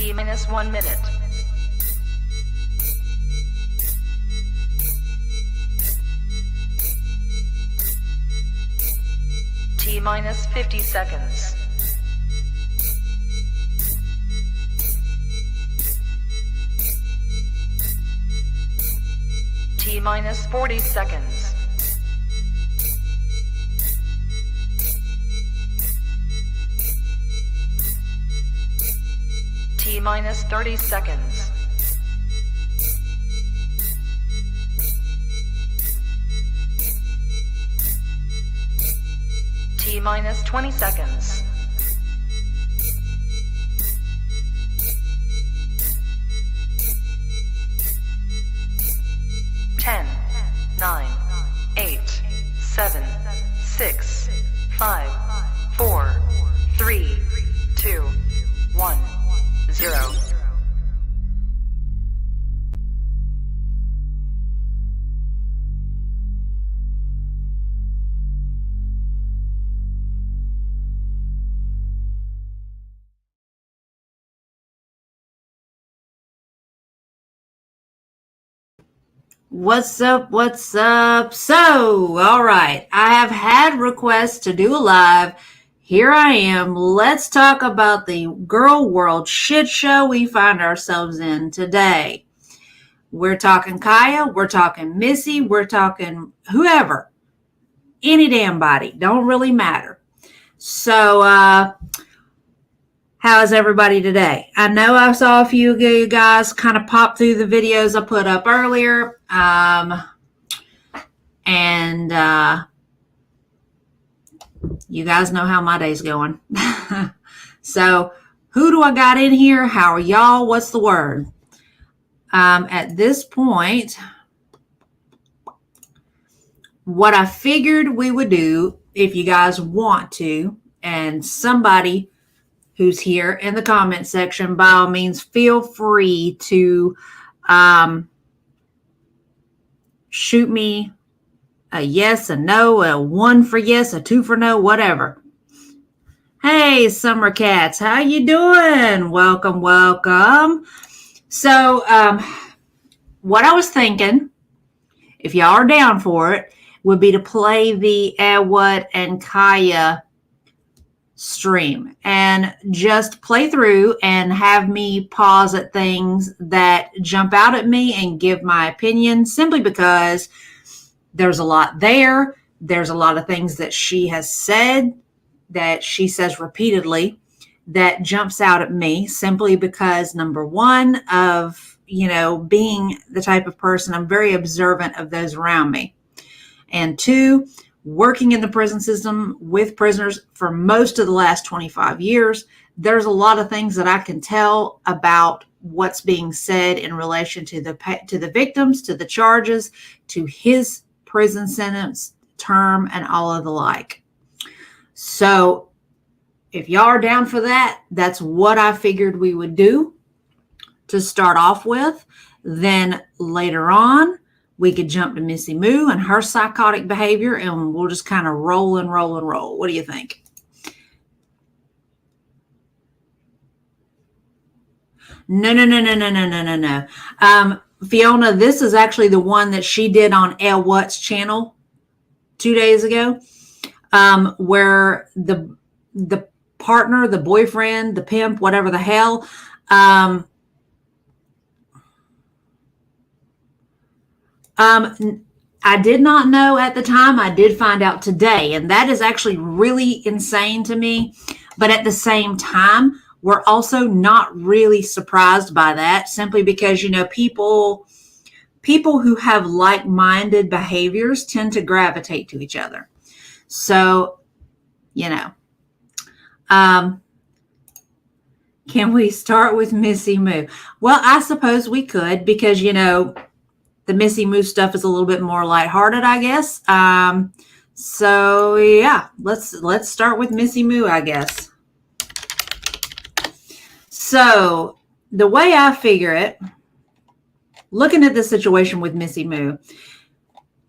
T minus 1 minute. T minus 50 seconds. T minus 40 seconds. T minus 30 seconds. T minus 20 seconds. Ten, 9, 8, 7, 6, 5, 4, 3, 2, 1, 0. What's up? What's up? So, all right, I have had requests to do a live. Here I am. Let's talk about the Gorl World shit show we find ourselves in today. We're talking Kaya, we're talking Missy, we're talking whoever. Any damn body. Don't really matter. So, how is everybody today? I know I saw a few of you guys kind of pop through the videos I put up earlier. You guys know how my day's going. So who do I got in here? How are y'all? What's the word? At this point, what I figured we would do, if you guys want to, and somebody who's here in the comment section, by all means, feel free to shoot me a yes, a no, a 1 for yes, a 2 for no, whatever. Hey, Summer Cats, how you doing? Welcome, welcome. So, what I was thinking, if y'all are down for it, would be to play the What and Kaya stream and just play through and have me pause at things that jump out at me and give my opinion, simply because there's a lot there. There's a lot of things that she has said, that she says repeatedly, that jumps out at me simply because, number one, of, being the type of person, I'm very observant of those around me. And two, working in the prison system with prisoners for most of the last 25 years, there's a lot of things that I can tell about what's being said in relation to the victims, to the charges, to his prison sentence, term, and all of the like. So if y'all are down for that, that's what I figured we would do to start off with. Then later on, we could jump to Missy Moo and her psychotic behavior, and we'll just kind of roll and roll and roll. What do you think? No. Fiona, this is actually the one that she did on What's channel 2 days ago, where the partner, the boyfriend, the pimp, whatever the hell, I did not know at the time. I did find out today, and that is actually really insane to me. But at the same time, we're also not really surprised by that, simply because, people who have like-minded behaviors tend to gravitate to each other. So, can we start with Missy Moo? Well, I suppose we could, because, the Missy Moo stuff is a little bit more lighthearted, I guess. So yeah, let's start with Missy Moo, I guess. So the way I figure it, looking at the situation with Missy Moo,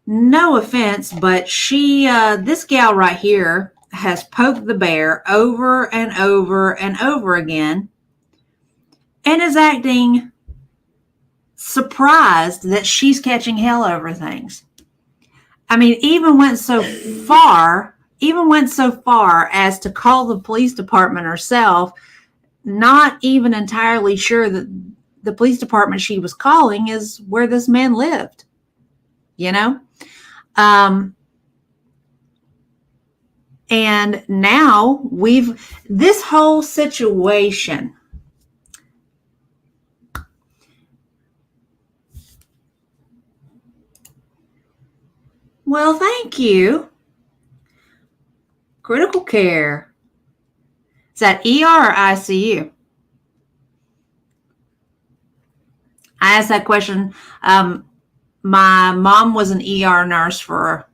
no offense, but this gal right here has poked the bear over and over and over again. and is acting surprised that she's catching hell over things. I mean, even went so far as to call the police department herself, not even entirely sure that the police department she was calling is where this man lived, you know? And now this whole situation, well, thank you. Critical care. Is that ER or ICU? I asked that question. My mom was an ER nurse for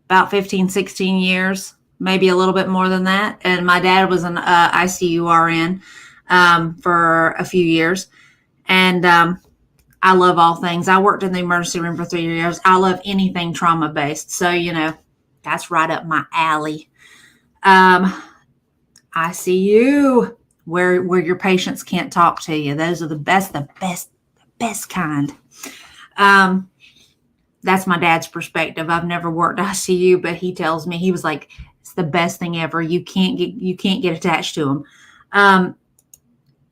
about 15, 16 years, maybe a little bit more than that. And my dad was an ICU RN for a few years. And I love all things. I worked in the emergency room for 3 years. I love anything trauma-based. So, that's right up my alley. ICU, where your patients can't talk to you. Those are the best kind. That's my dad's perspective. I've never worked ICU, but he tells me, he was like, it's the best thing ever. You can't get attached to them.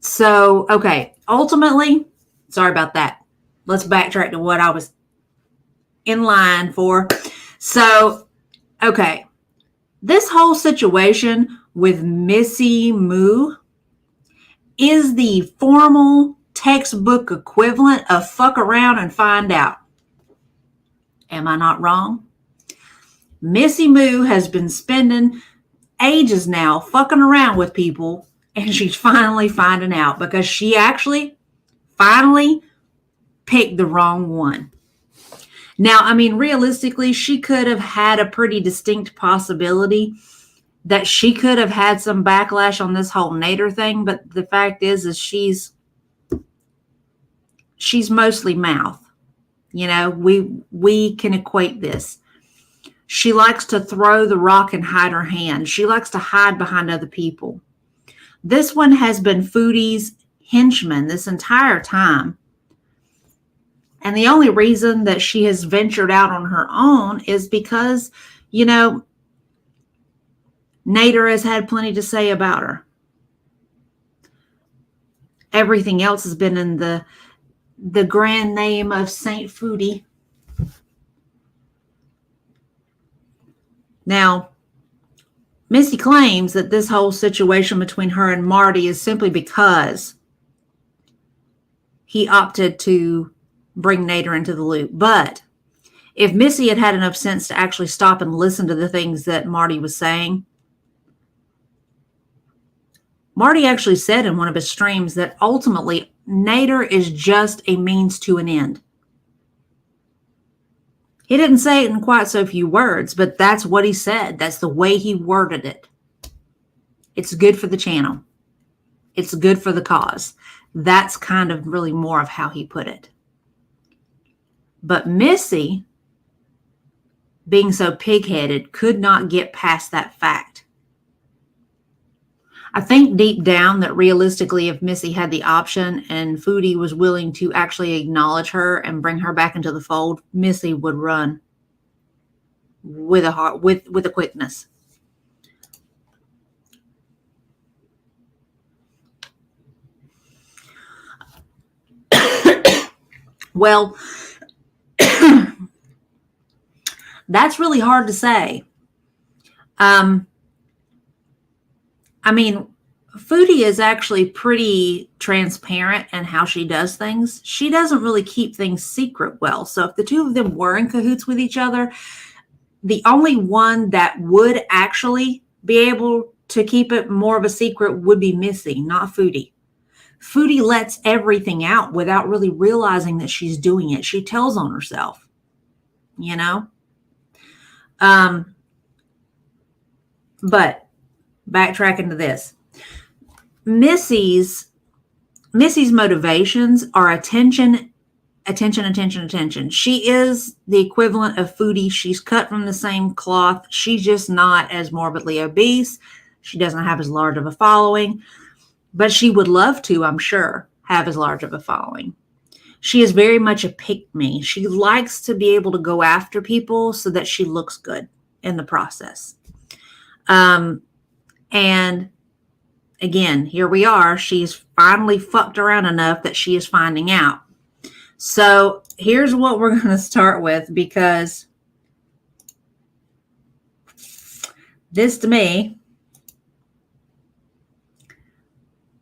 So, okay. Ultimately, sorry about that. Let's backtrack to what I was in line for. So, okay. This whole situation with Missy Moo is the formal textbook equivalent of fuck around and find out. Am I not wrong? Missy Moo has been spending ages now fucking around with people, and she's finally finding out because she actually finally picked the wrong one. Now, I mean, realistically, she could have had a pretty distinct possibility that she could have had some backlash on this whole Nader thing, but the fact is she's mostly mouth. We can equate this. She likes to throw the rock and hide her hand. She likes to hide behind other people. This one has been Foodie's henchman this entire time. And the only reason that she has ventured out on her own is because, Nader has had plenty to say about her. Everything else has been in the grand name of Saint Foodie. Now, Missy claims that this whole situation between her and Marty is simply because he opted to bring Nader into the loop. But if Missy had had enough sense to actually stop and listen to the things that Marty was saying, Marty actually said in one of his streams that ultimately Nader is just a means to an end. He didn't say it in quite so few words, but that's what he said. That's the way he worded it. It's good for the channel. It's good for the cause. That's kind of really more of how he put it. But Missy, being so pig-headed, could not get past that fact. I think deep down that realistically, if Missy had the option and Foodie was willing to actually acknowledge her and bring her back into the fold, Missy would run with a quickness. Well, that's really hard to say. I mean, Foodie is actually pretty transparent in how she does things. She doesn't really keep things secret well. So if the two of them were in cahoots with each other, the only one that would actually be able to keep it more of a secret would be Missy, not Foodie. Foodie lets everything out without really realizing that she's doing it. She tells on herself, But backtracking to this, Missy's motivations are attention. She is the equivalent of Foodie. She's cut from the same cloth. She's just not as morbidly obese. She doesn't have as large of a following. but she would love to, I'm sure, have as large of a following. She is very much a pick-me. She likes to be able to go after people so that she looks good in the process. And again, here we are. She's finally fucked around enough that she is finding out. So here's what we're going to start with, because this, to me,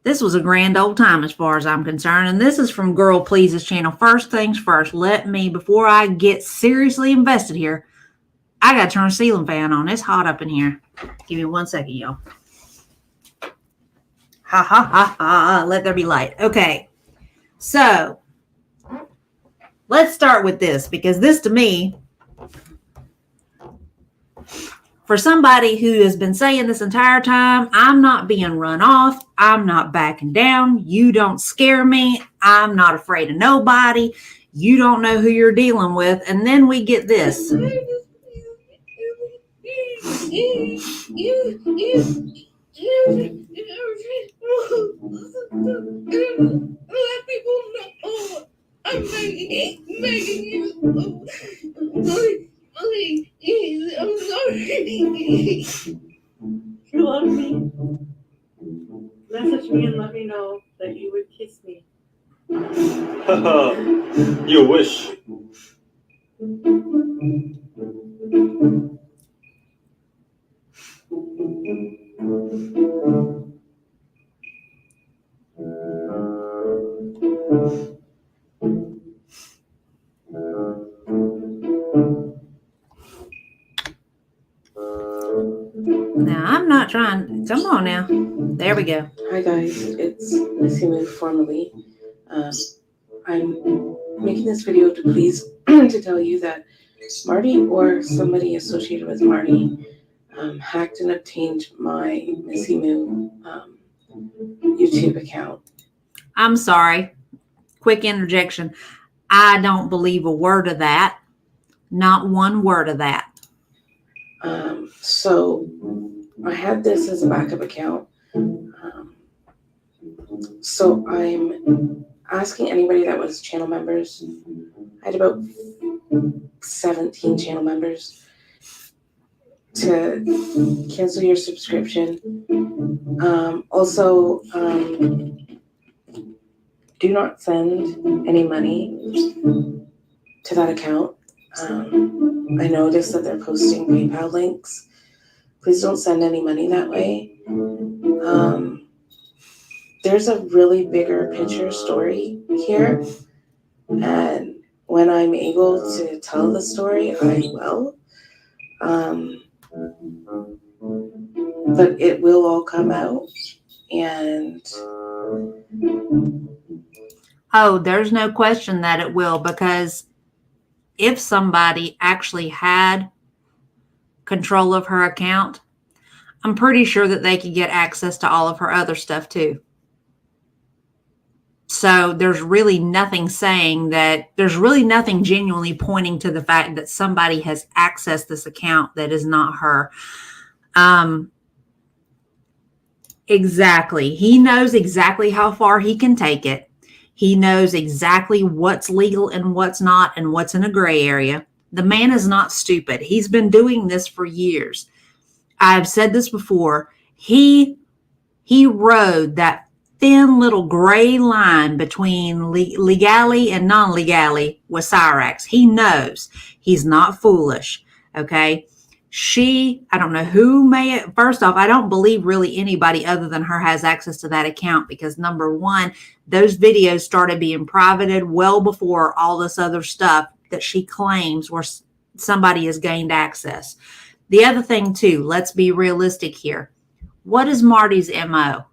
this was a grand old time as far as I'm concerned. And this is from Girl Please's channel. First things first, before I get seriously invested here, I got to turn a ceiling fan on. It's hot up in here. Give me 1 second, y'all. Ha, ha, ha, ha. Let there be light. Okay. So, let's start with this, because this, to me, for somebody who has been saying this entire time, I'm not being run off. I'm not backing down. You don't scare me. I'm not afraid of nobody. You don't know who you're dealing with. And then we get this. Let people know. I'm begging you. Please, I'm sorry. You love me. Message me and let me know that you would kiss me. You wish. Now, I'm not trying. Come on now. There we go. Hi guys, it's Missy Moo formerly. I'm making this video to please to tell you that Marty or somebody associated with Marty hacked and obtained my Missy Moo YouTube account. I'm sorry. Quick interjection. I don't believe a word of that. Not one word of that. So I had this as a backup account. So I'm asking anybody that was channel members. I had about 17 channel members to cancel your subscription. Also, do not send any money to that account. I noticed that they're posting PayPal links. Please don't send any money that way. There's a really bigger picture story here. And when I'm able to tell the story, I will. But it will all come out. And oh, there's no question that it will, because if somebody actually had control of her account, I'm pretty sure that they could get access to all of her other stuff too. So there's really nothing saying that, there's really nothing genuinely pointing to the fact that somebody has accessed this account that is not her. Exactly. He knows exactly how far he can take it. He knows exactly what's legal and what's not and what's in a gray area. The man is not stupid. He's been doing this for years. I've said this before. He rode that thin little gray line between legally and non-legally with Cyrax. He knows. He's not foolish. Okay. I don't know who first off, I don't believe really anybody other than her has access to that account, because number one, those videos started being privated well before all this other stuff that she claims where somebody has gained access. The other thing too, let's be realistic here. What is Marty's MO?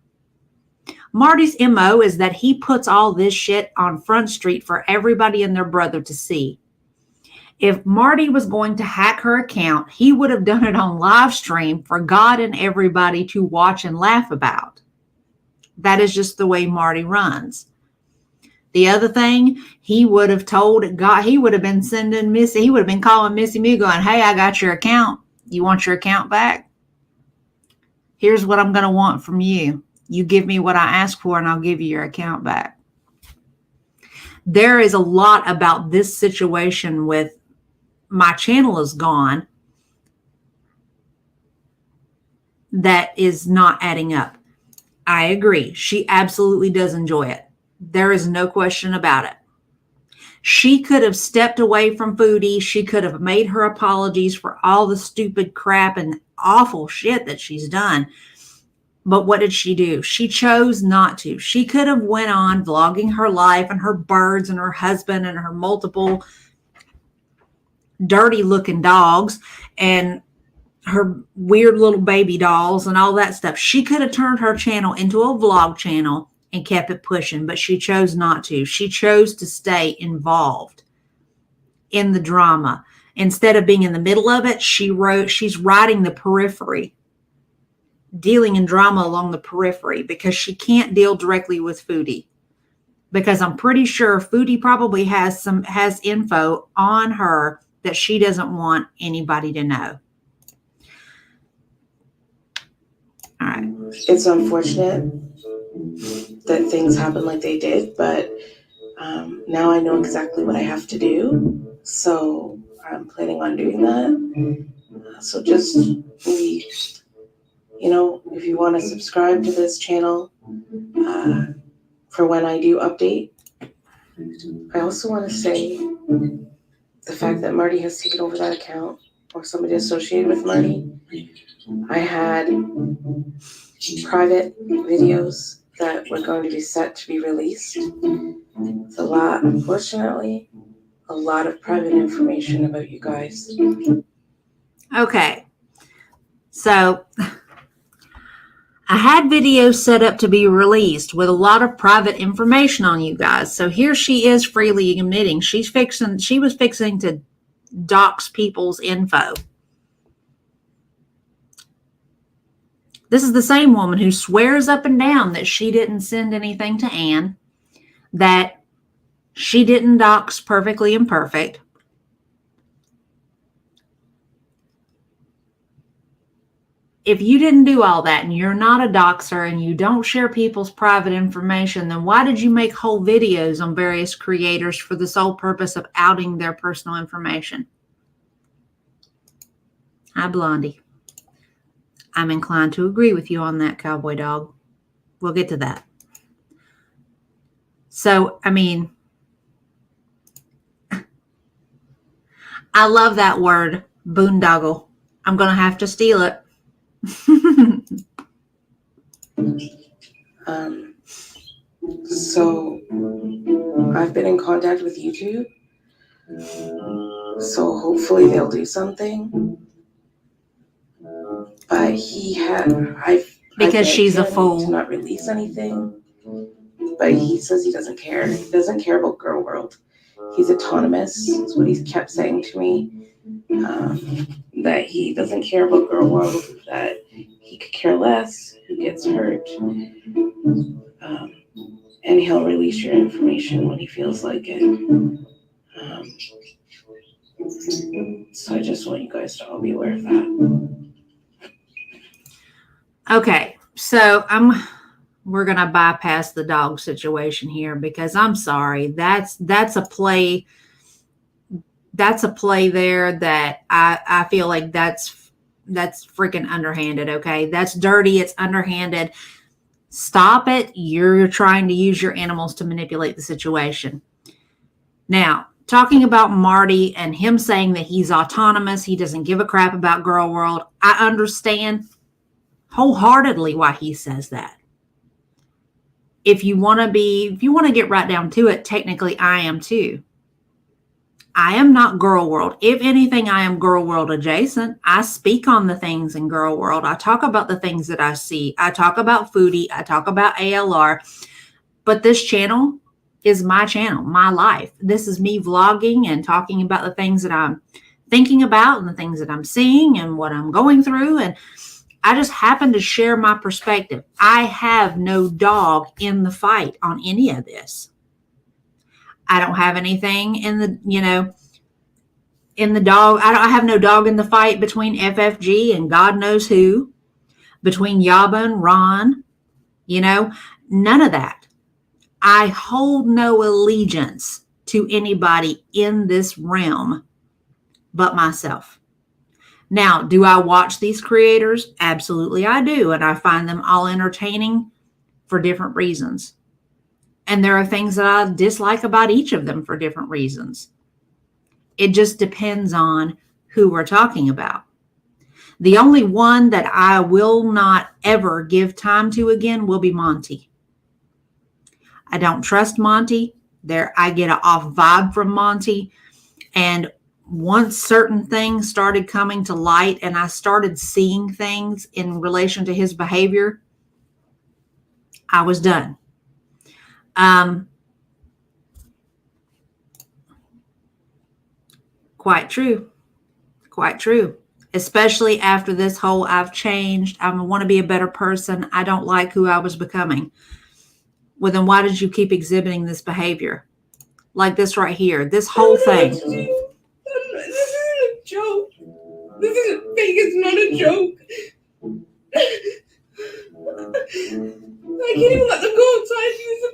Marty's MO is that he puts all this shit on Front Street for everybody and their brother to see. If Marty was going to hack her account, he would have done it on live stream for God and everybody to watch and laugh about. That is just the way Marty runs. The other thing, he would have told God, he would have been calling Missy Moo going, hey, I got your account. You want your account back? Here's what I'm going to want from you. You give me what I ask for and I'll give you your account back. There is a lot about this situation with my channel is gone that is not adding up. I agree. She absolutely does enjoy it. There is no question about it. She could have stepped away from Foodie. She could have made her apologies for all the stupid crap and awful shit that she's done. But what did she do? She chose not to. She could have went on vlogging her life and her birds and her husband and her multiple dirty looking dogs and her weird little baby dolls and all that stuff. She could have turned her channel into a vlog channel and kept it pushing, but she chose not to. She chose to stay involved in the drama. Instead of being in the middle of it, she's riding the periphery, dealing in drama along the periphery because she can't deal directly with Foodie. Because I'm pretty sure Foodie probably has info on her that she doesn't want anybody to know. All right. It's unfortunate that things happen like they did, but now I know exactly what I have to do. So I'm planning on doing that. So just maybe, if you want to subscribe to this channel for when I do update. I also want to say the fact that Marty has taken over that account or somebody associated with Marty. I had private videos that were going to be set to be released. It's unfortunately, a lot of private information about you guys. Okay. So I had videos set up to be released with a lot of private information on you guys. So here she is freely admitting she was fixing to dox people's info. This is the same woman who swears up and down that she didn't send anything to Anne, that she didn't dox Perfectly Imperfect. If you didn't do all that and you're not a doxer and you don't share people's private information, then why did you make whole videos on various creators for the sole purpose of outing their personal information? Hi, Blondie. I'm inclined to agree with you on that, cowboy dog. We'll get to that. So, I mean, I love that word, boondoggle. I'm going to have to steal it. So I've been in contact with YouTube. So hopefully they'll do something. But because she's a fool to not release anything. But he says he doesn't care. He doesn't care about Gorl World. He's autonomous. That's what he's kept saying to me. That he doesn't care about Gorl World. That he could care less who gets hurt. And he'll release your information when he feels like it. So I just want you guys to all be aware of that. Okay, so we're gonna bypass the dog situation here because I'm sorry. That's a play. That's a play there that I feel like that's freaking underhanded. Okay, that's dirty. It's underhanded. Stop it. You're trying to use your animals to manipulate the situation. Now, talking about Marty and him saying that he's autonomous, he doesn't give a crap about Gorl World. I understand wholeheartedly why he says that. If you want to get right down to it, technically I am too. I am not Gorl World. If anything, I am Gorl World adjacent. I speak on the things in Gorl World. I talk about the things that I see. I talk about Foodie. I talk about ALR. But this channel is my channel, my life. This is me vlogging and talking about the things that I'm thinking about and the things that I'm seeing and what I'm going through. And I just happen to share my perspective. I have no dog in the fight on any of this. I don't have anything in the, in the dog. I have no dog in the fight between FFG and God knows who, between Yaba and Ron. You know, none of that. I hold no allegiance to anybody in this realm but myself. Now, do I watch these creators? Absolutely, I do. And I find them all entertaining for different reasons. And there are things that I dislike about each of them for different reasons. It just depends on who we're talking about. The only one that I will not ever give time to again will be Monty. I don't trust Monty. I get an off vibe from Monty. And once certain things started coming to light and I started seeing things in relation to his behavior, I was done. Quite true. Quite true. Especially after this whole I've changed, I want to be a better person, I don't like who I was becoming. Well, then why did you keep exhibiting this behavior? Like this right here, this whole thing. This isn't a joke. This isn't fake. It's not a joke. I can't even let them go outside to use the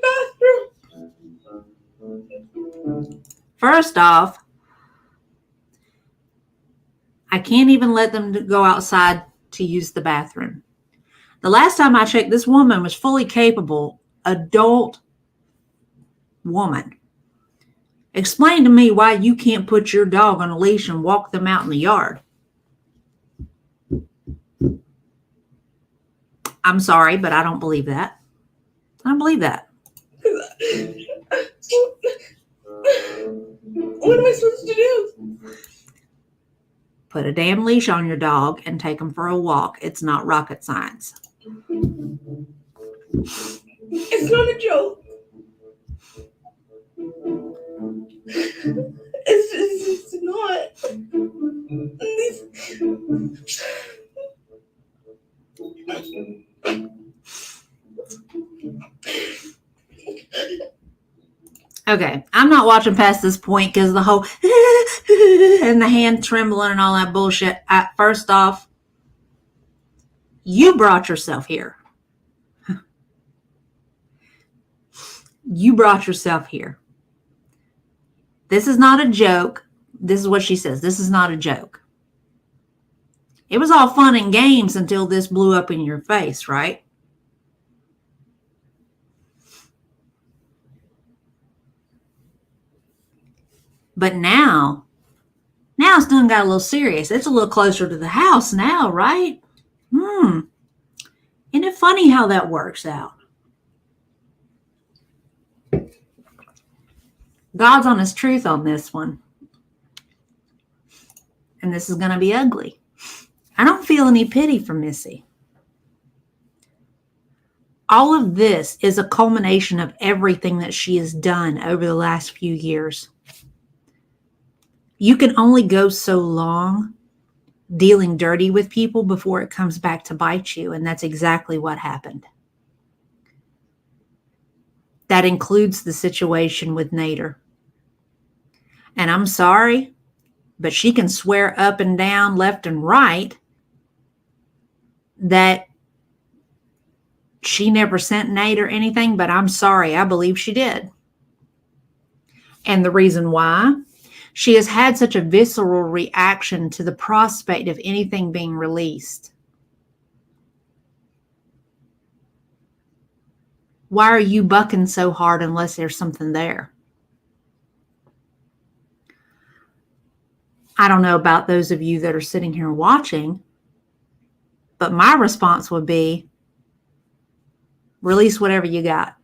bathroom. First off, I can't even let them go outside to use the bathroom. The last time I checked, this woman was fully capable, adult woman. Explain to me why you can't put your dog on a leash and walk them out in the yard. I'm sorry, but I don't believe that. I don't believe that. What am I supposed to do? Put a damn leash on your dog and take them for a walk. It's not rocket science. It's not a joke. It's not. Okay, I'm not watching past this point because the whole and the hand trembling and all that bullshit. First off, you brought yourself here. You brought yourself here. This is not a joke. This is what she says. This is not a joke. It was all fun and games until this blew up in your face, right? But now it's done got a little serious. It's a little closer to the house now, right? Isn't it funny how that works out? God's on his truth on this one. And this is going to be ugly. I don't feel any pity for Missy. All of this is a culmination of everything that she has done over the last few years. You can only go so long dealing dirty with people before it comes back to bite you. And that's exactly what happened. That includes the situation with Nader. And I'm sorry, but she can swear up and down, left and right, that she never sent Nader anything, but I'm sorry, I believe she did. And the reason why? She has had such a visceral reaction to the prospect of anything being released. Why are you bucking so hard unless there's something there? I don't know about those of you that are sitting here watching, but my response would be, release whatever you got.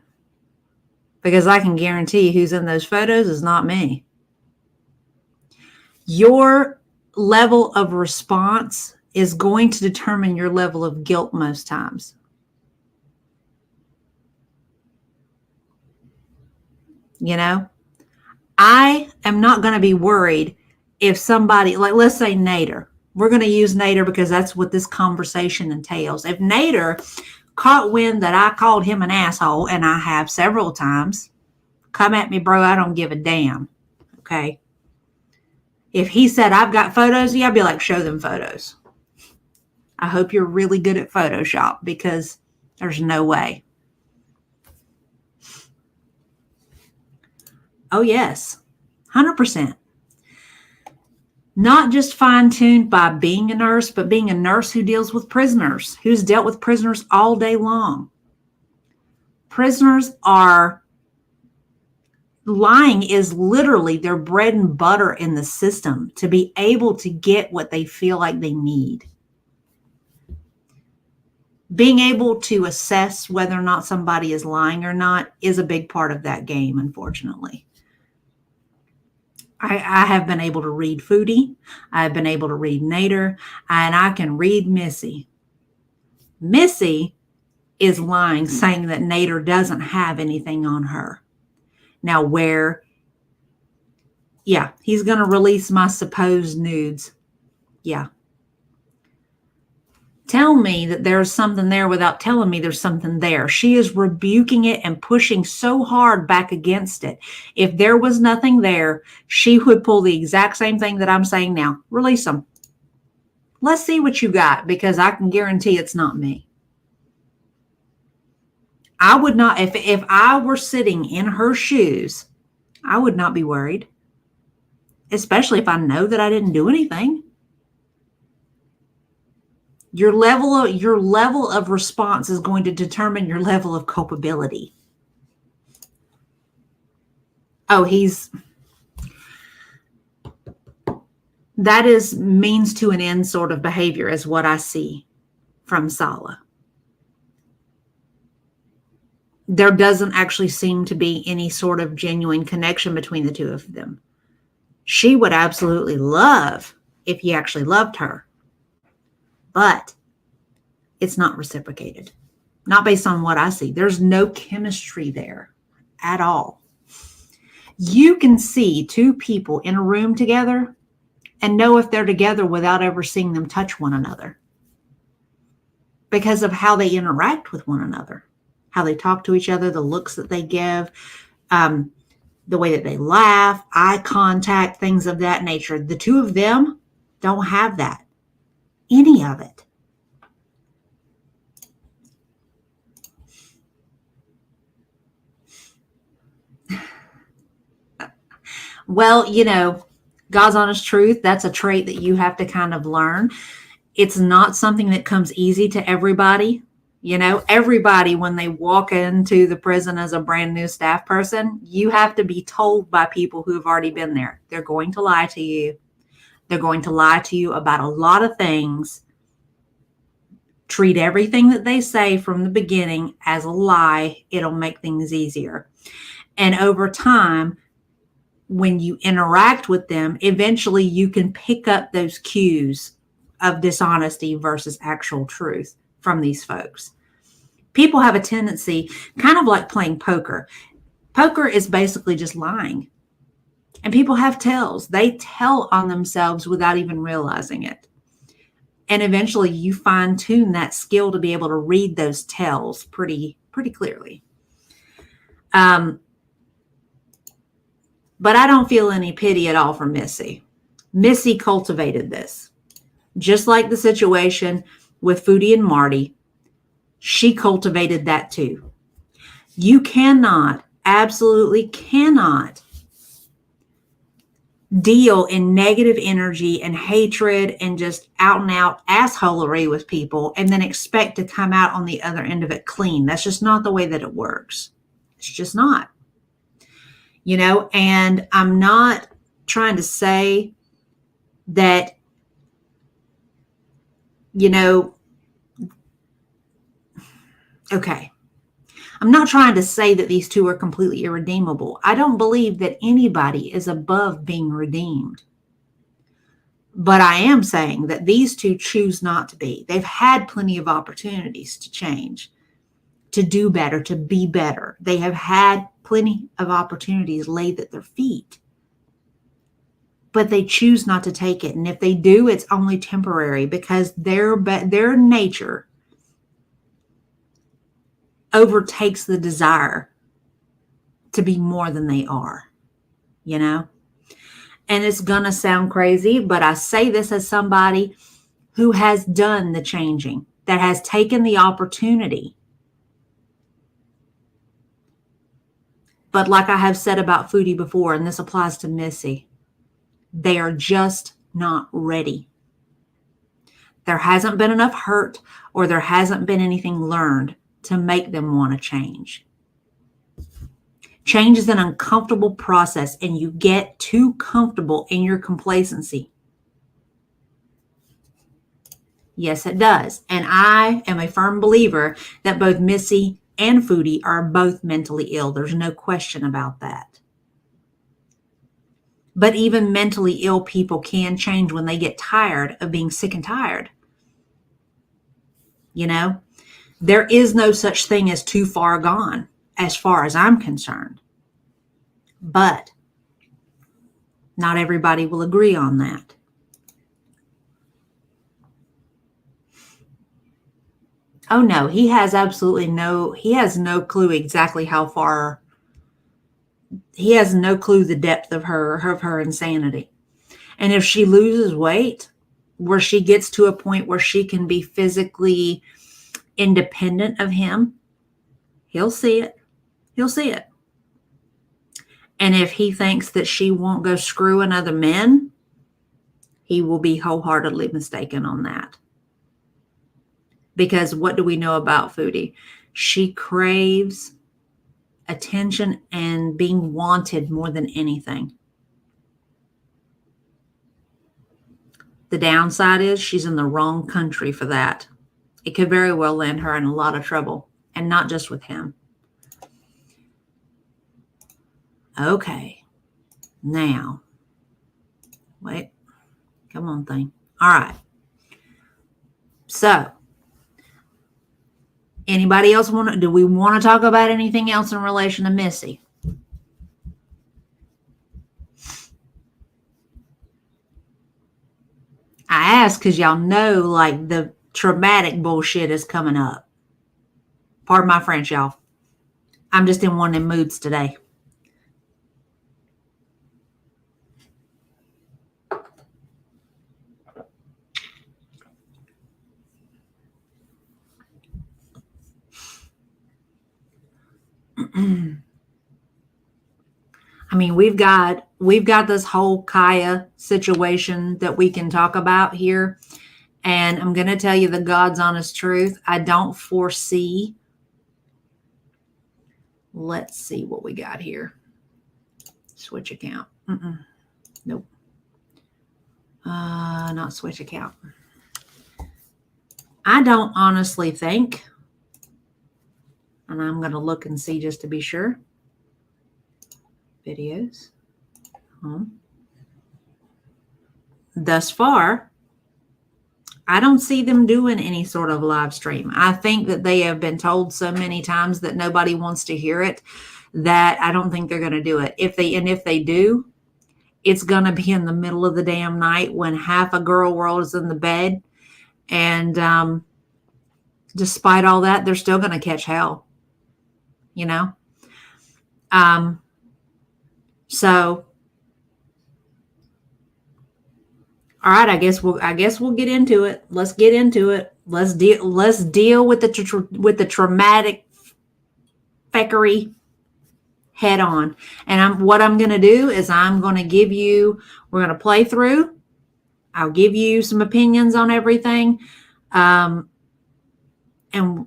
Because I can guarantee who's in those photos is not me. Your level of response is going to determine your level of guilt most times. You know, I am not going to be worried if somebody, like let's say Nader, we're going to use Nader because that's what this conversation entails. If Nader caught wind that I called him an asshole, and I have several times, come at me, bro, I don't give a damn. Okay. If he said, I've got photos, yeah, I'd be like, show them photos. I hope you're really good at Photoshop because there's no way. Oh, yes, 100%. Not just fine-tuned by being a nurse, but being a nurse who deals with prisoners, who's dealt with prisoners all day long. Prisoners are, lying is literally their bread and butter in the system to be able to get what they feel like they need. Being able to assess whether or not somebody is lying or not is a big part of that game, unfortunately. I have been able to read Foodie. I've been able to read Nader, and I can read Missy. Missy is lying, saying that Nader doesn't have anything on her. Now, he's going to release my supposed nudes. Yeah. Tell me that there's something there without telling me there's something there. She is rebuking it and pushing so hard back against it. If there was nothing there, she would pull the exact same thing that I'm saying now. Release them. Let's see what you got, because I can guarantee it's not me. I would not, if I were sitting in her shoes, I would not be worried, especially if I know that I didn't do anything. Your level of response is going to determine your level of culpability. Oh, that is means to an end sort of behavior is what I see from Sala. There doesn't actually seem to be any sort of genuine connection between the two of them. She would absolutely love if he actually loved her, but it's not reciprocated. Not based on what I see. There's no chemistry there at all. You can see two people in a room together and know if they're together without ever seeing them touch one another, because of how they interact with one another, how they talk to each other, the looks that they give, the way that they laugh, eye contact, things of that nature. The two of them don't have that. Any of it. Well, God's honest truth, that's a trait that you have to kind of learn. It's not something that comes easy to everybody. Everybody, when they walk into the prison as a brand new staff person, you have to be told by people who have already been there. They're going to lie to you. They're going to lie to you about a lot of things. Treat everything that they say from the beginning as a lie. It'll make things easier. And over time, when you interact with them, eventually you can pick up those cues of dishonesty versus actual truth from these folks. People have a tendency, kind of like playing poker. Poker is basically just lying. And people have tells. They tell on themselves without even realizing it. And eventually you fine tune that skill to be able to read those tells pretty clearly. But I don't feel any pity at all for Missy. Missy cultivated this. Just like the situation with Foodie and Marty, she cultivated that too. You absolutely cannot deal in negative energy and hatred and just out and out assholery with people and then expect to come out on the other end of it clean. That's just not the way that it works. It's just not. And I'm not trying to say that, okay. I'm not trying to say that these two are completely irredeemable. I don't believe that anybody is above being redeemed. But I am saying that these two choose not to be. They've had plenty of opportunities to change, to do better, to be better. They have had plenty of opportunities laid at their feet. But they choose not to take it. And if they do, it's only temporary, because their nature overtakes the desire to be more than they are, And it's going to sound crazy, but I say this as somebody who has done the changing, that has taken the opportunity But like I have said about Foodie before, and this applies to Missy, they are just not ready. There hasn't been enough hurt, or there hasn't been anything learned to make them want to change. Change is an uncomfortable process, and you get too comfortable in your complacency. Yes, it does. And I am a firm believer that both Missy and Foodie are both mentally ill. There's no question about that. But even mentally ill people can change when they get tired of being sick and tired. You know, there is no such thing as too far gone, as far as I'm concerned. But not everybody will agree on that. Oh no, he has no clue exactly how far. He has no clue the depth of her insanity. And if she loses weight, where she gets to a point where she can be physically independent of him, he'll see it. He'll see it. And if he thinks that she won't go screwing other men, he will be wholeheartedly mistaken on that. Because what do we know about Foodie? She craves attention and being wanted more than anything. The downside is she's in the wrong country for that. It could very well land her in a lot of trouble, and not just with him. Okay. Now, wait. Come on, thing. All right. So, anybody else do we want to talk about anything else in relation to Missy? I ask because y'all know, like, the traumatic bullshit is coming up. Pardon my French, y'all. I'm just in one of them moods today. I mean, we've got this whole Kaya situation that we can talk about here. And I'm going to tell you the God's honest truth. I don't foresee. Let's see what we got here. Switch account. Nope. Not switch account. I don't honestly think, and I'm going to look and see just to be sure. Videos. Thus far, I don't see them doing any sort of live stream. I think that they have been told so many times that nobody wants to hear it that I don't think they're going to do it. If they do, it's going to be in the middle of the damn night when half a Gorl World is in the bed. And despite all that, they're still going to catch hell. You know? So, all right, I guess we'll get into it. Let's get into it. Let's deal with the traumatic feckery head on. And what I'm going to do is we're going to play through. I'll give you some opinions on everything. And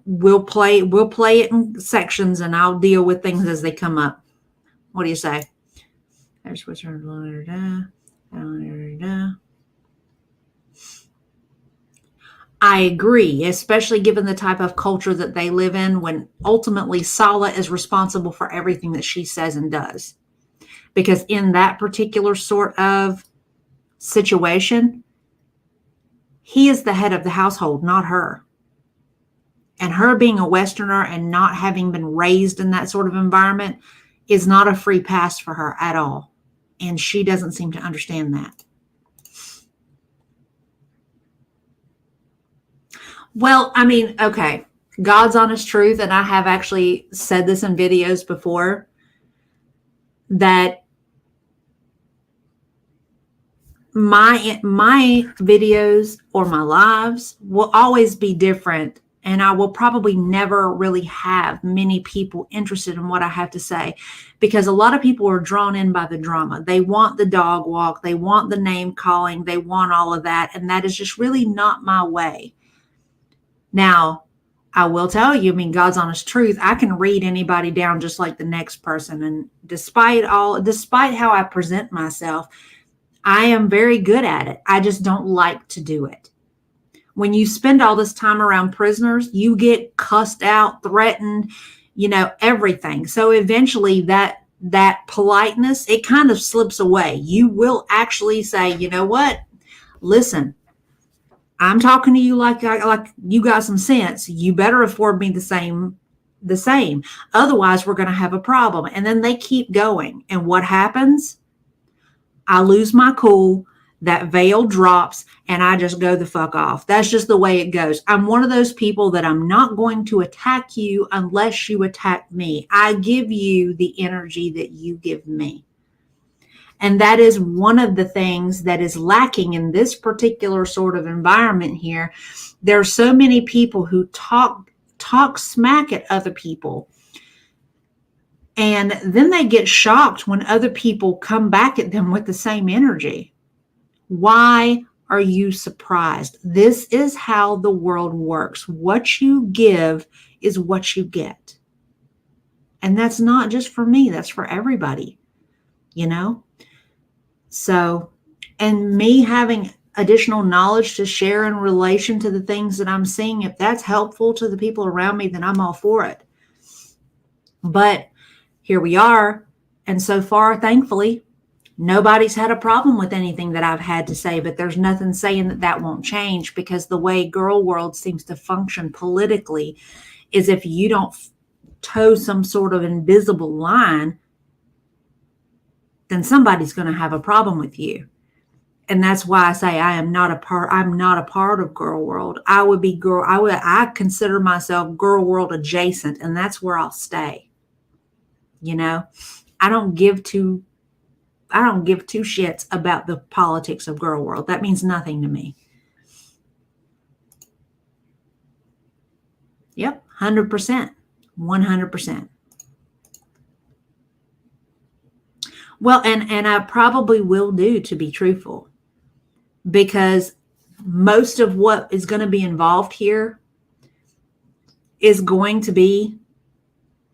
we'll play it in sections, and I'll deal with things as they come up. What do you say? There's what's I agree, especially given the type of culture that they live in, when ultimately Sala is responsible for everything that she says and does. Because in that particular sort of situation, he is the head of the household, not her. And her being a Westerner and not having been raised in that sort of environment is not a free pass for her at all. And she doesn't seem to understand that. Well, I mean, okay. God's honest truth, and I have actually said this in videos before, that my videos or my lives will always be different And I will probably never really have many people interested in what I have to say, because a lot of people are drawn in by the drama. They want the dog walk. They want the name calling. They want all of that. And that is just really not my way. Now, I will tell you, I mean, God's honest truth, I can read anybody down just like the next person. And despite how I present myself, I am very good at it. I just don't like to do it. When you spend all this time around prisoners, you get cussed out, threatened, everything. So eventually that politeness, it kind of slips away. You will actually say, you know what? Listen, I'm talking to you like you got some sense. You better afford me the same. Otherwise, we're going to have a problem. And then they keep going. And what happens? I lose my cool. That veil drops and I just go the fuck off. That's just the way it goes. I'm one of those people that I'm not going to attack you unless you attack me. I give you the energy that you give me. And that is one of the things that is lacking in this particular sort of environment here. There are so many people who talk smack at other people. And then they get shocked when other people come back at them with the same energy. Why are you surprised? This is how the world works. What you give is what you get. And that's not just for me, that's for everybody, So, and me having additional knowledge to share in relation to the things that I'm seeing, if that's helpful to the people around me, then I'm all for it. But here we are. And so far, thankfully, nobody's had a problem with anything that I've had to say, but there's nothing saying that won't change, because the way Gorl World seems to function politically is if you don't toe some sort of invisible line, then somebody's going to have a problem with you. And that's why I say I'm not a part of Gorl World. I consider myself Gorl World adjacent, and that's where I'll stay. I don't give two shits about the politics of Gorl World. That means nothing to me. Yep, 100%, 100%. Well, and I probably will do, to be truthful, because most of what is going to be involved here is going to be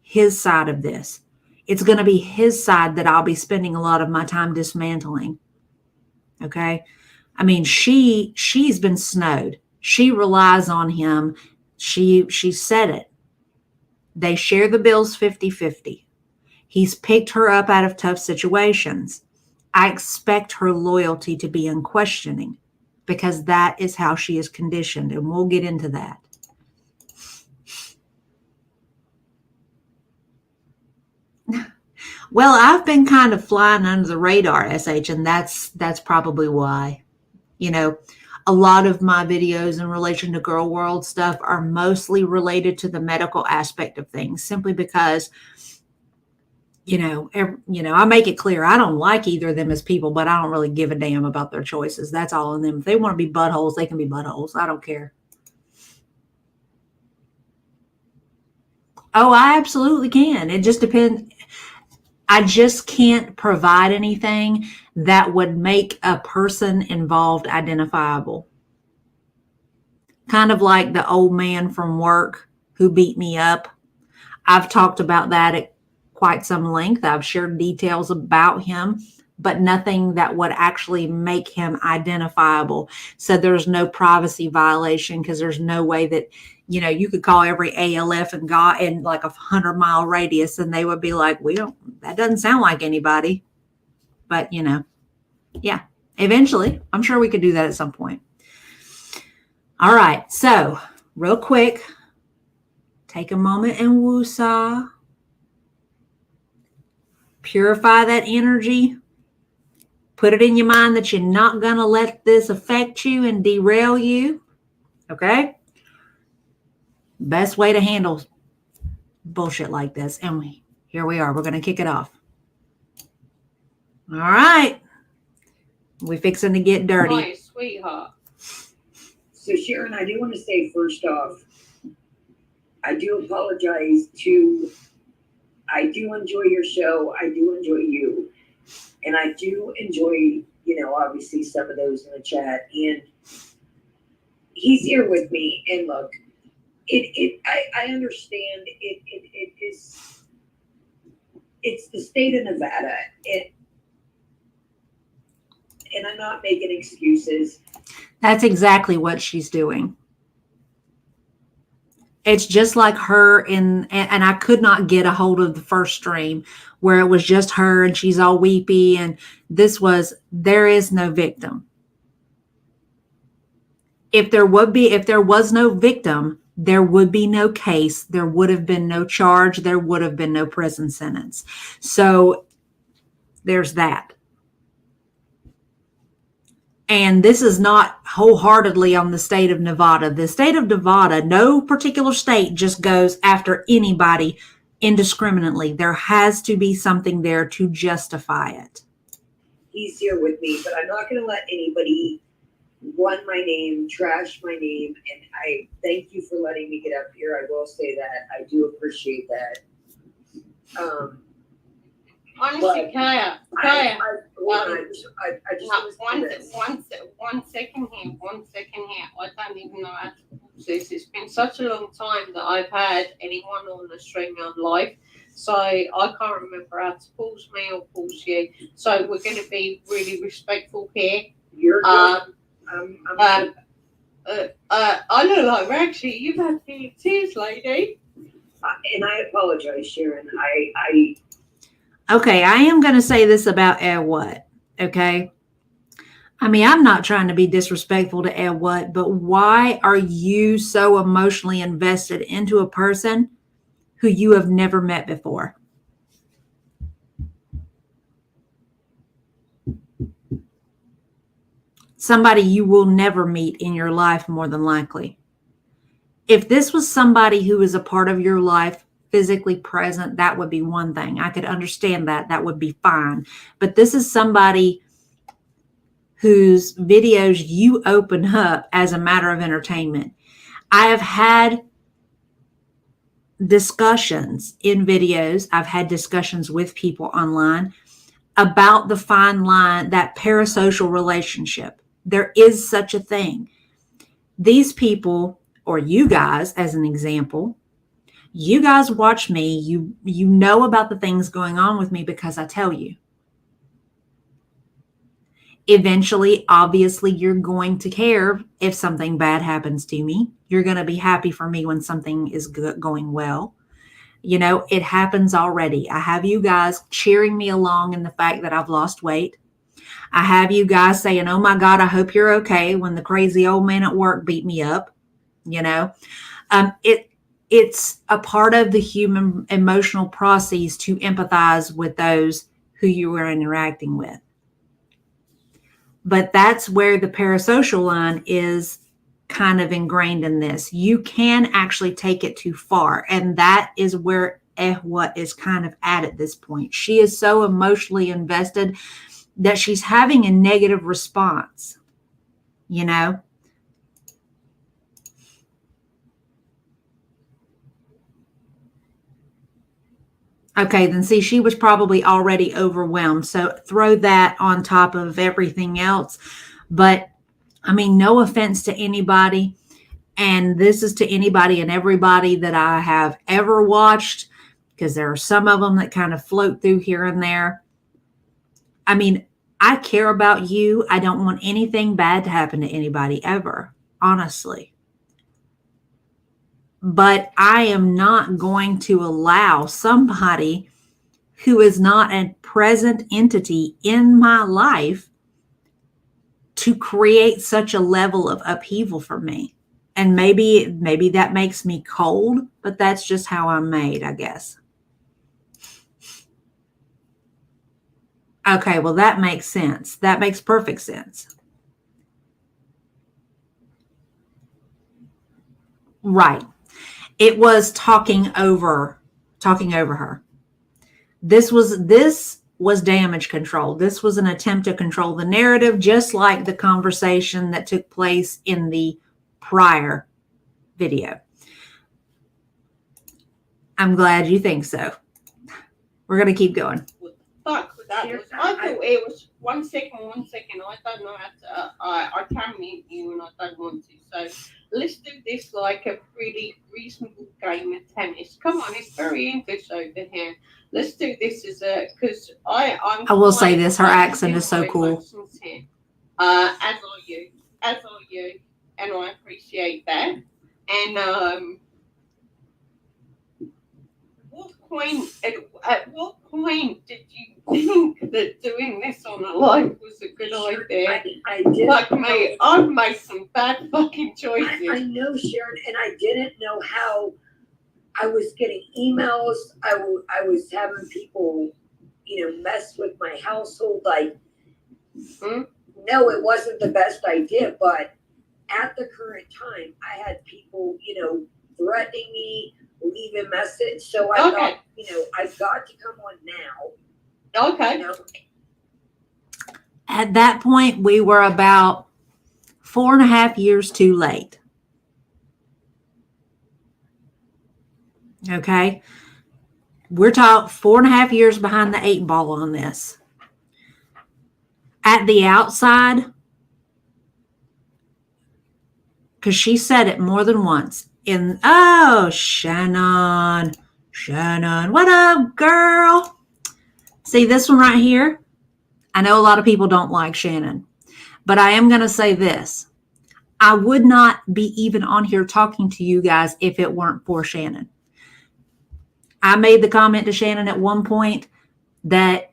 his side of this. It's going to be his side that I'll be spending a lot of my time dismantling. Okay. I mean, she's been snowed. She relies on him. She said it. They share the bills 50-50. He's picked her up out of tough situations. I expect her loyalty to be unquestioning, because that is how she is conditioned. And we'll get into that. Well, I've been kind of flying under the radar, SH, and that's probably why. A lot of my videos in relation to Gorl World stuff are mostly related to the medical aspect of things, simply because, I make it clear I don't like either of them as people, but I don't really give a damn about their choices. That's all in them. If they want to be buttholes, they can be buttholes. I don't care. Oh, I absolutely can. It just depends. I just can't provide anything that would make a person involved identifiable. Kind of like the old man from work who beat me up. I've talked about that at quite some length. I've shared details about him, but nothing that would actually make him identifiable. So there's no privacy violation, because there's no way that, you could call every ALF and got in like 100-mile radius and they would be like, that doesn't sound like anybody. But, yeah, eventually, I'm sure we could do that at some point. All right. So real quick, take a moment and woosah. Purify that energy. Put it in your mind that you're not going to let this affect you and derail you. Okay? Best way to handle bullshit like this. And here we are. We're going to kick it off. All right. We fixing to get dirty. My sweetheart. So Sharon, I do want to say first off, I do apologize to, I do enjoy your show. I do enjoy you. And I do enjoy, obviously some of those in the chat. And he's here with me. And look, I understand it is, it's the state of Nevada. And I'm not making excuses. That's exactly what she's doing. It's just like her and I could not get a hold of the first stream where it was just her and she's all weepy. And there is no victim. If there was no victim, there would be no case. There would have been no charge. There would have been no prison sentence. So there's that. And this is not wholeheartedly on the state of Nevada. The state of Nevada, no particular state just goes after anybody indiscriminately. There has to be something there to justify it. He's here with me, but I'm not going to let anybody run my name, trash my name, and I thank you for letting me get up here. I will say that. I do appreciate that. Honestly, Kaya, I just one second here. I don't even know how to pause this. It's been such a long time that I've had anyone on the stream on live, so I can't remember how to pause me or pause you. So we're going to be really respectful here. You're good. I look like we're actually, you've had tears, lady. And I apologize, Sharon. Okay, I am going to say this about Ed What, okay? I mean, I'm not trying to be disrespectful to Ed What, but why are you so emotionally invested into a person who you have never met before? Somebody you will never meet in your life, more than likely. If this was somebody who is a part of your life, physically present, that would be one thing. I could understand that. That would be fine. But this is somebody whose videos you open up as a matter of entertainment. I have had discussions in videos. I've had discussions with people online about the fine line, that parasocial relationship. There is such a thing. These people, or you guys as an example, you guys watch me, you know about the things going on with me because I tell you. Eventually, obviously, you're going to care if something bad happens to me. You're going to be happy for me when something is going well. It happens already. I have you guys cheering me along in the fact that I've lost weight. I have you guys saying, oh my God, I hope you're okay, when the crazy old man at work beat me up. It's a part of the human emotional process to empathize with those who you are interacting with. But that's where the parasocial line is kind of ingrained in this. You can actually take it too far. And that is where what is kind of at this point. She is so emotionally invested that she's having a negative response, Okay, then see, she was probably already overwhelmed. So throw that on top of everything else. But I mean, no offense to anybody. And this is to anybody and everybody that I have ever watched, because there are some of them that kind of float through here and there. I mean, I care about you. I don't want anything bad to happen to anybody ever, honestly. But I am not going to allow somebody who is not a present entity in my life to create such a level of upheaval for me. And maybe that makes me cold, but that's just how I'm made, I guess. Okay, well, that makes sense. That makes perfect sense. Right. It was talking over her. This was damage control. This was an attempt to control the narrative, just like the conversation that took place in the prior video. I'm glad you think so. We're going to keep going. Fuck with that. Here, I thought it was 1 second. I don't know how to. I can mute you and I don't want to. So let's do this like a really reasonable game of tennis. Come on, it's very English over here. Let's do this as a because I will say this: her accent is so cool. Here. As are you, and I appreciate that. And at what point did you think that doing this on a live was a good idea? I did. Like, mate, I've made some bad fucking choices. I know, Sharon, and I didn't know how. I was getting emails. I was having people, mess with my household. No, it wasn't the best idea, but at the current time, I had people, threatening me, leave a message. So I thought, I've got to come on now. Okay. At that point, we were about 4.5 years too late. Okay. We're talking 4.5 years behind the 8 ball on this. At the outside, because she said it more than once. Shannon, what up, girl? See this one right here? I know a lot of people don't like Shannon, but I am going to say this. I would not be even on here talking to you guys if it weren't for Shannon. I made the comment to Shannon at one point that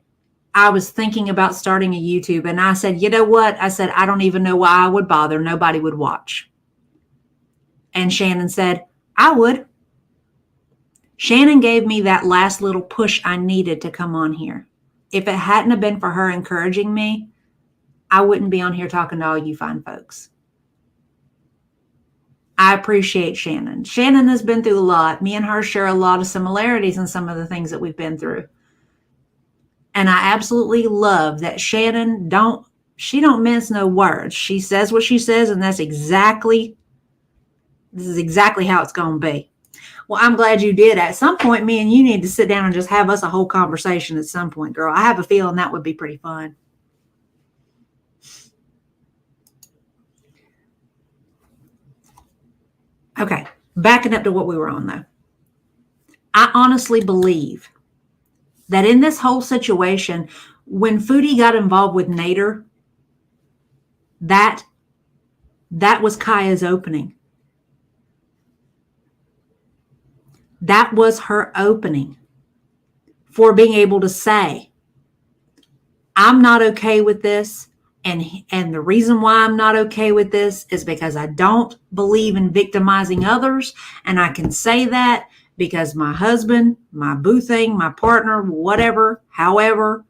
I was thinking about starting a YouTube, and I said, you know what? I said, I don't even know why I would bother. Nobody would watch. And Shannon said, I would. Shannon gave me that last little push I needed to come on here. If it hadn't have been for her encouraging me, I wouldn't be on here talking to all you fine folks. I appreciate Shannon. Shannon has been through a lot. Me and her share a lot of similarities in some of the things that we've been through. And I absolutely love that Shannon don't mince no words. She says what she says, and this is exactly how it's going to be. Well, I'm glad you did. At some point, me and you need to sit down and just have us a whole conversation at some point, girl. I have a feeling that would be pretty fun. Okay, backing up to what we were on, though. I honestly believe that in this whole situation, when Foodie got involved with Nader, that was Kaya's opening. That was her opening for being able to say, I'm not okay with this. And the reason why I'm not okay with this is because I don't believe in victimizing others. And I can say that because my husband, my boo thing, my partner, whatever, however,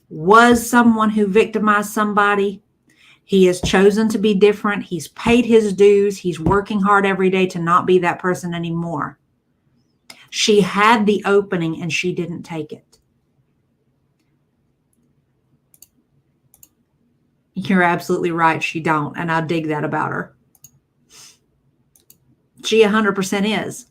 was someone who victimized somebody. He has chosen to be different. He's paid his dues. He's working hard every day to not be that person anymore. She had the opening and she didn't take it. You're absolutely right. She don't. And I dig that about her. She 100% is.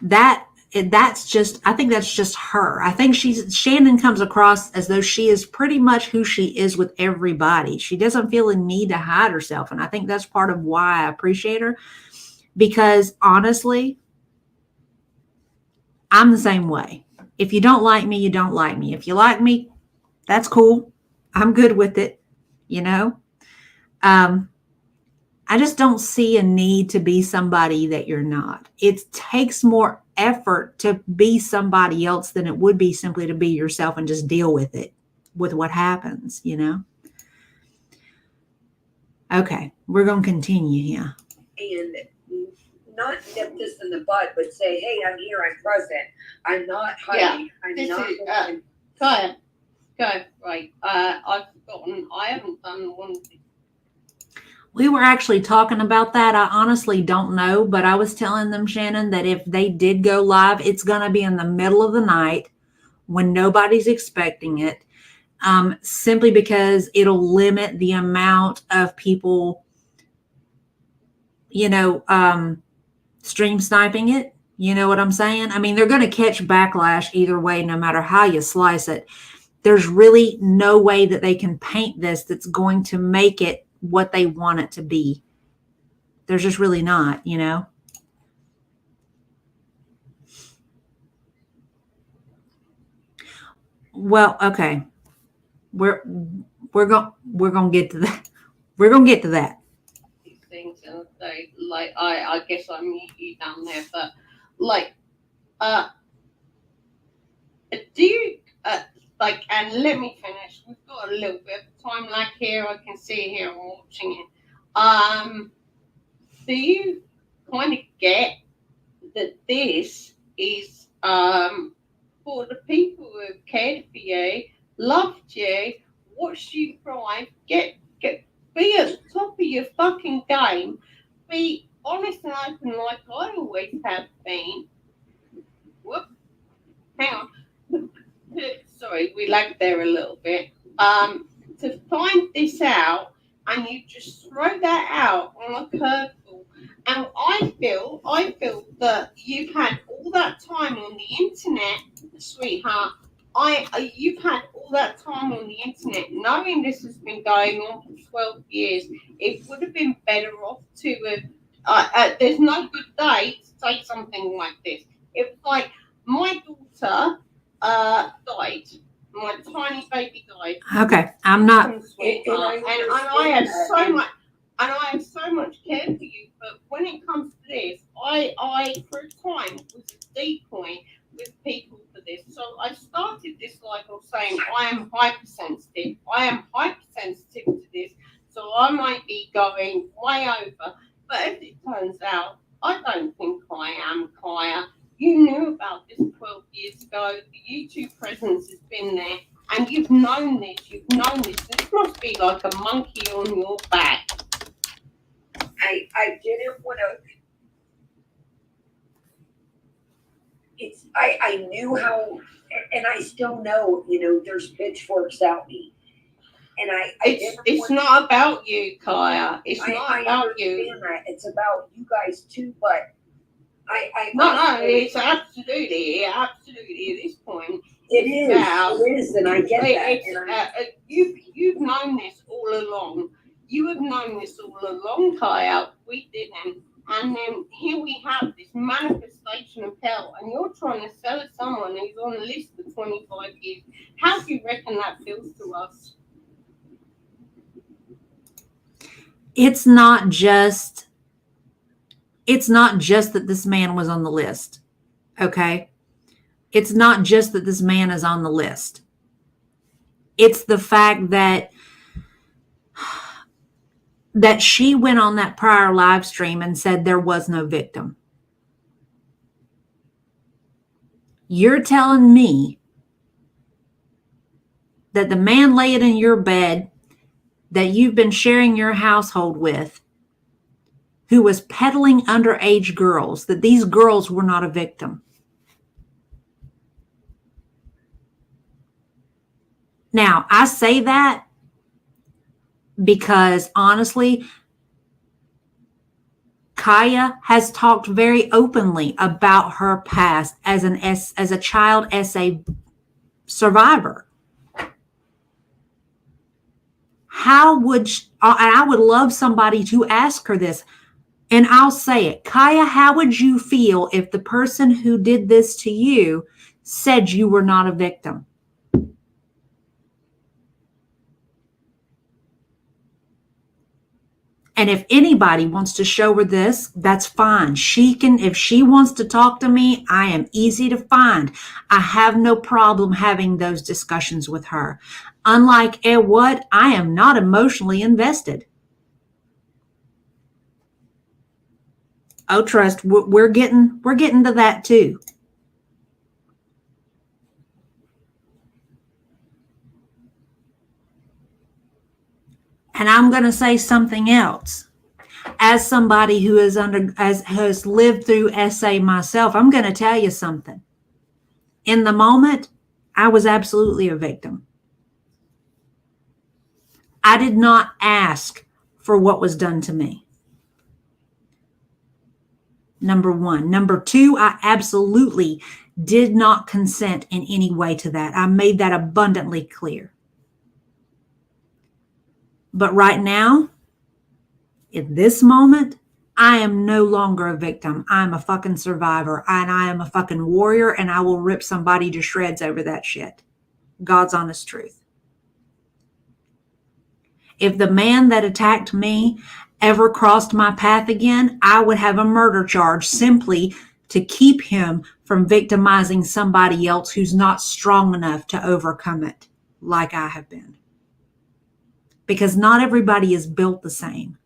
That's just, I think that's just her. I think Shannon comes across as though she is pretty much who she is with everybody. She doesn't feel a need to hide herself. And I think that's part of why I appreciate her. Because honestly, I'm the same way. If you don't like me, you don't like me. If you like me, that's cool. I'm good with it. I just don't see a need to be somebody that you're not. It takes more effort to be somebody else than it would be simply to be yourself and just deal with it, with what happens, Okay, we're going to continue here. And not nip this in the bud, but say, hey, I'm here, I'm present. I'm not hiding. Yeah, go ahead. Right. I've forgotten. I haven't done one. We were actually talking about that. I honestly don't know, but I was telling them, Shannon, that if they did go live, it's going to be in the middle of the night when nobody's expecting it, simply because it'll limit the amount of people stream sniping it. You know what I'm saying? I mean, they're going to catch backlash either way, no matter how you slice it. There's really no way that they can paint this that's going to make it what they want it to be. There's just really not, Well, okay. We're going to get to that. We're going to get to that. These things, and they like I guess I mute you down there, but like do you like, and let me finish. We've got a little bit of time lag here. I can see it here. I'm watching it. Do you kind of get that this is for the people who have cared for you, loved you, watched you thrive, get be at the top of your fucking game, be honest and open like I always have been. Whoop, hang on. Sorry, we lagged there a little bit. To find this out and you just throw that out on a curveball. And I feel that you've had all that time on the internet, sweetheart. You've had all that time on the internet, knowing this has been going on for 12 years. It would have been better off to have. There's no good day to say something like this. It's like my daughter died. My tiny baby died. Okay, I'm not. And I have so much. And I have so much care for you, but when it comes to this, I for a time was a decoy with people for this. So I started this like I was saying, I am hypersensitive. I am hypersensitive to this, so I might be going way over. But as it turns out, I don't think I am, Kaya. You knew about this 12 years ago. The YouTube presence has been there, and you've known this. This must be like a monkey on your back. I didn't want to. I knew how, and I still know. There's pitchforks out me, and It's not about you, Kaya. It's not about you. That. It's about you guys too. But No. It's absolutely at this point. It is, and I get that. You've known this all along. You have known this all along, Kaya. We didn't. And then here we have this manifestation of hell, and you're trying to sell it to someone who's on the list for 25 years. How do you reckon that feels to us? It's not just that this man was on the list. Okay? It's not just that this man is on the list. It's the fact that she went on that prior live stream and said there was no victim. You're telling me that the man laying in your bed that you've been sharing your household with, who was peddling underage girls, that these girls were not a victim. Now, I say that because honestly, Kaya has talked very openly about her past as a child SA survivor. How would I would love somebody to ask her this, and I'll say it. Kaya, how would you feel if the person who did this to you said you were not a victim? And if anybody wants to show her this, that's fine. She can, if she wants to talk to me, I am easy to find. I have no problem having those discussions with her. Unlike what, I am not emotionally invested. Oh, trust, we're getting to that too. And I'm going to say something else. As somebody who has lived through SA myself, I'm going to tell you something. In the moment, I was absolutely a victim. I did not ask for what was done to me. Number one. Number two, I absolutely did not consent in any way to that. I made that abundantly clear. But right now, in this moment, I am no longer a victim. I'm a fucking survivor, and I am a fucking warrior, and I will rip somebody to shreds over that shit. God's honest truth. If the man that attacked me ever crossed my path again, I would have a murder charge simply to keep him from victimizing somebody else who's not strong enough to overcome it like I have been. Because not everybody is built the same.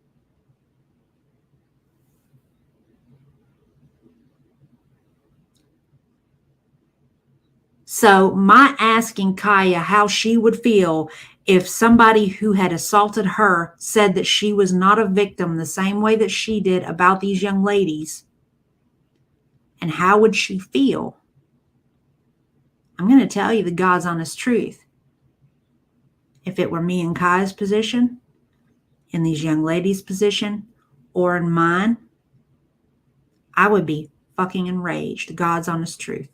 So my asking Kaya how she would feel if somebody who had assaulted her said that she was not a victim the same way that she did about these young ladies, and how would she feel? I'm going to tell you the God's honest truth. If it were me in Kaya's position, in these young ladies' position, or in mine, I would be fucking enraged. God's honest truth.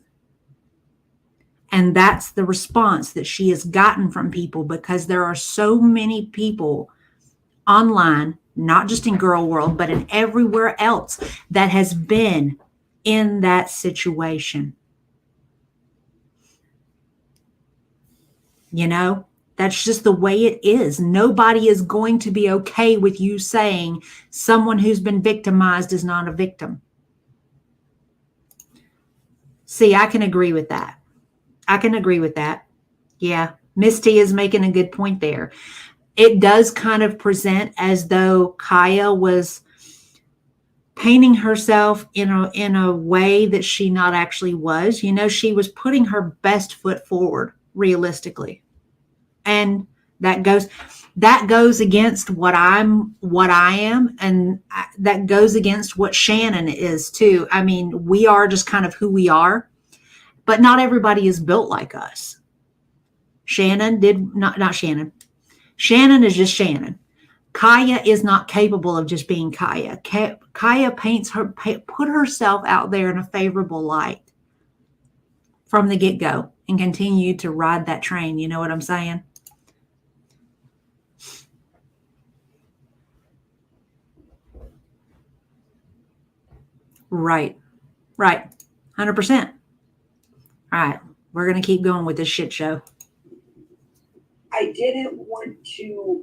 And that's the response that she has gotten from people, because there are so many people online, not just in Gorl World, but in everywhere else that has been in that situation. You know, that's just the way it is. Nobody is going to be okay with you saying someone who's been victimized is not a victim. See, I can agree with that. I can agree with that. Yeah, Misty is making a good point there. It does kind of present as though Kaya was painting herself in a way that she not actually was. You know, she was putting her best foot forward realistically. And that goes against what I am, and that goes against what Shannon is too. I mean, we are just kind of who we are. But not everybody is built like us. Shannon is just Shannon. Kaya is not capable of just being Kaya. Kaya put herself out there in a favorable light from the get-go and continued to ride that train. You know what I'm saying? Right. 100%. All right, we're going to keep going with this shit show. I didn't want to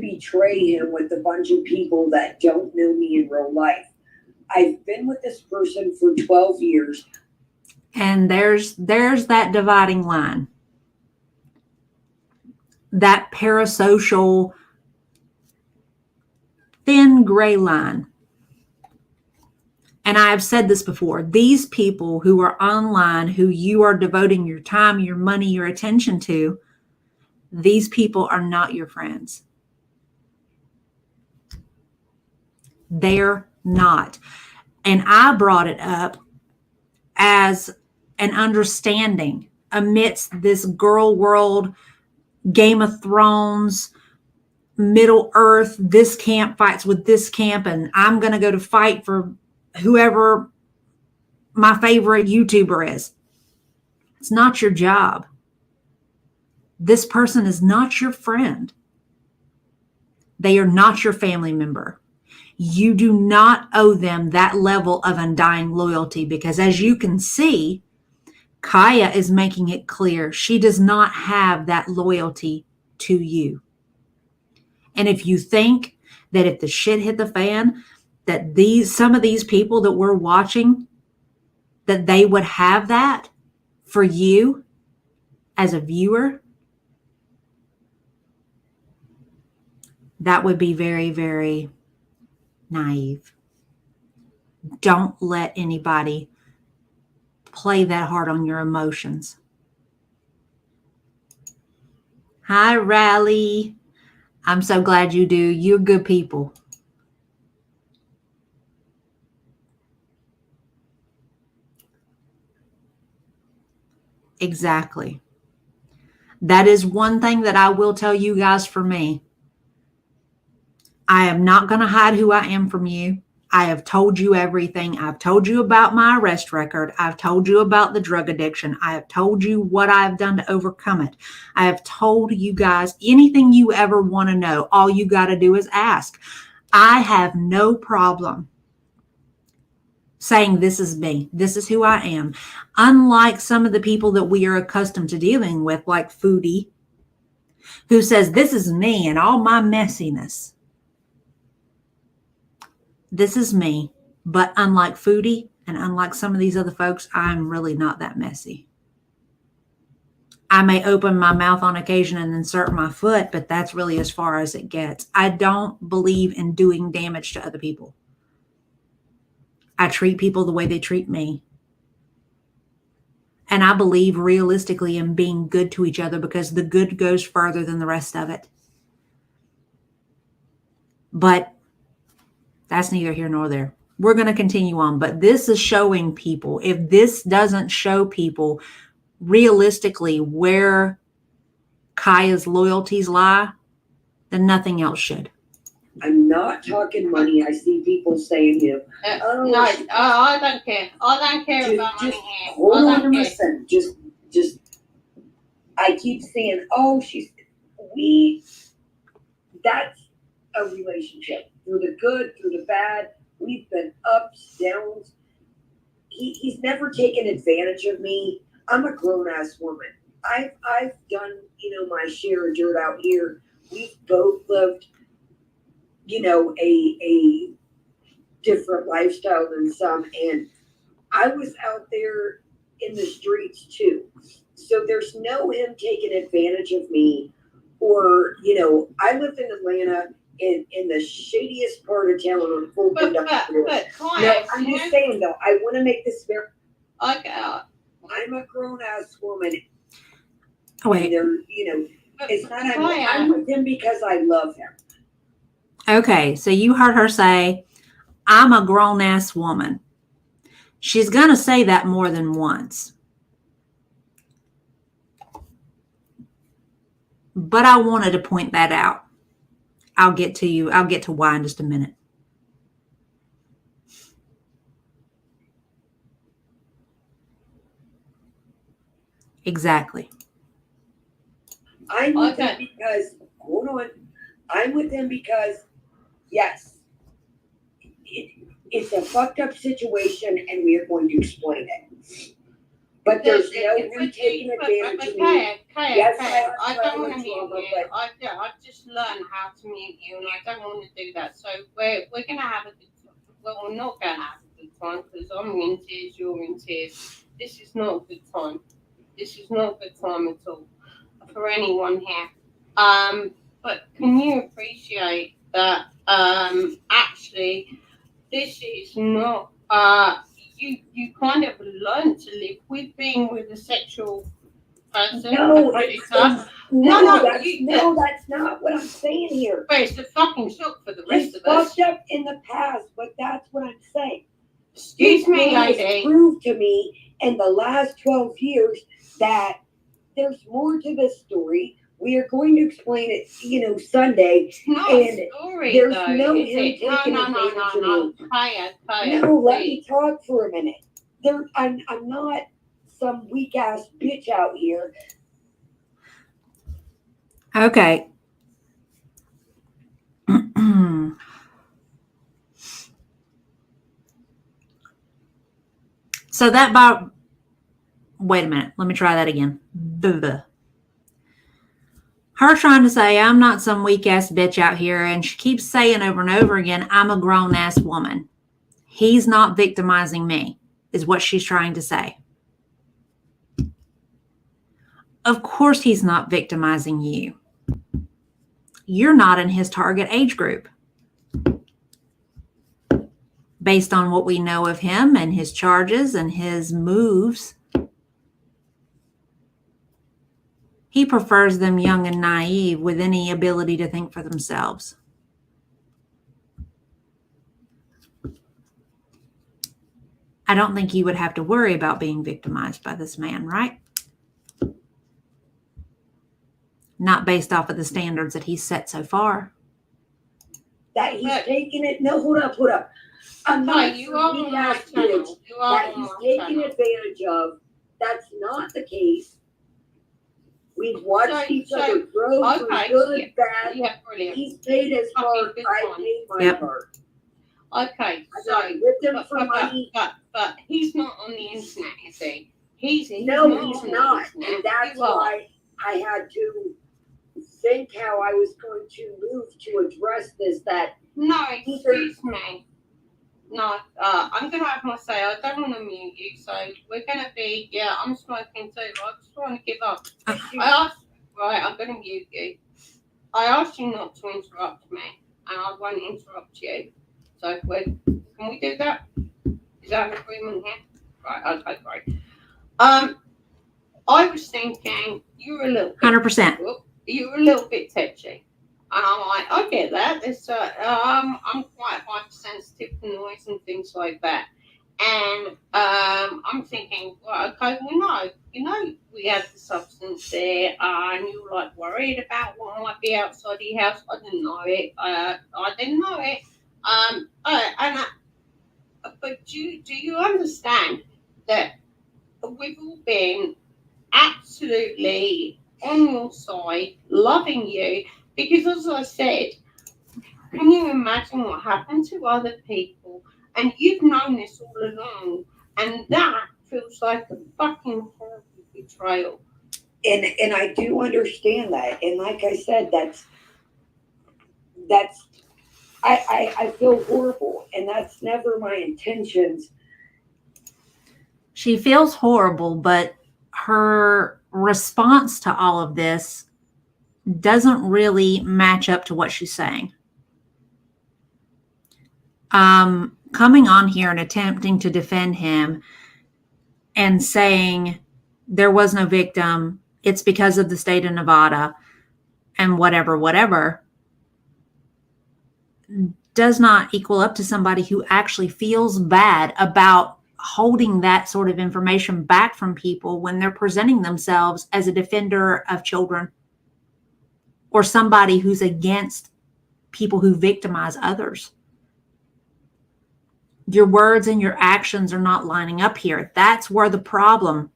betray him with a bunch of people that don't know me in real life. I've been with this person for 12 years. And there's that dividing line. That parasocial thin gray line. And I have said this before. These people who are online, who you are devoting your time, your money, your attention to, these people are not your friends. They're not. And I brought it up as an understanding amidst this Gorl World, Game of Thrones, Middle Earth, this camp fights with this camp, and I'm going to go to fight for whoever my favorite YouTuber is. It's not your job. This person is not your friend. They are not your family member. You do not owe them that level of undying loyalty, because as you can see, Kaya is making it clear she does not have that loyalty to you. And if you think that if the shit hit the fan, that some of these people that we're watching, that they would have that for you as a viewer, that would be very, very naive. Don't let anybody play that hard on your emotions. Hi, Rally. I'm so glad you do. You're good people. Exactly. That is one thing that I will tell you guys for me. I am not going to hide who I am from you. I have told you everything. I've told you about my arrest record. I've told you about the drug addiction. I have told you what I've done to overcome it. I have told you guys anything you ever want to know. All you got to do is ask. I have no problem saying this is me. This is who I am. Unlike some of the people that we are accustomed to dealing with, like Foodie, who says this is me and all my messiness. This is me, but unlike Foodie and unlike some of these other folks, I'm really not that messy. I may open my mouth on occasion and insert my foot, but that's really as far as it gets. I don't believe in doing damage to other people. I treat people the way they treat me. And I believe realistically in being good to each other because the good goes further than the rest of it. But that's neither here nor there. We're going to continue on, but this is showing people. If this doesn't show people realistically where Kaya's loyalties lie, then nothing else should. I'm not talking money. I see people saying, you know, No, I don't care. I don't care about money just here. hold I on don't a care. second. Just, I keep saying, oh, that's a relationship. Through the good, through the bad, we've been ups, downs. He's never taken advantage of me. I'm a grown-ass woman. I've done, my share of dirt out here. We've both lived, a different lifestyle than some, and I was out there in the streets too. So there's no him taking advantage of me, or I lived in Atlanta in the shadiest part of town on full industrial. But No, I'm just saying though, I want to make this very. Okay. I'm a grown ass woman. Wait. And it's not. I'm with him because I love him. Okay, so you heard her say, I'm a grown-ass woman. She's going to say that more than once. But I wanted to point that out. I'll get to why in just a minute. Exactly. I'm with him because, hold on. I'm with him because, yes, it's a fucked up situation and we are going to explain it. But there's no him taking advantage of me. Yes, I don't want to mute you. I just learned how to mute you, and I don't want to do that. So we're gonna have a good time. Well, we're not gonna have a good time because I'm in tears, you're in tears. This is not a good time. This is not a good time at all for anyone here. But can you appreciate that? Actually, this is not. You kind of learn to live with being with a sexual person. No, No, that's not what I'm saying here. But it's a fucking shock for the rest He's of us. fucked up in the past, but that's what I'm saying. Excuse me, This man has lady. proved to me in the last 12 years that there's more to this story. We are going to explain it, Sunday. It's not And a story, there's though, no is him it? taking No. advantage of me. Kaya, No, let please. me talk for a minute. I'm not some weak ass bitch out here. Okay. So wait a minute. Let me try that again. Her trying to say, I'm not some weak ass bitch out here. And she keeps saying over and over again, I'm a grown ass woman. He's not victimizing me, is what she's trying to say. Of course, he's not victimizing you. You're not in his target age group. Based on what we know of him and his charges and his moves, he prefers them young and naive with any ability to think for themselves. I don't think you would have to worry about being victimized by this man, right? Not based off of the standards that he's set so far. That he's taking it. No, hold up. I'm not you are being on my asked channel. You are that on he's my taking channel. advantage of. That's not the case. We've watched each other grow through good, bad. Yeah, brilliant. He's paid his part. Good I one. paid my Yep. part. Okay, I so got with him for money. but he's not on the internet, you see. He's No, not he's on not, the internet. and that's You are. why I had to think how I was going to move to address this. That No, excuse me. No, I'm gonna have my say. I don't want to mute you, so we're gonna be. Yeah, I'm smoking too. I just want to give up. I asked. Right, I'm gonna mute you. I asked you not to interrupt me, and I won't interrupt you. So can we do that? Is that an agreement here? Right. Okay. Great. I was thinking you were a little bit 100%. You were a little bit touchy. And I'm like, I get that. There's, I'm quite hypersensitive to noise and things like that. And I'm thinking, well, okay, well, no, we had the substance there, and you were like worried about what might be outside your house. I didn't know it. I didn't know it. But do you understand that we've all been absolutely on your side, loving you? Because as I said, can you imagine what happened to other people? And you've known this all along, and that feels like a fucking horrible betrayal. And I do understand that. And like I said, I feel horrible, and that's never my intentions. She feels horrible, but her response to all of this doesn't really match up to what she's saying. Coming on here and attempting to defend him and saying there was no victim, it's because of the state of Nevada and whatever, does not equal up to somebody who actually feels bad about holding that sort of information back from people when they're presenting themselves as a defender of children or somebody who's against people who victimize others. Your words and your actions are not lining up here. That's where the problem,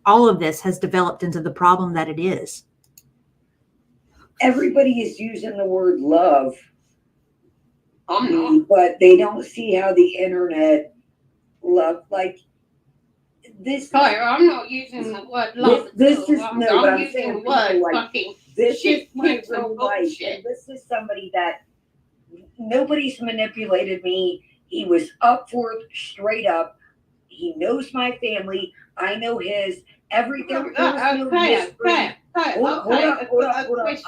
all of this has developed into the problem that it is. Everybody is using the word love, I'm not. but they don't see how the internet love, like this. Sorry, I'm not using the word love. This at all. is I'm no, but I'm using saying the word people like, fucking this shit, is my kids, real and life, bullshit. and this is somebody that nobody's manipulated me. He was up for it, straight up. He knows my family. I know his. Everything. Okay. Hold up.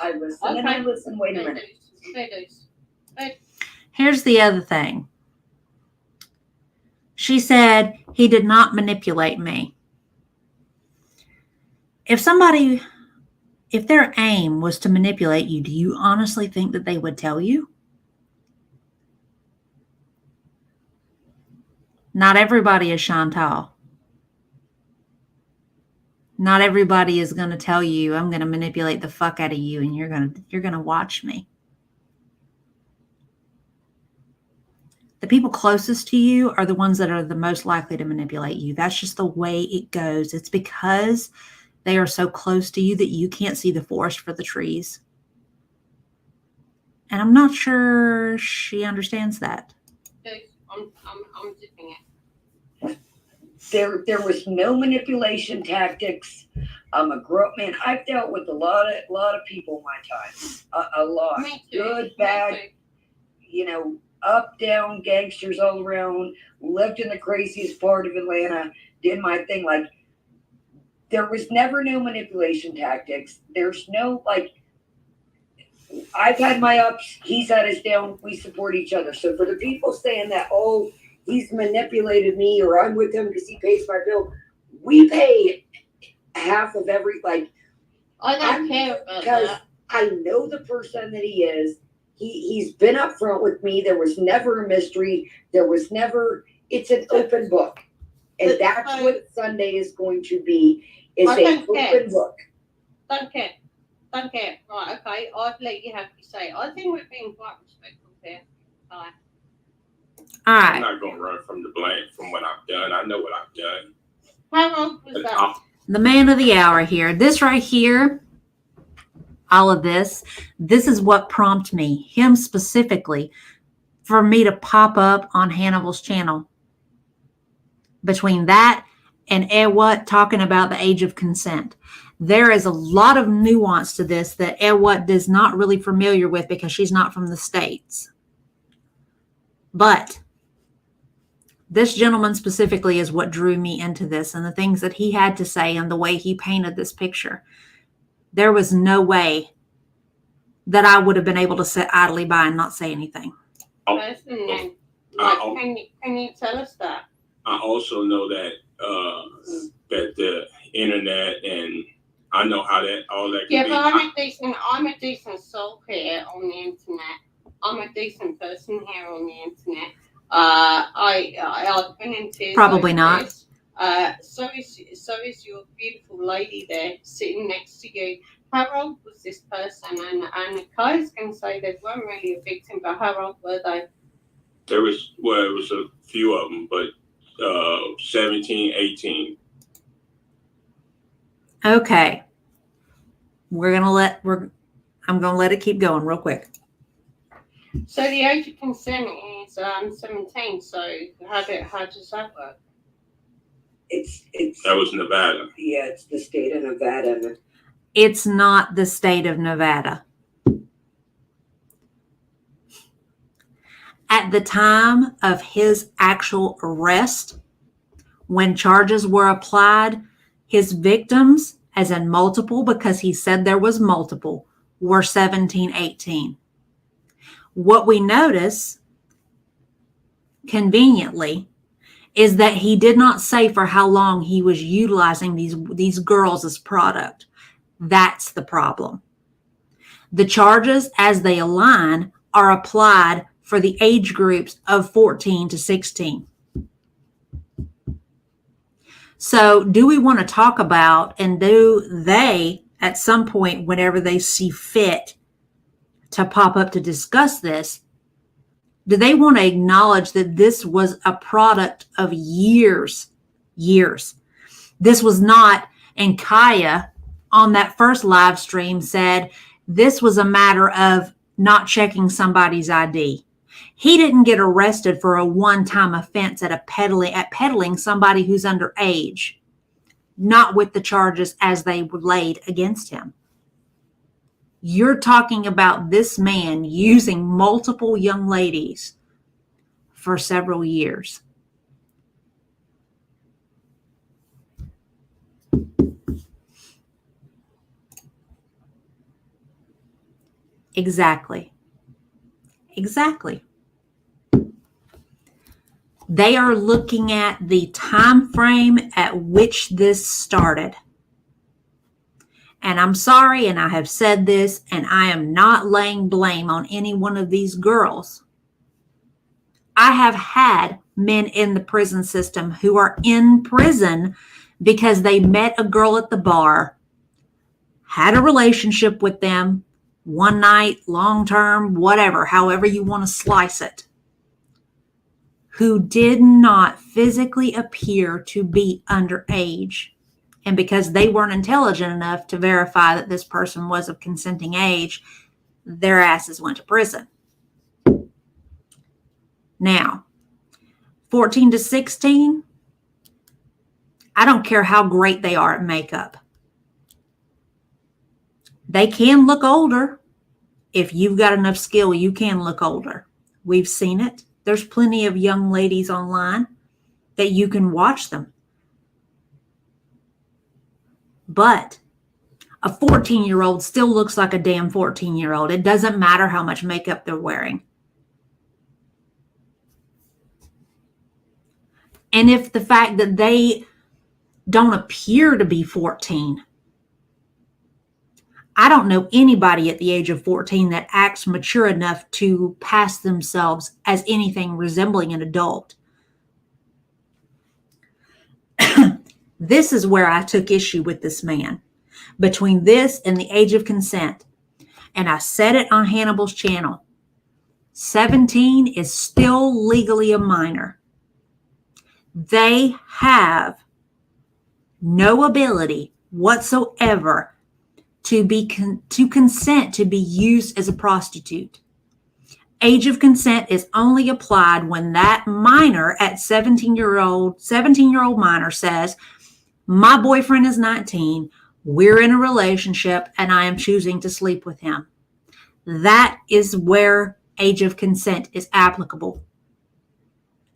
I listen and I listen. Wait a minute. Here's the other thing. She said he did not manipulate me. If their aim was to manipulate you, do you honestly think that they would tell you? Not everybody is Chantal. Not everybody is going to tell you, I'm going to manipulate the fuck out of you and you're going to watch me. The people closest to you are the ones that are the most likely to manipulate you. That's just the way it goes. It's because they are so close to you that you can't see the forest for the trees. And I'm not sure she understands that. I'm zipping it. There was no manipulation tactics. I'm a grown man. I've dealt with a lot of people in my time. A lot. Me too. Good, bad, up, down, gangsters all around. Lived in the craziest part of Atlanta. Did my thing. Like, there was never no manipulation tactics. There's no, like, I've had my ups. He's had his down. We support each other. So for the people saying that, oh, he's manipulated me or I'm with him because he pays my bill, we pay half of every, like, I don't care about because that. I know the person that he is. He's been upfront with me. There was never a mystery. There was never, it's an open book. And that's what Sunday is going to be, is an open book. Don't care. don't care. Right, okay, I've let you have your say. I think we're being quite respectful here. All I'm right. not gonna run from the blame from what I've done. I know what I've done. How old was But that? The man of the hour here. This right here, all of this is what prompted me, him specifically, for me to pop up on Hannibal's channel. Between that and Ewat talking about the age of consent, there is a lot of nuance to this that Ewat is not really familiar with because she's not from the States. But this gentleman specifically is what drew me into this, and the things that he had to say and the way he painted this picture. There was no way that I would have been able to sit idly by and not say anything. Person then? Like, can you tell us that? I also know that that the internet, and I know how that all that can Yeah, be. but I'm a decent soul here on the internet. I'm a decent person here on the internet. I've been in tears. Probably over not. this. So is your beautiful lady there sitting next to you. How old was this person? And Kai's can say they weren't really a victim, but how old were they? It was a few of them, but 17, 18. Okay. I'm gonna let it keep going real quick. So the age of consent is 17. So how does that work? It's That was Nevada. yeah, it's the state of Nevada. It's not the state of Nevada. At the time of his actual arrest, when charges were applied, his victims, as in multiple, because he said there was multiple, were 17, 18. What we notice, conveniently, is that he did not say for how long he was utilizing these girls as product. That's the problem. The charges, as they align, are applied for the age groups of 14 to 16. So do we want to talk about, and do they, at some point, whenever they see fit to pop up to discuss this, do they want to acknowledge that this was a product of years? This was not, and Kaya on that first live stream said, this was a matter of not checking somebody's ID. He didn't get arrested for a one-time offense at peddling somebody who's underage, not with the charges as they were laid against him. You're talking about this man using multiple young ladies for several years. Exactly. They are looking at the time frame at which this started. And I'm sorry, and I have said this, and I am not laying blame on any one of these girls. I have had men in the prison system who are in prison because they met a girl at the bar, had a relationship with them, one night, long term, whatever, however you want to slice it, who did not physically appear to be underage. And because they weren't intelligent enough to verify that this person was of consenting age, their asses went to prison. Now, 14 to 16, I don't care how great they are at makeup. They can look older. If you've got enough skill, you can look older. We've seen it. There's plenty of young ladies online that you can watch them. But a 14-year-old still looks like a damn 14-year-old. It doesn't matter how much makeup they're wearing. And if the fact that they don't appear to be 14, I don't know anybody at the age of 14 that acts mature enough to pass themselves as anything resembling an adult. This is where I took issue with this man. between this and the age of consent. And I said it on Hannibal's channel. 17 is still legally a minor. They have no ability whatsoever to consent to be used as a prostitute. Age of consent is only applied when that minor at 17-year-old minor says, my boyfriend is 19, we're in a relationship, and I am choosing to sleep with him. That is where age of consent is applicable.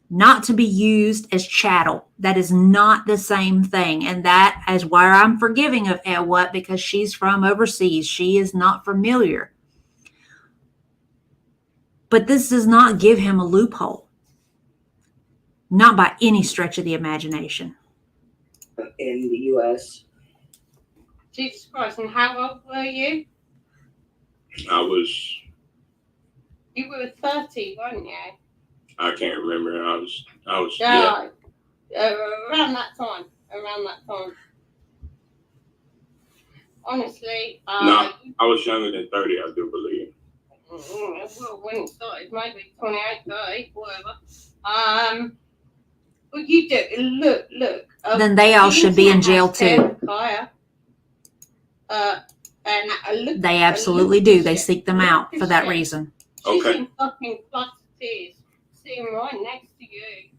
Not to be used as chattel. That is not the same thing. And that is why I'm forgiving of Elwut, because she's from overseas. She is not familiar. But this does not give him a loophole. Not by any stretch of the imagination. In the U.S. Jesus Christ, and how old were you? You were 30, weren't you? I can't remember. I was Yeah. Around that time. Honestly, no, I was younger than 30, I do believe. Well, when it started, maybe 28, 30, whatever. But you do, look. Then they all should be in jail too. They absolutely do. They seek them out for that reason. She's Okay. in fucking floods of tears, sitting right next to you.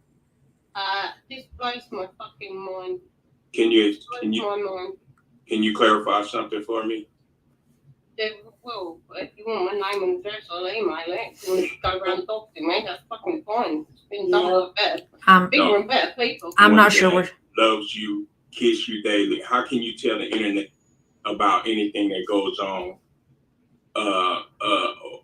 This blows my fucking mind. Can you My mind. can you clarify something for me? Well, if you want my name and address, I'll email it. If you want to go around and talk to me, that's fucking fine. It's been done with bigger and better people. I'm not sure. Loves you, kiss you daily. How can you tell the internet about anything that goes on?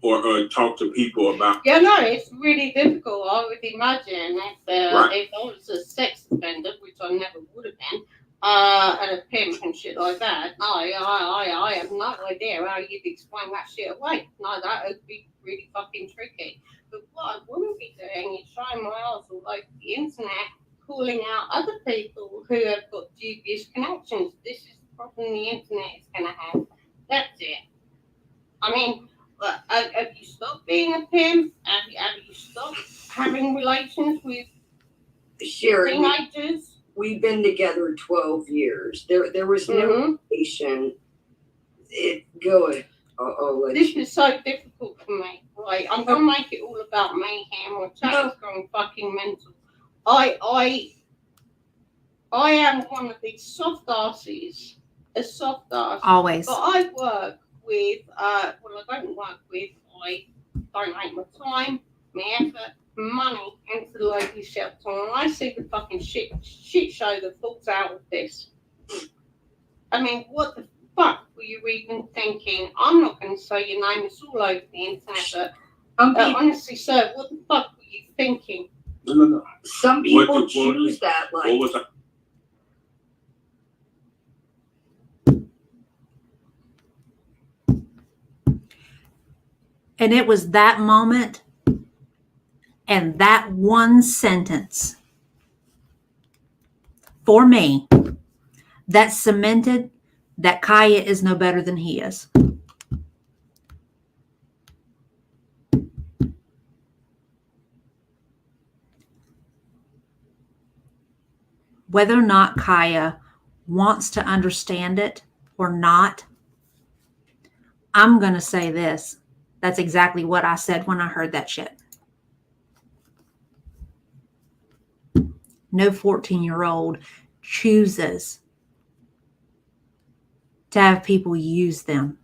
Or talk to people about. Yeah, no, it's really difficult. I would imagine if I was a sex offender, which I never would have been, and a pimp and shit like that. I have no idea how you'd explain that shit away. No, that would be really fucking tricky. But what I wouldn't be doing is showing my ass all over the internet, calling out other people who have got dubious connections. This is the problem the internet is going to have. That's it. I mean, have you stopped being a pimp? Have you stopped having relations with Sherry, teenagers? we've been together 12 years. There was no relation. Go ahead. This is so difficult for me. Right, I'm gonna make it all about me here. My chat is going fucking mental. I am one of these soft asses. A soft ass. Always. But I work with I don't work with, I donate my time, my effort, money into the local shelter, and I see the fucking shit show that falls out of this. I mean, what the fuck were you even thinking? I'm not going to say your name, it's all over the internet, but honestly, sir, what the fuck were you thinking? No. Some people choose that, like. What was that? And it was that moment and that one sentence for me that cemented that Kaya is no better than he is. Whether or not Kaya wants to understand it or not, I'm going to say this. That's exactly what I said when I heard that shit. No 14-year-old chooses to have people use them.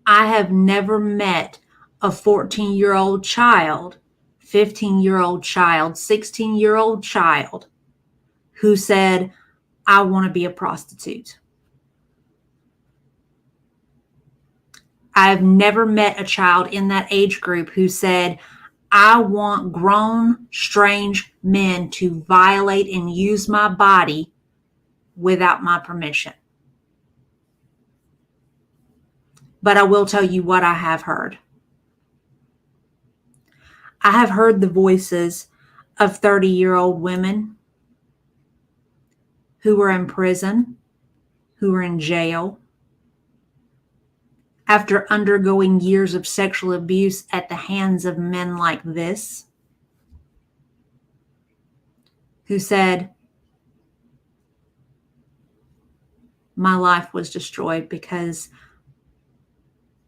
I have never met a 14-year-old child, 15-year-old child, 16-year-old child who said, I want to be a prostitute. I've never met a child in that age group who said, I want grown, strange men to violate and use my body without my permission. But I will tell you what I have heard. I have heard the voices of 30-year-old women who were in prison, who were in jail, after undergoing years of sexual abuse at the hands of men like this, who said, my life was destroyed because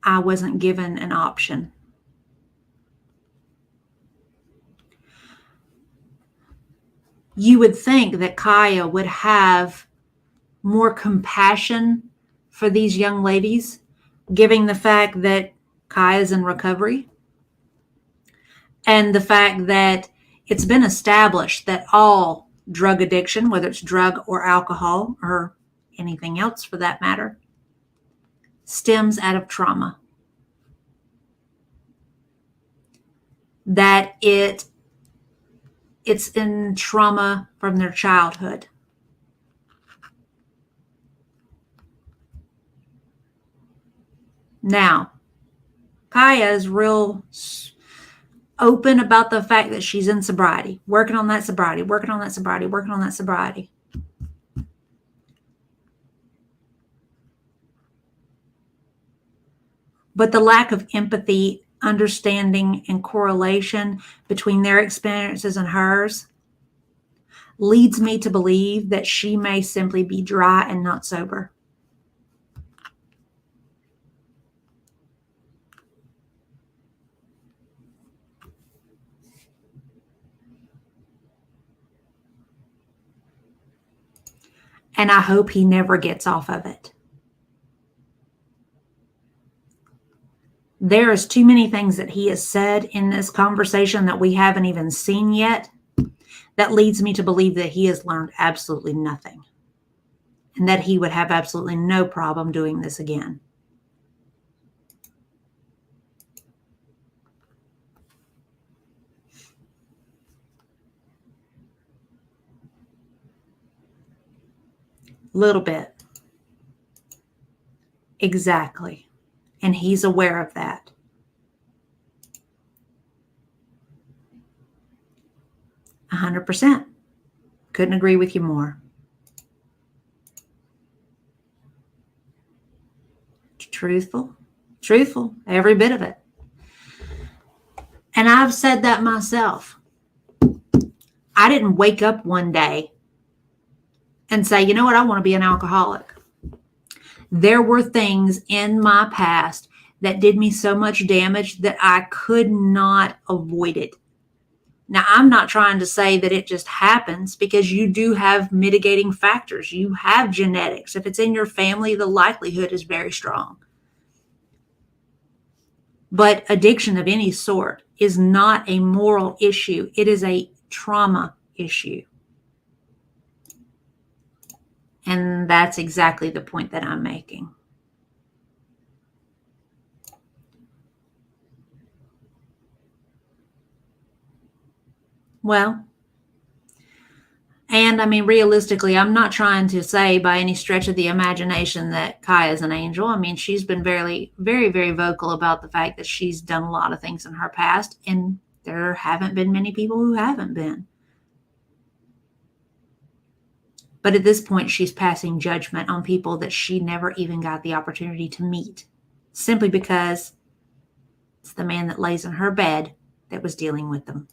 I wasn't given an option. You would think that Kaya would have more compassion for these young ladies, given the fact that Kaya's in recovery and the fact that it's been established that all drug addiction, whether it's drug or alcohol or anything else for that matter, stems out of trauma. That it's in trauma from their childhood. Now, Kaya is real open about the fact that she's in sobriety, working on that sobriety, working on that sobriety, working on that sobriety. But the lack of empathy, understanding, and correlation between their experiences and hers leads me to believe that she may simply be dry and not sober. And I hope he never gets off of it. There is too many things that he has said in this conversation that we haven't even seen yet that leads me to believe that he has learned absolutely nothing and that he would have absolutely no problem doing this again. Little bit. Exactly. And he's aware of that. A 100%. Couldn't agree with you more. Truthful, every bit of it. And I've said that myself. I didn't wake up one day and say, you know what, I want to be an alcoholic. There were things in my past that did me so much damage that I could not avoid it. Now, I'm not trying to say that it just happens, because you do have mitigating factors. You have genetics. If it's in your family, the likelihood is very strong. But addiction of any sort is not a moral issue. It is a trauma issue. And that's exactly the point that I'm making. Well, and I mean, realistically, I'm not trying to say by any stretch of the imagination that Kaya is an angel. I mean, she's been very, very, very vocal about the fact that she's done a lot of things in her past, and there haven't been many people who haven't been. But at this point, she's passing judgment on people that she never even got the opportunity to meet, simply because it's the man that lays in her bed that was dealing with them.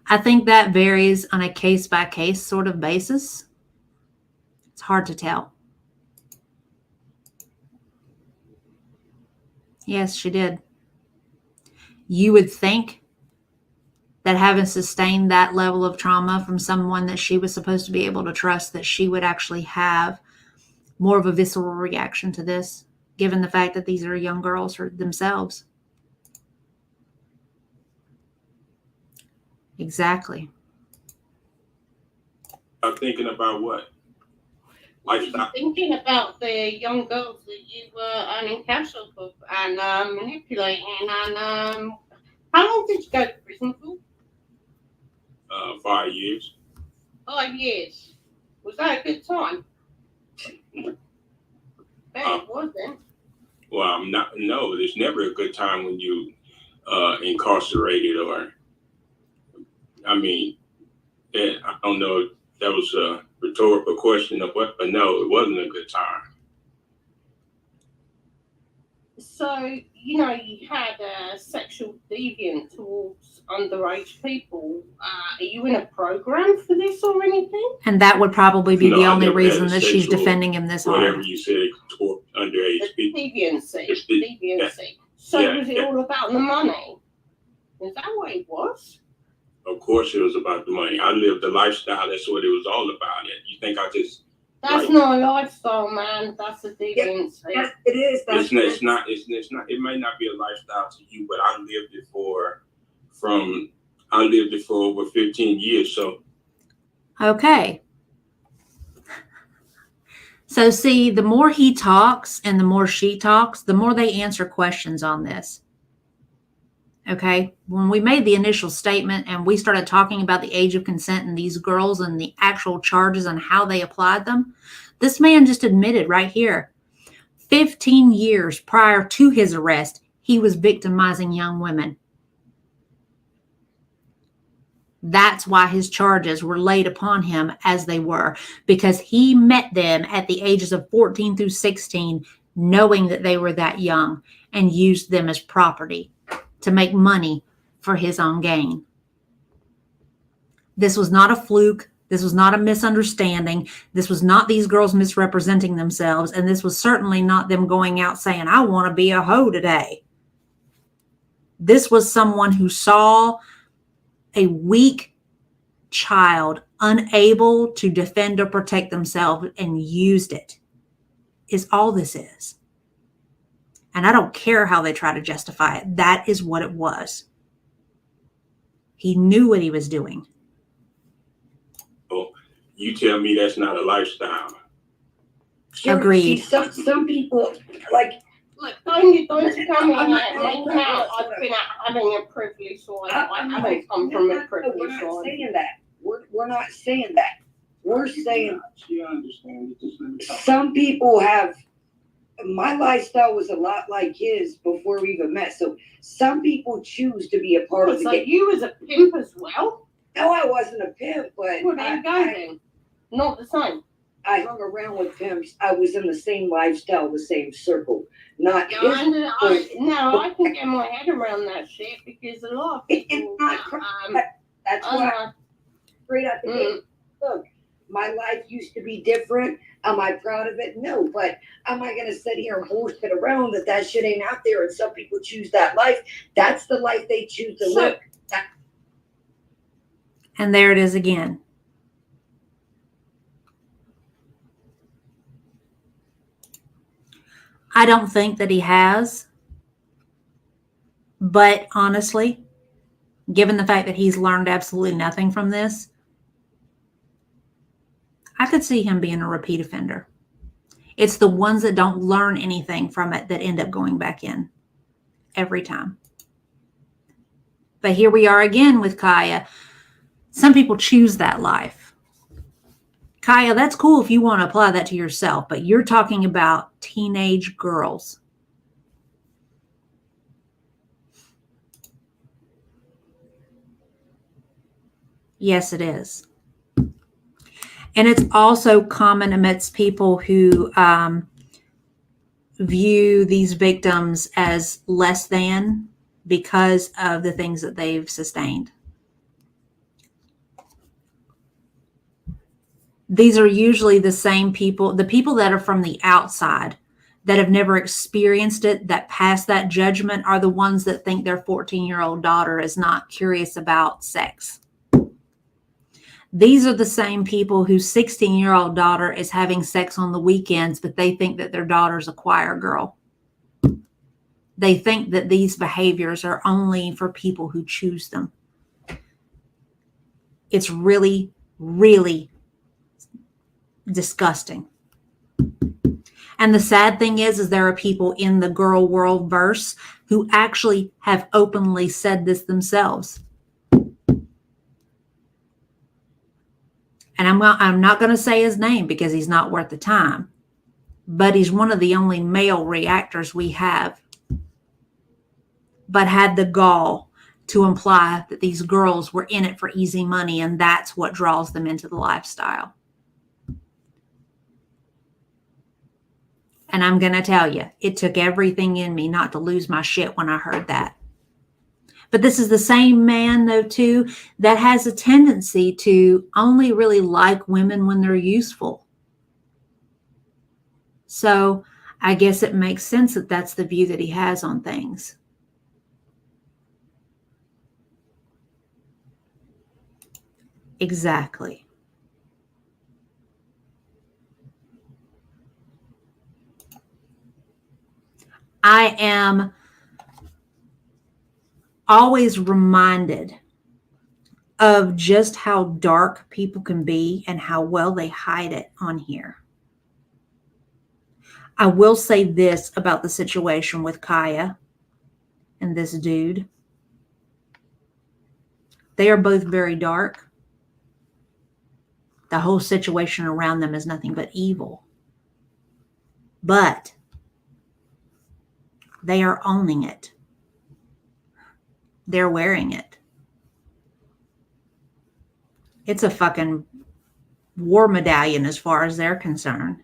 I think that varies on a case-by-case sort of basis. It's hard to tell. Yes, she did. You would think that having sustained that level of trauma from someone that she was supposed to be able to trust, that she would actually have more of a visceral reaction to this, given the fact that these are young girls themselves. Exactly. I'm thinking about what? Lifestyle. Thinking about the young girls that you were earning cash off of and manipulating and How long did you go to prison for? 5 years. 5 years. Was that a good time? Bet it wasn't. Well, no, there's never a good time when you incarcerated or, I mean, I don't know if that was a rhetorical question or what, but no, it wasn't a good time. So, you know, you had a sexual deviant towards underage people. Are you in a program for this or anything? And that would probably be No, the I only never reason had a that she's sexual- defending him this Whatever hard. you said toward underage The people. deviancy. It's the- Deviancy. So yeah, was it yeah. all about the money? Is that what it was? Of course, it was about the money. I lived the lifestyle. That's what it was all about. You think I just? That's Right. not a lifestyle, man. That's a deviancy. Yes, it is. It's not. It's not. It may not be a lifestyle to you, but I lived it for over 15 years. So Okay. So see, the more he talks and the more she talks, the more they answer questions on this. Okay. When we made the initial statement and we started talking about the age of consent and these girls and the actual charges and how they applied them, this man just admitted right here, 15 years prior to his arrest, he was victimizing young women. That's why his charges were laid upon him as they were, because he met them at the ages of 14 through 16, knowing that they were that young, and used them as property to make money for his own gain. This was not a fluke. This was not a misunderstanding. This was not these girls misrepresenting themselves. And this was certainly not them going out saying, I want to be a hoe today. This was someone who saw a weak child unable to defend or protect themselves and used it, is all this is. And I don't care how they try to justify it. That is what it was. He knew what he was doing. oh, you tell me that's not a lifestyle. Sure, Agreed. See, some people like. Look, don't you come in here I'm and not- make out I've been having a privileged life. I haven't come from a We're privileged not life. saying that. We're not saying that. We're saying She understands. some people have. My lifestyle was a lot like his before we even met. So some people choose to be a part of the So game. you was a pimp as well? No, I wasn't a pimp, but Well, there you go then. Not the same. I hung around with pimps. I was in the same lifestyle, the same circle. Not Yeah, his. I can get my head around that shit because a lot of It's people. not That's why straight out the gate. Look, my life used to be different. Am I proud of it? No, but am I going to sit here and bullshit around that shit ain't out there and some people choose that life? That's the life they choose to live. And there it is again. I don't think that he has. But honestly, given the fact that he's learned absolutely nothing from this, I could see him being a repeat offender. It's the ones that don't learn anything from it that end up going back in every time. But here we are again with Kaya. Some people choose that life. Kaya, that's cool if you want to apply that to yourself, but you're talking about teenage girls. Yes, it is. And it's also common amidst people who view these victims as less than because of the things that they've sustained. These are usually the same people, the people that are from the outside, that have never experienced it, that pass that judgment, are the ones that think their 14-year-old daughter is not curious about sex. These are the same people whose 16-year-old daughter is having sex on the weekends, but they think that their daughter's a choir girl. They think that these behaviors are only for people who choose them. It's really, really disgusting. And the sad thing is there are people in the Gorl World verse who actually have openly said this themselves. And I'm not going to say his name because he's not worth the time. But he's one of the only male reactors we have. But had the gall to imply that these girls were in it for easy money, and that's what draws them into the lifestyle. And I'm going to tell you, it took everything in me not to lose my shit when I heard that. But this is the same man, though, too, that has a tendency to only really like women when they're useful. So I guess it makes sense that that's the view that he has on things. Exactly. I am always reminded of just how dark people can be and how well they hide it on here. I will say this about the situation with Kaya and this dude. They are both very dark. The whole situation around them is nothing but evil. But they are owning it. They're wearing it. It's a fucking war medallion as far as they're concerned.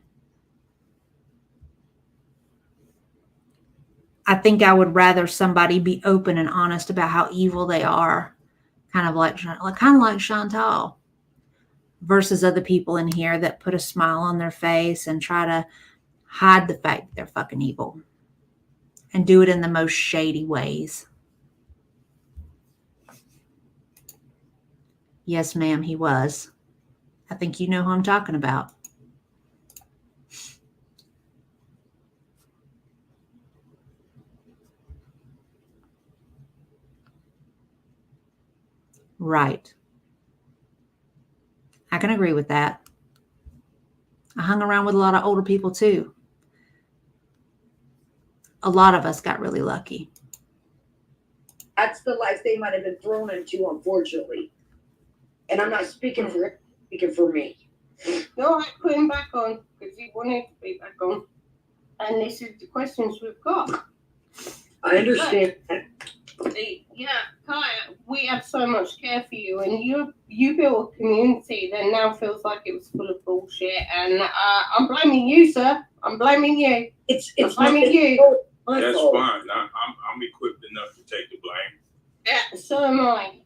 I think I would rather somebody be open and honest about how evil they are, kind of like Chantal, versus other people in here that put a smile on their face and try to hide the fact that they're fucking evil and do it in the most shady ways. Yes, ma'am, he was. I think you know who I'm talking about. Right. I can agree with that. I hung around with a lot of older people too. A lot of us got really lucky. That's the life they might have been thrown into, unfortunately. And I'm not speaking for him, speaking for me. No, I put him back on because he wanted to be back on. And this is the questions we've got. I understand. Yeah, Kaya, we have so much care for you, and you built a community that now feels like it was full of bullshit. And I'm blaming you, sir. I'm blaming you. It's blaming you. That's fine. I'm equipped enough to take the blame. Yeah, so am I.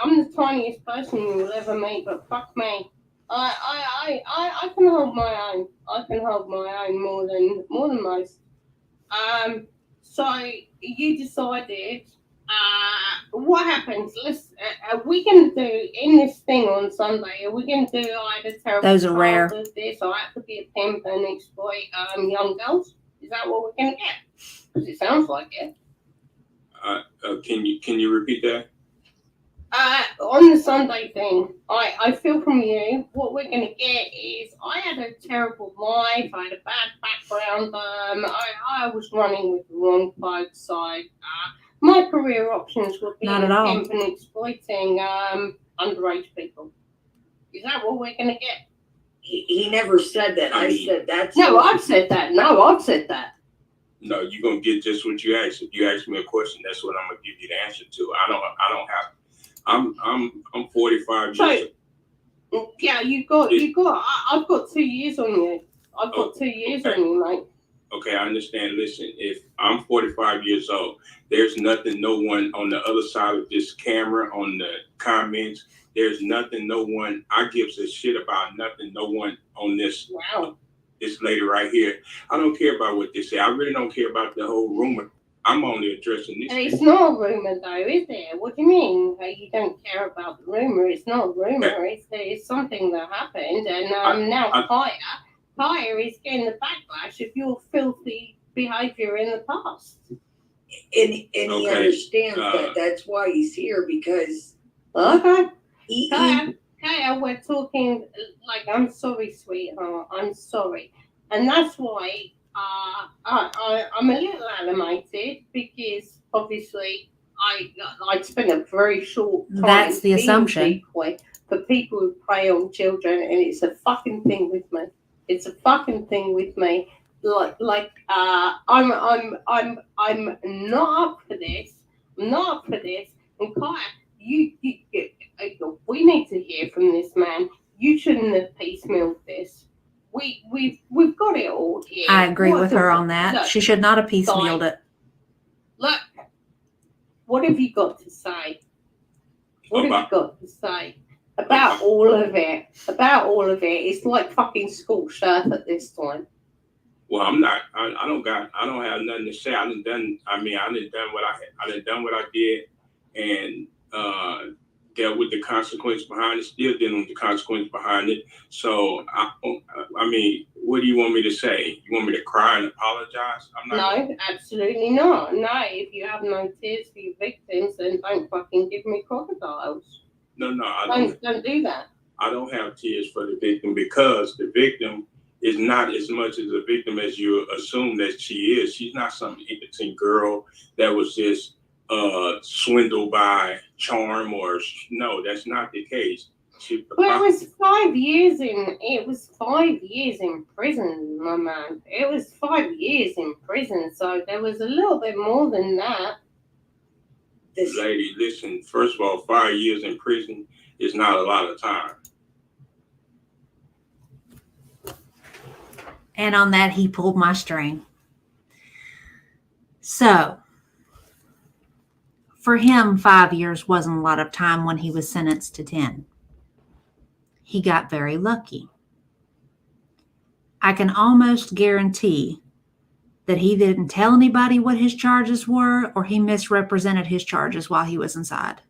I'm the tiniest person you will ever meet, but fuck me. I can hold my own. I can hold my own more than most. So you decided. What happens? Are we going to do in this thing on Sunday? Are we going to do either terrible? Those are rare. This, or I could be a pimp and exploit young girls. Is that what we're going to get? Because it sounds like it. Can you repeat that? On the Sunday thing, I feel from you, what we're going to get is I had a terrible life, I had a bad background, I was running with the wrong boat side. My career options would be pimp and exploiting underage people. Is that what we're going to get? He never said that. I said that's... No, I've said that. No, you're going to get just what you asked. If you ask me a question, that's what I'm going to give you the answer to. I don't have... I'm 45 years old. Yeah, I've got 2 years on you. I've got 2 years on you, mate. Okay, I understand. Listen, if I'm 45 years old, there's nothing no one on the other side of this camera, on the comments, there's nothing no one, I gives a shit about nothing no one on this, this lady right here. I don't care about what they say. I really don't care about the whole rumor. I'm only addressing this. It's not a rumor, though, is there? What do you mean? You don't care about the rumor? It's not a rumor. It's something that happened, and now Kaya is getting the backlash of your filthy behavior in the past. And he understands that. That's why he's here, because... Okay. Kaya, we're talking, like, I'm sorry, sweetheart. I'm sorry. And that's why I'm a little animated because obviously I spent a very short time That's the being assumption. decoy for people who prey on children, and it's a fucking thing with me. It's a fucking thing with me. I'm not up for this. I'm not up for this. And Kaya, we need to hear from this man. You shouldn't have piecemealed this. We've got it all here. I agree What with the- her on that. Look, She should not have piecemealed it. look, what have you got to say? What have you got to say about all of it? About all of it. It's like fucking scorched earth at this time. Well, I'm not. I don't have nothing to say. I done what I did, and dealt with the consequence behind it. Still dealing with the consequence behind it. So I mean, what do you want me to say? You want me to cry and apologize? I'm not. No, absolutely not. No, if you have no tears for your victims, then don't fucking give me crocodiles. No, I Don't do that. I don't have tears for the victim because the victim is not as much as a victim as you assume that she is. She's not some innocent girl that was just swindled by charm or no, that's not the case. Well, it was 5 years in. It was 5 years in prison, my man. It was 5 years in prison, so there was a little bit more than that. Lady, listen. First of all, 5 years in prison is not a lot of time. And on that, he pulled my string. So, for him, 5 years wasn't a lot of time when he was sentenced to 10. He got very lucky. I can almost guarantee that he didn't tell anybody what his charges were, or he misrepresented his charges while he was inside.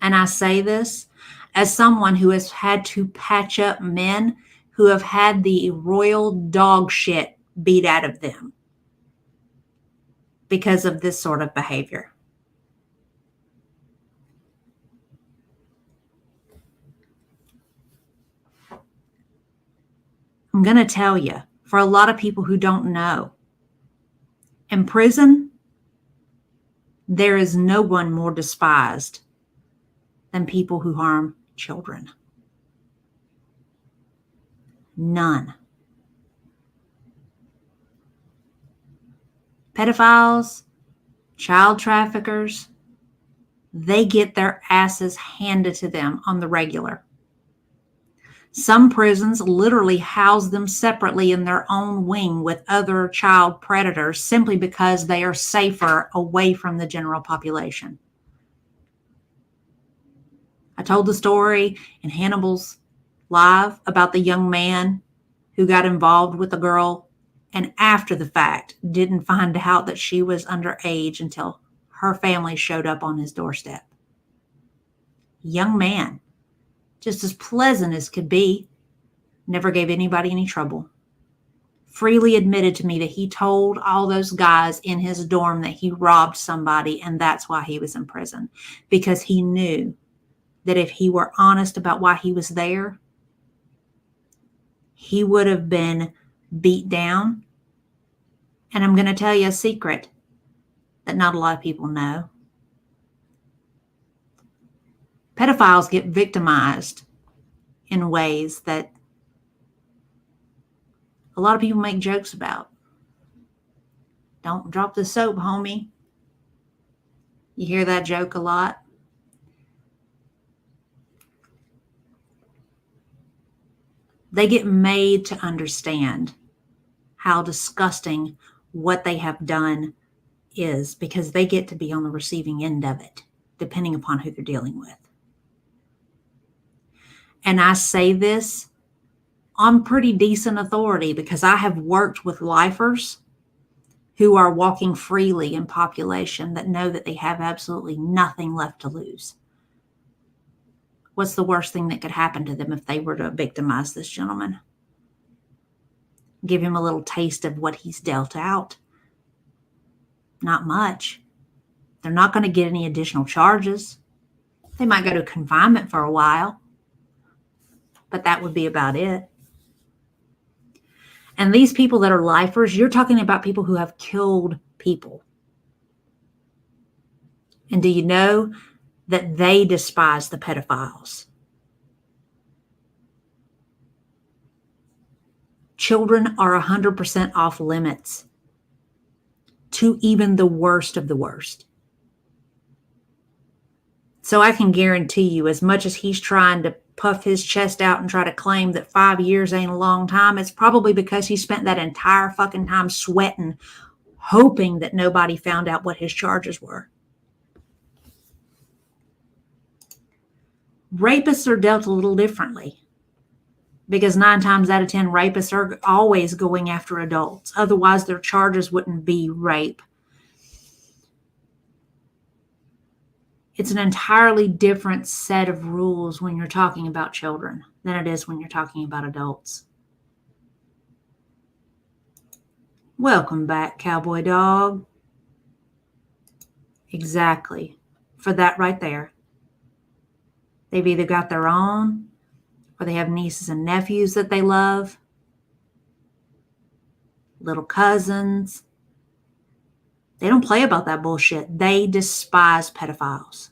And I say this as someone who has had to patch up men who have had the royal dog shit beat out of them because of this sort of behavior. I'm going to tell you, for a lot of people who don't know, in prison, there is no one more despised than people who harm children. None. Pedophiles, child traffickers, they get their asses handed to them on the regular. Some prisons literally house them separately in their own wing with other child predators simply because they are safer away from the general population. I told the story in Hannibal's Live about the young man who got involved with a girl and after the fact didn't find out that she was underage until her family showed up on his doorstep. Young man, just as pleasant as could be, never gave anybody any trouble. Freely admitted to me that he told all those guys in his dorm that he robbed somebody and that's why he was in prison. Because he knew that if he were honest about why he was there, he would have been beat down. And I'm going to tell you a secret that not a lot of people know. Pedophiles get victimized in ways that a lot of people make jokes about. Don't drop the soap, homie. You hear that joke a lot. They get made to understand how disgusting what they have done is because they get to be on the receiving end of it, depending upon who they're dealing with. And I say this on pretty decent authority because I have worked with lifers who are walking freely in population that know that they have absolutely nothing left to lose. What's the worst thing that could happen to them if they were to victimize this gentleman? Give him a little taste of what he's dealt out. Not much. They're not going to get any additional charges. They might go to confinement for a while, but that would be about it. And these people that are lifers, you're talking about people who have killed people. And do you know that they despise the pedophiles? Children are 100% off limits to even the worst of the worst. So I can guarantee you, as much as he's trying to puff his chest out and try to claim that 5 years ain't a long time, it's probably because he spent that entire fucking time sweating, hoping that nobody found out what his charges were. Rapists are dealt a little differently, because 9 times out of 10, rapists are always going after adults. Otherwise, their charges wouldn't be rape. It's an entirely different set of rules when you're talking about children than it is when you're talking about adults. Welcome back, cowboy dog. Exactly. For that right there. They've either got their own, or they have nieces and nephews that they love, little cousins. They don't play about that bullshit. They despise pedophiles.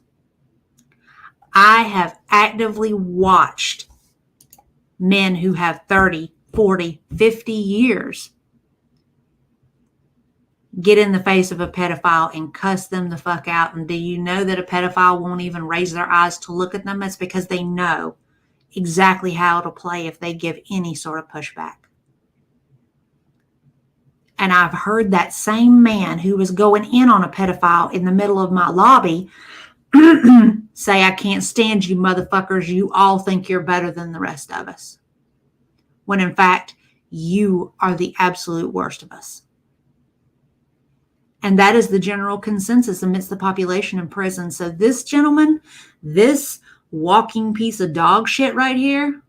I have actively watched men who have 30, 40, 50 years get in the face of a pedophile and cuss them the fuck out. And do you know that a pedophile won't even raise their eyes to look at them? It's because they know exactly how to play if they give any sort of pushback. And I've heard that same man who was going in on a pedophile in the middle of my lobby say, I can't stand you motherfuckers. You all think you're better than the rest of us. When in fact, you are the absolute worst of us. And that is the general consensus amidst the population in prison. So this gentleman, this walking piece of dog shit right here,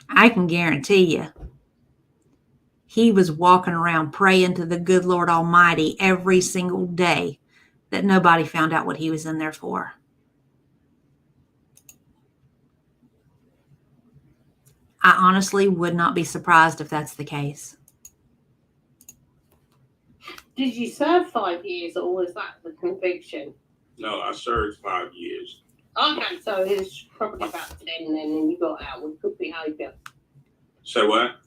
I can guarantee you, he was walking around praying to the good Lord Almighty every single day that nobody found out what he was in there for. I honestly would not be surprised if that's the case. Did you serve 5 years, or was that the conviction? No, I served 5 years. Okay, so it's probably about 10 then, and you got out with good behaviour. Say what?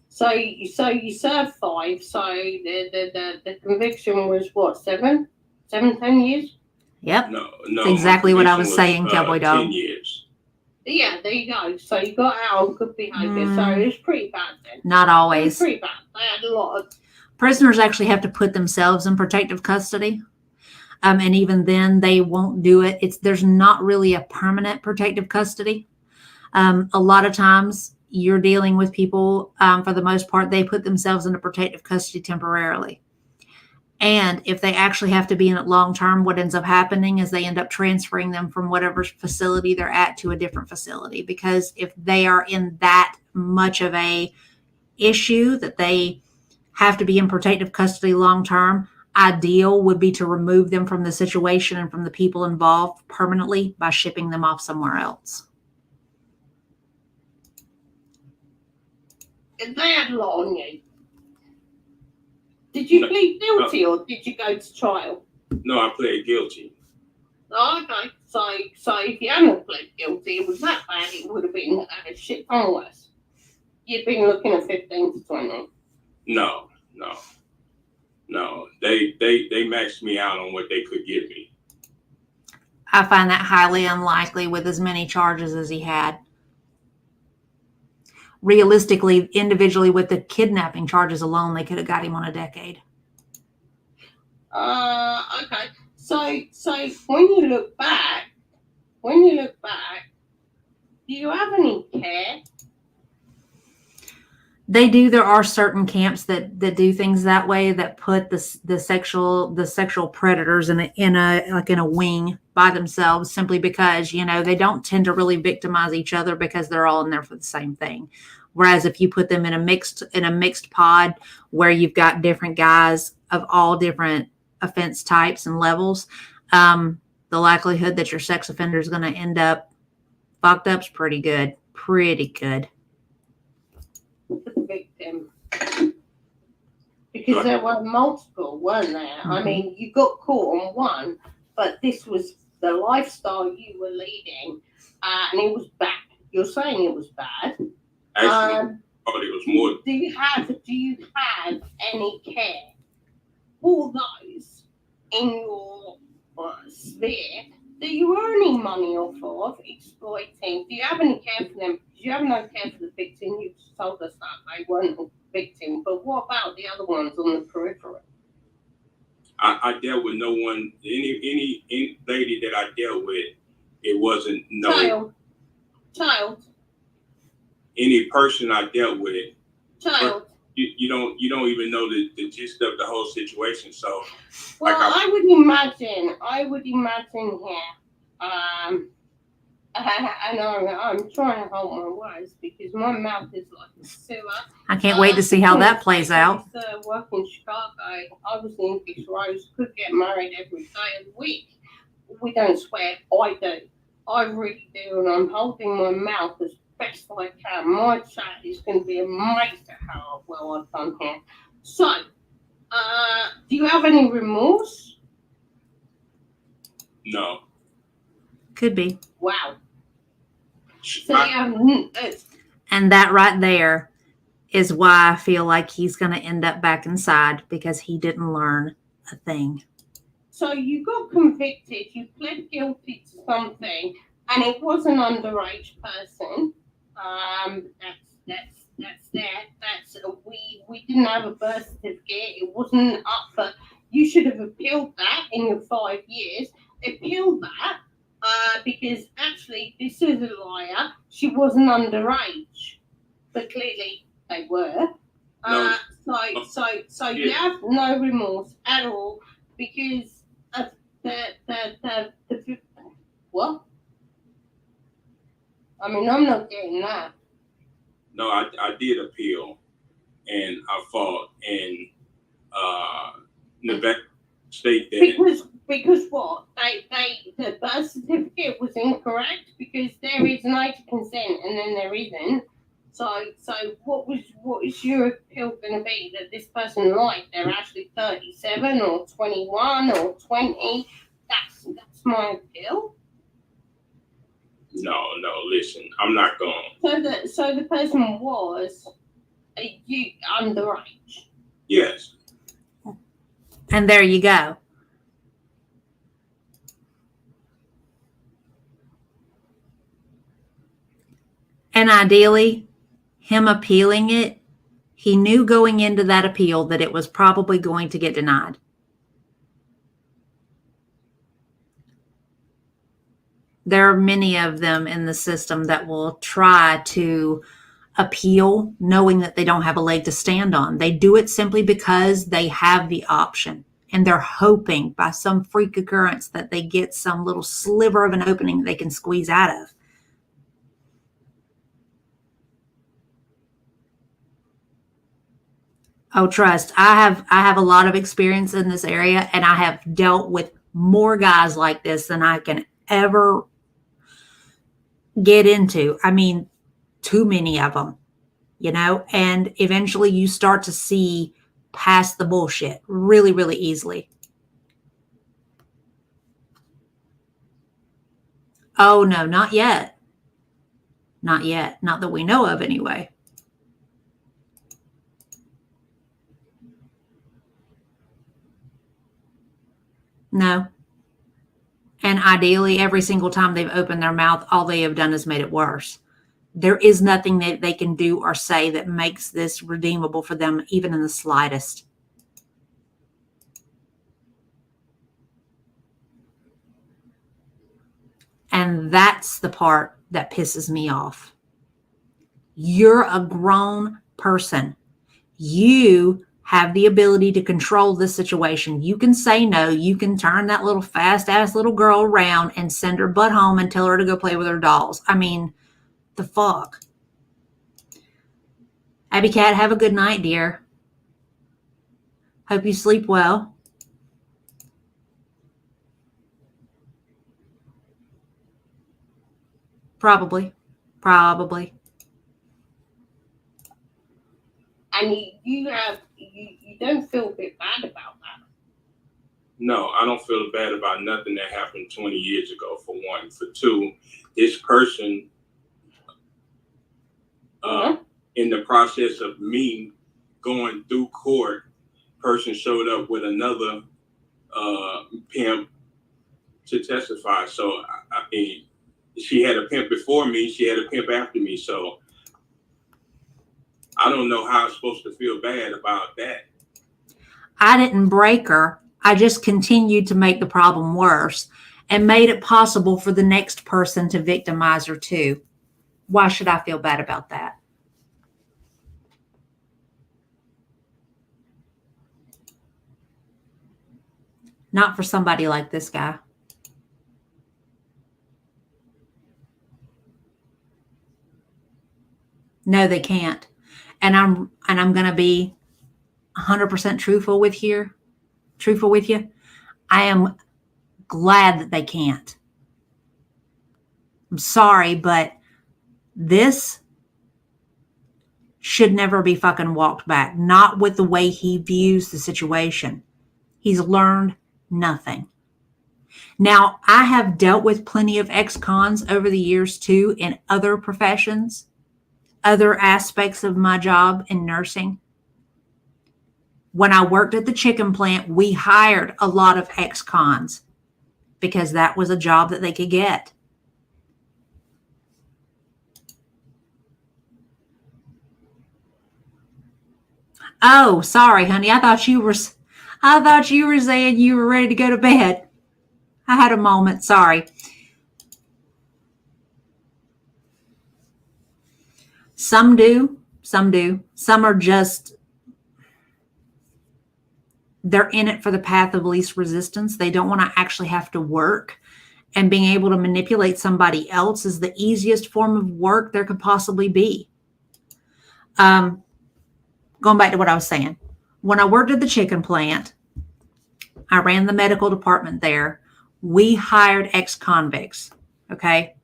So you served 5. So the conviction was what, 7, 10 years? Yep. No. That's exactly what I was saying, cowboy dog. 10 years. Yeah, there you go. So you got out on good behaviour. So it was pretty bad then. Not It was always. pretty bad. They had a lot of. Prisoners actually have to put themselves in protective custody. And even then, they won't do it. There's not really a permanent protective custody. A lot of times, you're dealing with people, for the most part, they put themselves into protective custody temporarily. And if they actually have to be in it long term, what ends up happening is they end up transferring them from whatever facility they're at to a different facility. Because if they are in that much of a issue that they have to be in protective custody long term, ideal would be to remove them from the situation and from the people involved permanently by shipping them off somewhere else. They had a lot on you. Did you plead guilty or did you go to trial? No, I pled guilty. Oh, okay. So if you hadn't pled guilty, it was that bad, it would have been a shit ton worse. You'd been looking at 15 to 20. No. They maxed me out on what they could give me. I find that highly unlikely with as many charges as he had. Realistically, individually with the kidnapping charges alone, they could have got him on a decade. Okay. So when you look back, do you have any care? They do. There are certain camps that do things that way, that put the sexual predators in a wing by themselves, simply because, they don't tend to really victimize each other because they're all in there for the same thing. Whereas if you put them in a mixed pod where you've got different guys of all different offense types and levels, the likelihood that your sex offender is going to end up fucked up is pretty good. Pretty good. the victim. Because there were multiple, weren't there? I mean, you got caught on one, but this was the lifestyle you were leading, and it was bad. You're saying it was bad. Actually, it was more. Do you have any care for those in your sphere that you were earning money off of exploiting? Do you have any care for them? Do you have no care for the victim? You told us that they weren't a victim, but what about the other ones on the periphery? I dealt with no one. Any lady that I dealt with, it wasn't no child. Any person I dealt with, child. You don't even know the gist of the whole situation. So, well, like I would imagine here. I know I'm trying to hold my words because my mouth is like a sewer. I can't wait to see how that plays out. I used to work in Chicago. I was in English Rose. Could get married every day of the week. We don't swear. I do. I really do, and I'm holding my mouth as best I can. My chat is going to be amazed at how well I've done here. So, do you have any remorse? No. Could be. Wow. So, and that right there is why I feel like he's going to end up back inside, because he didn't learn a thing. So you got convicted, you pled guilty to something, and it was an underage person. That's there. We didn't have a birth certificate. It wasn't up for. You should have appealed that in your 5 years. Appealed that because actually this is a liar. She wasn't underage, but clearly they were. No. So you have no remorse at all because. The what? I mean, I'm not getting that. No, I did appeal, and I fought, and Nevada State that because what? The birth certificate was incorrect because there is an age of consent and then there isn't. So what is your appeal going to be? That this person lied? They're actually 37 or 21 or 20. That's my appeal. No. Listen, I'm not going. So the person was underage. Yes. And there you go. And ideally, him appealing it, he knew going into that appeal that it was probably going to get denied. There are many of them in the system that will try to appeal knowing that they don't have a leg to stand on. They do it simply because they have the option, and they're hoping by some freak occurrence that they get some little sliver of an opening they can squeeze out of. Oh, trust. I have a lot of experience in this area, and I have dealt with more guys like this than I can ever get into. I mean, too many of them, and eventually you start to see past the bullshit really, really easily. Oh, no, not yet. Not yet. Not that we know of anyway. No. And ideally, every single time they've opened their mouth, all they have done is made it worse. There is nothing that they can do or say that makes this redeemable for them, even in the slightest. And that's the part that pisses me off. You're a grown person. You have the ability to control this situation. You can say no. You can turn that little fast-ass little girl around and send her butt home and tell her to go play with her dolls. I mean, the fuck? Abby Cat, have a good night, dear. Hope you sleep well. Probably. And you don't feel a bit bad about that. No, I don't feel bad about nothing that happened 20 years ago, for one. For two, this person, in the process of me going through court, person showed up with another pimp to testify. So, I mean, she had a pimp before me, she had a pimp after me. So, I don't know how I'm supposed to feel bad about that. I didn't break her. I just continued to make the problem worse and made it possible for the next person to victimize her too. Why should I feel bad about that? Not for somebody like this guy. No, they can't. And I'm going to be 100% truthful with you. I am glad that they can't. I'm sorry, but this should never be fucking walked back. Not with the way he views the situation. He's learned nothing. Now, I have dealt with plenty of ex-cons over the years too in other professions, other aspects of my job in nursing. When I worked at the chicken plant, we hired a lot of ex-cons because that was a job that they could get. Oh, sorry, honey. I thought you were saying you were ready to go to bed. I had a moment. Sorry. Some do. Some are just, they're in it for the path of least resistance. They don't want to actually have to work. And being able to manipulate somebody else is the easiest form of work there could possibly be. Going back to what I was saying. When I worked at the chicken plant, I ran the medical department there. We hired ex-convicts, okay,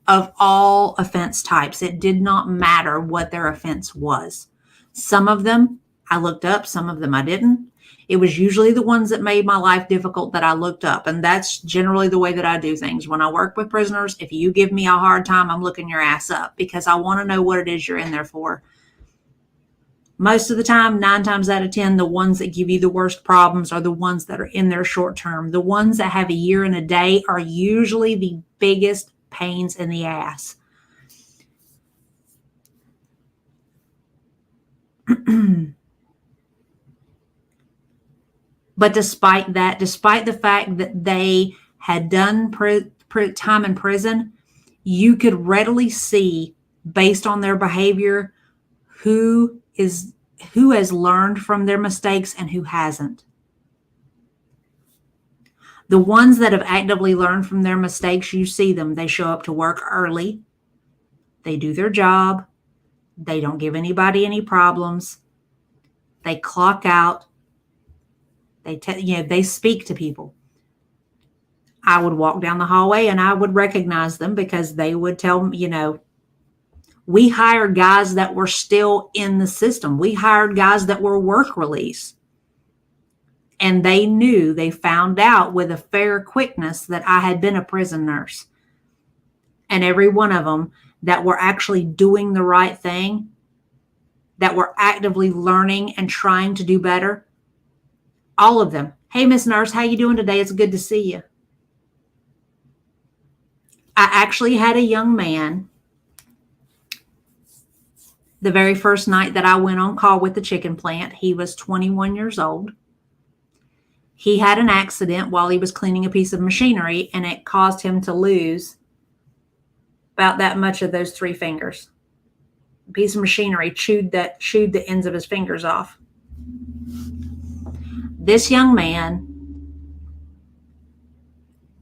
of all offense types. It did not matter what their offense was. Some of them I looked up, some of them I didn't. It was usually the ones that made my life difficult that I looked up. And that's generally the way that I do things. When I work with prisoners, if you give me a hard time, I'm looking your ass up because I want to know what it is you're in there for. Most of the time, 9 times out of 10, the ones that give you the worst problems are the ones that are in there short term. The ones that have a year and a day are usually the biggest pains in the ass. But despite that, despite the fact that they had done time in prison, you could readily see, based on their behavior, who has learned from their mistakes and who hasn't. The ones that have actively learned from their mistakes, you see them. They show up to work early. They do their job. They don't give anybody any problems. They clock out. They speak to people. I would walk down the hallway and I would recognize them because they would tell me, we hired guys that were still in the system. We hired guys that were work release. And they found out with a fair quickness that I had been a prison nurse. And every one of them that were actually doing the right thing, that were actively learning and trying to do better, all of them. Hey, Miss Nurse, how you doing today? It's good to see you. I actually had a young man the very first night that I went on call with the chicken plant. He was 21 years old. He had an accident while he was cleaning a piece of machinery, and it caused him to lose about that much of those 3 fingers. A piece of machinery chewed the ends of his fingers off. This young man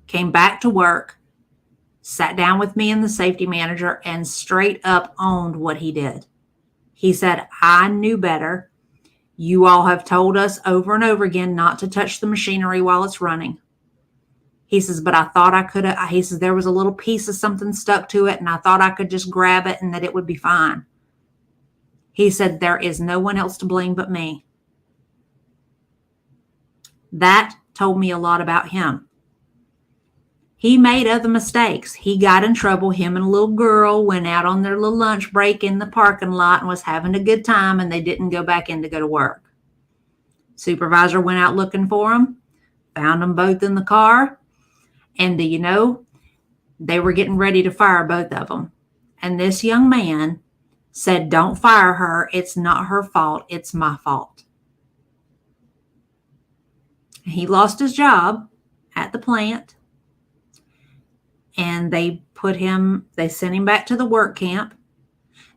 came back to work, sat down with me and the safety manager, and straight up owned what he did. He said, I knew better. You all have told us over and over again not to touch the machinery while it's running. He says, but I thought I could have. He says, there was a little piece of something stuck to it, and I thought I could just grab it and that it would be fine. He said, there is no one else to blame but me. That told me a lot about him. He made other mistakes. He got in trouble. Him and a little girl went out on their little lunch break in the parking lot and was having a good time, and they didn't go back in to go to work. Supervisor went out looking for them, found them both in the car, and do you know, they were getting ready to fire both of them. And this young man said, don't fire her. It's not her fault. It's my fault. He lost his job at the plant. And they sent him back to the work camp.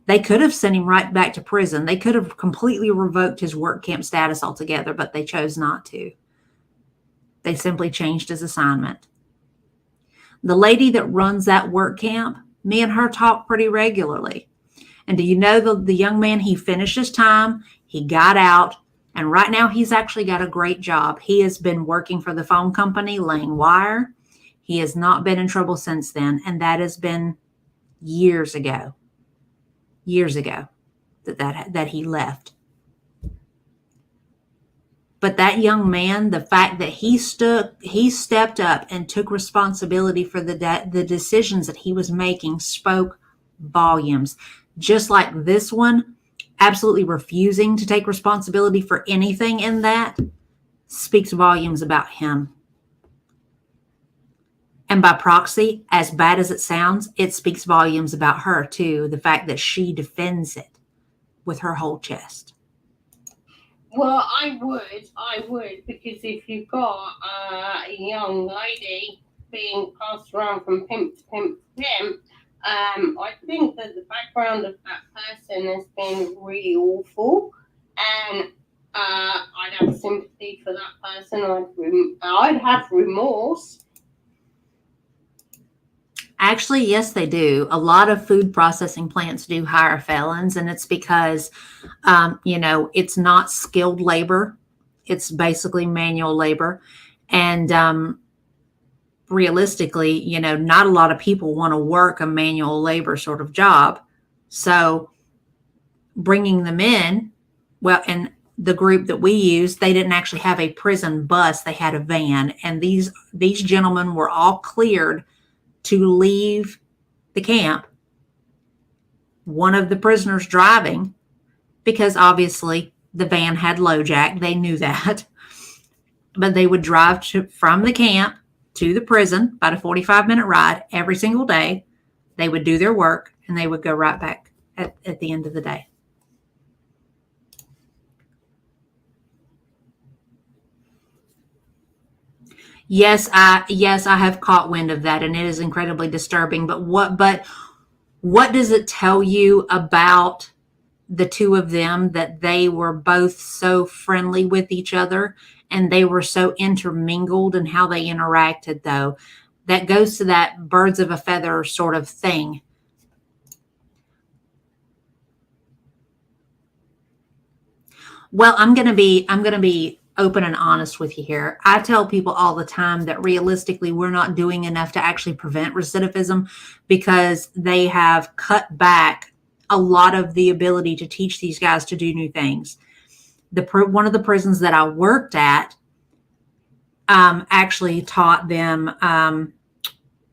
They could have sent him right back to prison. They could have completely revoked his work camp status altogether, but they chose not to. They simply changed his assignment. The lady that runs that work camp, me and her talk pretty regularly. And do you know the young man, he finished his time, he got out, and right now he's actually got a great job. He has been working for the phone company, laying wire. He has not been in trouble since then, and that has been years ago that he left. But that young man, the fact that he stepped up and took responsibility for the decisions that he was making spoke volumes. Just like this one, absolutely refusing to take responsibility for anything in that speaks volumes about him. And by proxy, as bad as it sounds, it speaks volumes about her too. The fact that she defends it with her whole chest. Well, I would, because if you've got a young lady being passed around from pimp to pimp to pimp, I think that the background of that person has been really awful, and I'd have sympathy for that person. I'd have remorse. Actually, yes, they do. A lot of food processing plants do hire felons, and it's because, it's not skilled labor. It's basically manual labor. And realistically, not a lot of people want to work a manual labor sort of job. So bringing them in, well, and the group that we used, they didn't actually have a prison bus. They had a van, and these gentlemen were all cleared to leave the camp. One of the prisoners driving, because obviously the van had low jack. They knew that. But they would drive from the camp to the prison, about a 45-minute ride every single day. They would do their work, and they would go right back at the end of the day. Yes, I have caught wind of that, and it is incredibly disturbing. But what does it tell you about the two of them, that they were both so friendly with each other and they were so intermingled in how they interacted, though? That goes to that birds of a feather sort of thing. Well, I'm going to be open and honest with you here. I tell people all the time that realistically, we're not doing enough to actually prevent recidivism, because they have cut back a lot of the ability to teach these guys to do new things. One of the prisons that I worked at actually taught them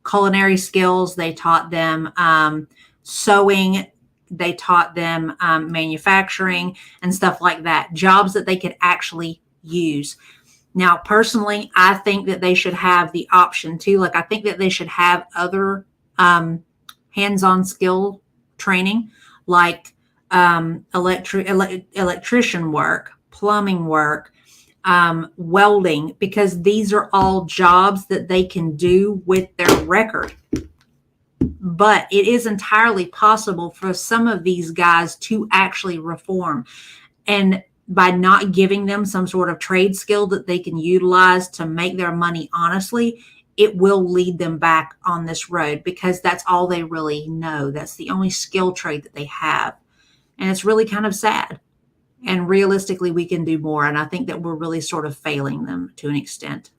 culinary skills. They taught them sewing. They taught them manufacturing and stuff like that, jobs that they could actually use. Now, personally, I think that they should have the option too. Like, I think that they should have other hands-on skill training, like electrician work, plumbing work, welding, because these are all jobs that they can do with their record. But it is entirely possible for some of these guys to actually reform. And by not giving them some sort of trade skill that they can utilize to make their money honestly, it will lead them back on this road, because that's all they really know. That's the only skill trade that they have. And it's really kind of sad. And realistically, we can do more. And I think that we're really sort of failing them to an extent.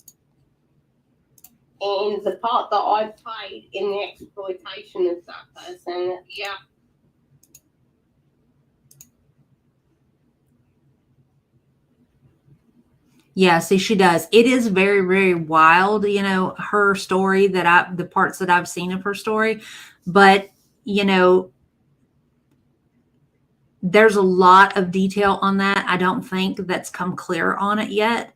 And the part that I played in the exploitation of that person, yeah. Yeah, see, she does. It is very, very wild, her story the parts that I've seen of her story. But, there's a lot of detail on that. I don't think that's come clear on it yet.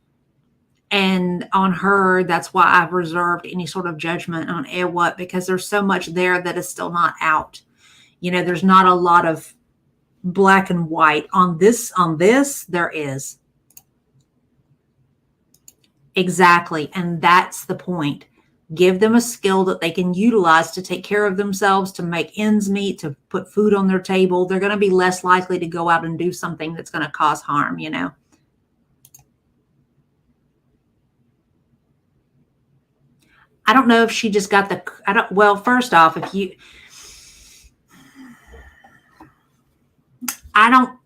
And on her, that's why I've reserved any sort of judgment on what, because there's so much there that is still not out. There's not a lot of black and white on this. There is. Exactly. And that's the point. Give them a skill that they can utilize to take care of themselves, to make ends meet, to put food on their table. They're going to be less likely to go out and do something that's going to cause harm, I don't know if she just got first off,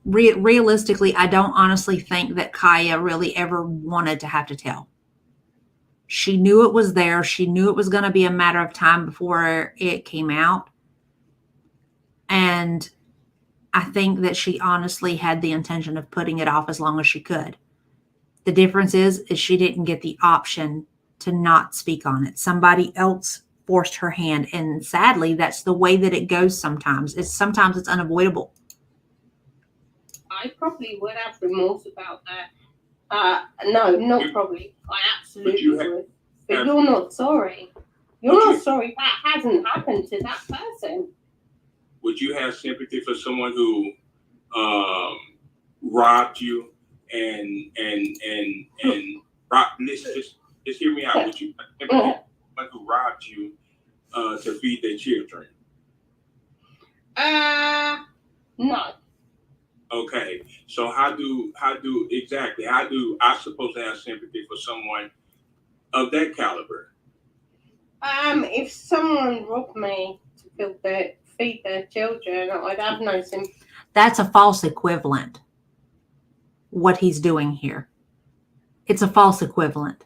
realistically, I don't honestly think that Kaya really ever wanted to have to tell. She knew it was there. She knew it was going to be a matter of time before it came out. And I think that she honestly had the intention of putting it off as long as she could. The difference is she didn't get the option to not speak on it. Somebody else forced her hand. And sadly, that's the way that it goes sometimes. Sometimes it's unavoidable. I probably would have remorse about that. No, not probably. I absolutely would. But you're not sorry. You're not sorry that hasn't happened to that person. Would you have sympathy for someone who robbed you and robbed? Just hear me out. Would you have sympathy for someone who robbed you to feed their children? No. Okay, so how do I supposed to have sympathy for someone of that caliber? If someone robbed me to feed their children, I'd have no sympathy. That's a false equivalent. What he's doing here, it's a false equivalent.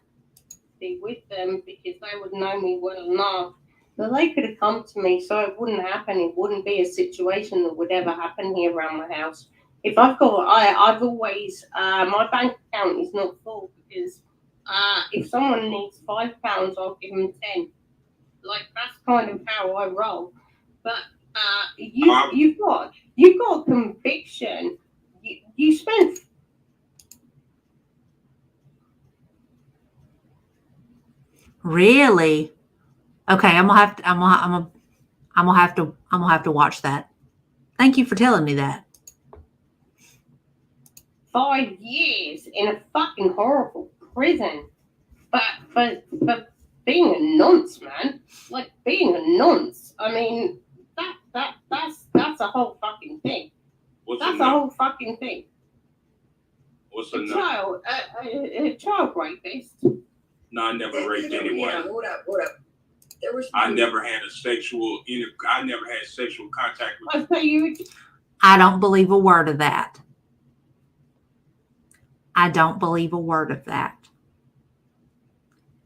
Be with them because they would know me well enough that they could have come to me, so it wouldn't happen. It wouldn't be a situation that would ever happen here around my house. If I've always, my bank account is not full because if someone needs £5, I'll give them 10. Like, that's kind of how I roll. But you've got conviction. You spent. Really? Okay, I'm gonna have to watch that. Thank you for telling me that. 5 years in a fucking horrible prison, but for being a nonce, man. Like, being a nonce. I mean, that's a whole fucking thing. That's a whole fucking thing. What's a child rapist? No, I never raped anyone. Yeah, hold up. I never had sexual contact with you. I don't believe a word of that. I don't believe a word of that.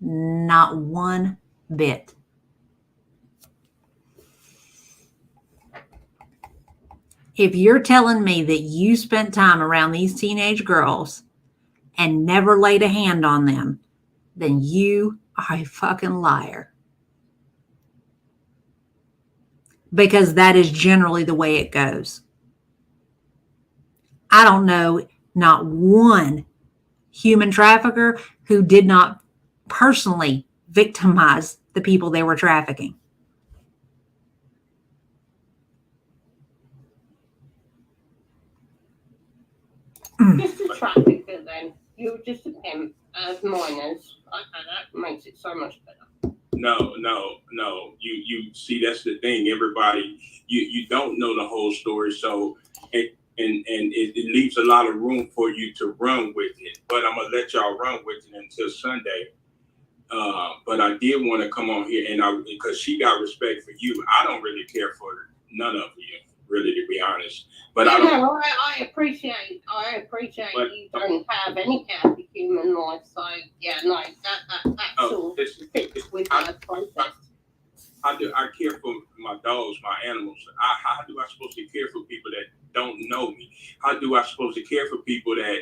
Not one bit. If you're telling me that you spent time around these teenage girls and never laid a hand on them, then you are a fucking liar. Because that is generally the way it goes. I don't know not one human trafficker who did not personally victimize the people they were trafficking. Just a trafficker then. You're just a pimp as minors. Okay, that makes it so much better. No. You see, that's the thing. Everybody, you don't know the whole story, so it leaves a lot of room for you to run with it. But I'm gonna let y'all run with it until Sunday. But I did want to come on here because she got respect for you. I don't really care for none of you, really, to be honest. But I appreciate you don't have any care for human life. So yeah, no, that sort of fits with the process. I care for my dogs, my animals. How do I supposed to care for people that don't know me? How do I supposed to care for people that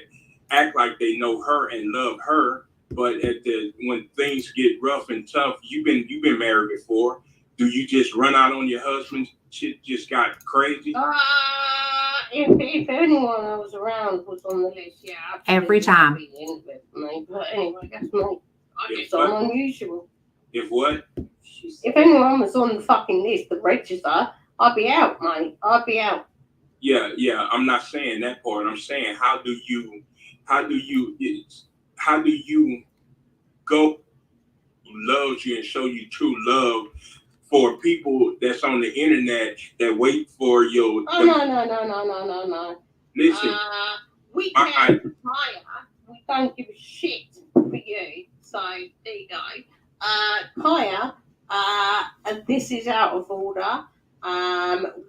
act like they know her and love her, but when things get rough and tough, you've been married before. Do you just run out on your husband? Shit just got crazy. If anyone I was around was on the list, yeah, Every time. Be in with me. But anyway, that's me. I guess what? I'm unusual. If what? If anyone was on the fucking list, the register, I'd be out, mate. I'd be out. Yeah. I'm not saying that part. I'm saying how do you go love you and show you true love for people that's on the internet that wait for your. Oh no. Listen, we can't hire. We don't give a shit for you. So there you go. Kaya, this is out of order.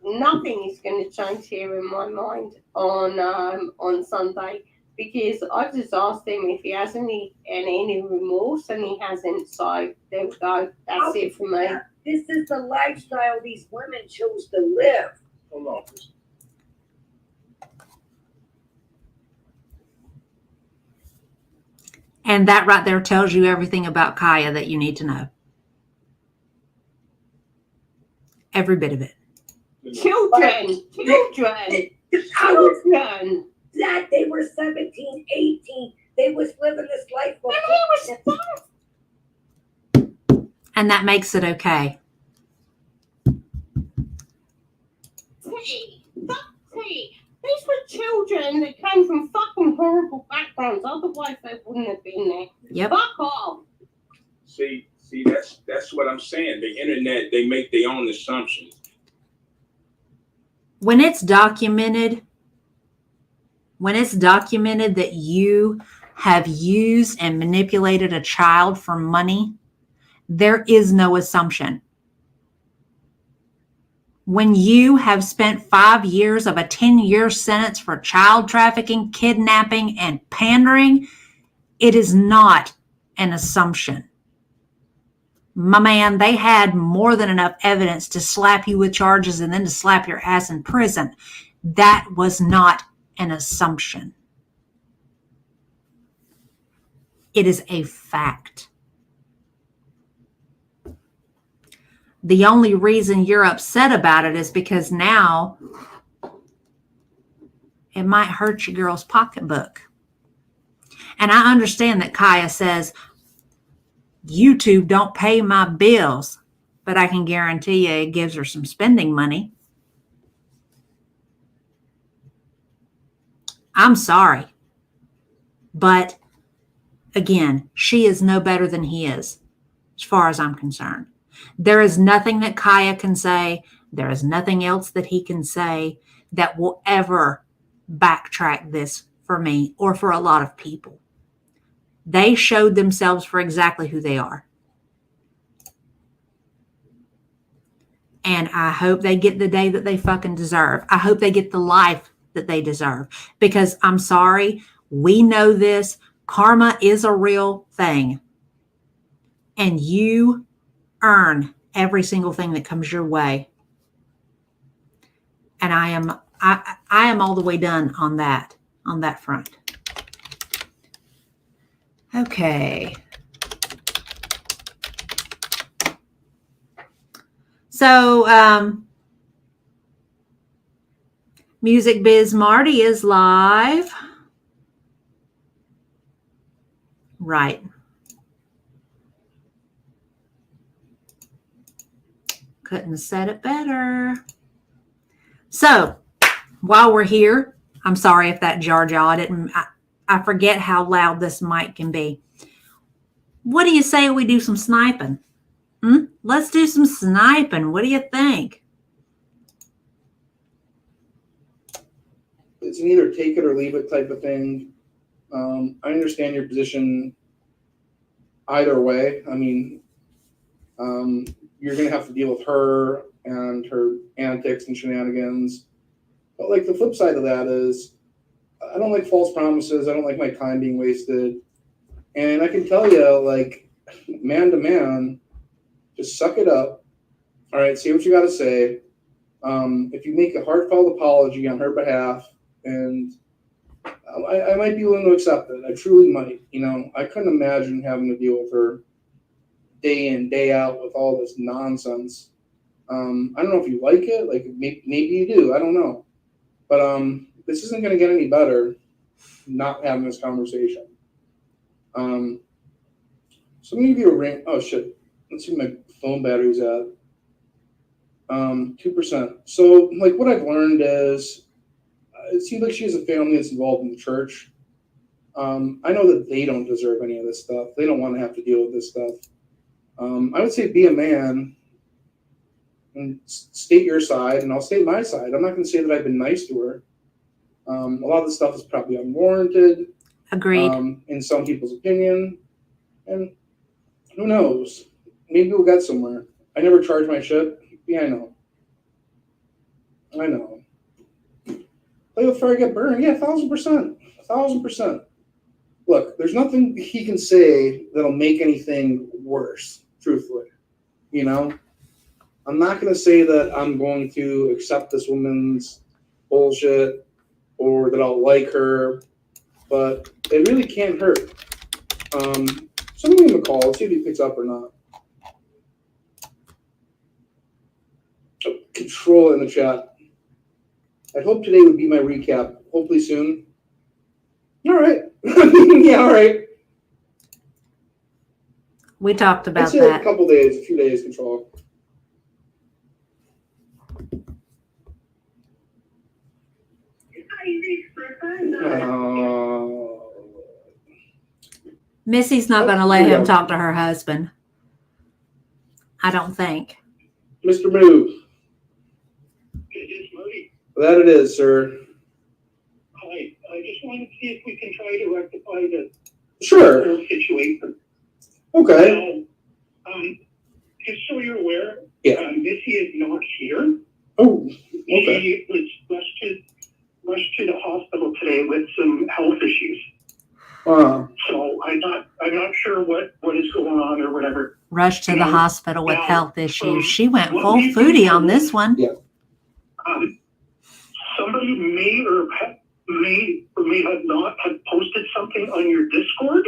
Nothing is going to change here in my mind on Sunday, because I just asked him if he has any remorse, and he hasn't. So there we go. That's it for me. This is the lifestyle these women chose to live. hold on. And that right there tells you everything about Kaya that you need to know. Every bit of it. Children. That they were 17, 18. They was living this life. And that makes it okay. These were children that came from fucking horrible backgrounds. Otherwise, they wouldn't have been there. Yep. Fuck off. See, that's what I'm saying. The internet, they make their own assumptions. When it's documented that you have used and manipulated a child for money, there is no assumption. When you have spent 5 years of a 10-year sentence for child trafficking, kidnapping, and pandering, it is not an assumption. My man, they had more than enough evidence to slap you with charges and then to slap your ass in prison. That was not an assumption. It is a fact. The only reason you're upset about it is because now it might hurt your girl's pocketbook. And I understand that Kaya says, YouTube don't pay my bills, but I can guarantee you it gives her some spending money. I'm sorry. But again, she is no better than he is, as far as I'm concerned. There is nothing that Kaya can say. There is nothing else that he can say that will ever backtrack this for me or for a lot of people. They showed themselves for exactly who they are. And I hope they get the day that they fucking deserve. I hope they get the life that they deserve. Because I'm sorry, we know this. Karma is a real thing. And you earn every single thing that comes your way. And I am all the way done on that front. Okay. So, Music Biz Marty is live. Right. Couldn't have said it better. So, while we're here, I'm sorry if that jarred y'all. I forget how loud this mic can be. What do you say we do some sniping? Let's do some sniping. What do you think? It's an either take it or leave it type of thing. I understand your position either way. I mean, you're going to have to deal with her and her antics and shenanigans. But like the flip side of that is, I don't like false promises. I don't like my time being wasted. And I can tell you, like, man to man, just suck it up. All right, say what you got to say. If you make a heartfelt apology on her behalf and I might be willing to accept it. I truly might. You know, I couldn't imagine having to deal with her day in, day out with all this nonsense. I don't know if you like it. Like maybe you do. I don't know. But this isn't going to get any better. Not having this conversation. So I'm gonna give you a ring. Oh shit! Let's see where my phone battery's at. 2%. So like what I've learned is, it seems like she has a family that's involved in the church. I know that they don't deserve any of this stuff. They don't want to have to deal with this stuff. I would say be a man and state your side, and I'll state my side. I'm not going to say that I've been nice to her. A lot of the stuff is probably unwarranted. Agreed. In some people's opinion. And who knows? Maybe we'll get somewhere. I never charge my shit. Yeah, I know. Play with fire, get burned. Yeah, 1,000%. 1,000%. Look, there's nothing he can say that'll make anything worse, truthfully. You know? I'm not going to say that I'm going to accept this woman's bullshit or that I'll like her, but it really can't hurt. Someone give him a call. Let's see if he picks up or not. Oh, control in the chat. I hope today would be my recap. Hopefully soon. All right. Yeah, all right. We talked about I'd say that. a few days, control. Missy's not going to let him talk to her husband. I don't think. Mr. Moo. That it is, sir. Hi. I just wanted to see if we can try to rectify the Sure. situation. Okay. Now, just so you're aware, Yeah. Missy is not here. Oh, okay. She was rushed to the hospital today with some health issues. So I'm not sure what is going on or whatever. Rushed to the hospital with Now, health issues. She went what full we can foodie on do- this one. Yeah. Somebody may have not have posted something on your Discord.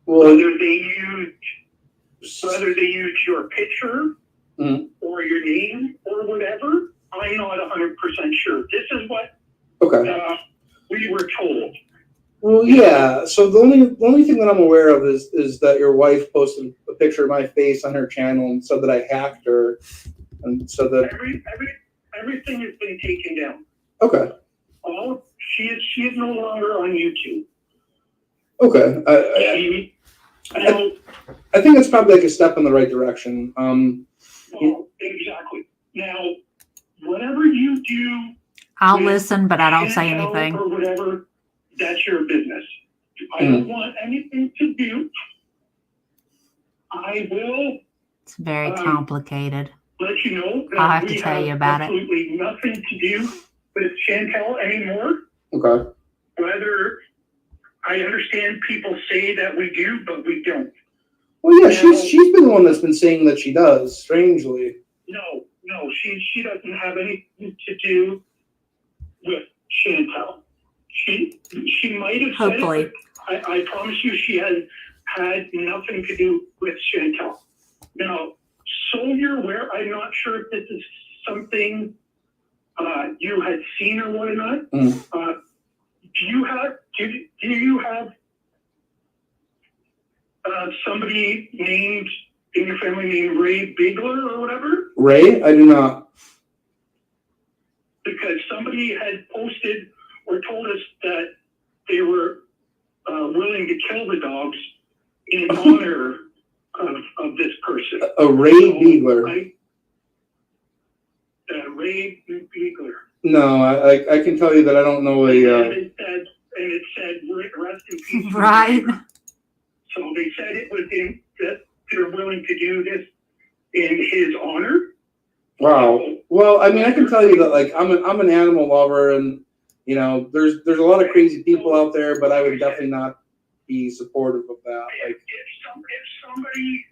Well, Whether they used your picture Mhm. or your name or whatever, I'm not 100% sure. This is what okay. we were told. Well, yeah. So the only thing that I'm aware of is that your wife posted a picture of my face on her channel and said that I hacked her, and said that. Everything has been taken down. Okay. She is no longer on YouTube. Okay. I think it's probably like a step in the right direction. Well, exactly. Now, whatever you do, I'll listen, but I don't say anything. or whatever, that's your business. I don't want anything to do. I will It's very complicated. let you know that I'll have to we tell you about it. absolutely nothing to do with Chantel anymore. Okay. Whether I understand people say that we do, but we don't. Well, yeah, she's been the one that's been saying that she does. Strangely. No, she doesn't have anything to do with Chantel. She might have said Hopefully. it, but I promise you she has had nothing to do with Chantel. Now, so you're aware, I'm not sure if this is something you had seen or whatnot. Do you have somebody named in your family named Ray Bigler or whatever? Ray? I do not. Because somebody had posted or told us that they were willing to kill the dogs in honor of this person. A Ray Bigler. Ray Bigler. No, I can tell you that I don't know And it said rest in peace. Right. So they said it was that they're willing to do this in his honor. Wow. Well, I mean, I can tell you that like I'm an animal lover, and you know, there's a lot of crazy people out there, but I would definitely not be supportive of that. Like, If somebody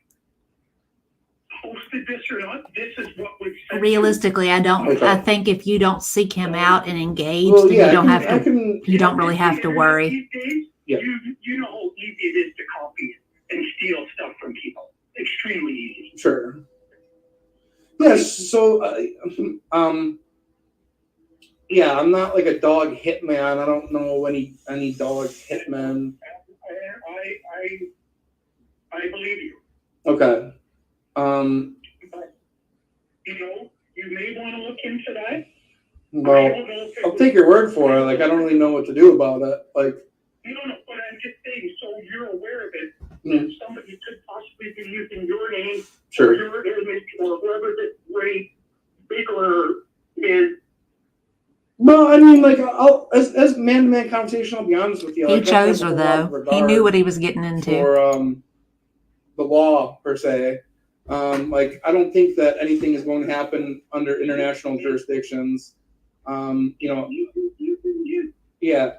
posted this or not. This is what was said. Realistically, I don't. Okay. I think if you don't seek him out and engage, Well, then yeah, you don't have I to. can, You don't really have to worry. These days, Yeah. you know how easy it is to copy and steal stuff from people. Extremely easy. Sure. Yes. So, yeah, I'm not like a dog hitman. I don't know any dog hitmen. I believe you. Okay. But, you may want to look into that. I Well, don't know if it I'll was- take your word for it. Like, I don't really know what to do about it. Like, No, but I'm just saying, so you're aware of it. Mm. That somebody could possibly be using your name, or sure. your image, or whoever the Ray Bigler is. Well, I mean, like, as man-to-man conversation, I'll be honest with you. He like, I chose have her a lot of though. He knew regard what he was getting into. for the law per se. Like, I don't think that anything is going to happen under international jurisdictions. Yeah.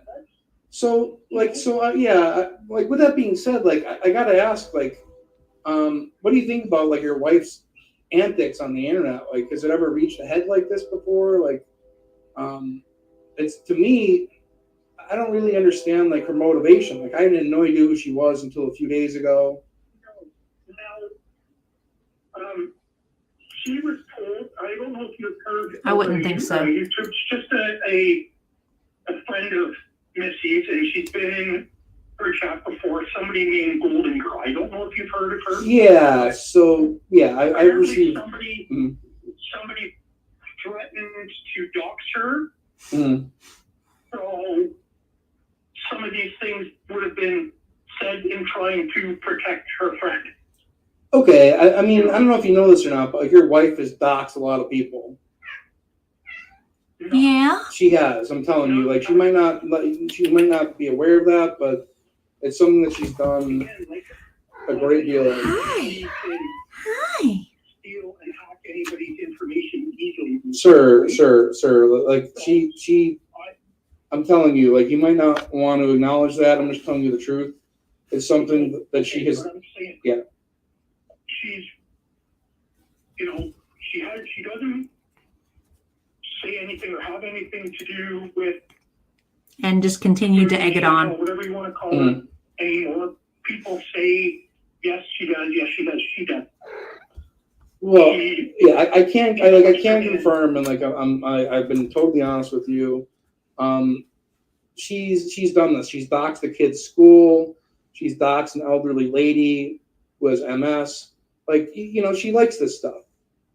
So, like, yeah. Like, with that being said, like, I gotta ask, like, what do you think about like your wife's antics on the internet? Like, has it ever reached a head like this before? Like, it's, to me, I don't really understand like her motivation. Like, I had no idea who she was until a few days ago. She was told, I don't know if you've heard. I wouldn't think so. It's just a friend of Missy's, and she's been in her chat before. Somebody named Golden Girl. I don't know if you've heard of her. Yeah. So yeah, I Apparently received. somebody threatened to dox her. Mm, So some of these things would have been said in trying to protect her friend. okay. I mean, I don't know if you know this or not, but like your wife has doxed a lot of people. Yeah. She has. I'm telling you. Like, she might not be aware of that, but it's something that she's done a great deal of. She can Hi. steal and hack anybody's information easily. Sure. Like I'm telling you, like, you might not want to acknowledge that. I'm just telling you the truth. It's something that she has. What I'm saying. Yeah. She's, she doesn't say anything or have anything to do with. And just continue to egg it on. Whatever you want to call Mhm. it anymore. People say, yes, she does. Well, She- yeah, I can't confirm, and like I've been totally honest with you. She's done this. She's doxed the kid's school. She's doxed an elderly lady who has MS. Like, she likes this stuff,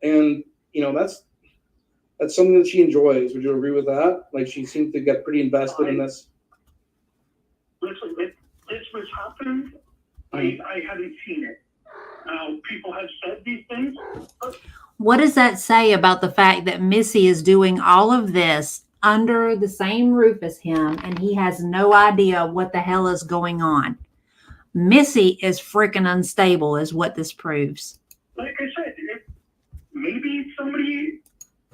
and that's something that she enjoys. Would you agree with that? Like, she seemed to get pretty invested in this. Listen, this was happened. I haven't seen it. People have said these things. What does that say about the fact that Missy is doing all of this under the same roof as him and he has no idea what the hell is going on? Missy is freaking unstable is what this proves. Like I said, maybe somebody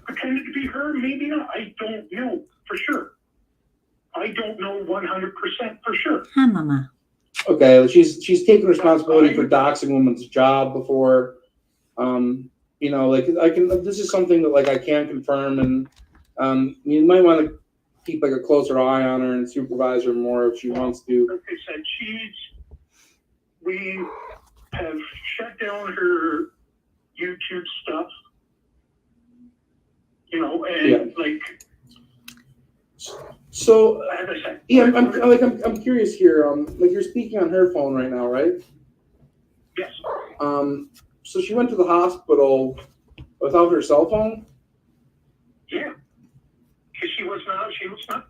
pretended to be her, maybe not. I don't know for sure. I don't know 100% for sure. Hi, Mama. Okay, she's taken responsibility for doxing a woman's job before. Like, this is something that like I can confirm, and you might want to keep like a closer eye on her and supervise her more if she wants to. Like I said, we have shut down her YouTube stuff, and like. So As I said, yeah, I'm curious here. Like, you're speaking on her phone right now, right? yes. So she went to the hospital without her cell phone? Yeah. Because she was not.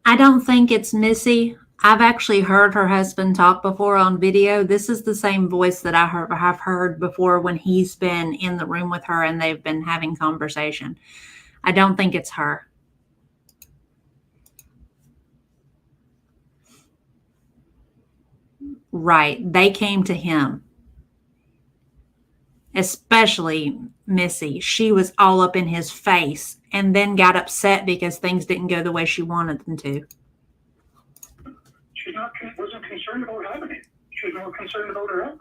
I don't think it's Missy. I've actually heard her husband talk before on video. This is the same voice that have heard before when he's been in the room with her and they've been having conversation. I don't think it's her. Right. They came to him. Especially Missy. She was all up in his face and then got upset because things didn't go the way she wanted them to. She wasn't concerned about having it. She was more concerned about her health.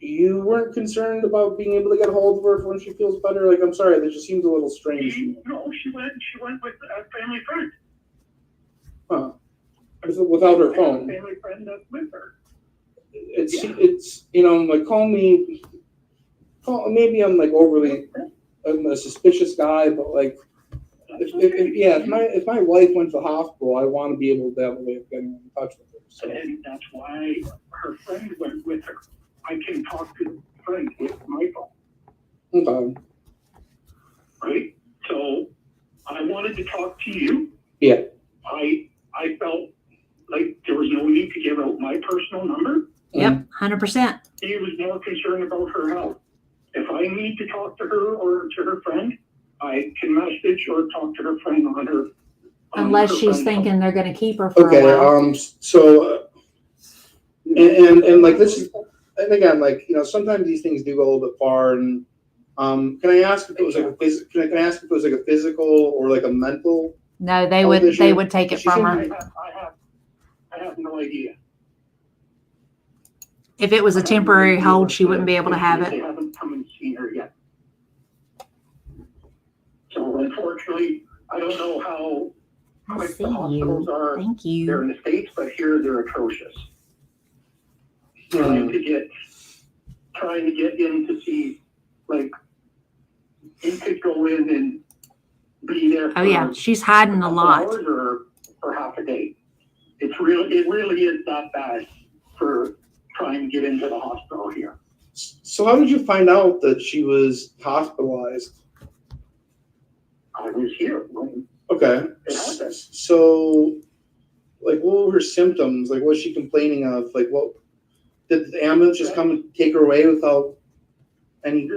you weren't concerned about being able to get a hold of her for when she feels better? Like, I'm sorry, that just seems a little strange. No, she went with a family friend. Huh. Without her phone. A family friend that's with her. It's like, maybe I'm like I'm a suspicious guy, but like, if my wife went to the hospital, I want to be able to have a way of getting in touch with her. So. And that's why her friend went with her. I can talk to the friend with my phone. Okay. Right? So I wanted to talk to you. Yeah. I felt like there was no need to give out my personal number. Yep, 100%. He was more concerned about her health. If I need to talk to her or to her friend, I can message or talk to her friend on her. Unless her she's friend's thinking phone. they're going to keep her for Okay. a while. So, and like this is, and again, like, sometimes these things do go a little bit far. And can I ask if it was like can I ask if it was like a physical or like a mental? No, they health would issue? they would take it She from seemed- her. I have no idea. If it was a temporary hold, she wouldn't be able to have They it. haven't come and seen her yet. So unfortunately, I don't know how I quick see the hospitals you. are. Thank They're you. in the States, but here they're atrocious. Trying to get in to see, like, you could go in and be there for Oh yeah, she's hiding a couple lot. hours or for half a day. It really is that bad for trying to get into the hospital here. So how did you find out that she was hospitalized? I was here when Okay. it happened. So, like, what were her symptoms? Like, what was she complaining of? Like, what did the ambulance just come and take her away without any?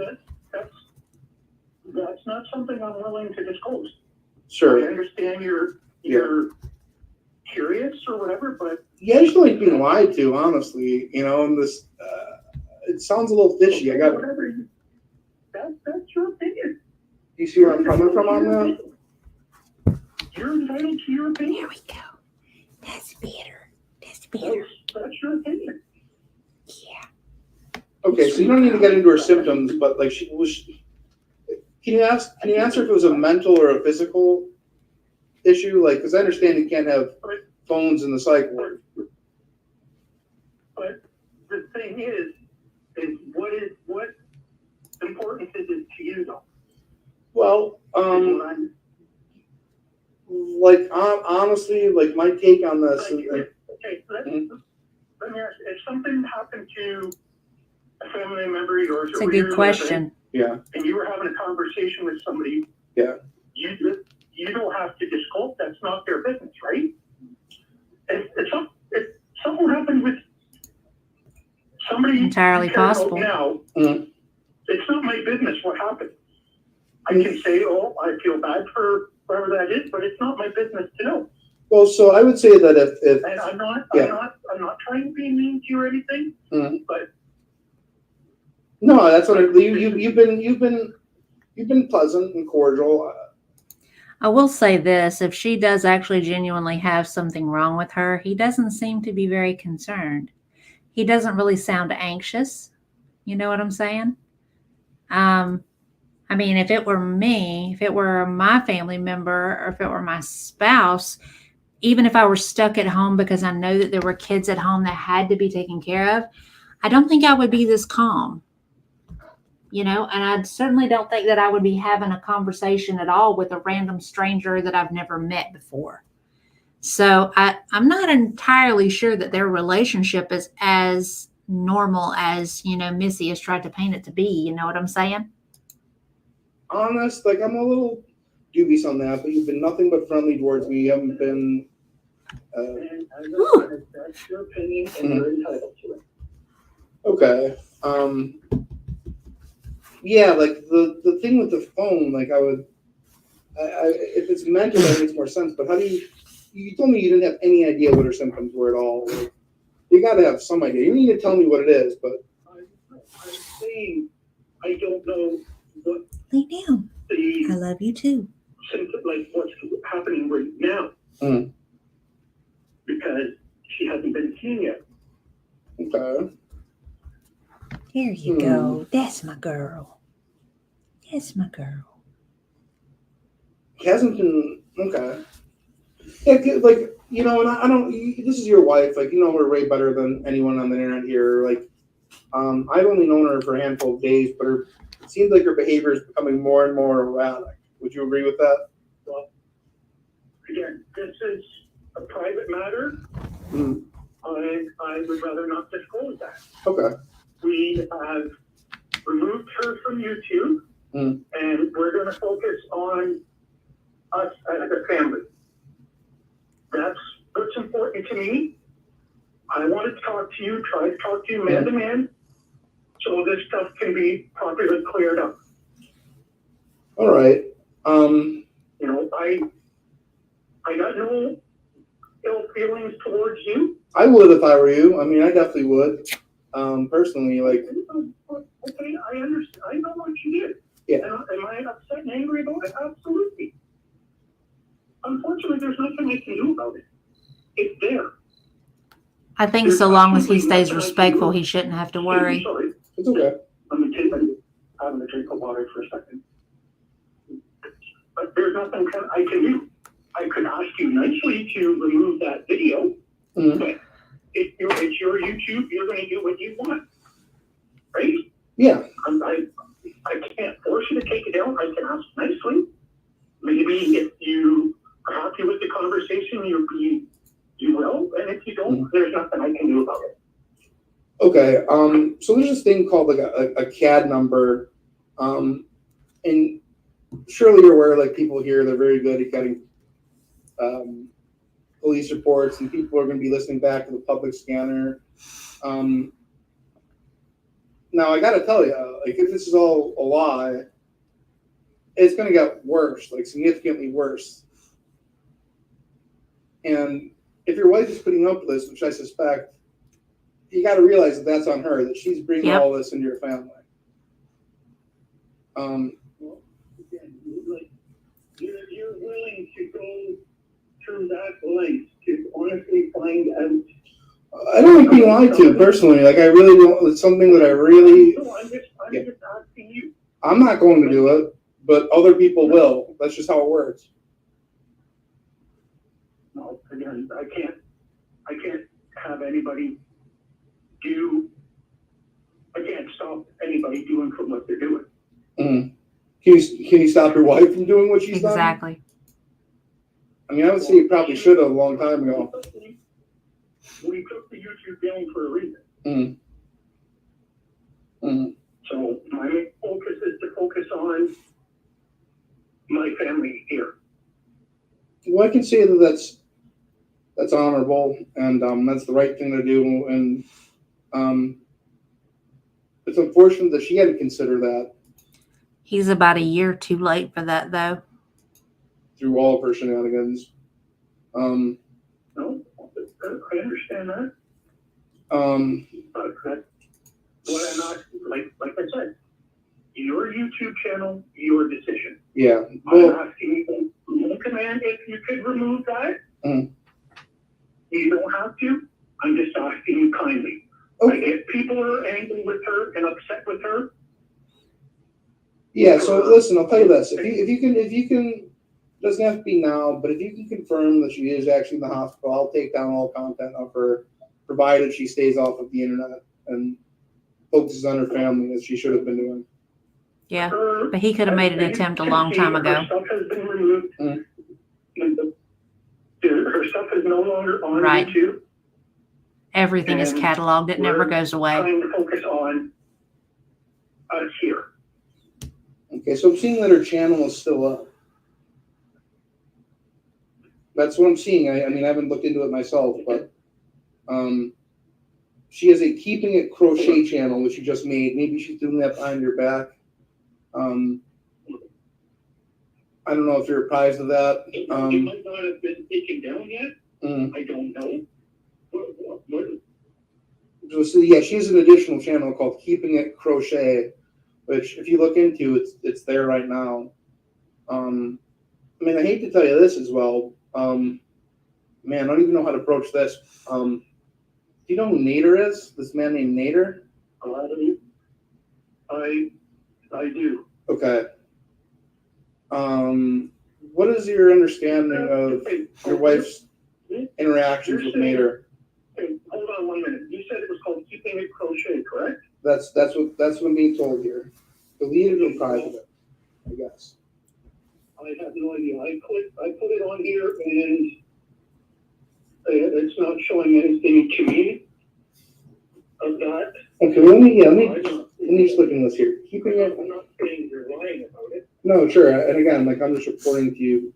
That's not something I'm willing to disclose. I Sure. understand you're curious or whatever, but Yeah, I just don't like being lied to, honestly. And this, it sounds a little fishy. whatever. That's your opinion. Do you see where I'm coming from on that? You're entitled to your opinion. Here we go. That's better. That's better. That's your opinion. Yeah. Okay, so you don't need to get into her symptoms, but like, can you answer if it was a mental or a physical issue? Like, because I understand you can't have phones in the psych ward. But the thing is what importance is it to you though? Well, like, honestly, like, my take on this. Okay, let me ask, if something happened to a family member of yours, It's a good question. Yeah. and you were having a conversation with somebody, Yeah. you don't have to disclose. That's not their business, right? If something happened with somebody Entirely you care about possible. now, Mhm. it's not my business what happened. I can say, oh, I feel bad for whoever that is, but it's not my business to know. Well, so I would say that if And I'm not trying to be mean to you or anything, Mhm. but no, that's what you've been pleasant and cordial. I will say this, if she does actually genuinely have something wrong with her, he doesn't seem to be very concerned. He doesn't really sound anxious. You know what I'm saying? I mean, if it were me, if it were my family member, or if it were my spouse, even if I were stuck at home because I know that there were kids at home that had to be taken care of, I don't think I would be this calm. And I certainly don't think that I would be having a conversation at all with a random stranger that I've never met before. So I'm not entirely sure that their relationship is as normal as, Missy has tried to paint it to be. You know what I'm saying? Honest, like, I'm a little dubious on that, but you've been nothing but friendly towards me. You haven't been. and that's your opinion, and you're entitled to it. Okay. Yeah, like the thing with the phone, like, if it's mental, that makes more sense. But how do you told me you didn't have any idea what her symptoms were at all. Like, you got to have some idea. You need to tell me what it is, but. I'm saying I don't know what Lay down. I the love you too. symptom, like what's happening right now, Mm. because she hasn't been seen yet. Okay. Here you go. That's my girl. That's my girl. Hasn't been okay. Yeah, like, you know, and I don't. This is your wife. Like, you know her way better than anyone on the internet here. Like, I've only known her for a handful of days, but it seems like her behavior is becoming more and more erratic. Would you agree with that? Well, again, this is a private matter. Mm. I would rather not disclose that. Okay. We have removed her from YouTube, and we're going to focus on us as a family. That's what's important to me. I want to talk to you, try to talk to you man to man, so this stuff can be properly cleared up. All right. You know, I got no ill feelings towards you. I would if I were you. I mean, I definitely would. Personally, like. Okay, I understand. I know what you did. Yeah. Am I upset and angry about it? Absolutely. Unfortunately, there's nothing I can do about it. It's there. I think so long as he stays respectful, he shouldn't have to worry. Sorry. It's okay. I'm having a drink of water for a second. But there's nothing I can do. I could ask you nicely to remove that video, but it's your YouTube. You're going to do what you want, right? Yeah. I can't force you to take it down. I can ask nicely. Maybe if you are happy with the conversation, you will. And if you don't, there's nothing I can do about it. Okay. So there's this thing called like a CAD number, and surely you're aware, like people here, they're very good at getting police reports, and people are going to be listening back to the public scanner. Now I got to tell you, like if this is all a lie, it's going to get worse, like significantly worse. And if your wife is putting up with this, which I suspect, you got to realize that that's on her, that she's bringing all this into your family. Well, again, like you're willing to go through that length to honestly find out. I don't like being lied to personally. Like I really don't. It's something that I really. No, I'm just asking you. I'm not going to do it, but other people will. That's just how it works. No, again, I can't have anybody do. I can't stop anybody doing from what they're doing. Mm-hmm. Can you stop your wife from doing what she's done? Exactly. I mean, I would say you probably should have a long time ago. We took the YouTube down for a reason. Mm-hmm. Mm-hmm. So my focus is to focus on my family here. Well, I can say that that's honorable, and that's the right thing to do. And it's unfortunate that she had to consider that. He's about a year too late for that, though. Through all of her shenanigans. No, I understand that. But what I'm not, like I said, your YouTube channel, your decision. Yeah. Well, I'm asking you, no command if you could remove that. Mm. You don't have to. I'm just asking you kindly. Okay. Like if people are angry with her and upset with her. Yeah. So listen, I'll tell you this: if you can, doesn't have to be now, but if you can confirm that she is actually in the hospital, I'll take down all content of her, provided she stays off of the internet and focuses on her family as she should have been doing. Yeah, but he could have made an attempt a long time ago. Her stuff has been removed. Her stuff is no longer on YouTube. Everything is cataloged. It never goes away. Trying to focus on us here. Okay, so I'm seeing that her channel is still up. That's what I'm seeing. I mean, I haven't looked into it myself, but she has a Keeping It Crochet channel, which she just made. Maybe she's doing that behind your back. I don't know if you're apprised of that. It might not have been taken down yet. I don't know. So yeah, she has an additional channel called Keeping It Crochet, which if you look into, it's there right now. I mean, I hate to tell you this as well. Man, I don't even know how to approach this. Do you know who Nader is? This man named Nader? I do. Okay. What is your understanding of your wife's interactions with Mater? Hey, hold on 1 minute. You said it was called Keeping It Crochet, correct? That's what I'm being told here. Deleted and private, I guess. I have no idea. I put it on here and it's not showing anything to me of that. Okay, let me just look in this here. Keeping it. I'm not saying you're lying about it. No, sure. And again, like I'm just reporting to you.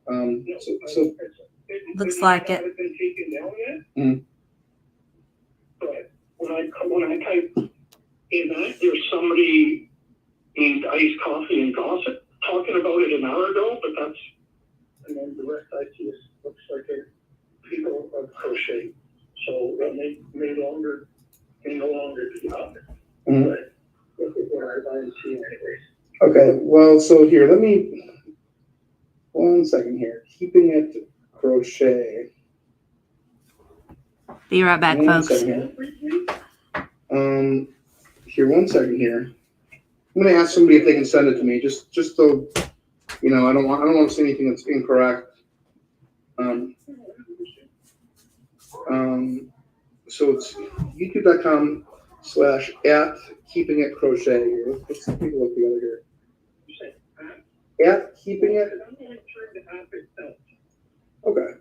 So Looks like it. Hasn't been taken down yet. Mhm. But when I type in that, there's somebody named Iced Coffee and Gossip talking about it an hour ago, but that's, and then the rest I see is looks like a people of crochet. So that may no longer be up. Mhm. But this is what I'm seeing anyways. okay, well, so here, let me 1 second here. Keeping it crochet. Be right back, 1 folks. second here. Here, 1 second here. I'm gonna ask somebody if they can send it to me, just so you know. I don't want to say anything that's incorrect. So it's youtube.com/@keepingitcrochet. Let's take a look together here. At keeping it. I'm not sure the app itself. Okay.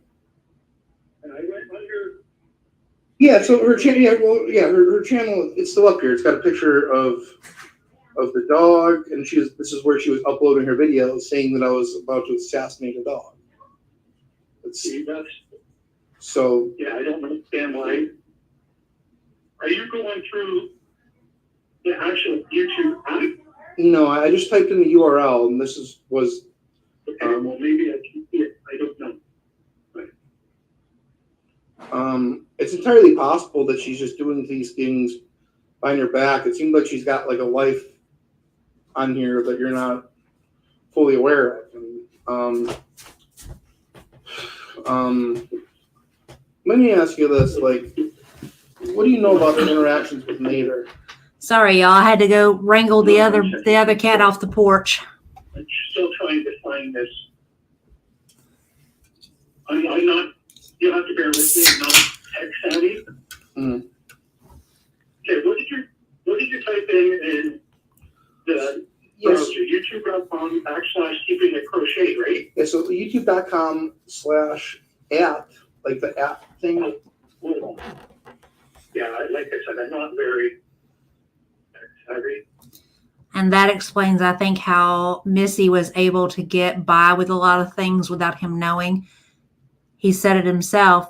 And I went under. Yeah. So her channel. Yeah. Well. Yeah. Her channel. It's still up here. It's got a picture of the dog, and this is where she was uploading her videos, saying that I was about to assassinate a dog. Let's see. That's. So. Yeah, I don't understand why. Are you going through the actual YouTube app? No, I just typed in the URL, and this was. Okay, well, maybe I can see it. I don't know. It's entirely possible that she's just doing these things behind your back. It seems like she's got like a life on here that you're not fully aware of. Let me ask you this: like, what do you know about the interactions with Mater? Sorry, y'all. I had to go wrangle the other cat off the porch. I'm still trying to find this. I'm not. You'll have to bear with me. I'm not tech savvy. Mm. Okay, what did you type in the Yes. youtube.com/keepingitcrochet, right? Yeah. So youtube.com/app, like the app thing. Yeah, like I said, I'm not very tech savvy. And that explains, I think, how Missy was able to get by with a lot of things without him knowing. He said it himself.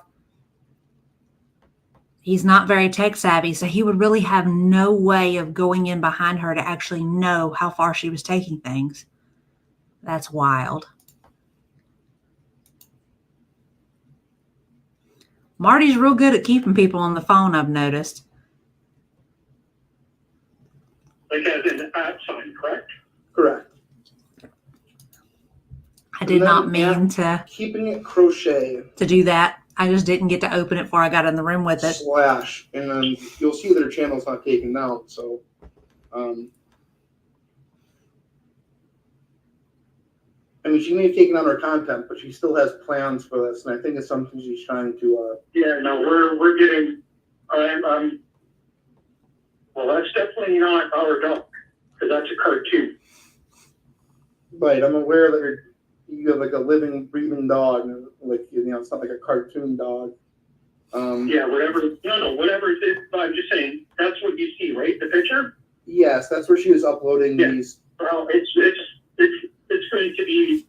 He's not very tech savvy, so he would really have no way of going in behind her to actually know how far she was taking things. That's wild. Marty's real good at keeping people on the phone, I've noticed. Like as in the at sign, correct? Correct. I did not mean to Keeping it crochet. do that. I just didn't get to open it before I got in the room with it. / and then you'll see that her channel's not taken down. So, I mean, she may have taken out her content, but she still has plans for this, and I think it's something she's trying to. Yeah, no, we're getting. Well, that's definitely not our dog, because that's a cartoon. Right, I'm aware that you have like a living, breathing dog, like it's not like a cartoon dog. Yeah, whatever. No, whatever it is. I'm just saying that's what you see, right? The picture. Yes, that's where she was uploading these. Well, it's going to be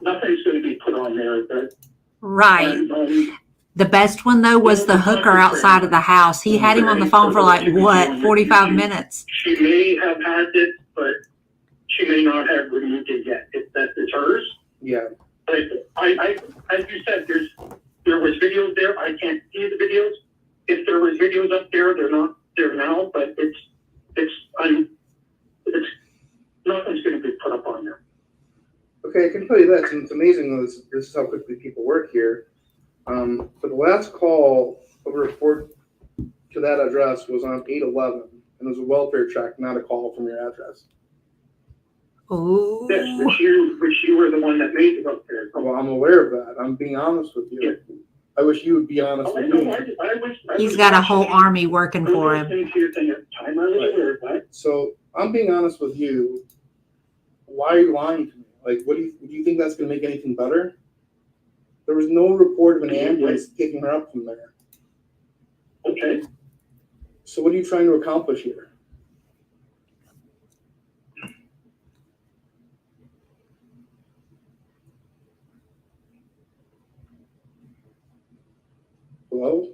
nothing's going to be put on there. But, Right. The best one, though, was the hooker outside of the house. He had him on the phone for 45 minutes? She may have had it, but she may not have removed it yet. If that is hers. Yeah. But I, as you said, there was videos there. I can't see the videos. If there was videos up there, they're not there now. But it's nothing's going to be put up on there. Okay, I can tell you that, and it's amazing. This is how quickly people work here. For the last call of a report to that address was on 8/11, and it was a welfare check, not a call from your address. Oh, Yes, but you were the one that made the welfare call. Well, I'm aware of that. I'm being honest with you. Yeah. I wish you would be honest Oh, I with know, me. I he's was got a whole watching- army working I was for him. listening to your thing at the time. I was aware of that. So I'm being honest with you. Why are you lying to me? Like, do you think that's going to make anything better? There was no report of an ambulance picking her up from there. Okay. So what are you trying to accomplish here? Hello?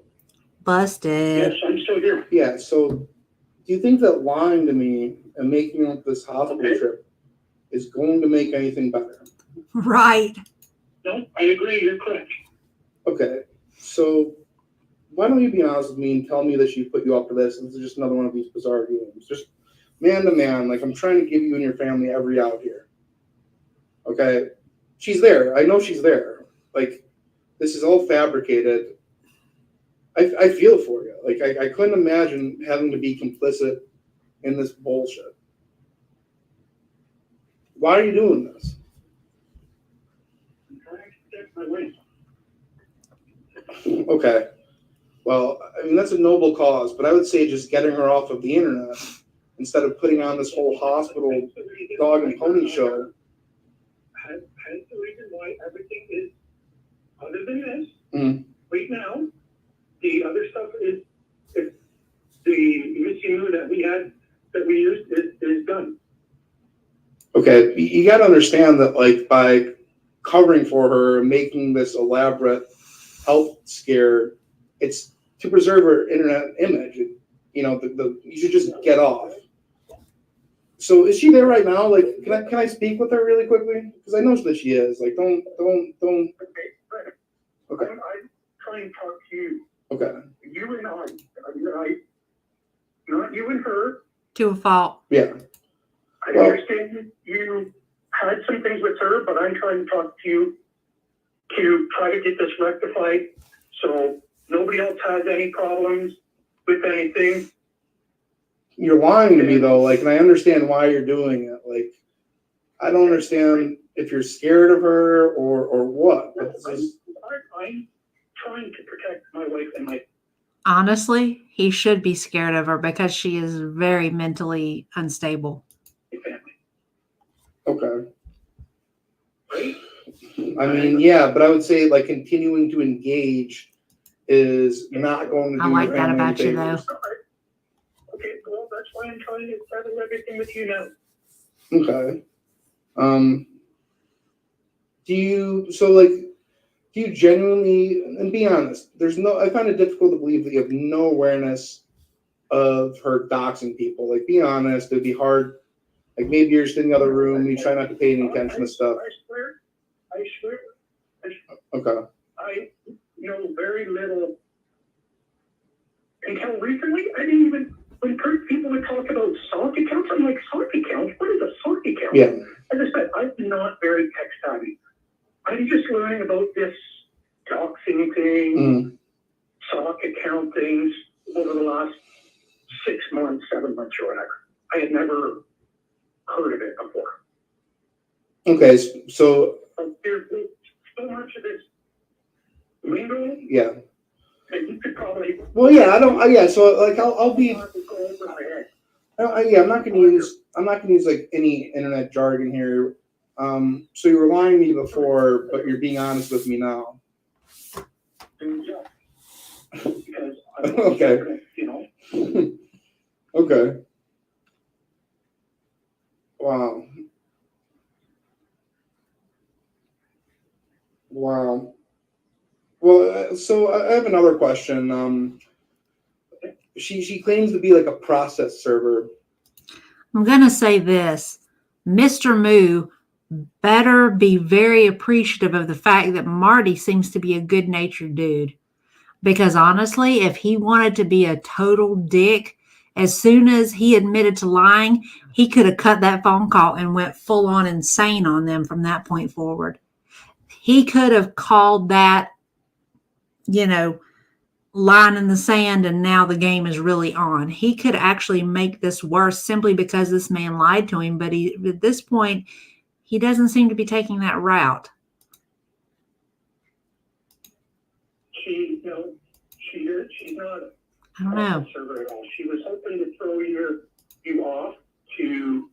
Busted. Yes, I'm still here. Yeah, so do you think that lying to me and making up this hospital Okay. trip is going to make anything better? Right. No, I agree. You're correct. Okay, so why don't you be honest with me and tell me that she put you up for this and this is just another one of these bizarre games? Just man to man, like I'm trying to give you and your family every out here. Okay? She's there. I know she's there. Like, this is all fabricated. I feel for you. Like, I couldn't imagine having to be complicit in this bullshit. Why are you doing this? I'm trying to protect my wife. Okay. Well, I mean, that's a noble cause, but I would say just getting her off of the internet instead of putting on this whole hospital dog and pony show. Has the reason why everything is, other than this, Mm. right now, the other stuff is, if the Missy Moo that we used is done. Okay, you got to understand that, like, by covering for her and making this elaborate health scare, it's to preserve her internet image. You know, you should just get off. So is she there right now? Like, can I speak with her really quickly? Because I know that she is. Like, don't. Okay, right. Okay, I'm trying to talk to you. okay, You and I, not you and her. To a fault. yeah. I Well- understand you had some things with her, but I'm trying to talk to you to try to get this rectified so nobody else has any problems with anything. You're lying to me though. Like, and I understand why you're doing it. Like, I don't understand if you're scared of her or what. But this is, I'm trying to protect my wife and my Honestly, he should be scared of her because she is very mentally unstable. family, okay. right? I mean, yeah, but I would say like continuing to engage is not going to do I like your that family any about you, though. favors. Okay, well, that's why I'm trying to settle everything with you now. Okay. Do you genuinely, and be honest, I find it difficult to believe that you have no awareness of her doxing people. Like, be honest, it'd be hard. Like, maybe you're just in the other room, you try not to pay any attention to stuff. I swear, Okay. I know very little. Until recently, I didn't even, when people would talk about sock accounts, I'm like, sock accounts? What is a sock account? Yeah. As I said, I'm not very tech savvy. I'm just learning about this doxing thing, Mm. sock account things over the last 6 months, 7 months or whatever. I had never heard of it before. Okay. So, There's so much of this lingo yeah. that you could probably. Well, yeah, so like I'll be, go over my head. I'm not gonna use like any internet jargon here. So you were lying to me before, but you're being honest with me now. And yeah, because I Okay. you know, Okay. Wow. Wow. Well, so I have another question. She claims to be like a process server. I'm going to say this. Mr. Moo better be very appreciative of the fact that Marty seems to be a good-natured dude. Because honestly, if he wanted to be a total dick, as soon as he admitted to lying, he could have cut that phone call and went full on insane on them from that point forward. He could have called that, line in the sand and now the game is really on. He could actually make this worse simply because this man lied to him, but at this point, he doesn't seem to be taking that route. She's not I don't know. server at all. She was hoping to throw you off to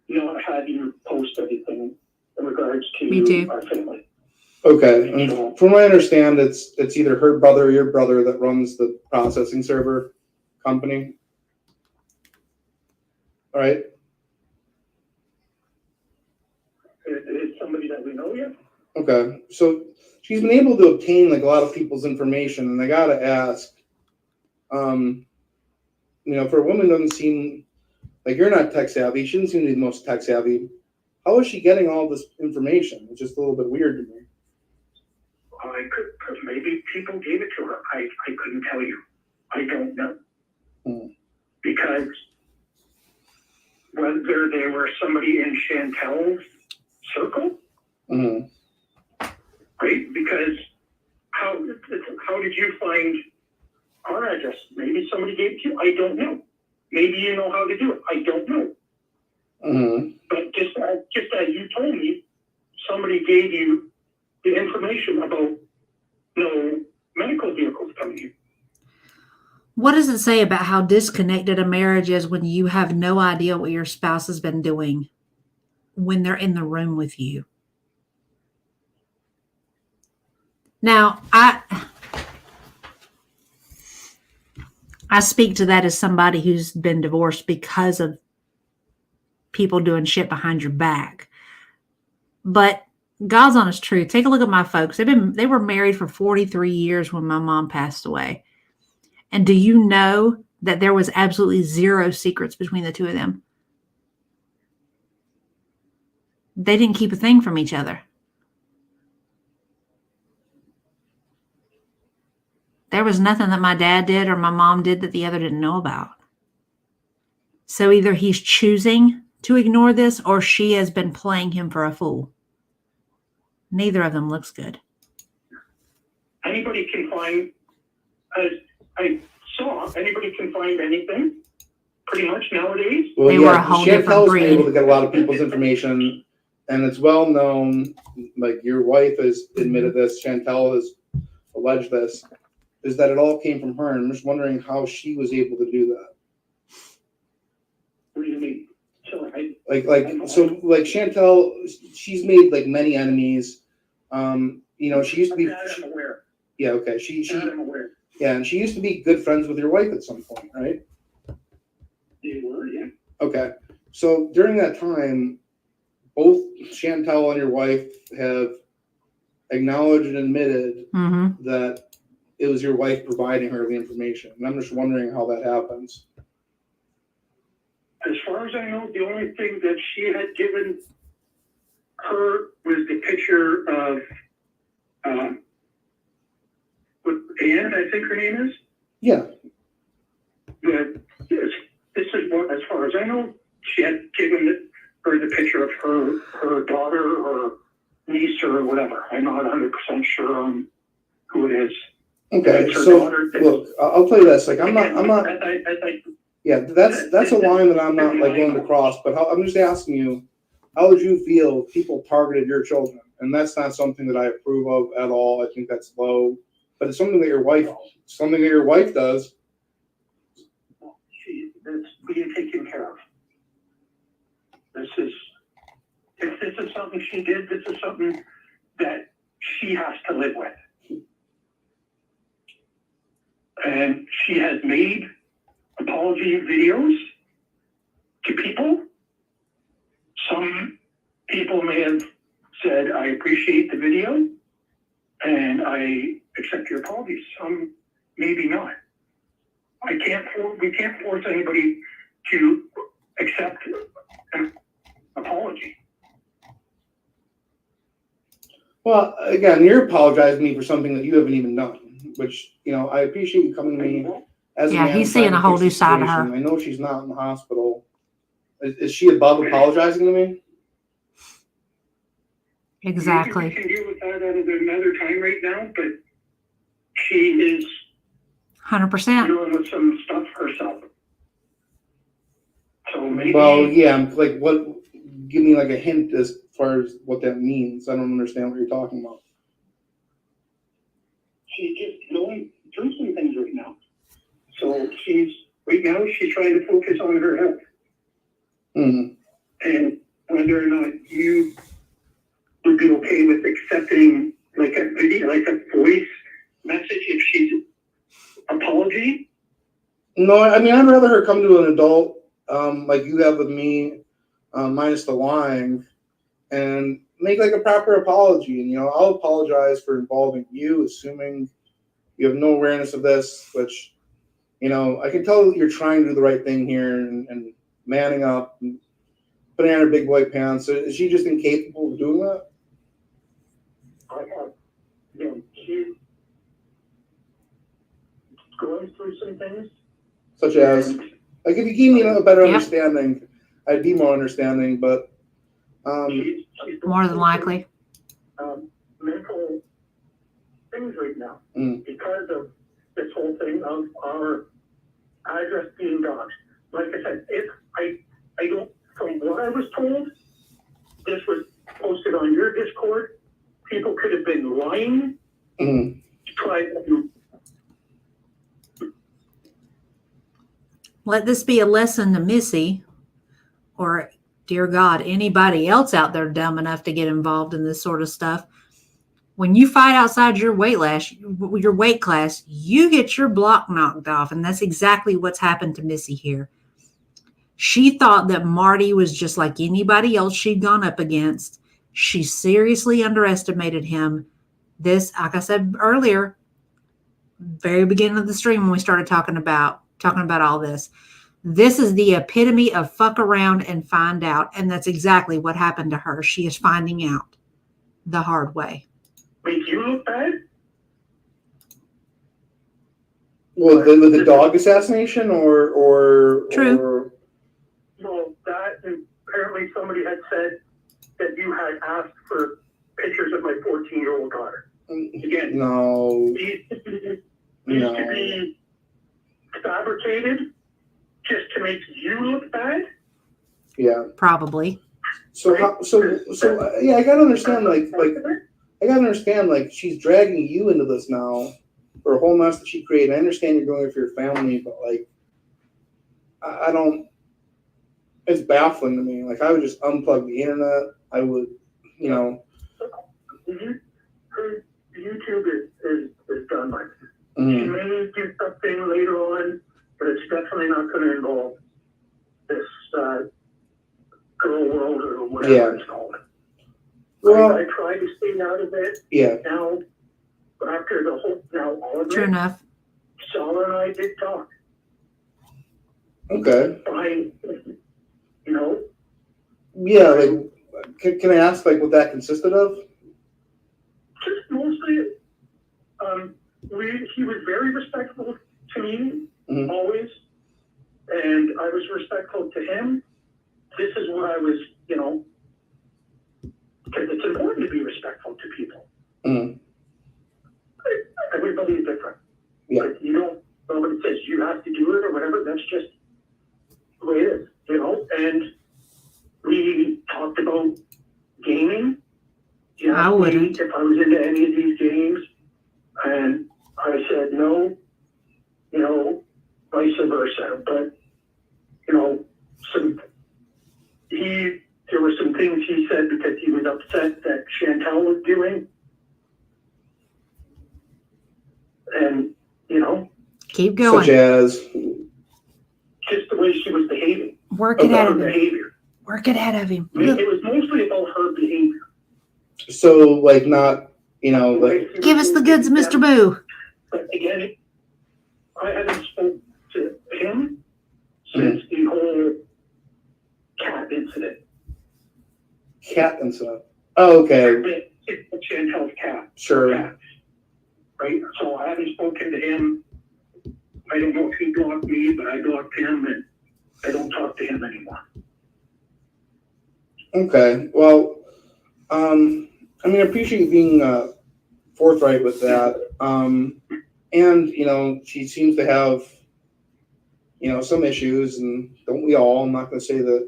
not have you post everything in regards to Me too. our family. Okay, and from what I understand, it's either her brother or your brother that runs the processing server company. All right. It's somebody that we know yet. Okay, so she's been able to obtain like a lot of people's information, and I gotta ask, for a woman doesn't seem like you're not tech savvy. She doesn't seem to be the most tech savvy. How is she getting all this information? It's just a little bit weird to me. Maybe people gave it to her. I couldn't tell you. I don't know. Because whether they were somebody in Chantel's circle, right? Because how did you find our address? Maybe somebody gave it to you. I don't know. Maybe you know how to do it. I don't know. But just as you told me, somebody gave you the information about no medical vehicles coming in. What does it say about how disconnected a marriage is when you have no idea what your spouse has been doing when they're in the room with you? Now, I speak to that as somebody who's been divorced because of people doing shit behind your back. But God's honest truth. Take a look at my folks. They were married for 43 years when my mom passed away. And do you know that there was absolutely zero secrets between the two of them? They didn't keep a thing from each other. There was nothing that my dad did or my mom did that the other didn't know about. So either he's choosing to ignore this or she has been playing him for a fool. Neither of them looks good. Anybody can find, as I saw, anybody can find anything pretty much nowadays. Well, They were a whole different Chantel's been breed. able to get a lot of people's information, and it's well known. Like your wife has admitted this, Chantel has alleged this, is that it all came from her. And I'm just wondering how she was able to do that. What do you mean? So Like Chantel, she's made like many enemies. She used to be. I'm aware. Yeah. Okay. She. I'm aware. Yeah, and she used to be good friends with your wife at some point, right? They were, yeah. Okay. So during that time, both Chantel and your wife have acknowledged and admitted that it was your wife providing her the information. And I'm just wondering how that happens. As far as I know, the only thing that she had given her was the picture of what Anne, I think her name is. Yeah. This is what, as far as I know, she had given her the picture of her daughter or niece or whatever. I'm not 100% sure on who it is. Okay. So look, I'll tell you this. Like, I'm not. Yeah, that's a line that I'm not like willing to cross. But I'm just asking you, how would you feel if people targeted your children? And that's not something that I approve of at all. I think that's low. But it's something that your wife does. That's being taken care of. If this is something she did, this is something that she has to live with. And she has made apology videos to people. Some people may have said, I appreciate the video and I accept your apology. Some maybe not. We can't force anybody to accept an apology. Well, again, you're apologizing to me for something that you haven't even done, which, I appreciate you coming to me as a man he's seeing a whole new side of her. I know she's not in the hospital. Is she above apologizing to me? Exactly. Maybe we can deal with that at another time right now, but she is 100%. dealing with some stuff herself. So maybe. Well, yeah, like what? Give me like a hint as far as what that means. I don't understand what you're talking about. She's just going through some things right now. So she's trying to focus on her health. Mm-hmm. And whether or not you would be okay with accepting like a video, like a voice message if she's apology. No, I mean I'd rather her come to an adult, like you have with me, minus the lying, and make like a proper apology. And I'll apologize for involving you, assuming you have no awareness of this, which I can tell you're trying to do the right thing here and manning up and putting on her big boy pants. So is she just incapable of doing that? She's going through some things. Such as, like, if you gave me a better Yep. understanding, I'd be more understanding. But She's More than likely. mental things right now because of this whole thing of our address being doxed. Like I said, if I don't, from what I was told, this was posted on your Discord. People could have been lying to try to. Let this be a lesson to Missy, or dear God, anybody else out there dumb enough to get involved in this sort of stuff. When you fight outside your weight class, you get your block knocked off. And that's exactly what's happened to Missy here. She thought that Marty was just like anybody else she'd gone up against. She seriously underestimated him. This, like I said earlier, very beginning of the stream when we started talking about all this. This is the epitome of fuck around and find out. And that's exactly what happened to her. She is finding out the hard way. Make you look bad? well, with the dog assassination or True. Or, Well, that, and apparently somebody had said that you had asked for pictures of my 14-year-old daughter. Again, no, these to be fabricated just to make you look bad. yeah. Probably. So yeah, I gotta understand like she's dragging you into this now for a whole mess that she created. I understand you're doing it for your family, but like I don't. It's baffling to me. Like I would just unplug the internet. I would, Her YouTube is done by. She mm, may do something later on, but it's definitely not going to involve this Gorl World or whatever it's called. well, I try to stay out of it. yeah. Now, after the whole, all of True it, enough. Sala and I did talk. Okay. Fine, Yeah, like, can I ask like what that consisted of? just mostly, he was very respectful to me, always, and I was respectful to him. This is what I was, because it's important to be respectful to people. Mm. Everybody is different. Yeah. Like, nobody says you have to do it or whatever. That's just the way it is, and we talked about gaming. He I asked me wouldn't. if I was into any of these games, and I said no, vice versa. But, there were some things he said because he was upset that Chantel was doing. And, Keep going. Such as just the way she was behaving. Work it out Her of him. behavior. Work it out of him. I mean, it was mostly about her behavior. so like not like Give us the goods, Mr. Moo. But again, I haven't spoken to him since the whole cat incident. cat incident. Oh, okay. It's Chantel's cat. Sure. Cat, right? So I haven't spoken to him. I don't know if he blocked me, but I blocked him, and I don't talk to him anymore. Okay. Well, I appreciate you being forthright with that. And, she seems to have, some issues, and don't we all? I'm not going to say that,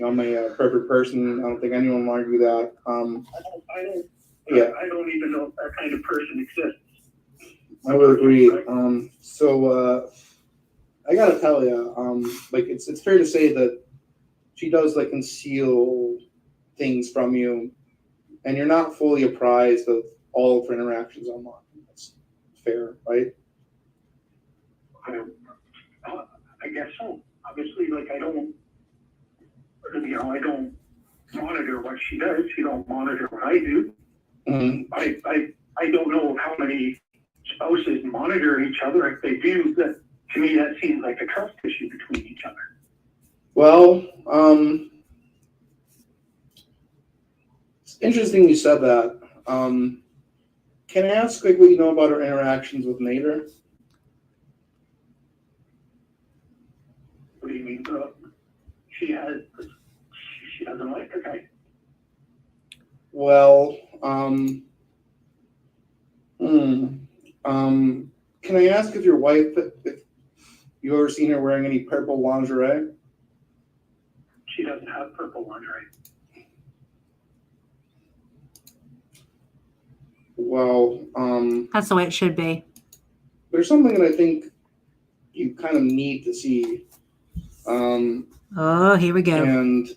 I'm a perfect person. I don't think anyone will argue that. I don't even know if that kind of person exists. I would agree. So I gotta tell you, it's fair to say that she does conceal things from you, and you're not fully apprised of all of her interactions online. That's fair, right? I guess so. Obviously, I don't monitor what she does. She don't monitor what I do. Mm-hmm. I don't know how many spouses monitor each other. If they do, that to me that seems like a trust issue between each other. Well, it's interesting you said that. Can I ask what you know about her interactions with Nader? What do you mean? She doesn't like the guy. Well, can I ask if your wife, if you've ever seen her wearing any purple lingerie? She doesn't have purple lingerie. Well, That's the way it should be. there's something that I think you kind of need to see. Oh, here we go. And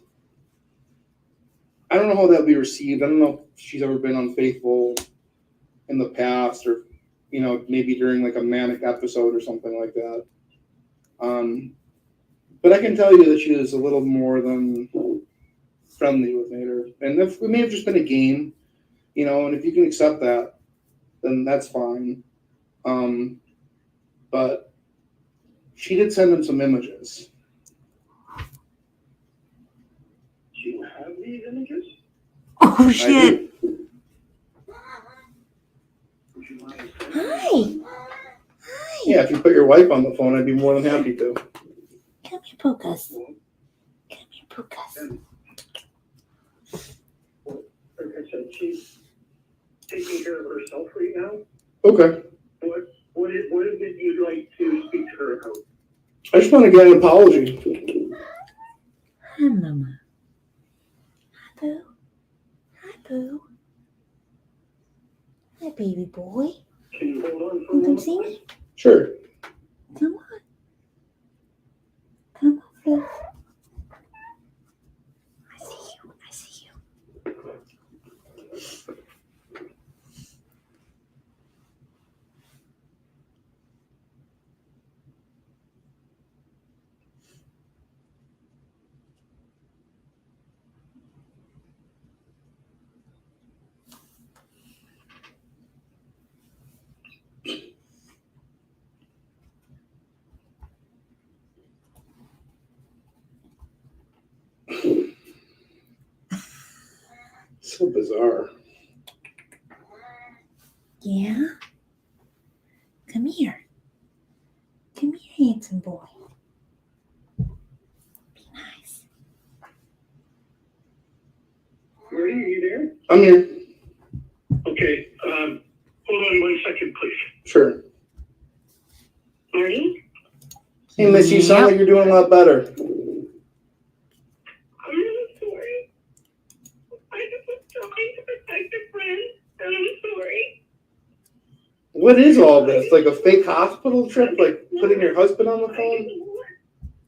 I don't know how that would be received. I don't know if she's ever been unfaithful in the past, or maybe during a manic episode or something like that. But I can tell you that she was a little more than friendly with Nader, and if it may have just been a game, and if you can accept that, then that's fine. But she did send him some images. Do you have these images? Oh, shit. Would you mind? Hi. Yeah, if you put your wife on the phone, I'd be more than happy to. Come here, Pukas. Come here, Pukas. Like I said, she's taking care of herself right now. Okay. What is it you'd like to speak to her about? I just want to get an apology. Hi, Mama. Hi, Boo. Hi, Boo. Hi, baby boy. Can you hold on for a Want to come moment? see me? Sure. Come on. Come on, Boo. I see you. I see you. So bizarre. Yeah? Come here. Come here, handsome boy. Be nice. Marty, are you there? I'm here. Okay, hold on 1 second, please. Sure. Marty? Hey, Miss, you sound like you're doing a lot better. I'm really sorry. I just was trying to protect a friend, and I'm sorry. What is all this? Like a fake hospital trip? Like putting your husband on the phone?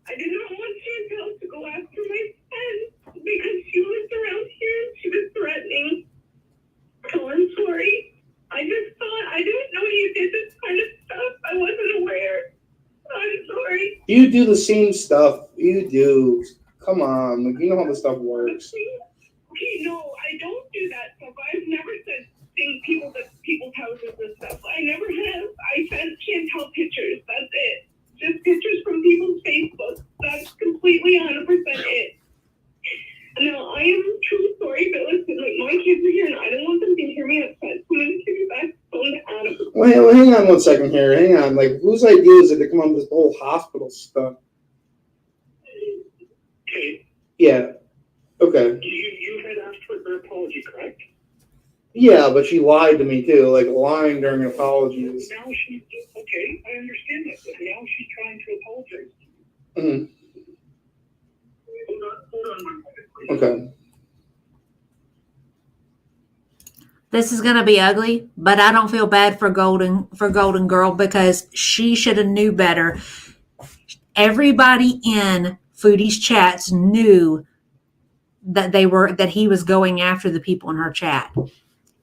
I did not want Chantel to go after my friend because she was around here and she was threatening. So I'm sorry. I just thought, I didn't know you did this kind of stuff. I wasn't aware. I'm sorry. You do the same stuff. You do. Come on. Like, you know how this stuff works. Okay, no, I don't do that stuff. I've never said things people to people's houses and stuff. I never have. I sent Chantel pictures. That's it. Just pictures from people's Facebook. That's completely 100% it. No, I am truly sorry, but listen, like, my kids are here and I don't want them to hear me upset. So I'm going to give you back the phone to Adam. Well, hang on 1 second here. Hang on. Like, whose idea is it to come up with this whole hospital stuff? Okay, Yeah. Okay. you had asked for her apology, correct? Yeah, but she lied to me too. Like lying during an apology is. Now she's okay. I understand that, but now she's trying to apologize. Mm-hmm. Hold on one second, please. Okay. This is gonna be ugly, but I don't feel bad for Golden Girl because she should have knew better. Everybody in Foodie's chats knew that he was going after the people in her chat.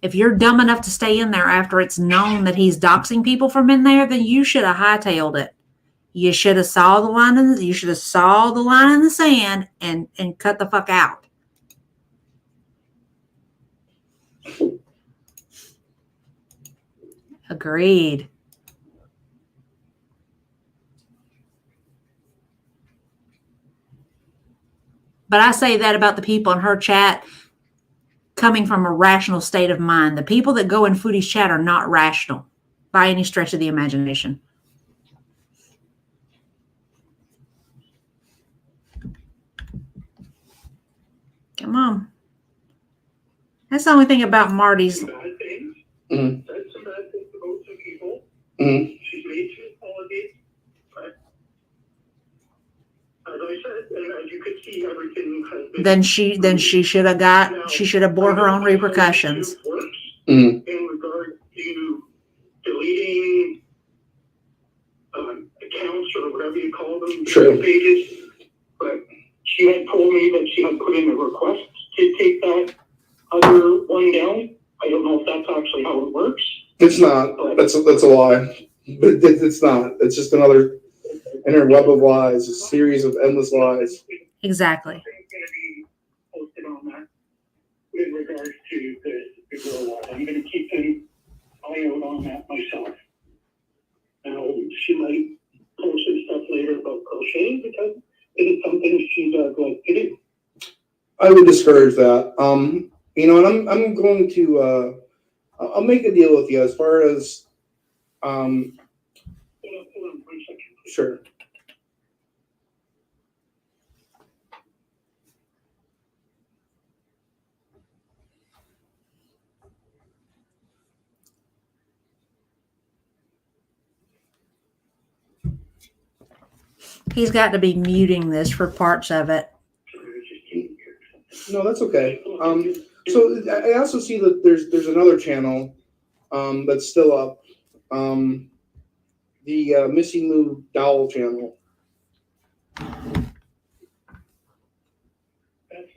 If you're dumb enough to stay in there after it's known that he's doxing people from in there, then you should have hightailed it. You should have saw the line in the sand and cut the fuck out. Agreed. But I say that about the people in her chat coming from a rational state of mind. The people that go in Foodie's chat are not rational by any stretch of the imagination. Come on. That's the only thing about Marty's. Bad things. Mm-hmm. Said some bad things about some people. Mm-hmm. She's made some apologies, but as I said, and as you could see, everything has been. Then she should have bore her own repercussions. Mm-hmm. In regard to deleting accounts or whatever you call them, True. pages, but she had told me that she had put in a request to take that other one down. I don't know if that's actually how it works. It's not. That's a lie. But it's not. It's just another inner web of lies, a series of endless lies. Exactly. Something's going to be posted on that in regards to the Gorl World. I'm going to keep an eye out on that myself. Now, she might post some stuff later about crocheting because it is something she does like to do. I would discourage that. And I'm going to I'll make a deal with you as far as Hold on 1 second. sure. He's got to be muting this for parts of it. No, that's okay. So I also see that there's another channel that's still up. The Missy Moo Doll channel. That's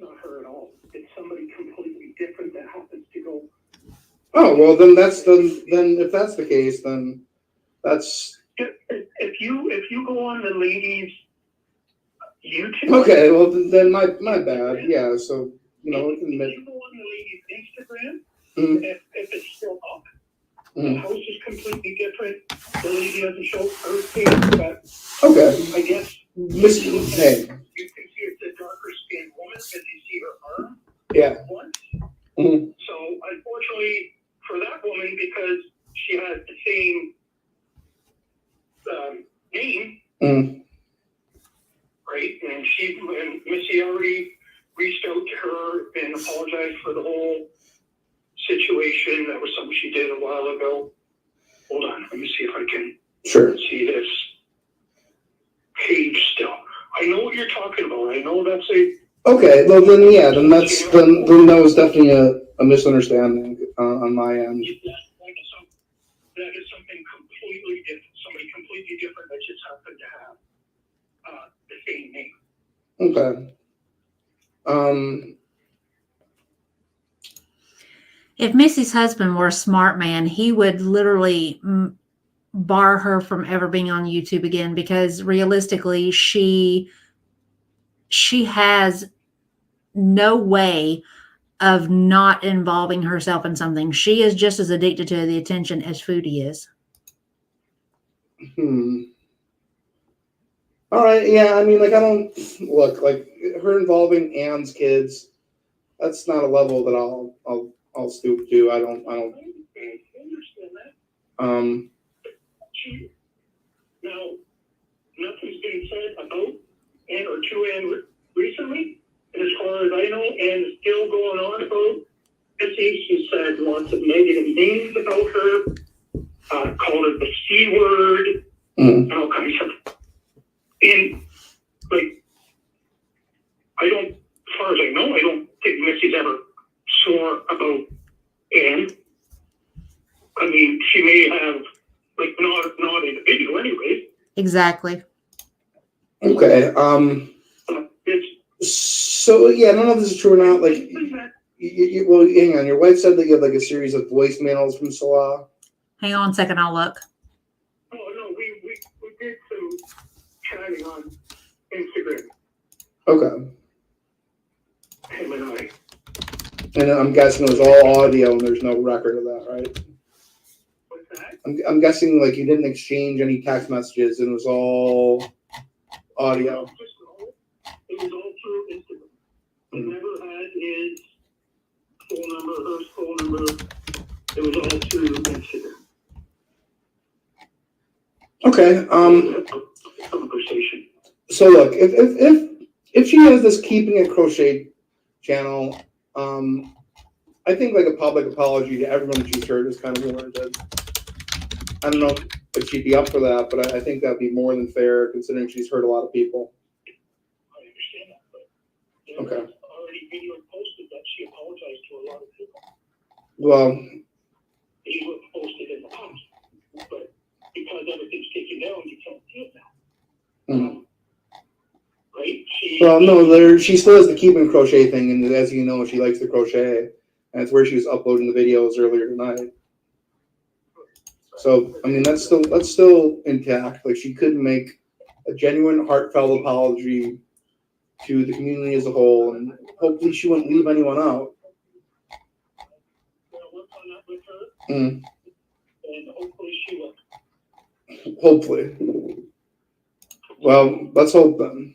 not her at all. It's somebody completely different that happens to go. Oh well, then if that's the case, then that's If you go on the lady's YouTube. okay. Well, then my bad. Yeah. So we can If admit. you go on the lady's Instagram, Mm-hmm. if it's still up, Mm-hmm. the house is completely different. The lady doesn't show her face, but Okay. I guess Missy, hey. you can see it's a darker skinned woman because you see her arm Yeah. once. Mm-hmm. So unfortunately for that woman, because she has the same name, Mm-hmm. right? And Missy already reached out to her and apologized for the whole situation. That was something she did a while ago. Hold on, let me see if I can Sure. see this page still. I know what you're talking about. I know that's a. Okay. Well, then then that was definitely a misunderstanding on my end. That is something completely different. Somebody completely different that just happened to have the same name. Okay. If Missy's husband were a smart man, he would literally bar her from ever being on YouTube again, because realistically, she has no way of not involving herself in something. She is just as addicted to the attention as Foodie is. All right. Yeah. I mean, I don't look like her involving Anne's kids. That's not a level that I'll stoop to. I don't. I understand that. Now, nothing's been said about Anne or to Anne recently. And as far as I know, Anne's still going on about Missy. He said lots of negative names about her, called her the C word, and all kinds of stuff. And, like, as far as I know, I don't think Missy's ever swore about Anne. I mean, she may have, like, not in the video anyway. Exactly. Okay. So yeah, I don't know if this is true or not. Like, well, hang on. Your wife said that you have like a series of voicemails from Salah. Hang on a second, I'll look. Oh no, we did some chatting on Instagram. Okay. Him and I. And I'm guessing it was all audio, and there's no record of that, right? What's that? I'm guessing like you didn't exchange any text messages, and it was all audio. It was all through Instagram. I never had his phone number, her phone number. It was all through Instagram. Okay. Conversation. So look, if she has this Keeping It Crochet channel, I think like a public apology to everyone she's hurt is kind of warranted. I don't know if she'd be up for that, but I think that'd be more than fair considering she's hurt a lot of people. I understand that, but there was already video posted that she apologized to a lot of people. Well, They were posted in the past, but because everything's taken down, you can't see it now. Right? well, no, she still has the Keeping It Crochet thing, and as you know, she likes to crochet, and it's where she was uploading the videos earlier tonight. So, I mean, that's still intact. Like, she could make a genuine, heartfelt apology to the community as a whole, and hopefully she wouldn't leave anyone out. We'll work on that with her, and hopefully she will. Hopefully. Well, let's hope then.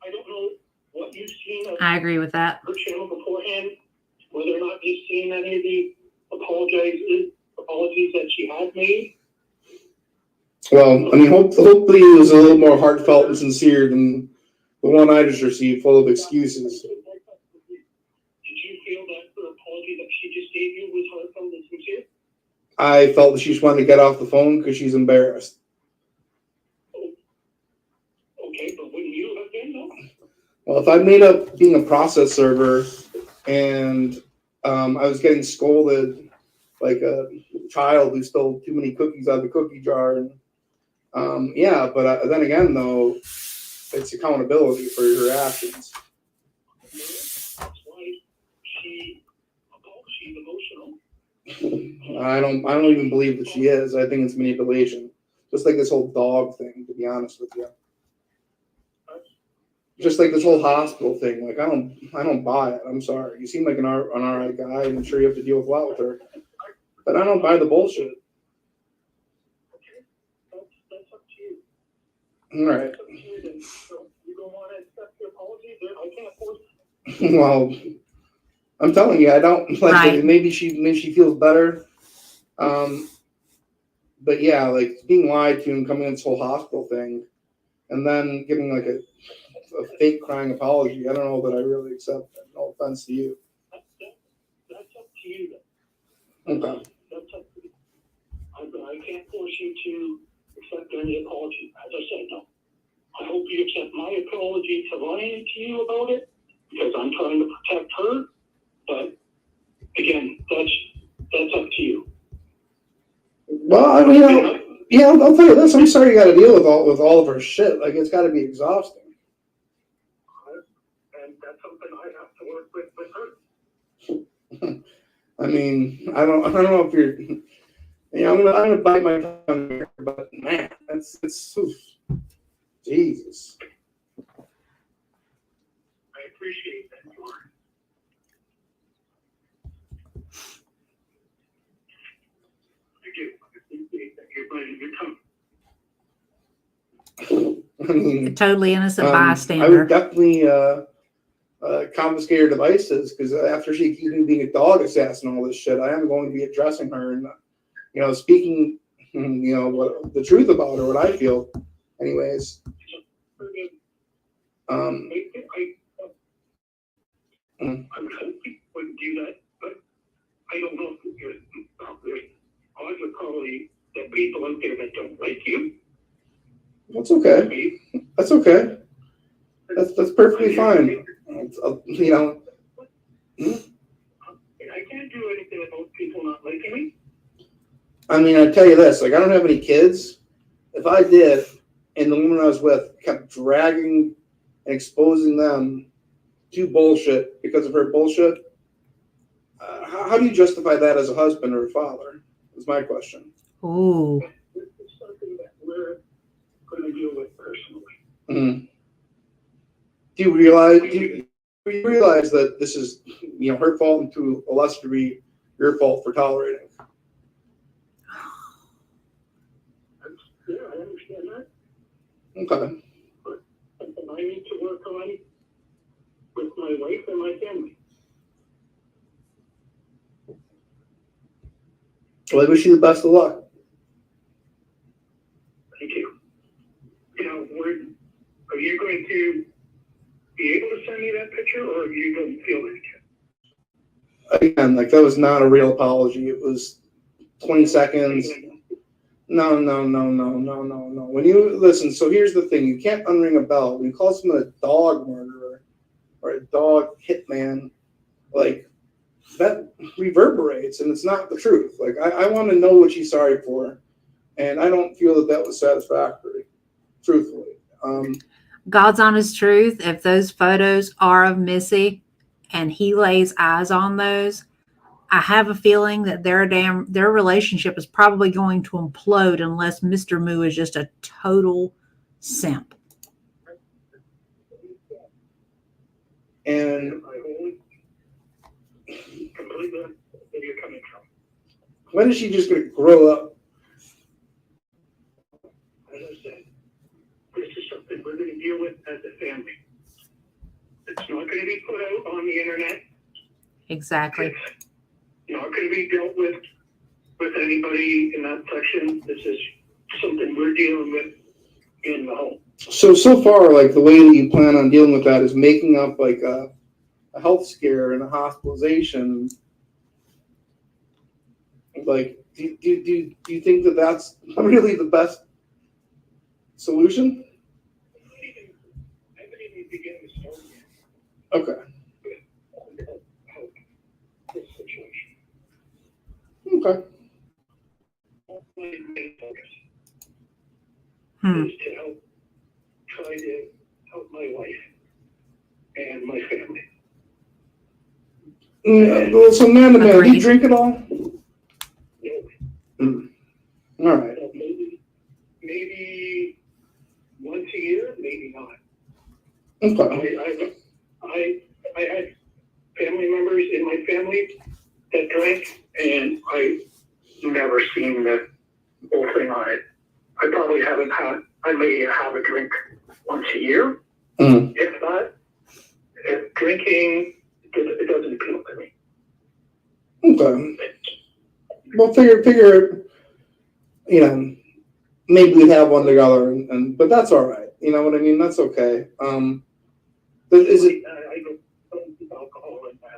I don't know what you've seen of I agree with that. her channel beforehand, whether or not you've seen any of the apologies that she had made. Well, I mean, hopefully it was a little more heartfelt and sincere than the one I just received, full of excuses. Did you feel that her apology that she just gave you was heartfelt and sincere? I felt that she just wanted to get off the phone because she's embarrassed. Okay, but wouldn't you have been, though? Well, if I made up being a process server and I was getting scolded like a child who stole too many cookies out of the cookie jar, and yeah, but then again, though, it's accountability for your actions. That's why she's emotional. I don't even believe that she is. I think it's manipulation, just like this whole dog thing. To be honest with you. Just like this whole hospital thing, like I don't buy it. I'm sorry. You seem like an alright guy, and I'm sure you have to deal with a lot with her, but I don't buy the bullshit. Okay, that's up to you. All right. That's up to you then. So you don't want to accept the apology? I can't force it. Well, I'm telling you, I don't like. Right. Maybe she feels better. But yeah, like being lied to and coming in this whole hospital thing, and then giving like a fake crying apology. I don't know that I really accept that. No offense to you. That's up to you Okay. then. That's up to you. I can't force you to accept any apology. As I said, no. I hope you accept my apology to lying to you about it, because I'm trying to protect her. But again, that's up to you. Well, I mean, yeah, I'll tell you this. I'm sorry you got to deal with all of her shit. Like, it's got to be exhausting. And that's something I have to work with her. I mean, I don't know if you're. I'm gonna bite my tongue here, but man, it's oof. Jesus. I appreciate that, Jordan. I do. I appreciate that you're biting your tongue. I mean, Totally innocent I bystander. would definitely confiscate her devices, because after she accused me of being a dog assassin and all this shit, I am going to be addressing her and speaking what the truth about her, what I feel. Anyways, I would hope wouldn't do that, but I don't know if there's odds are probably the people out there that don't like you. That's okay. That's okay. That's perfectly fine. You know. And I can't do anything about people not liking me. I mean, I tell you this, like, I don't have any kids. If I did, and the woman I was with kept dragging and exposing them to bullshit because of her bullshit, how do you justify that as a husband or a father? Is my question. Ooh. It's something that we're going to deal with personally. Mm. Do you realize that this is, you know, her fault and to a lesser degree your fault for tolerating? Yeah, I understand that. Okay. But something I need to work on with my wife and my family. Well, I wish you the best of luck. Thank you. Now, are you going to be able to send me that picture, or you don't feel it yet? Again, like, that was not a real apology. It was 20 seconds. No. When you listen, so here's the thing. You can't unring a bell. When you call someone a dog murderer or a dog hitman, like, that reverberates, and it's not the truth. Like, I want to know what she's sorry for, and I don't feel that was satisfactory, truthfully. God's honest truth, if those photos are of Missy and he lays eyes on those, I have a feeling that their relationship is probably going to implode unless Mr. Moo is just a total simp. And Completely where you're coming from. when is she just going to grow up? As I said, this is something we're going to deal with as a family. It's not going to be put out on the internet. Exactly. It's not going to be dealt with anybody in that section. This is something we're dealing with in the home. So far, like, the way that you plan on dealing with that is making up like a health scare and a hospitalization. Like, do you think that that's really the best solution? I haven't even begun to start yet. Okay. Help this situation. Okay. My main focus Hmm. is to try to help my wife and my family. Well, so man to man, do you Agreed. drink at all? No, All right. maybe once a year, maybe not. Okay. I had family members in my family that drank, and I never seen the whole thing on it. I probably haven't had. I may have a drink once a year, if not. If drinking, it doesn't appeal to me. Okay. Well, figure. You know, maybe we have one together, but that's all right. You know what I mean? That's okay. But is it? I don't do alcohol in my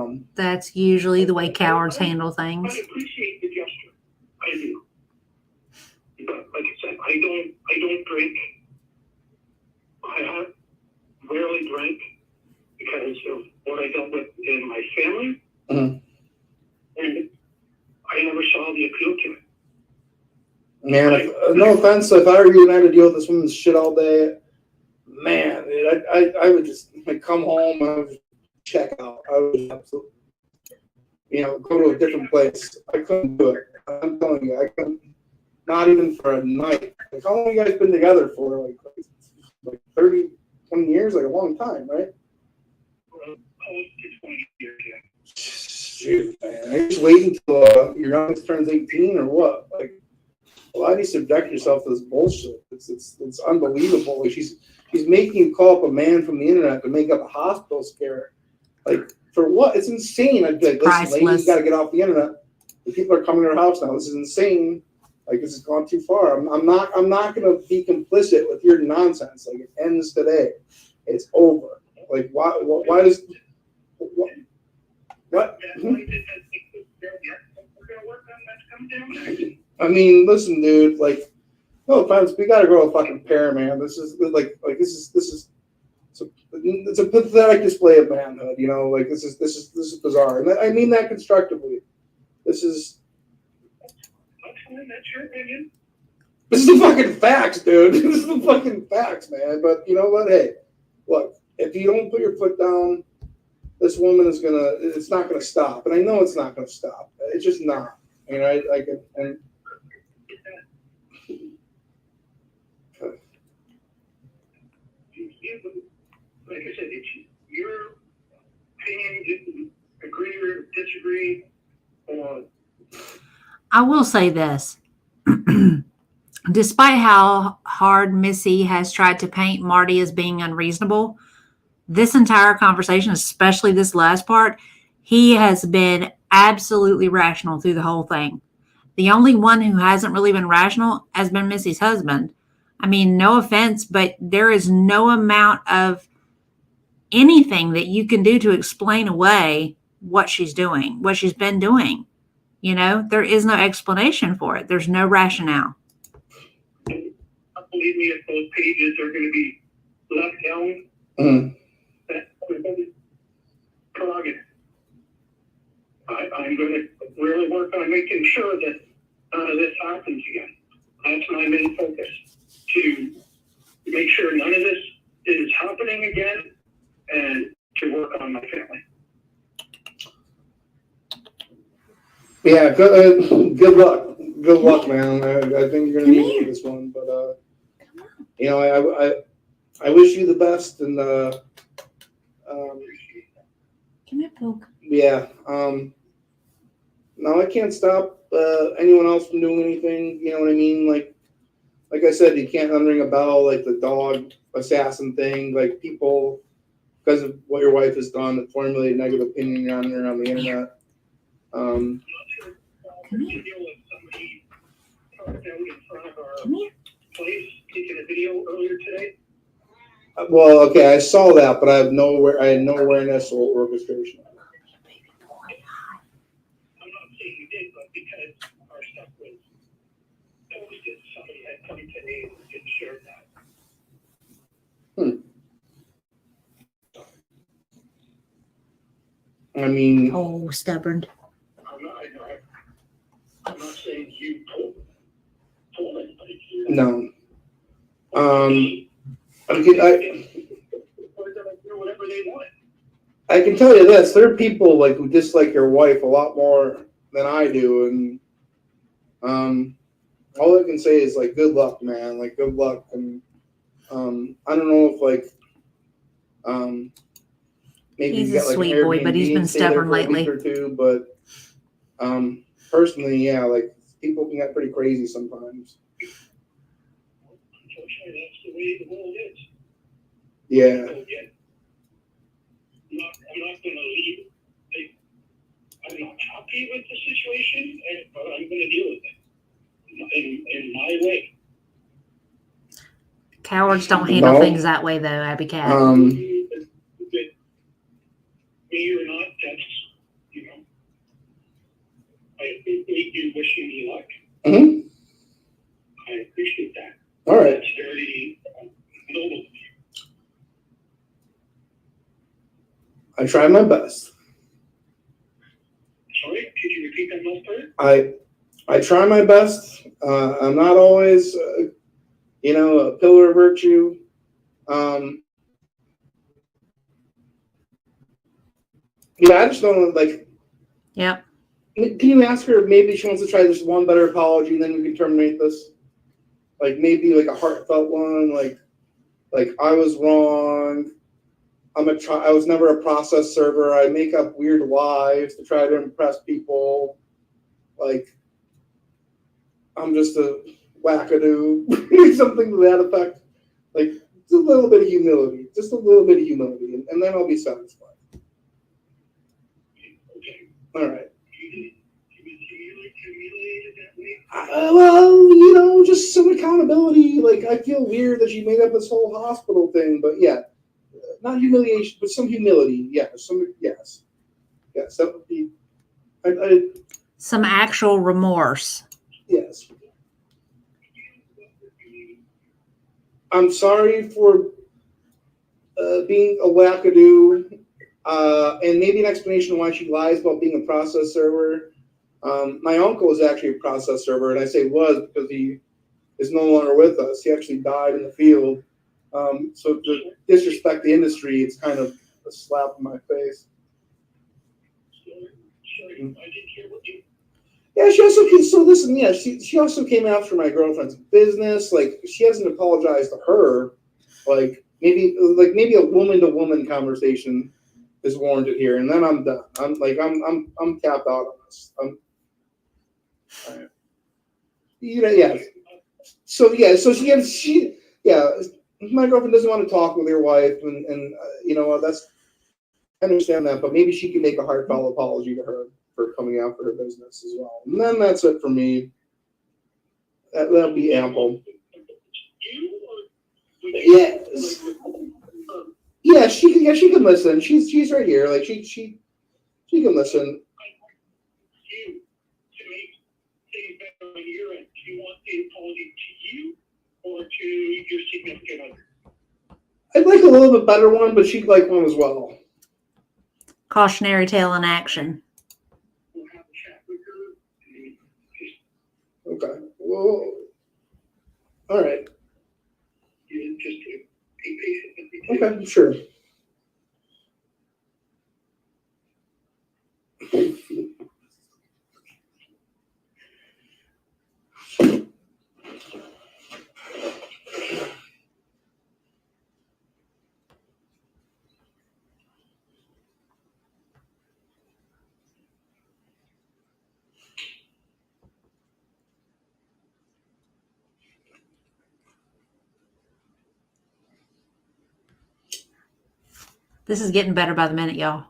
house. That's usually the way cowards handle things. I appreciate the gesture. I do. But like I said, I don't drink. I have rarely drank because of what I dealt with in my family. Mhm. And I never saw the appeal to it. Man, no offense, if I were you and I had to deal with this woman's shit all day, man, dude, I would just come home and I would check out. I would absolutely, go to a different place. I couldn't do it. I'm telling you, I couldn't. Not even for a night. Like, how long have you guys been together for? Like 30, 20 years? Like a long time, right? Close to 20 years, yeah. Shoot, man. Are you just waiting until your youngest turns 18 or what? Like, why do you subject yourself to this bullshit? It's unbelievable. Like, she's making you call up a man from the internet to make up a hospital scare. Like, for what? It's insane. I'd be like, listen, lady, you got to get off the internet. The people are coming to her house now. This is insane. Like, this has gone too far. I'm not going to be complicit with your nonsense. Like, it ends today. It's over. Like, why does What? That light that has been there, we're gonna work on that to come down next. I mean, listen, dude. Like, no offense, we gotta grow a fucking pair, man. This is like it's a pathetic display of manhood. You know, like this is bizarre, and I mean that constructively. This is That's your opinion. This is the fucking facts, dude. This is the fucking facts, man. But you know what? Hey, look, if you don't put your foot down, this woman is it's not gonna stop. And I know it's not gonna stop. It's just not. You know, and like I said, it's your opinion, agree or disagree, or I will say this. Despite how hard Missy has tried to paint Marty as being unreasonable, this entire conversation, especially this last part, he has been absolutely rational through the whole thing. The only one who hasn't really been rational has been Missy's husband. I mean, no offense, but there is no amount of anything that you can do to explain away what she's doing, what she's been doing. You know, there is no explanation for it. There's no rationale. Believe me, if those pages are going to be left down, that's everybody's prerogative. I'm going to really work on making sure that none of this happens again. That's my main focus, to make sure none of this is happening again and to work on my family. yeah, good luck. Good luck, man. I think you're gonna need this one, but you know, I wish you the best, and Come here, Poke. yeah. No, I can't stop anyone else from doing anything. You know what I mean? Like I said, you can't unring a bell like the dog assassin thing. Like people, because of what your wife has done, to formulate a negative opinion on her on the internet. Come here. Come here. Place taking a video earlier today. Well, okay, I saw that, but I had no awareness or orchestration. I'm not saying you did, but because our stuff was posted, somebody had come today and shared that. I mean, Oh, stubborn. I'm not saying you told anybody. no. Whatever they want. I can tell you this: there are people like who dislike your wife a lot more than I do, and all I can say is like, good luck, man. Like, good luck, and I don't know if like maybe He's you a got like sweet an boy, but he's Airbnb been and stay there stubborn for a week lately. or two, but personally, yeah, like people can get pretty crazy sometimes. Unfortunately, that's the way the world is. Yeah. I'm not going to leave. I'm not happy with the situation, but I'm going to deal with it in my way. Cowards don't handle No. things that way, though, Abby Cat. Me or not, that's, you know, I appreciate you wishing me luck. Mm-hmm. I appreciate that. All right. That's very noble of you. I try my best. Sorry, could you repeat that last part? I try my best. I'm not always, a pillar of virtue. Yeah, I just don't like. Yep. Can you ask her if maybe she wants to try this one better apology, and then we can terminate this? Like maybe like a heartfelt one, like I was wrong. I was never a process server. I make up weird lies to try to impress people. Like I'm just a wackadoo, something to that effect. Like just a little bit of humility, and then I'll be satisfied. Okay. All right. You humiliated that way? Well, just some accountability. Like I feel weird that she made up this whole hospital thing, but yeah, not humiliation, but some humility. Yeah, yes. yes, that would be. Some actual remorse. Yes. I'm sorry for being a wackadoo, and maybe an explanation why she lies about being a process server. My uncle was actually a process server, and I say was because he is no longer with us. He actually died in the field. So to disrespect the industry, it's kind of a slap in my face. Yeah, she also came. So listen, yeah, she also came after my girlfriend's business. Like she hasn't apologized to her. Like maybe a woman to woman conversation is warranted here, and then I'm done. I'm tapped out on this. All right. Yeah. So my girlfriend doesn't want to talk with her wife, and that's I understand that, but maybe she can make a heartfelt apology to her for coming out for her business as well. And then that's it for me. That'll be ample. Yeah. Yeah, she can listen. She's right here. Like she can listen. Do you want the apology to you or to your significant other? I'd like a little bit better one, but she'd like one as well. Cautionary tale in action. We'll have a chat with her. Okay. Well, all right. Just be patient with me. Okay, sure. This is getting better by the minute, y'all.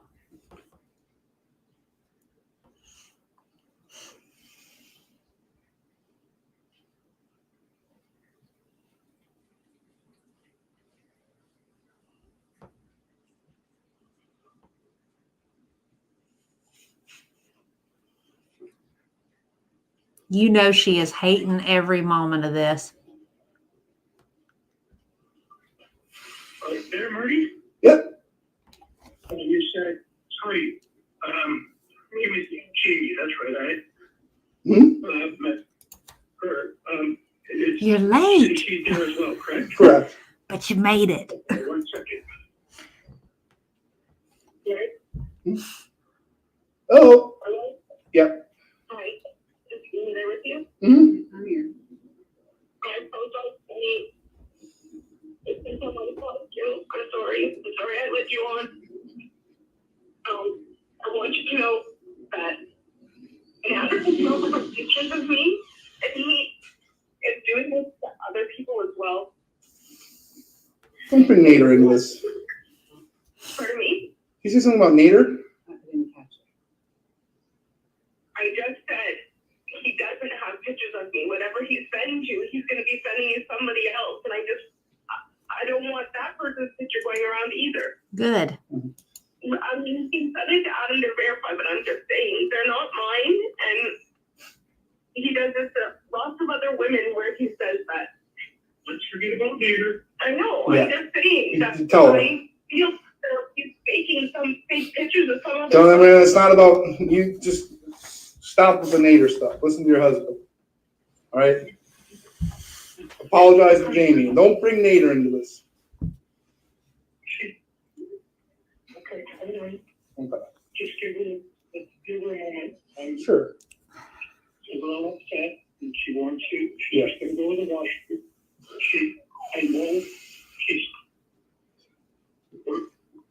You know she is hating every moment of this. Are you there, Marty? Yep. You said, sorry, give me Jamie, that's right, right? Met her. You're late. She's there as well, correct? Correct. But you made it. Okay, 1 second. Yes. Oh. Hello? Yep. Hi. Is Jamie there with you? Mm-hmm. I'm here. I apologize. It's been so much fun. I'm sorry. I'm sorry I let you on. I want you to know that Dad took pictures of me, and he is doing this to other people as well. Don't bring Nader into this. Pardon me? You say something about Nader? I didn't catch it. I just said he doesn't have pictures of me. Whatever he's sending you, he's going to be sending you somebody else, and I don't want that person's picture going around either. Good. I mean, he sent it to Adam to verify, but I'm just saying they're not mine, and he does this to lots of other women where he says that. Let's forget about Nader. I know. Yeah. I'm just saying that Tell her. I feel that he's faking some fake pictures of some other. Tell them, man, it's not about you. Just stop with the Nader stuff. Listen to your husband. All right. Apologize to Jamie. Don't bring Nader into this. Okay, anyway, Okay. just give her a moment. Sure. She's a little upset, and she wants to. Yeah. She's going to go to the washroom. I know she's.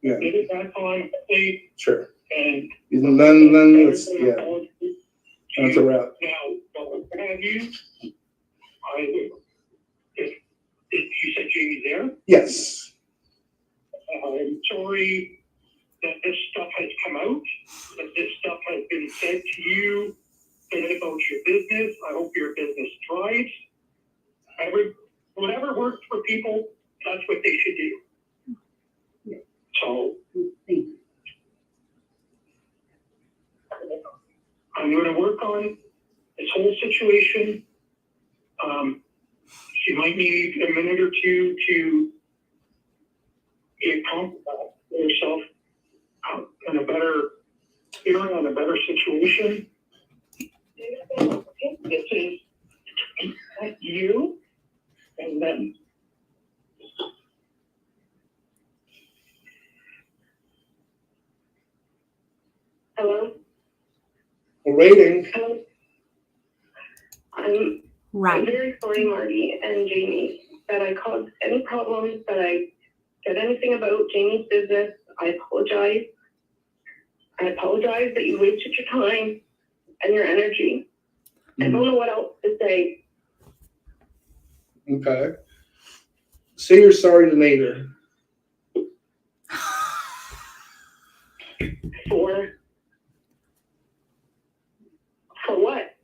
Yeah. Get it back on, please, Sure. and Then it's, yeah. That's a wrap. now, what we're gonna do, I will. If you said Jamie's there, Yes. I'm sorry that this stuff has come out, that this stuff has been said to you, said about your business. I hope your business thrives. Whatever works for people, that's what they should do. So, on this whole situation. She might need a minute or two to get comfortable with herself in a better feeling, on a better situation. This is you, and then hello. We're waiting. I'm Right. very sorry, Marty and Jamie, that I caused any problems, that I said anything about Jamie's business. I apologize. I apologize that you wasted your time and your energy. I don't know what else to say. Okay. Say you're sorry to Nader. For what?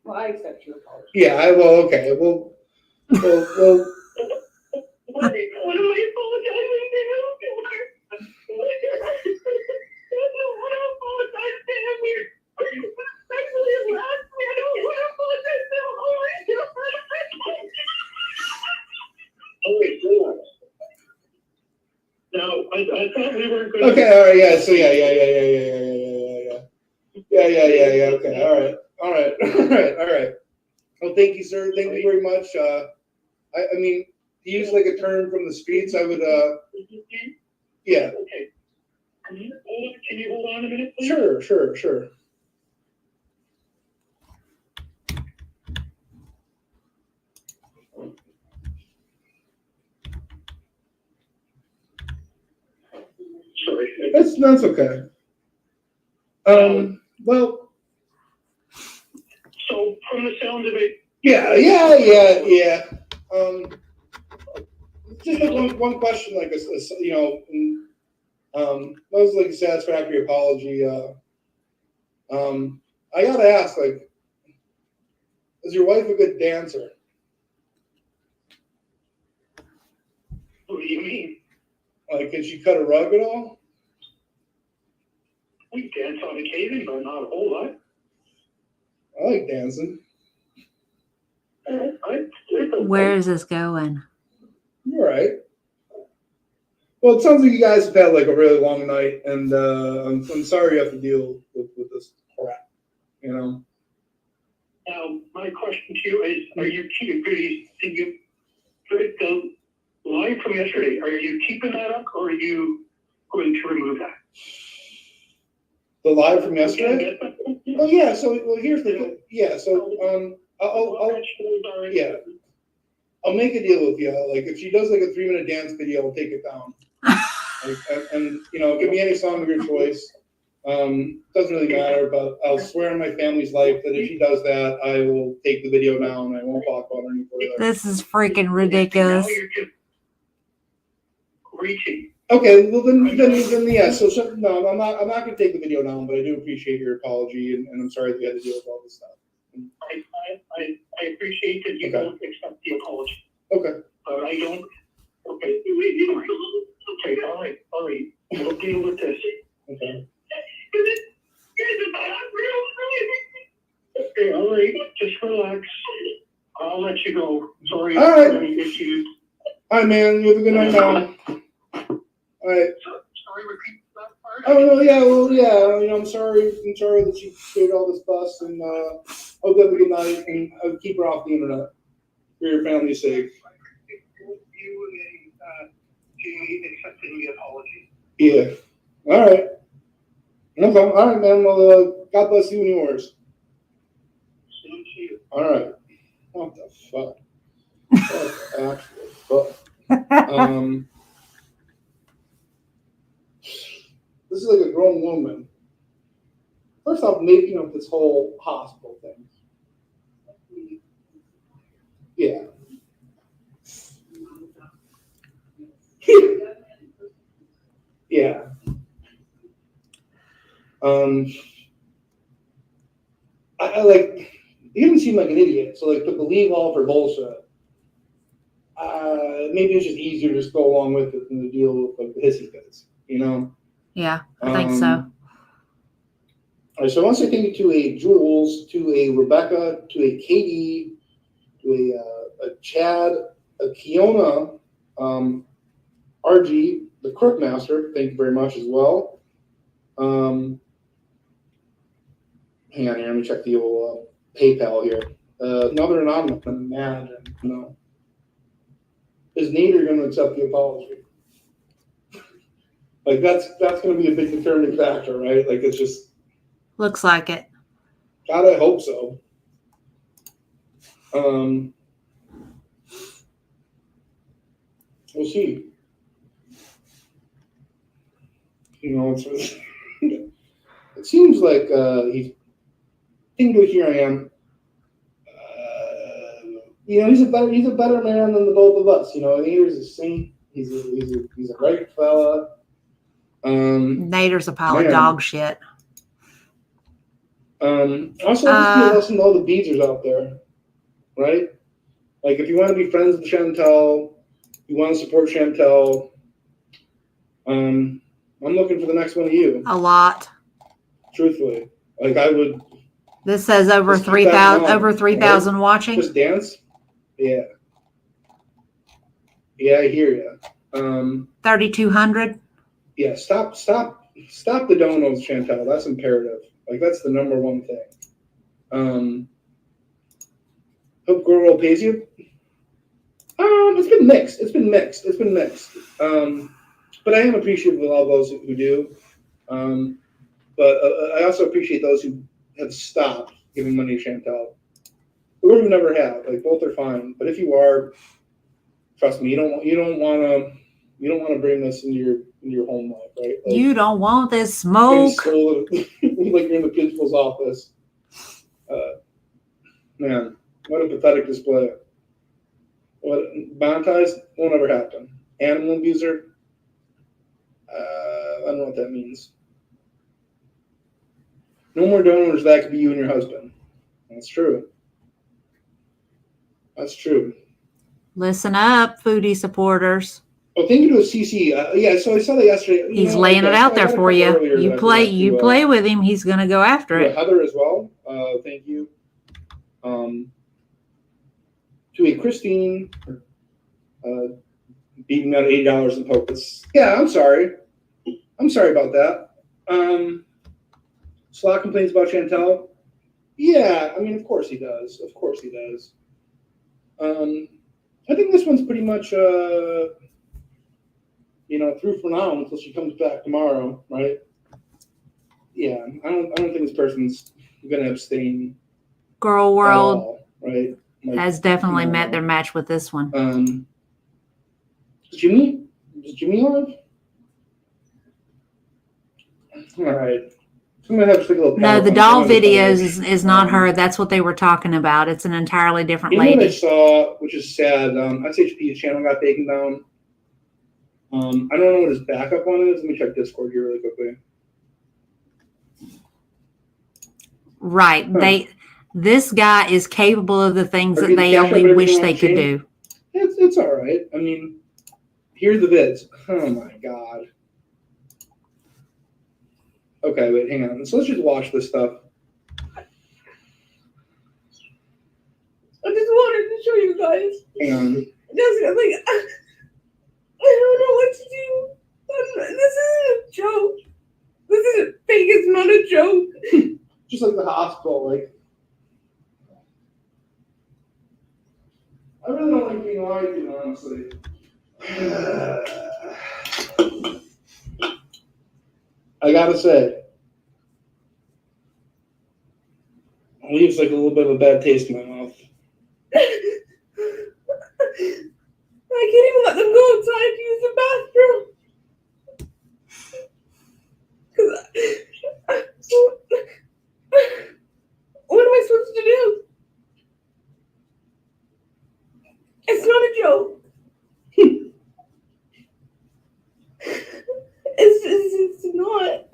Well, I accept your apology. Yeah, okay. Well. What am I apologizing to him for? I don't want to apologize to him here. Especially his last me. I don't want to apologize to him. Oh my God. Oh, wait, hold on. No, I thought we were going to... Okay, all right, yeah, so yeah. Yeah, okay, all right. Well, thank you, sir. Thank you very much. I mean, to use like a term from the streets, I would, yeah. Okay. Can you hold on a minute, please? Sure. Sorry. That's okay. Well. So from the sound of it. Yeah. Just like one question, like that was like a satisfactory apology. I gotta ask, like, is your wife a good dancer? What do you mean? Like, can she cut a rug at all? We dance on occasion, but not a whole lot. I like dancing. Where is this going? All right. Well, it sounds like you guys have had like a really long night, and I'm sorry you have to deal with this crap. You know. Now, my question to you is: are you the line from yesterday? Are you keeping that up, or are you going to remove that? The live from yesterday? Oh yeah. So here's the deal. Yeah. So I'll make a deal with you. Like if she does like a 3-minute dance video, I'll take it down. and it can be any song of your choice. Doesn't really matter. But I'll swear on my family's life that if she does that, I will take the video down. I won't talk about her any further. This is freaking ridiculous. Now you're just reaching. Okay, well then yeah. So no, I'm not going to take the video down, but I do appreciate your apology, and I'm sorry that you had to deal with all this stuff. I appreciate that you don't accept the apology. Okay. But I don't. Okay. Okay. All right. We'll deal with this. Okay. Okay. All right. Just relax. I'll let you go. Sorry. All right. For any issues. All right, man. You have a good night now. All right. Sorry, repeat that part. Oh no, yeah, well, yeah. I'm sorry that she created all this fuss, and hope you have a good night, and I'll keep her off the internet for your family's sake. You and Jamie accepting the apology. Yeah. All right. Okay. All right, man. Well, God bless you and yours. Same to you. All right. What the fuck? What the actual fuck? This is like a grown woman. First off, making up this whole hospital thing. Yeah. Yeah. I like, he didn't seem like an idiot, so like to believe all of her bullshit, maybe it's just easier to just go along with it than to deal with like the hissy fits, you know? Yeah, I think so. All right, so I want to say thank you to a Jules, to a Rebecca, to a Katie, to a Chad, a Kiona, RG, the Crook Master. Thank you very much as well. Hang on here. Let me check the old PayPal here. Another anonymous. I'm mad. No. Is Nader going to accept the apology? Like that's going to be a big determining factor, right? Like it's just. Looks like it. God, I hope so. We'll see. You know, it seems like he's. Here I am. You know, he's a better man than the both of us. You know, Nader's a saint. He's a right fella. Nader's a pile of dog shit. Also, just be a lesson to all the Beezers out there, right? Like, if you want to be friends with Chantel, you want to support Chantel. I'm looking for the next one of you. A lot. Truthfully, like I would. This says over 3,000. Over 3,000 right? watching. Just dance. Yeah. Yeah, I hear you. 3,200. Yeah, stop the donos, Chantel. That's imperative. Like that's the number one thing. Hope Gorl World pays you. It's been mixed. But I am appreciative of all those who do. But I also appreciate those who have stopped giving money to Chantel. Or who never have. Like both are fine. But if you are, trust me, you don't want to bring this into your home life, right? Like, you don't want this smoke. Like you're in the principal's office. Man, what a pathetic display. What monetized won't ever happen. Animal abuser. I don't know what that means. No more donors. That could be you and your husband. That's true. That's true. Listen up, foodie supporters. Oh, thank you to a CC. Yeah, so I saw that yesterday. He's laying it out there for you. You play with him. He's going to go after it. Heather as well. Thank you. To a Christine, beating out $80 in pokers. Yeah, I'm sorry. I'm sorry about that. Slot complains about Chantel. Yeah, I mean, of course he does. I think this one's pretty much, through for now until she comes back tomorrow, right? Yeah, I don't think this person's gonna abstain. Gorl World all, right? Like, has definitely met their match with this one. Is Jimmy alive? All right. I'm gonna have to take a little. No, the doll videos is not her. That's what they were talking about. It's an entirely different lady. What I saw, which is sad, SHP's channel got taken down. I don't know what his backup one is. Let me check Discord here really quickly. Right. Huh. This guy is capable of the things that they only wish they could do. It's all right. I mean, here's the vids. Oh my god. Okay, wait, hang on. So let's just watch this stuff. I just wanted to show you guys. Hang on. I don't know what to do. This isn't a joke. This isn't fake. It's not a joke. Just like the hospital, like. I really don't like being lied to, honestly. I gotta say, it leaves like a little bit of a bad taste in my mouth. I can't even let them go outside to use the bathroom. What am I supposed to do? It's not a joke. It's not.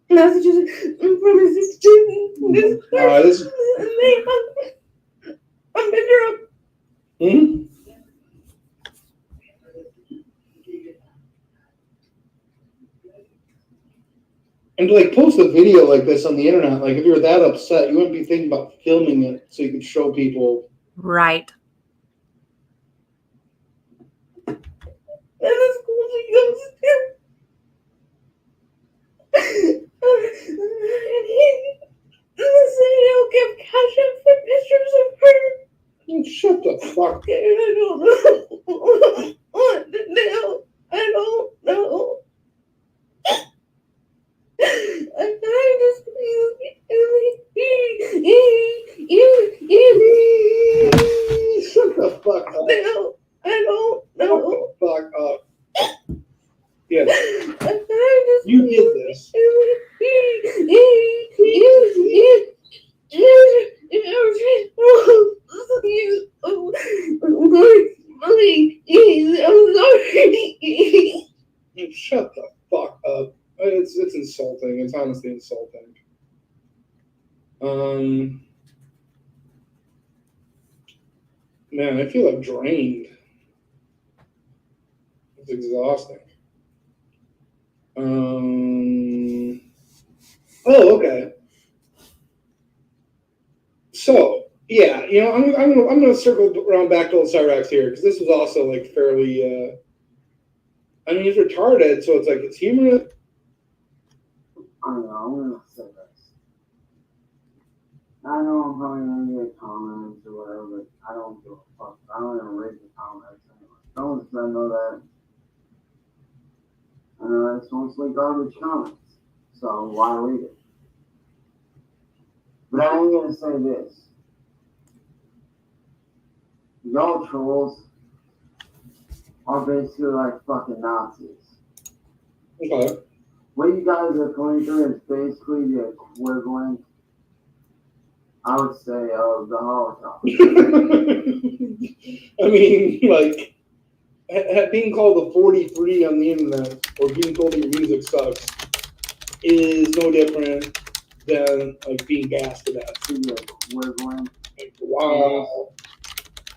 messages from his student. This- I'm in Europe. Hmm? And to like post a video like this on the internet, like if you were that upset, you wouldn't be thinking about filming it so you could show people. Right. And the school he goes to. And he said he'll give cash up for pictures of her. Oh, shut the fuck. And I don't know what to do. I don't know. I just Shut the fuck up. no, I don't know. Fuck up. Yeah, I just you did this. Shut the fuck up. It's insulting. It's honestly insulting. Man, I feel like drained. It's exhausting. Oh, okay. So, yeah, you know, I'm gonna circle around back to old Cyrax here because this was also like fairly. I mean, he's retarded, so it's like it's humorous. I don't know, I'm gonna say this. I know I'm probably gonna get comments or whatever, but I don't give a fuck. I don't even read the comments anyway. Don't I know that. I know that's mostly garbage comments. So why read it? But I am gonna say this. Y'all trolls are basically like fucking Nazis. Okay. What you guys are going through is basically the equivalent, I would say, of the Holocaust. I mean, like, being called a 43 on the internet or being told your music sucks is no different than like being gassed to death. The equivalent. Like, wow.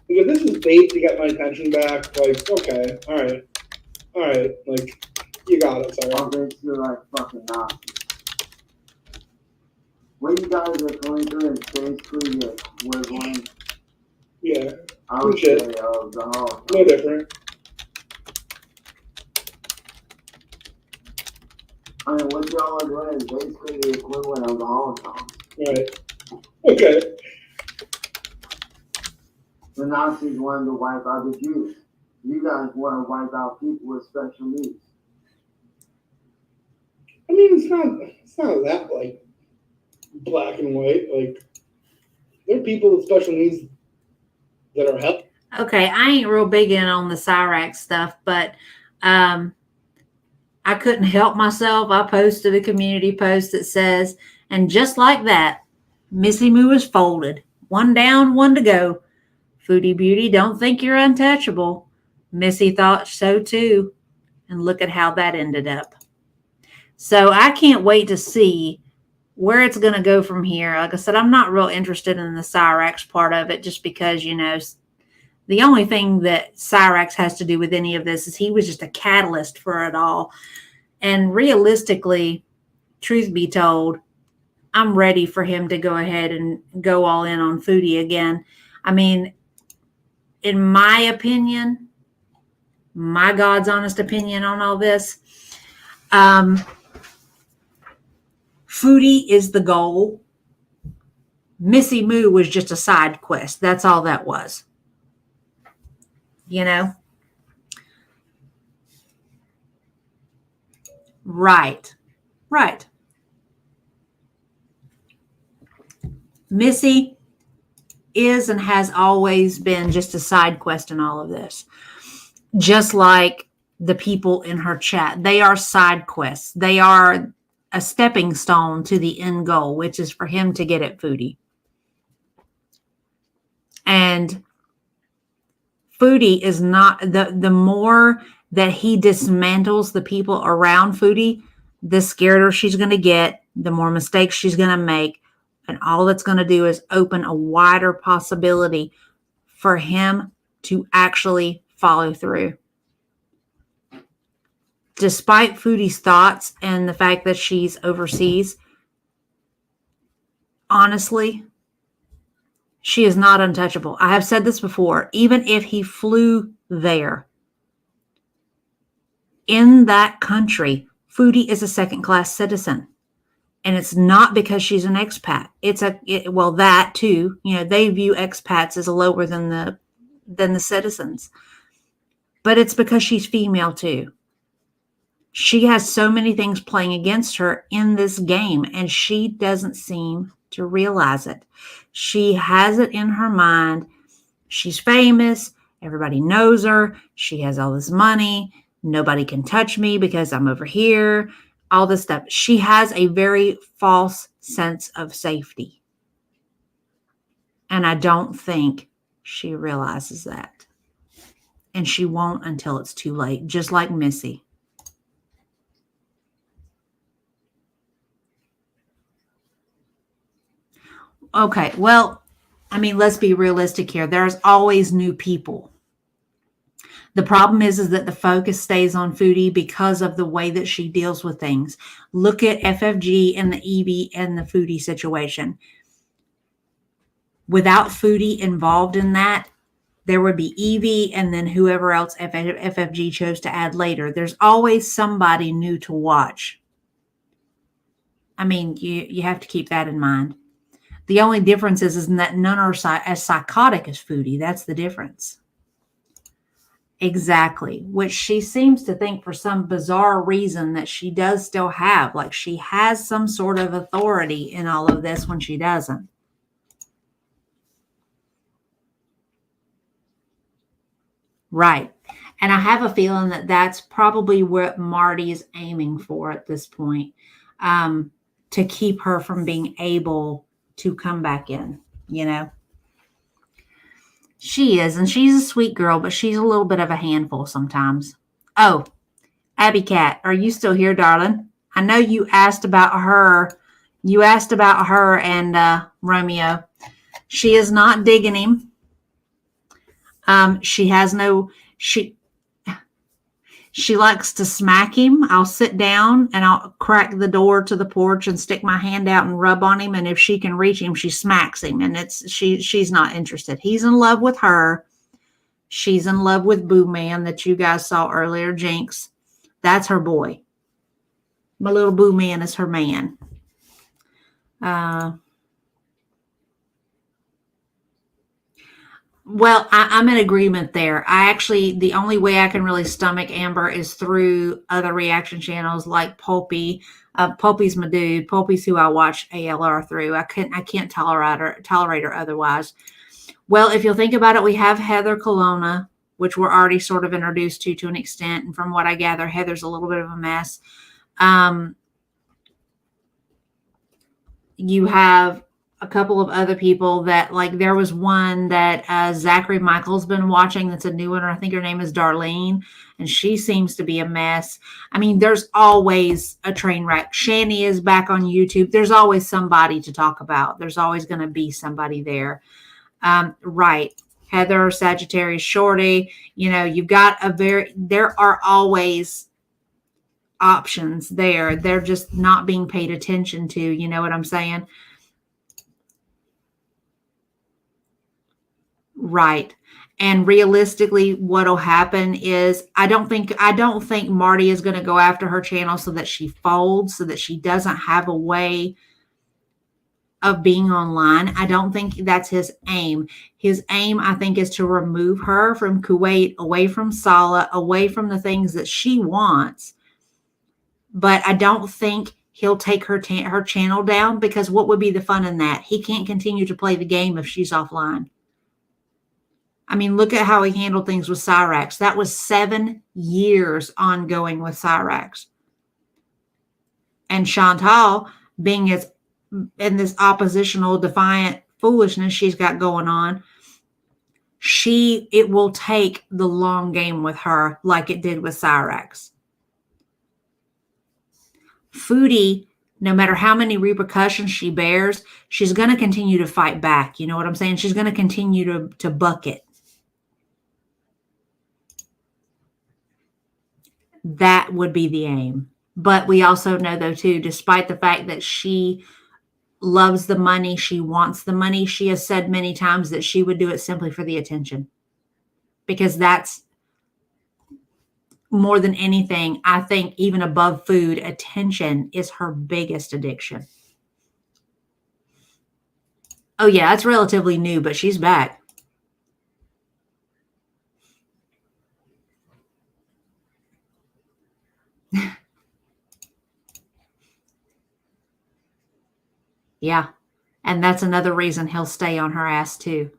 Because this is bait to get my attention back. Like, okay, all right, like, you got it, sorry. Are basically like fucking Nazis. What you guys are going through is basically the equivalent, Yeah, I would shit. say, of the Holocaust. No different. I mean, what y'all are doing is basically the equivalent of the Holocaust. Right. Okay. The Nazis wanted to wipe out the Jews. You guys want to wipe out people with special needs. I mean, it's not that like black and white. Like, there are people with special needs that are helped. Okay, I ain't real big in on the Cyrax stuff, but I couldn't help myself. I posted a community post that says, and just like that, Missy Moo is folded. One down, one to go. Foodie Beauty, don't think you're untouchable. Missy thought so too. And look at how that ended up. So I can't wait to see where it's going to go from here. Like I said, I'm not real interested in the Cyrax part of it just because, you know, the only thing that Cyrax has to do with any of this is he was just a catalyst for it all. And realistically, truth be told, I'm ready for him to go ahead and go all in on Foodie again. I mean, in my opinion, my God's honest opinion on all this, Foodie is the goal. Missy Moo was just a side quest. That's all that was. You know? Right. Right. Missy is and has always been just a side quest in all of this. Just like the people in her chat. They are side quests. They are a stepping stone to the end goal, which is for him to get at Foodie. And Foodie is not, the more that he dismantles the people around Foodie, the scarier she's going to get, the more mistakes she's going to make. And all that's going to do is open a wider possibility for him to actually follow through. Despite Foodie's thoughts and the fact that she's overseas, honestly, she is not untouchable. I have said this before. Even if he flew there, in that country, Foodie is a second-class citizen. And it's not because she's an expat. Well, that too. You know, they view expats as lower than the citizens. But it's because she's female too. She has so many things playing against her in this game, and she doesn't seem to realize it. She has it in her mind. She's famous. Everybody knows her. She has all this money. Nobody can touch me because I'm over here. All this stuff. She has a very false sense of safety. And I don't think she realizes that. And she won't until it's too late, just like Missy. Okay, well, I mean, let's be realistic here. There's always new people. The problem is that the focus stays on Foodie because of the way that she deals with things. Look at FFG and the Evie and the Foodie situation. Without Foodie involved in that, there would be Evie and then whoever else FFG chose to add later. There's always somebody new to watch. I mean, you have to keep that in mind. The only difference is that none are as psychotic as Foodie. That's the difference. Exactly. Which she seems to think for some bizarre reason that she does still have. Like she has some sort of authority in all of this when she doesn't. Right. And I have a feeling that that's probably what Marty is aiming for at this point. To keep her from being able to come back in, you know. She is, and she's a sweet girl, but she's a little bit of a handful sometimes. Oh, Abby Cat, are you still here, darling? I know you asked about her. You asked about her and Romeo. She is not digging him. She likes to smack him. I'll sit down and I'll crack the door to the porch and stick my hand out and rub on him. And if she can reach him, she smacks him. And she's not interested. He's in love with her. She's in love with Boo Man that you guys saw earlier, Jinx. That's her boy. My little Boo Man is her man. Well, I'm in agreement there. The only way I can really stomach Amber is through other reaction channels like Pulpy. Pulpy's my dude. Pulpy's who I watch ALR through. I can't tolerate her otherwise. Well, if you'll think about it, we have Heather Colonna, which we're already sort of introduced to an extent. And from what I gather, Heather's a little bit of a mess. You have a couple of other people that, like, there was one that Zachary Michael's been watching that's a new one. I think her name is Darlene, and she seems to be a mess. I mean, there's always a train wreck. Shani is back on YouTube. There's always somebody to talk about. There's always going to be somebody there. Right. Heather, Sagittarius, Shorty, you know, you've got there are always options there. They're just not being paid attention to. You know what I'm saying? Right. And realistically, what'll happen is I don't think Marty is going to go after her channel so that she folds, so that she doesn't have a way of being online. I don't think that's his aim. His aim, I think, is to remove her from Kuwait, away from Salah, away from the things that she wants. But I don't think he'll take her channel down, because what would be the fun in that? He can't continue to play the game if she's offline. I mean, look at how he handled things with Cyrax. That was 7 years ongoing with Cyrax. And Chantal, being as in this oppositional, defiant foolishness she's got going on, it will take the long game with her like it did with Cyrax. Foodie, no matter how many repercussions she bears, she's going to continue to fight back. You know what I'm saying? She's going to continue to buck it. That would be the aim. But we also know, though, too, despite the fact that she loves the money, she wants the money, she has said many times that she would do it simply for the attention. Because that's more than anything, I think, even above food, attention is her biggest addiction. Oh, yeah, it's relatively new, but she's back. Yeah. And that's another reason he'll stay on her ass too,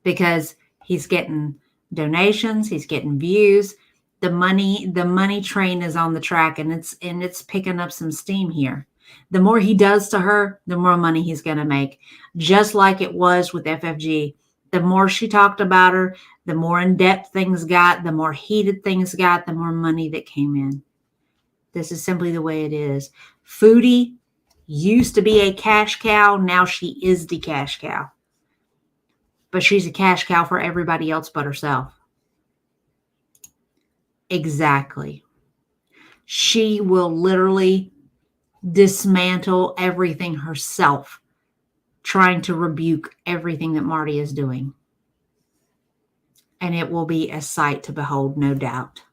because he's getting donations, he's getting views. The money train is on the track, and it's picking up some steam here. The more he does to her, the more money he's going to make. Just like it was with FFG. The more she talked about her, the more in-depth things got, the more heated things got, the more money that came in. This is simply the way it is. Foodie used to be a cash cow. Now she is the cash cow. But she's a cash cow for everybody else but herself. Exactly. She will literally dismantle everything herself, trying to rebuke everything that Marty is doing. And it will be a sight to behold, no doubt.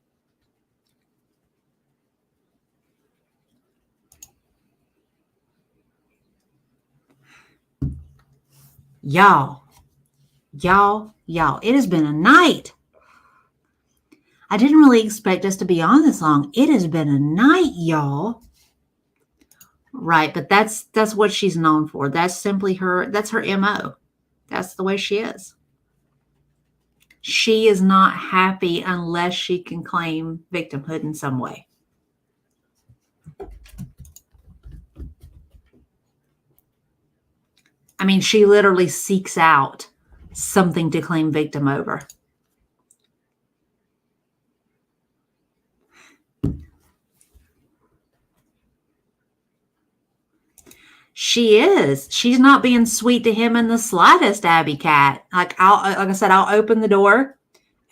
Y'all, it has been a night. I didn't really expect us to be on this long. It has been a night, y'all. Right, but that's what she's known for. That's simply that's her MO. That's the way she is. She is not happy unless she can claim victimhood in some way. I mean, she literally seeks out something to claim victim over. She is. She's not being sweet to him in the slightest, Abby Cat. Like I said, I'll open the door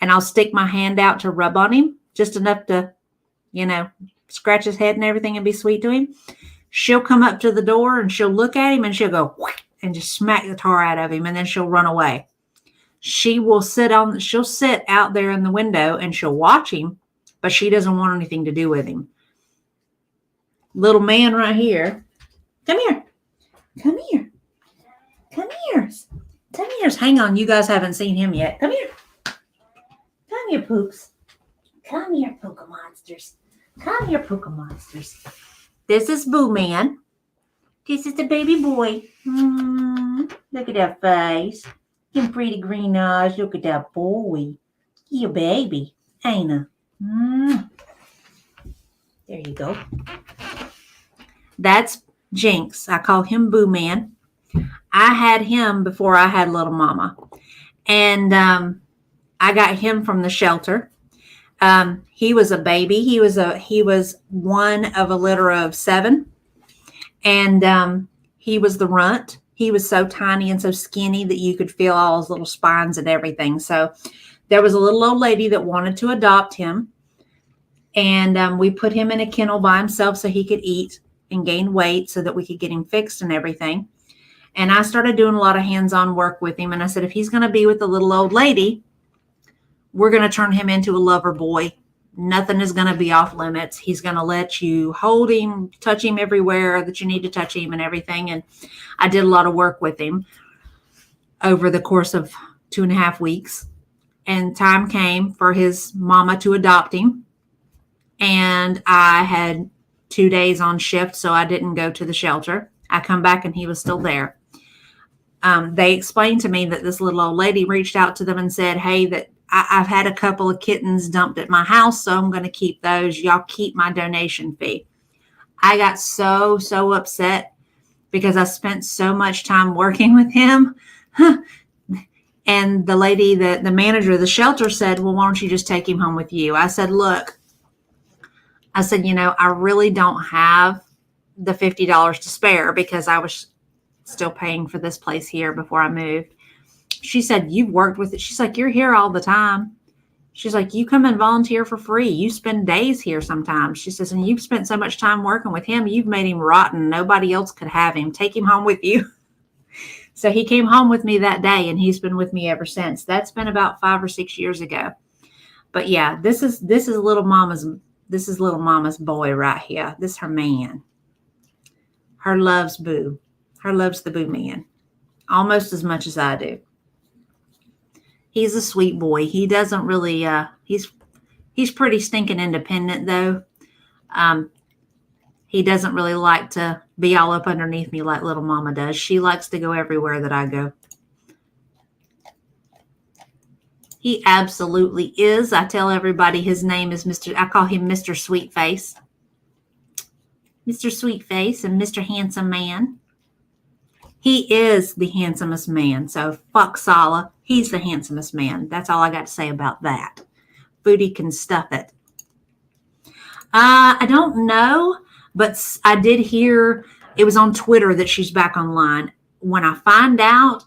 and I'll stick my hand out to rub on him, just enough to, scratch his head and everything and be sweet to him. She'll come up to the door and she'll look at him and she'll go whack, and just smack the tar out of him, and then she'll run away. She'll sit out there in the window and she'll watch him, but she doesn't want anything to do with him. Little man right here. Come here. Come here. Come here. Come here. Hang on. You guys haven't seen him yet. Come here. Come here, poops. Come here, Pooka Monsters. Come here, Pooka Monsters. This is Boo Man. This is the baby boy. Look at that face. Them pretty green eyes. Look at that boy. He a baby, ain't he? There you go. That's Jinx. I call him Boo Man. I had him before I had Little Mama. And I got him from the shelter. He was a baby. He was one of a litter of 7. And he was the runt. He was so tiny and so skinny that you could feel all his little spines and everything. So there was a little old lady that wanted to adopt him. And we put him in a kennel by himself so he could eat and gain weight so that we could get him fixed and everything. And I started doing a lot of hands-on work with him. And I said, if he's going to be with the little old lady, we're going to turn him into a lover boy. Nothing is going to be off limits. He's going to let you hold him, touch him everywhere that you need to touch him and everything. And I did a lot of work with him over the course of 2.5 weeks. And time came for his mama to adopt him. And I had 2 days on shift, so I didn't go to the shelter. I come back and he was still there. They explained to me that this little old lady reached out to them and said, hey, that I've had a couple of kittens dumped at my house, so I'm going to keep those. Y'all keep my donation fee. I got so upset because I spent so much time working with him. And the lady, the manager of the shelter said, well, why don't you just take him home with you? I said, look, I really don't have the $50 to spare because I was still paying for this place here before I moved. She said, you've worked with it. She's like, you're here all the time. She's like, you come and volunteer for free. You spend days here sometimes. She says, and you've spent so much time working with him. You've made him rotten. Nobody else could have him. Take him home with you. So he came home with me that day, and he's been with me ever since. That's been about 5 or 6 years ago. But yeah, this is little mama's boy right here. This is her man. Her loves Boo. Her loves the Boo man almost as much as I do. He's a sweet boy. He doesn't really, he's pretty stinking independent though. He doesn't really like to be all up underneath me like little mama does. She likes to go everywhere that I go. He absolutely is. I tell everybody his name is I call him Mr. Sweetface. Mr. Sweetface and Mr. Handsome Man. He is the handsomest man. So fuck Sala. He's the handsomest man. That's all I got to say about that. Booty can stuff it. I don't know, but I did hear it was on Twitter that she's back online. When I find out,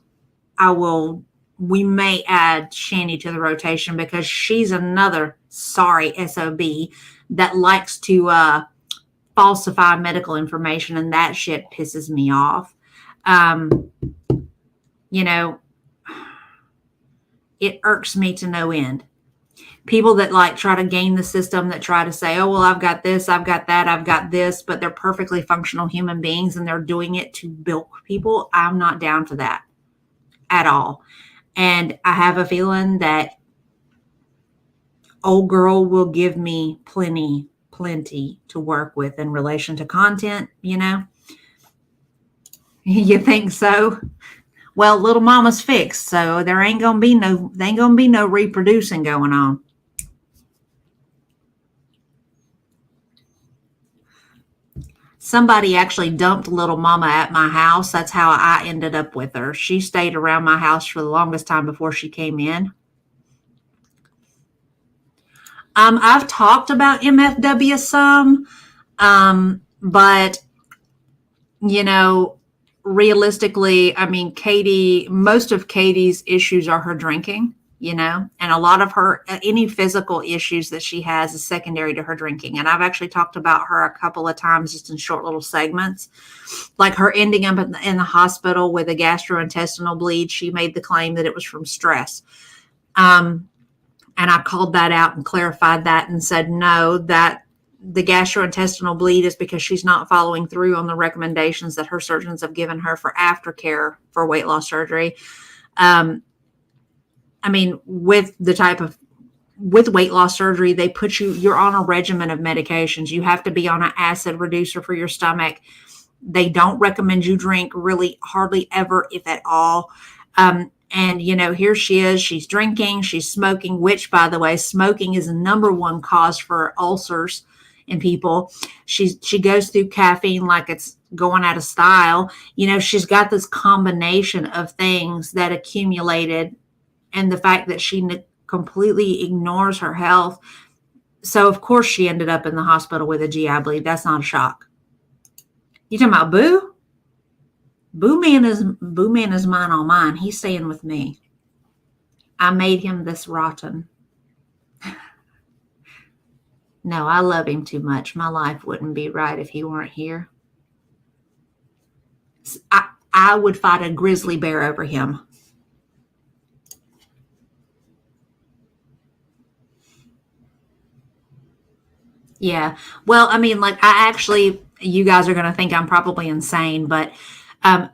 we may add Shanny to the rotation because she's another sorry SOB that likes to falsify medical information, and that shit pisses me off. It irks me to no end. People that like try to game the system, that try to say, oh, well, I've got this, I've got that, I've got this, but they're perfectly functional human beings and they're doing it to bilk people. I'm not down for that at all. And I have a feeling that old girl will give me plenty to work with in relation to content, You think so? Well, little mama's fixed, so there ain't gonna be no reproducing going on. Somebody actually dumped little mama at my house. That's how I ended up with her. She stayed around my house for the longest time before she came in. I've talked about MFW some, but realistically, I mean, most of Katie's issues are her drinking, and a lot of any physical issues that she has is secondary to her drinking. And I've actually talked about her a couple of times just in short little segments, like her ending up in the hospital with a gastrointestinal bleed. She made the claim that it was from stress. And I called that out and clarified that and said, no, that the gastrointestinal bleed is because she's not following through on the recommendations that her surgeons have given her for aftercare for weight loss surgery. With weight loss surgery, they put you're on a regimen of medications. You have to be on an acid reducer for your stomach. They don't recommend you drink really hardly ever, if at all. And, here she is, she's drinking, she's smoking, which, by the way, smoking is the number one cause for ulcers in people. She goes through caffeine like it's going out of style. She's got this combination of things that accumulated, and the fact that she completely ignores her health. So, of course, she ended up in the hospital with a GI bleed. That's not a shock. You talking about Boo? Boo man is mine on mine. He's staying with me. I made him this rotten. No, I love him too much. My life wouldn't be right if he weren't here. I would fight a grizzly bear over him. Yeah. Well, you guys are going to think I'm probably insane, but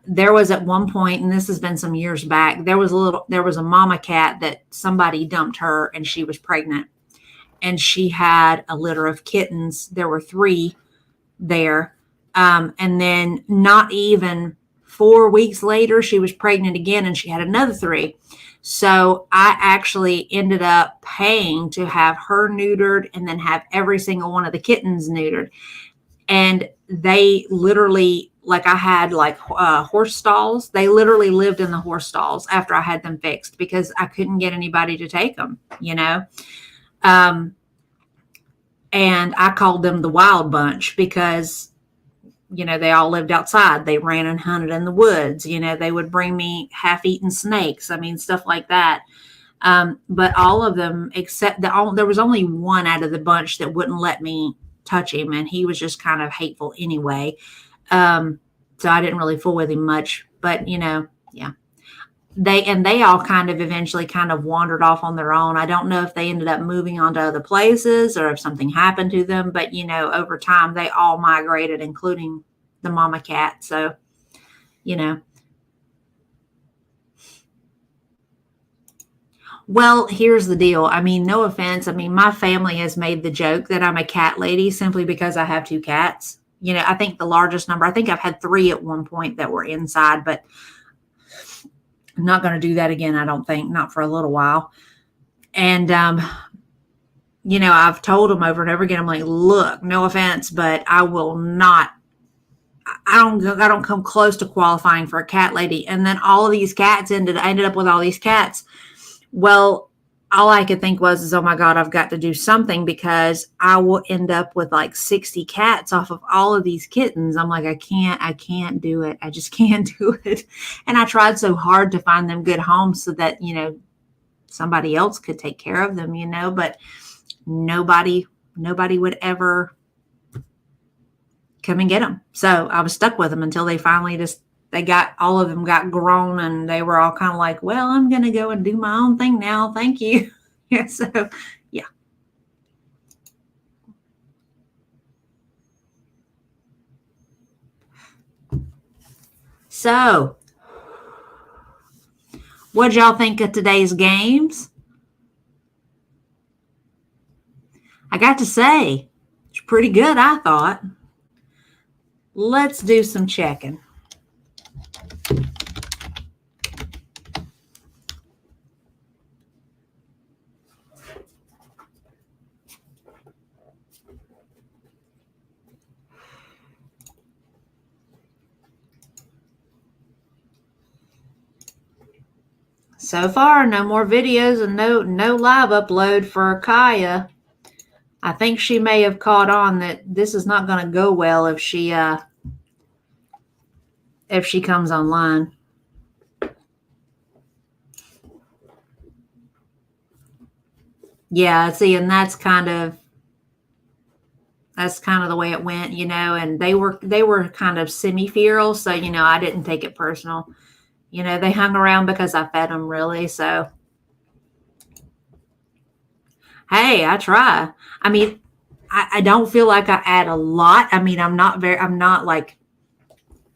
there was at one point, and this has been some years back, there was a mama cat that somebody dumped her, and she was pregnant, and she had a litter of kittens. There were 3 there. And then not even 4 weeks later, she was pregnant again, and she had another 3. So I actually ended up paying to have her neutered and then have every single one of the kittens neutered. And they literally, I had horse stalls. They literally lived in the horse stalls after I had them fixed because I couldn't get anybody to take them, and I called them the Wild Bunch because they all lived outside. They ran and hunted in the woods. They would bring me half-eaten snakes. I mean, stuff like that. But all of them, except there was only one out of the bunch that wouldn't let me touch him, and he was just kind of hateful anyway. So I didn't really fool with him much. But yeah. They all kind of eventually kind of wandered off on their own. I don't know if they ended up moving on to other places or if something happened to them, but over time they all migrated, including the mama cat. So, well, here's the deal. I mean, no offense. I mean, my family has made the joke that I'm a cat lady simply because I have 2 cats. I think the largest number, I think I've had 3 at one point that were inside, but I'm not going to do that again, I don't think, not for a little while. And, I've told them over and over again, I'm like, look, no offense, but I will not, I don't come close to qualifying for a cat lady. And then all of these cats I ended up with all these cats. Well, all I could think was, oh my God, I've got to do something because I will end up with like 60 cats off of all of these kittens. I'm like, I can't do it. I just can't do it. And I tried so hard to find them good homes so that, somebody else could take care of them, but nobody would ever come and get them. So I was stuck with them until they finally all of them got grown, and they were all kind of like, well, I'm going to go and do my own thing now. Thank you. Yeah. So, yeah. So, what'd y'all think of today's games? I got to say, it's pretty good, I thought. Let's do some checking. So far, no more videos and no live upload for Kaya. I think she may have caught on that this is not going to go well if she comes online. Yeah, see, and that's kind of the way it went, and they were kind of semi-feral, so I didn't take it personal. They hung around because I fed them, really. So, hey, I try. I mean, I don't feel like I add a lot. I mean, I'm not like,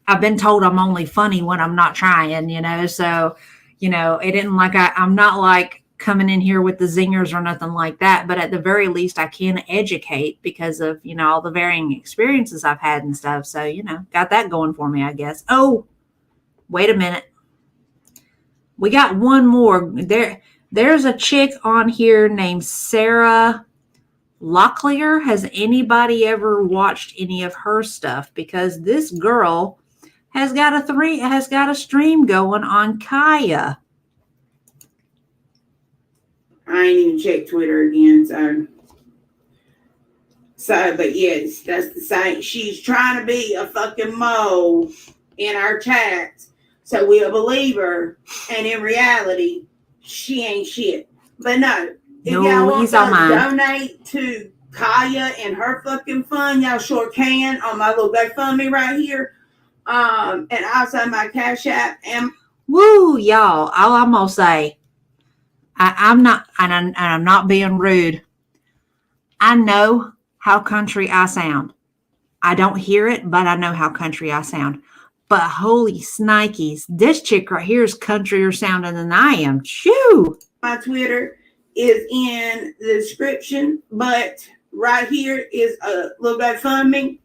I've been told I'm only funny when I'm not trying, so, it didn't like, I'm not like coming in here with the zingers or nothing like that. But at the very least, I can educate because of, all the varying experiences I've had and stuff. So, got that going for me, I guess. Oh, wait a minute. We got one more. There's a chick on here named Sarah Locklear. Has anybody ever watched any of her stuff? Because this girl has got a stream going on Kaya. I ain't even checked Twitter again, so but yes, that's the same. She's trying to be a fucking mole in our chats. So we'll believe her, and in reality, she ain't shit. But no, if y'all want to donate to Kaya and her fucking fun, y'all sure can on my little GoFundMe right here. And also my Cash App. And woo, y'all! All I'm gonna say, I'm not being rude. I know how country I sound. I don't hear it, but I know how country I sound. But holy snikes, this chick right here is countryer sounding than I am. Shoo! My Twitter is in the description, but right here is a little GoFundMe.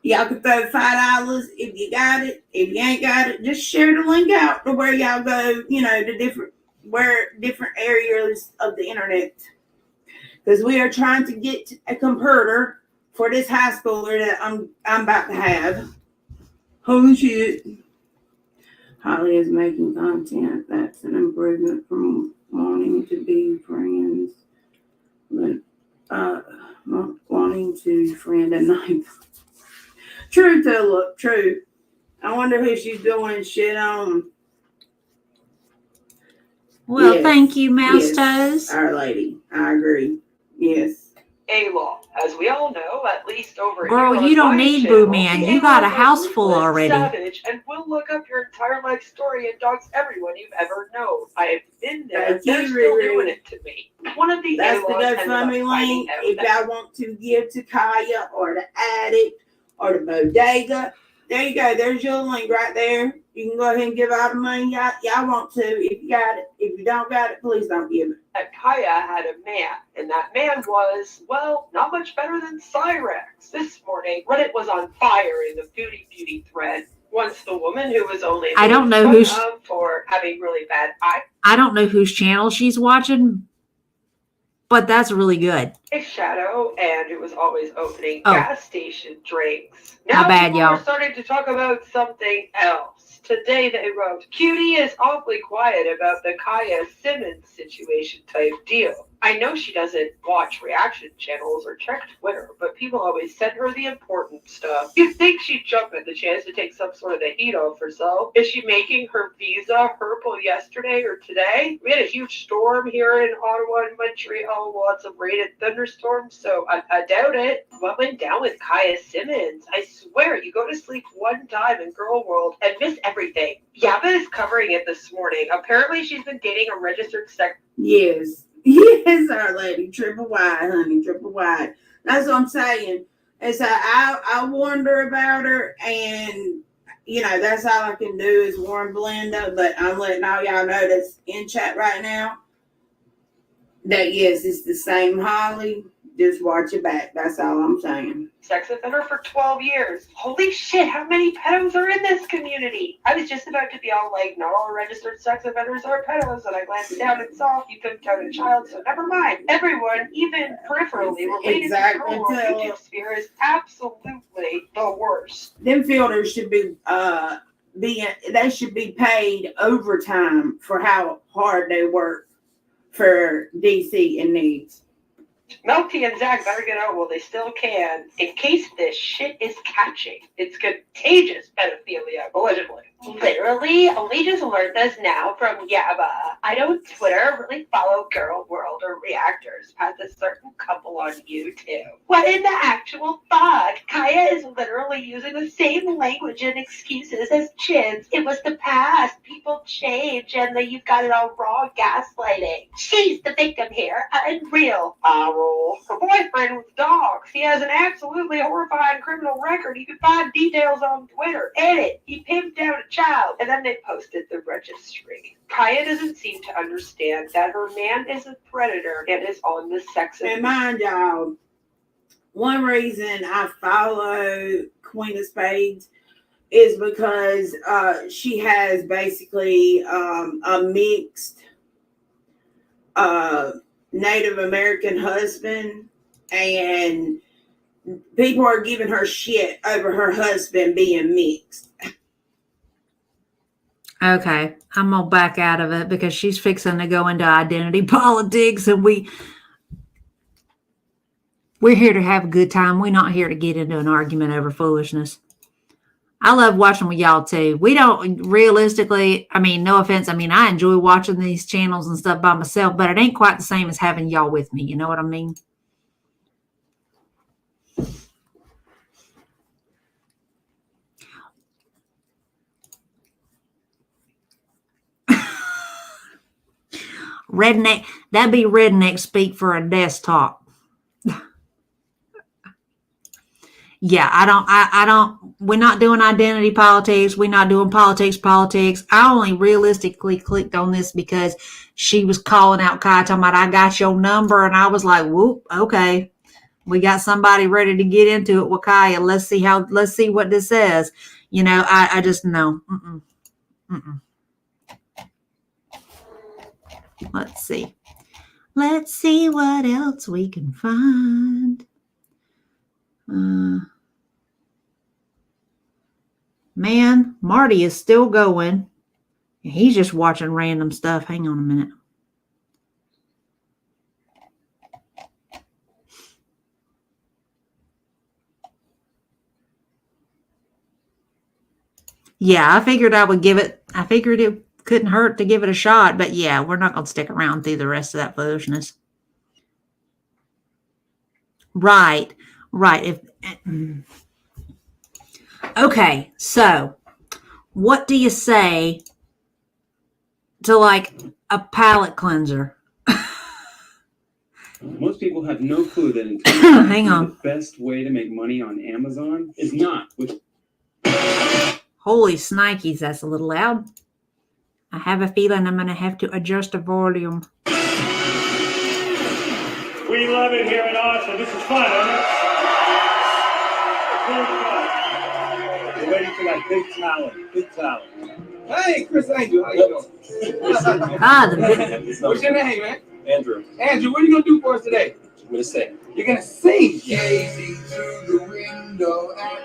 Y'all can throw $5 if you got it. If you ain't got it, just share the link out to where y'all go, to different areas of the internet. Because we are trying to get a computer for this high schooler that I'm about to have. Holy shit. Holly is making content. That's an improvement from wanting to be friends. But wanting to friend at night. True, Tulip. True. I wonder who she's doing shit on. Well, Yes. thank you, Mouse Yes. Toes. Our lady. I agree. Yes. A-Law. As we all know, at least over Girl, here you on don't my need channel, Boo Man. the You got a A-Laws are house full ruthless, already. savage, and will look up your entire life story and dogs everyone you've ever known. I have been there. Thank you, They're still Riri. doing it to me. One of the That's the A-Laws ended up GoFundMe finding link. out If that y'all want to give to Kaya or the Addict or the Bodega, there you go. There's your link right there. You can go ahead and give all the money y'all want to. If you got it. If you don't got it, please don't give it. Kaya had a man, and that man was, well, not much better than Cyrex. This morning, Reddit was on fire in the beauty thread. Once the woman who was only I don't know made who fun of for having really bad eyes. I don't know whose channel she's watching, but that's really good. Shadow, and it was always opening Oh. gas station drinks. My Now bad, people y'all. are starting to talk about something else. Today they wrote, Cutie is awfully quiet about the Kaya Simmons situation type deal. I know she doesn't watch reaction channels or check Twitter, but people always send her the important stuff. You'd think she'd jump at the chance to take some sort of the heat off herself. Is she making her visa purple yesterday or today? We had a huge storm here in Ottawa and Montreal, lots of rain and thunderstorms, so I doubt it. What went down with Kaya Simmons? I swear, you go to sleep one time in Gorl World and miss everything. Yaba is covering it this morning. Apparently she's been dating a registered sex. Yes. Yes, Our Lady. Triple wide, honey. Triple wide. That's what I'm saying. And so I wonder about her, and that's all I can do is warn Belinda, but I'm letting all y'all know that's in chat right now that yes, it's the same Holly. Just watch it back. That's all I'm saying. Sex offender for 12 years. Holy shit, how many pedos are in this community? I was just about to be all like, not all registered sex offenders are pedos, and I glanced down and saw you couldn't count a child, so never mind. Everyone, even peripherally related Exactly. to the Gorl YouTube sphere is absolutely the worst. Them filters should be they should be paid overtime for how hard they work for DC and needs. Melty and Zach better get out while they still can, in case this shit is catching. It's contagious pedophilia, allegedly. Literally, only just learned this now from Yaba. I don't Twitter really follow Gorl World or reactors past a certain couple on YouTube. What in the actual fuck? Kaya is literally using the same language and excuses as Chids. It was the past. People change, and you've got it all wrong, gaslighting. She's the victim here. Unreal. Her boyfriend was dogs. He has an absolutely horrifying criminal record. You can find details on Twitter. Edit. He pimped out a child. And then they posted the registry. Kaya doesn't seem to understand that her man is a predator and is on the sex. And mind y'all, one reason I follow Queen of Spades is because she has basically a mixed Native American husband, and people are giving her shit over her husband being mixed. Okay, I'm gonna back out of it because she's fixing to go into identity politics, and we're here to have a good time. We're not here to get into an argument over foolishness. I love watching with y'all too. We don't realistically, no offense. I enjoy watching these channels and stuff by myself, but it ain't quite the same as having y'all with me. You know what I mean? Redneck, that'd be redneck speak for a desktop. Yeah, I don't, we're not doing identity politics. We're not doing politics. I only realistically clicked on this because she was calling out Kai, talking about, I got your number. And I was like, whoop, okay. We got somebody ready to get into it with Kaya. Let's see what this says. I just know. Let's see what else we can find. Man, Marty is still going. He's just watching random stuff. Hang on a minute. Yeah, I figured I would give it. I figured it couldn't hurt to give it a shot. But yeah, we're not going to stick around through the rest of that foolishness. Right. If okay, so what do you say to like a palate cleanser? Most people have no clue that Hang on. the best way to make money on Amazon is not with. Holy snikes, that's a little loud. I have a feeling I'm going to have to adjust the volume. We love it here in Austin. This is fun, isn't it? We're waiting for that big talent. Hey, Chris Angel, how you doing? What's your name, man? Andrew. Andrew, what are you gonna do for us today? I'm gonna sing. You're gonna sing.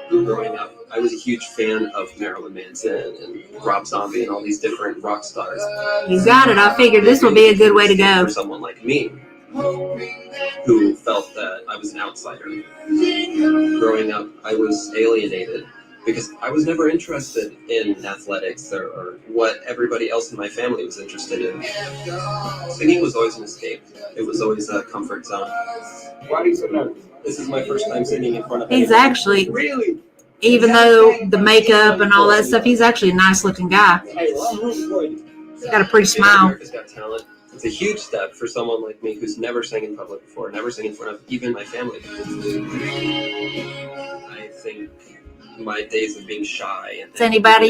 Growing up, I was a huge fan of Marilyn Manson and Rob Zombie and all these different rock stars. You got it. I figured this would be a good way to go. For someone like me, who felt that I was an outsider. Growing up, I was alienated because I was never interested in athletics or what everybody else in my family was interested in. Singing was always an escape. It was always a comfort zone. Why are you so nervous? This is my first time singing in front of He's anyone. actually, really, even though the makeup and all that stuff, he's actually a nice looking guy. Hey, well, I'm rooting for you. He's got a pretty smile. America's Got Talent. It's a huge step for someone like me who's never sang in public before, never sang in front of even my family. I think my days of being shy and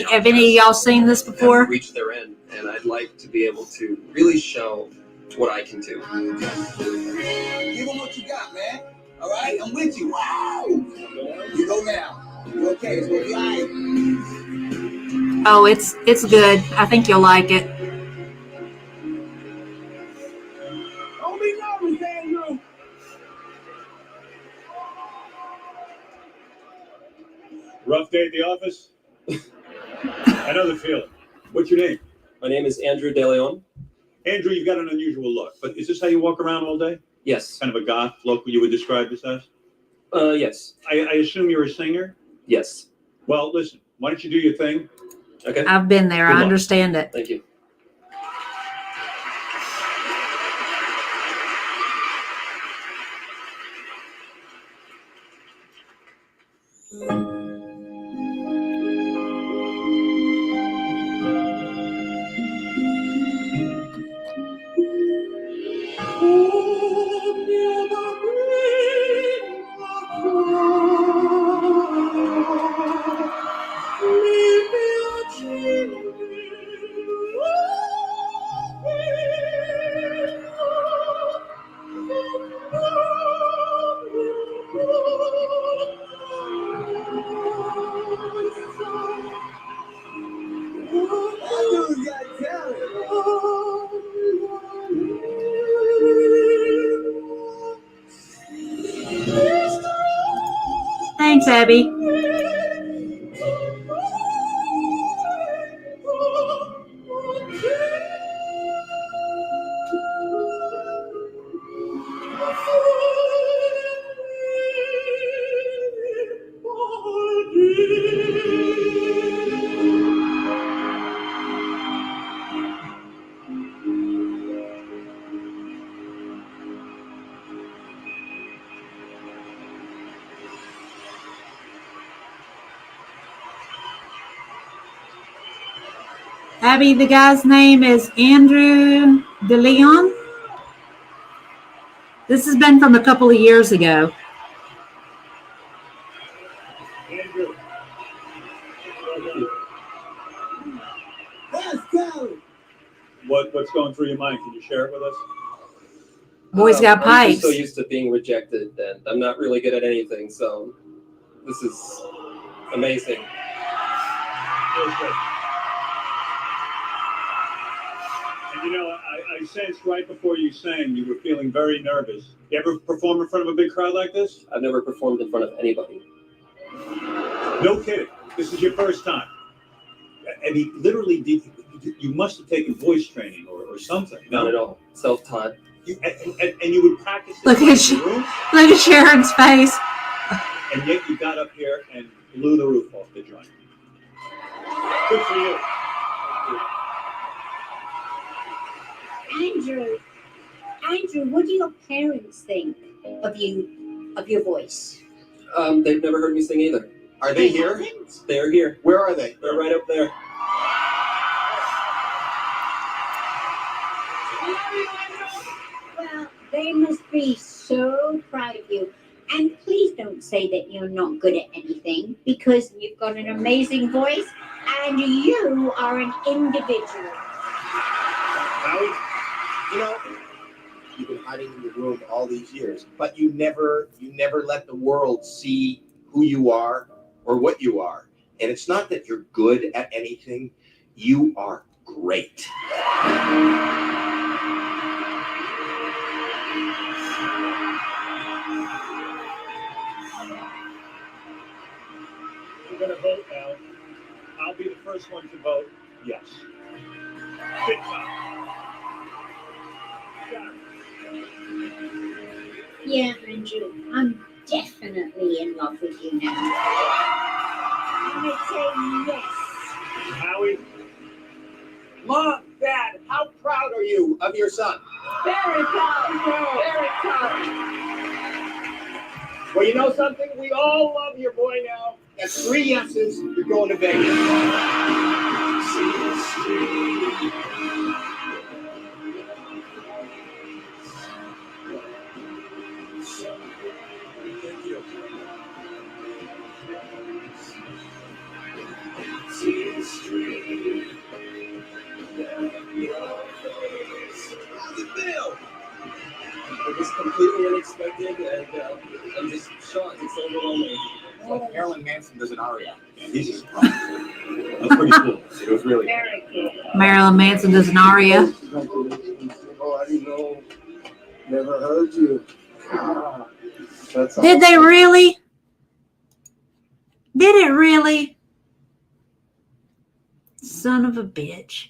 Have any of y'all seen this before? have reached their end, and I'd like to be able to really show what I can do. give them what you got, man. All right, I'm with you. Wow. You go now. Okay, it's gonna be all right. Oh, it's good. I think you'll like it. Don't be nervous, Andrew. Rough day at the office? I know the feeling. What's your name? My name is Andrew De Leon. Andrew, you've got an unusual look, but is this how you walk around all day? Yes. Kind of a goth look you would describe this as? Yes. I assume you're a singer? Yes. Well, listen, why don't you do your thing? Okay. I've been there. Good I luck. understand it. Thank you. Andrew's got talent. Thanks, Abby. Abby, the guy's name is Andrew De Leon. This has been from a couple of years ago. Andrew. That's talent. What's going through your mind? Can you share it with us? Boy's got I'm pipes. just so used to being rejected, and I'm not really good at anything, so this is amazing. Feels good. And you know, I sensed right before you sang, you were feeling very nervous. You ever perform in front of a big crowd like this? I've never performed in front of anybody. No kidding. This is your first time. And he literally did. You must have taken voice training or something. Not at all. Self-taught. And you would practice Look in at the room, Look at Sharon's face. and yet you got up here and blew the roof off the joint. Good for you. Andrew, what do your parents think of your voice? They've never heard me sing either. Are they here? They're here. Where are they? They're right up there. Well, they must be so proud of you. And please don't say that you're not good at anything, because you've got an amazing voice and you are an individual. Howie, you know, you've been hiding in your room all these years, but you never let the world see who you are or what you are. And it's not that you're good at anything, you are great. We're going to vote now. I'll be the first one to vote yes. Big time. Yeah, Andrew, I'm definitely in love with you now. I'm gonna say yes. Howie? Mom, Dad, how proud are you of your son? Very proud. Very proud. Well, you know something? We all love your boy now. That's 3 yeses. You're going to Vegas. Thank you. How's it feel? It was completely unexpected, and I'm just shocked. It's overwhelming. It's like Marilyn Manson does an aria. Yeah, he's just wrong. That's pretty cool. It was really Very cool. Marilyn Manson does an aria. Oh, I didn't know. Never heard you. That's Did they really? Did it really? Son of a bitch.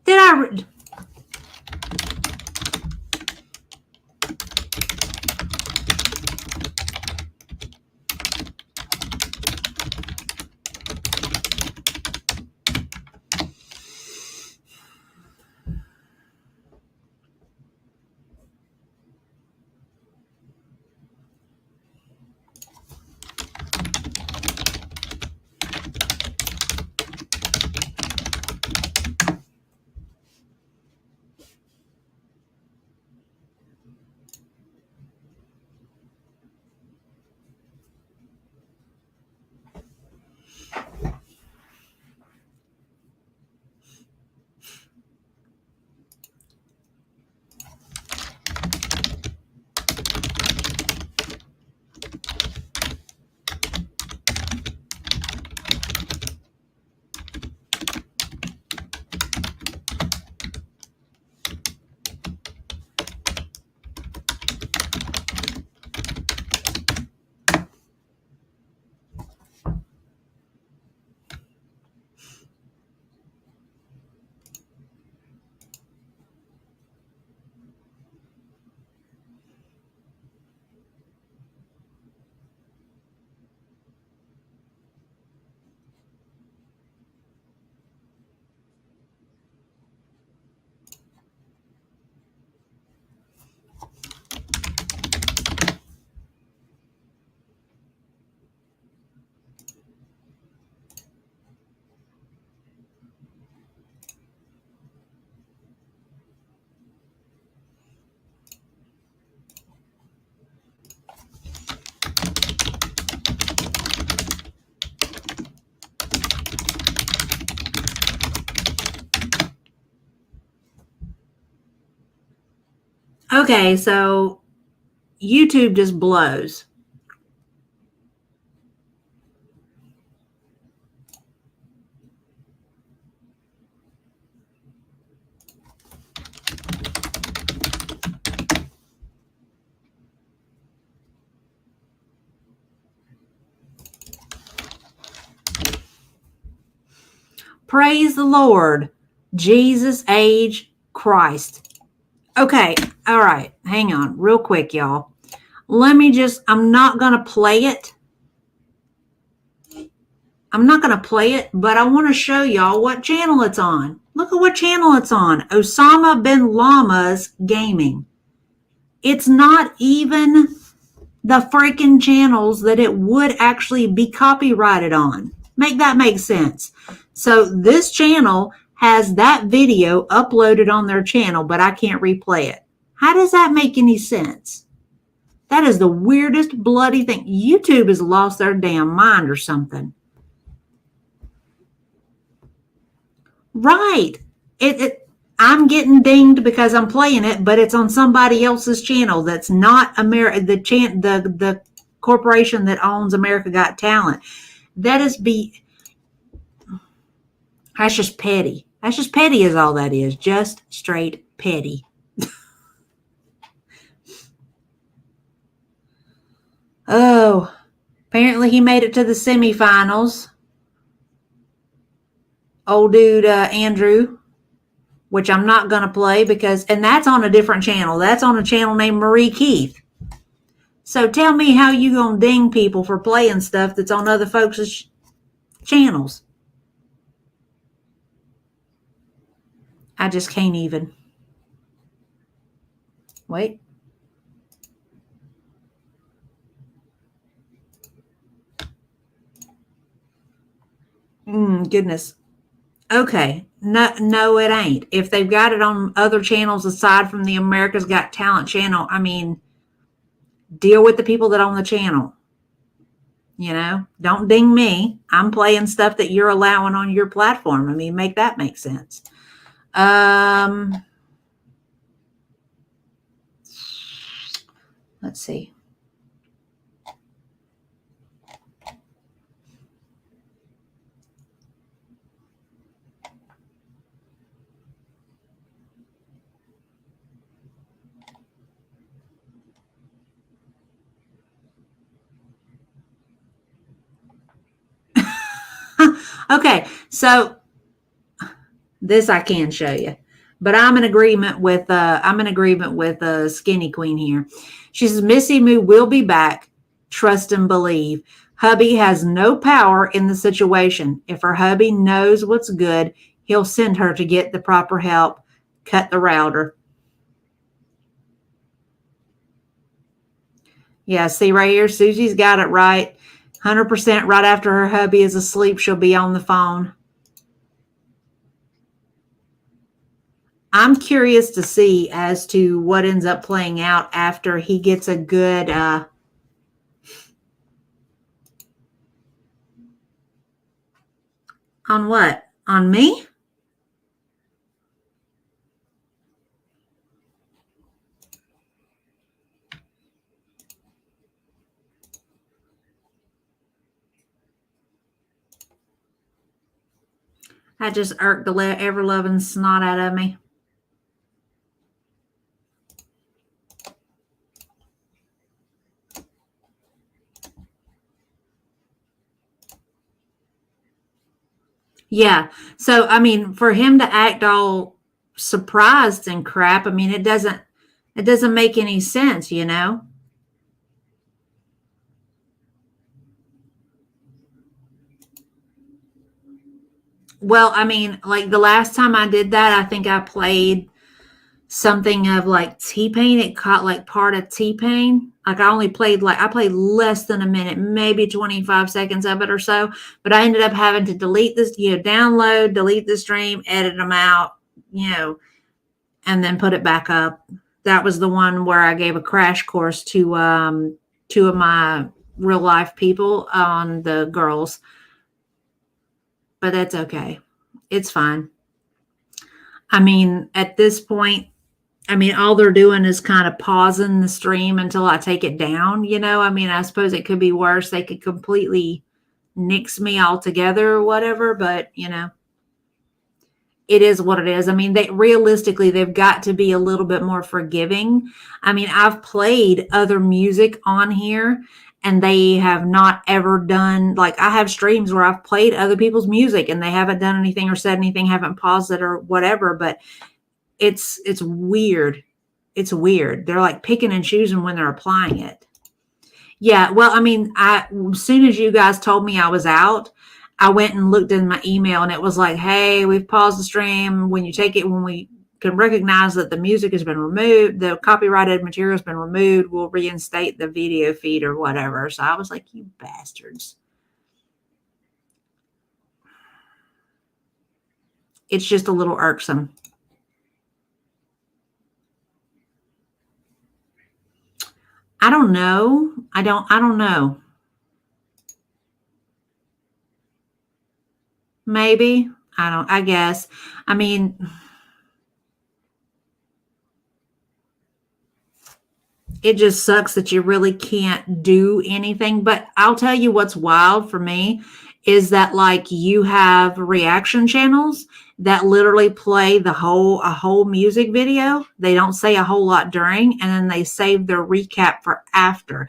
Did I? Okay, so YouTube just blows. Praise the Lord. Jesus, age, Christ. Okay, all right. Hang on real quick, y'all. I'm not going to play it. I'm not going to play it, but I want to show y'all what channel it's on. Look at what channel it's on. Osama bin Laden's Gaming. It's not even the freaking channels that it would actually be copyrighted on. Make that make sense. So this channel has that video uploaded on their channel, but I can't replay it. How does that make any sense? That is the weirdest bloody thing. YouTube has lost their damn mind or something. Right. I'm getting dinged because I'm playing it, but it's on somebody else's channel that's not the corporation that owns America Got Talent. That's just petty. That's just petty is all that is. Just straight petty. Oh, apparently he made it to the semifinals. Old dude, Andrew, which I'm not going to play and that's on a different channel. That's on a channel named Marie Keith. So tell me how you going to ding people for playing stuff that's on other folks' channels. I just can't even. Wait. Goodness. Okay. No, it ain't. If they've got it on other channels aside from the America's Got Talent channel, I mean, deal with the people that own the channel. You know, don't ding me. I'm playing stuff that you're allowing on your platform. I mean, make that make sense. Let's see. Okay, so this I can show you, but I'm in agreement with Skinny Queen here. She says Missy Moo will be back. Trust and believe. Hubby has no power in the situation. If her hubby knows what's good, he'll send her to get the proper help. Cut the router. Yeah, see right here, Susie's got it right. 100% right after her hubby is asleep, she'll be on the phone. I'm curious to see as to what ends up playing out after he gets a good on what? On me? That just irked the ever-loving snot out of me. Yeah. So, I mean, for him to act all surprised and crap, I mean, it doesn't make any sense, you know? Well, I mean, like the last time I did that, I think I played something of like T-Pain. It caught like part of T-Pain. Like I played less than a minute, maybe 25 seconds of it or so. But I ended up having to delete this, download, delete the stream, edit them out, and then put it back up. That was the one where I gave a crash course to two of my real life people on the girls. But that's okay. It's fine. I mean, at this point, all they're doing is kind of pausing the stream until I take it down, I mean, I suppose it could be worse. They could completely nix me altogether or whatever, but, it is what it is. I mean, realistically, they've got to be a little bit more forgiving. I mean, I've played other music on here, and they have not ever done, like I have streams where I've played other people's music and they haven't done anything or said anything, haven't paused it or whatever, but it's weird. It's weird. They're like picking and choosing when they're applying it. Yeah. Well, I mean, as soon as you guys told me I was out, I went and looked in my email and it was like, hey, we've paused the stream. When you take it, when we can recognize that the music has been removed, the copyrighted material has been removed, we'll reinstate the video feed or whatever. So I was like, you bastards. It's just a little irksome. I don't know. I don't know. Maybe. I guess. I mean, it just sucks that you really can't do anything. But I'll tell you what's wild for me is that like you have reaction channels that literally play a whole music video. They don't say a whole lot during, and then they save their recap for after.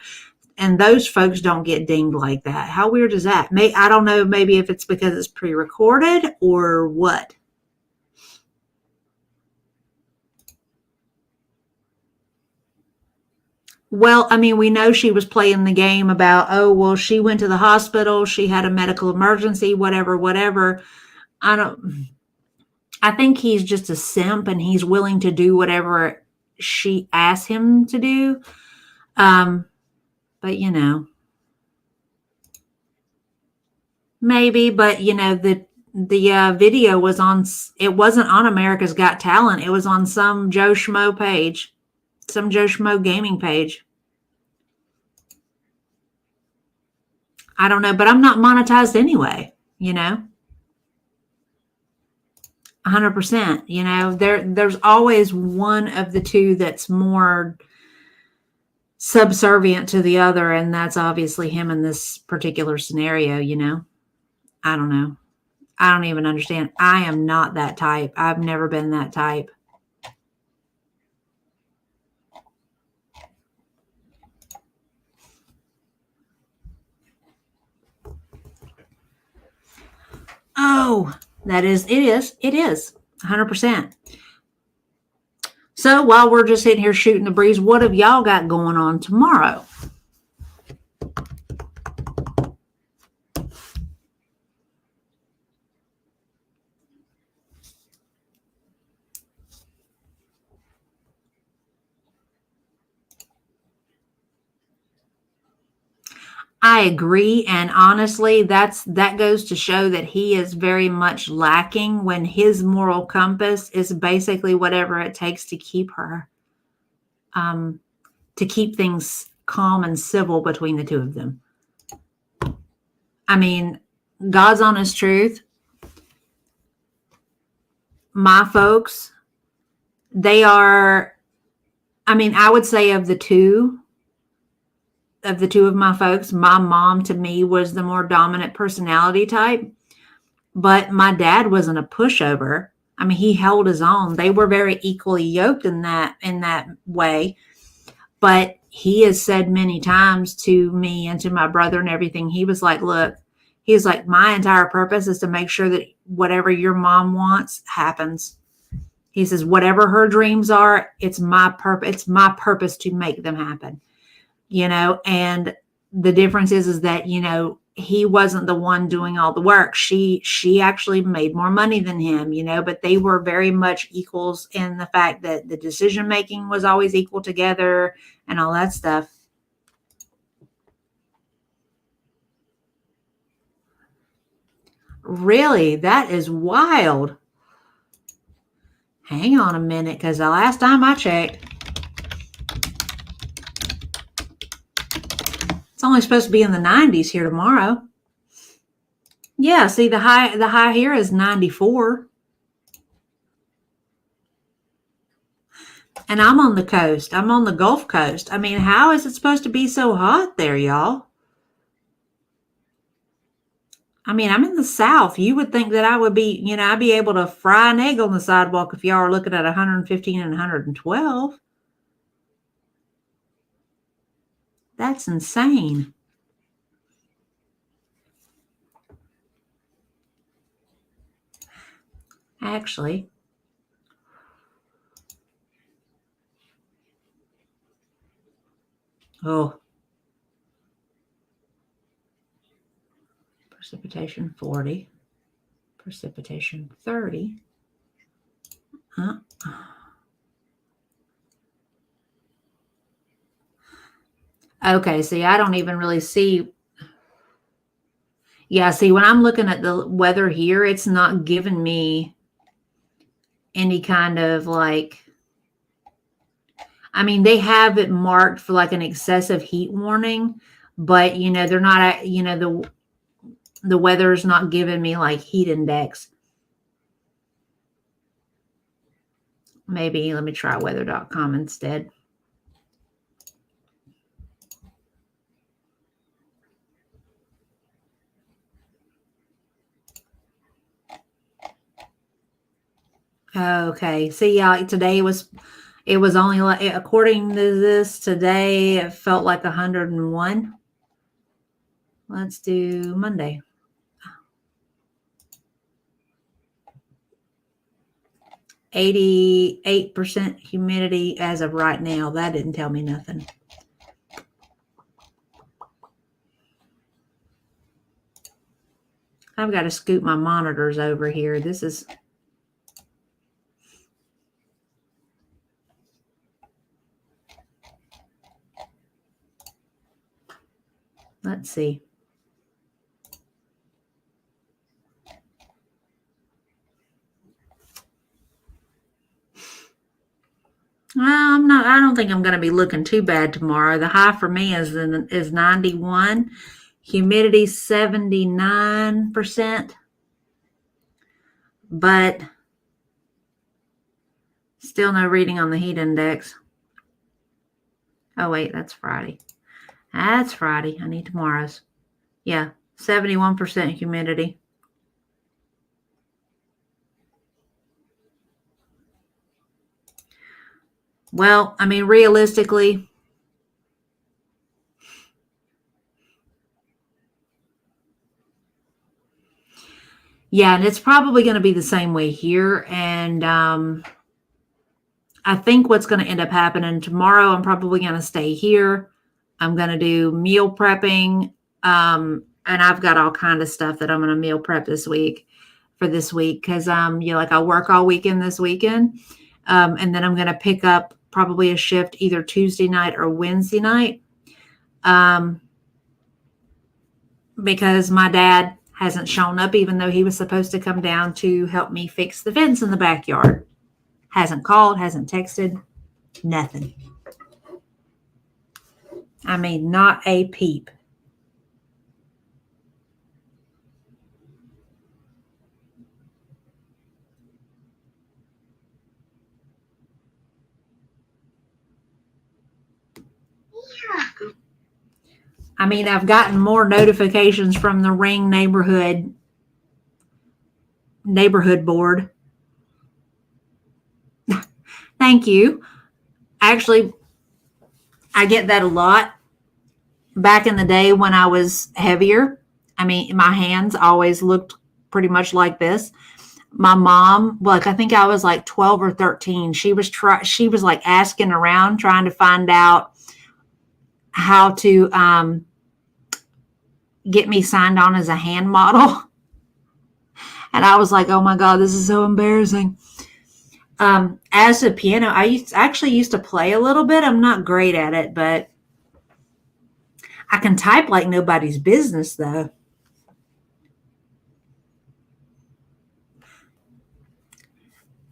And those folks don't get dinged like that. How weird is that? I don't know, maybe if it's because it's pre-recorded or what. Well, I mean, we know she was playing the game about, oh, well, she went to the hospital, she had a medical emergency, whatever. I think he's just a simp and he's willing to do whatever she asks him to do. But you know, maybe, but you know, the video was it wasn't on America's Got Talent. It was on some Joe Schmo page, some Joe Schmo gaming page. I don't know, but I'm not monetized anyway, you know, 100%, you know, there's always one of the two that's more subservient to the other. And that's obviously him in this particular scenario, you know, I don't know. I don't even understand. I am not that type. I've never been that type. Oh, it is 100%. So while we're just sitting here shooting the breeze, what have y'all got going on tomorrow? I agree. And honestly, that goes to show that he is very much lacking when his moral compass is basically whatever it takes to keep her, to keep things calm and civil between the two of them. I mean, God's honest truth. My folks, they are, I mean, I would say of the two of my folks, my mom to me was the more dominant personality type, but my dad wasn't a pushover. I mean, he held his own. They were very equally yoked in that way. But he has said many times to me and to my brother and everything, he was like, look, he's like, my entire purpose is to make sure that whatever your mom wants happens. He says, whatever her dreams are, it's my purpose. It's my purpose to make them happen. You know, and the difference is that, you know, he wasn't the one doing all the work. She actually made more money than him, you know, but they were very much equals in the fact that the decision making was always equal together and all that stuff. Really? That is wild. Hang on a minute, because the last time I checked, it's only supposed to be in the 90s here tomorrow. Yeah, see, the high here is 94. And I'm on the coast. I'm on the Gulf Coast. I mean, how is it supposed to be so hot there, y'all? I mean, I'm in the South. You would think that I would be, you know, I'd be able to fry an egg on the sidewalk if y'all are looking at 115 and 112. That's insane. Actually, oh, Precipitation 40. Precipitation 30. Okay, see, I don't even really see. Yeah, see, when I'm looking at the weather here, it's not giving me any kind of like, I mean, they have it marked for like an excessive heat warning, but you know, they're not, you know, the weather's not giving me like heat index. Maybe let me try weather.com instead. Okay. See, yeah, today it was only like, according to this, today it felt like 101. Let's do Monday. %88 humidity as of right now. That didn't tell me nothing. I've got to scoot my monitors over here. This is... Let's see. I don't think I'm going to be looking too bad tomorrow. The high for me is 91. Humidity 79%. But still no reading on the heat index. Oh, wait, that's Friday. That's Friday. I need tomorrow's. Yeah, 71% humidity. Well, I mean, realistically, yeah, and it's probably going to be the same way here. And I think what's going to end up happening tomorrow, I'm probably going to stay here. I'm going to do meal prepping. And I've got all kind of stuff that I'm going to meal prep this week for this week. Because, you know, like I work all weekend this weekend. And then I'm going to pick up probably a shift either Tuesday night or Wednesday night. Because my dad hasn't shown up, even though he was supposed to come down to help me fix the fence in the backyard. Hasn't called, hasn't texted, nothing. I mean, not a peep. I mean, I've gotten more notifications from the Ring neighborhood board. Thank you. Actually, I get that a lot. Back in the day when I was heavier, I mean, my hands always looked pretty much like this. My mom, like I think I was like 12 or 13. She was like asking around, trying to find out how to get me signed on as a hand model. And I was like, oh my God, this is so embarrassing. As a piano, I actually used to play a little bit. I'm not great at it, but I can type like nobody's business though.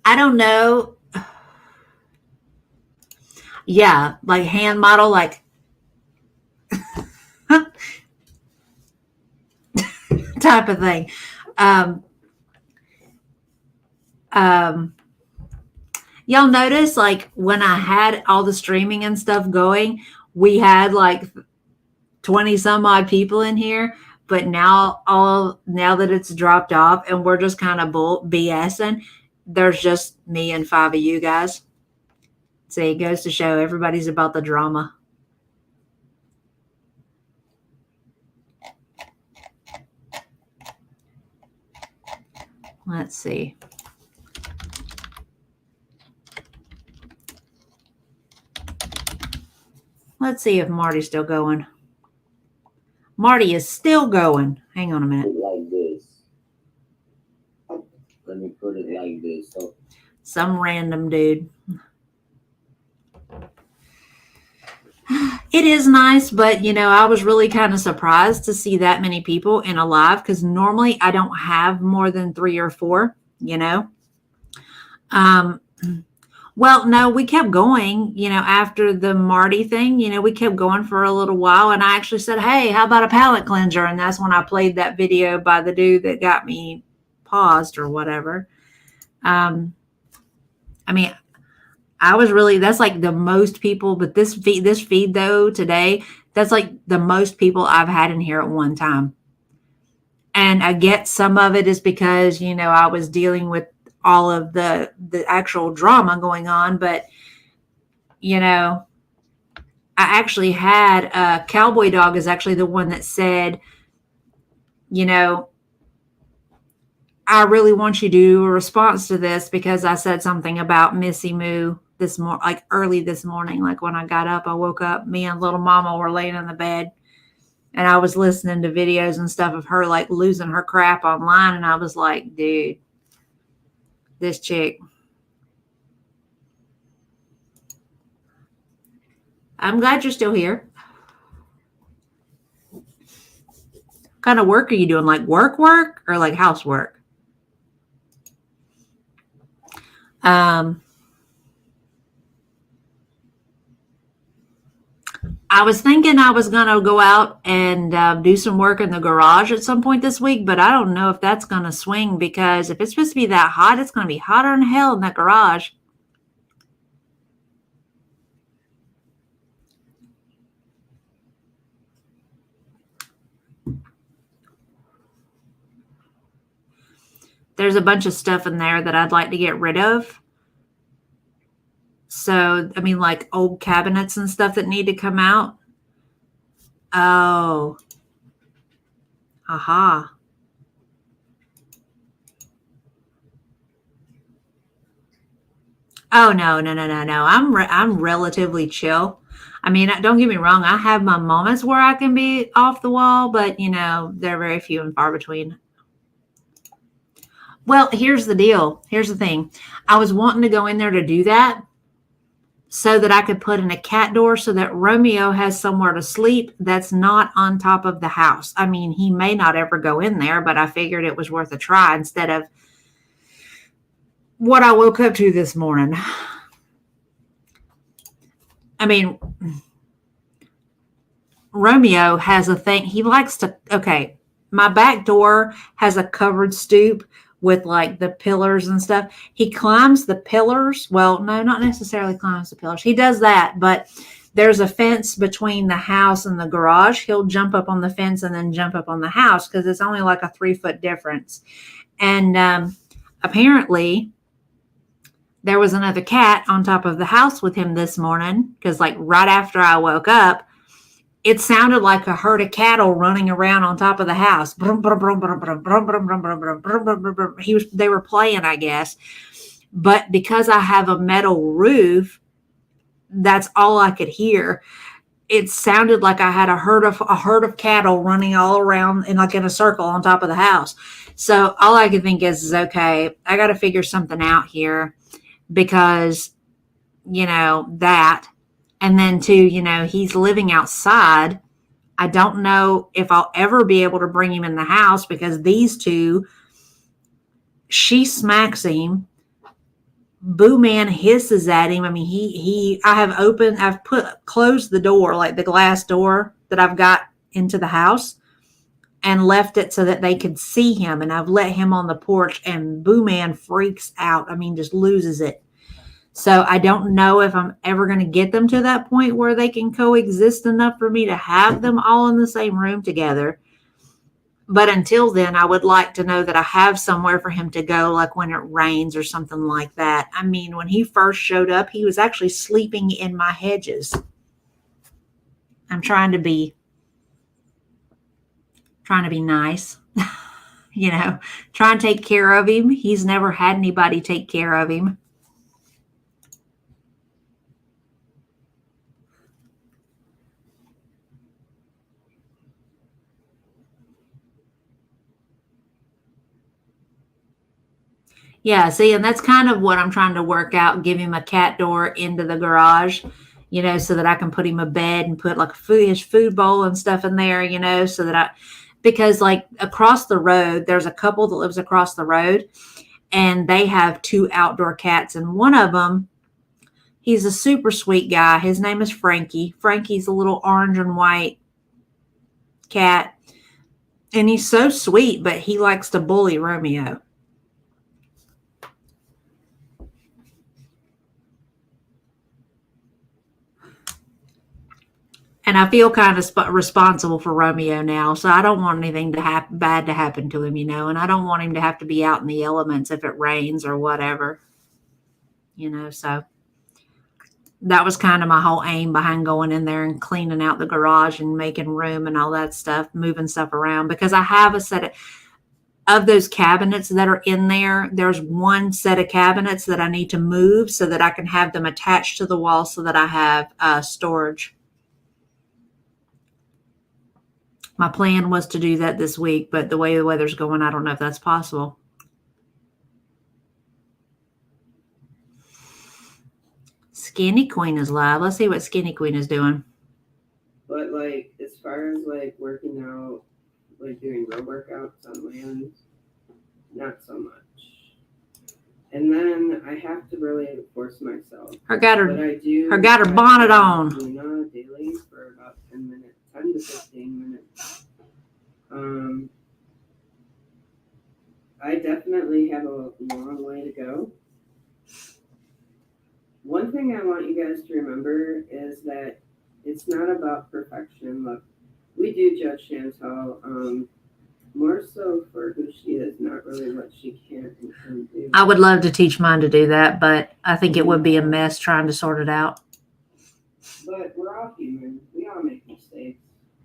I don't know. Yeah, like hand model, like type of thing. Y'all notice like when I had all the streaming and stuff going, we had like 20 some odd people in here, but now that it's dropped off and we're just kind of BSing, there's just me and 5 of you guys. See, it goes to show everybody's about the drama. Let's see. Let's see if Marty's still going. Marty is still going. Hang on a minute. Let me put it like this. So Some random dude. It is nice, but I was really kind of surprised to see that many people in a live because normally I don't have more than 3 or 4, Well, no, we kept going, after the Marty thing, we kept going for a little while. And I actually said, hey, how about a palate cleanser? And that's when I played that video by the dude that got me paused or whatever. I mean, that's like the most people, but this feed though today, that's like the most people I've had in here at one time. And I get some of it is because, I was dealing with all of the actual drama going on, but I actually had Cowboy Dog is actually the one that said, I really want you to do a response to this because I said something about Missy Moo early this morning. Like when I got up, I woke up, me and little mama were laying in the bed and I was listening to videos and stuff of her like losing her crap online. And I was like, dude, this chick. I'm glad you're still here. What kind of work are you doing? Like work or like housework? I was thinking I was going to go out and do some work in the garage at some point this week, but I don't know if that's going to swing because if it's supposed to be that hot, it's going to be hotter than hell in that garage. There's a bunch of stuff in there that I'd like to get rid of. So, I mean, like old cabinets and stuff that need to come out. Oh. Aha. Oh, no. I'm relatively chill. I mean, don't get me wrong. I have my moments where I can be off the wall, but, they're very few and far between. Well, here's the deal. Here's the thing. I was wanting to go in there to do that so that I could put in a cat door so that Romeo has somewhere to sleep that's not on top of the house. I mean, he may not ever go in there, but I figured it was worth a try instead of what I woke up to this morning. I mean, Romeo has a thing. He likes to, okay, my back door has a covered stoop with like the pillars and stuff. He climbs the pillars. Well, no, not necessarily climbs the pillars. He does that, but there's a fence between the house and the garage. He'll jump up on the fence and then jump up on the house because it's only like a 3-foot difference. And apparently there was another cat on top of the house with him this morning because like right after I woke up, it sounded like a herd of cattle running around on top of the house. They were playing, I guess. But because I have a metal roof, that's all I could hear. It sounded like I had a herd of cattle running all around in a circle on top of the house. So all I could think is okay, I got to figure something out here because, that. And then too, he's living outside. I don't know if I'll ever be able to bring him in the house because these two, she smacks him. Boo Man hisses at him. I mean, I've closed the door, like the glass door that I've got into the house and left it so that they could see him. And I've let him on the porch and Boo Man freaks out. I mean, just loses it. So I don't know if I'm ever going to get them to that point where they can coexist enough for me to have them all in the same room together. But until then, I would like to know that I have somewhere for him to go, like when it rains or something like that. I mean, when he first showed up, he was actually sleeping in my hedges. I'm trying to be nice, try and take care of him. He's never had anybody take care of him. Yeah, see, and that's kind of what I'm trying to work out. Give him a cat door into the garage, so that I can put him a bed and put like his food bowl and stuff in there, so that because like across the road, there's a couple that lives across the road, and they have 2 outdoor cats, and one of them, he's a super sweet guy. His name is Frankie. Frankie's a little orange and white cat, and he's so sweet, but he likes to bully Romeo. And I feel kind of responsible for Romeo now, so I don't want anything bad to happen to him, and I don't want him to have to be out in the elements if it rains or whatever, so that was kind of my whole aim behind going in there and cleaning out the garage and making room and all that stuff, moving stuff around, because I have a set of those cabinets that are in there. There's one set of cabinets that I need to move so that I can have them attached to the wall so that I have storage. My plan was to do that this week, but the way the weather's going, I don't know if that's possible. Skinny Queen is live. Let's see what Skinny Queen is doing. But like, as far as like working out, like doing road workouts on land, not so much. And then I have to really force myself. Her got her bonnet on. Daily for about 10 minutes, 10 to 15 minutes. I definitely have a long way to go. One thing I want you guys to remember is that it's not about perfection. Look, we do judge Chantal, more so for who she is, not really what she can and can do. I would love to teach mine to do that, but I think it would be a mess trying to sort it out. But we're all human. We all make mistakes.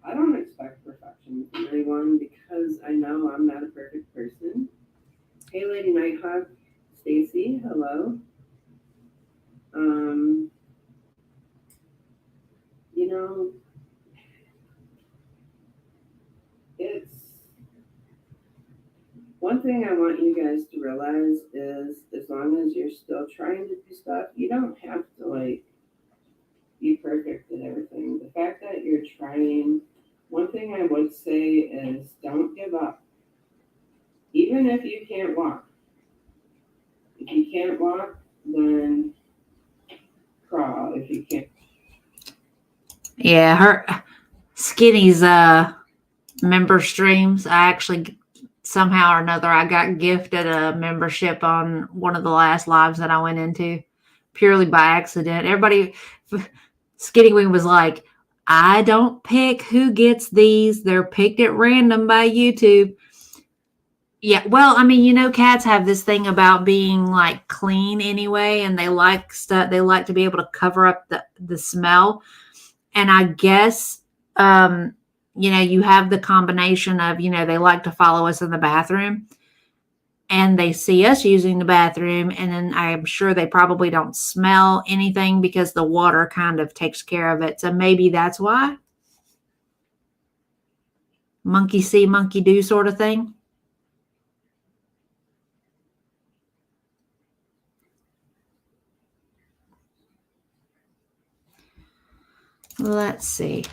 I don't expect perfection from anyone because I know I'm not a perfect person. Hey, Lady Nighthawk, Stacy, hello. It's one thing I want you guys to realize is as long as you're still trying to do stuff, you don't have to like be perfect at everything. The fact that you're trying, one thing I would say is don't give up. Even if you can't walk. If you can't walk, then crawl if you can't. Yeah, her Skinny's member streams. I actually somehow or another I got gifted a membership on one of the last lives that I went into purely by accident. Everybody, Skinny Wing was like, I don't pick who gets these. They're picked at random by YouTube. Yeah, well, I mean, cats have this thing about being like clean anyway, and they like stuff. They like to be able to cover up the smell. And I guess, you have the combination of, they like to follow us in the bathroom and they see us using the bathroom. And then I'm sure they probably don't smell anything because the water kind of takes care of it. So maybe that's why. Monkey see, monkey do sort of thing. Let's see.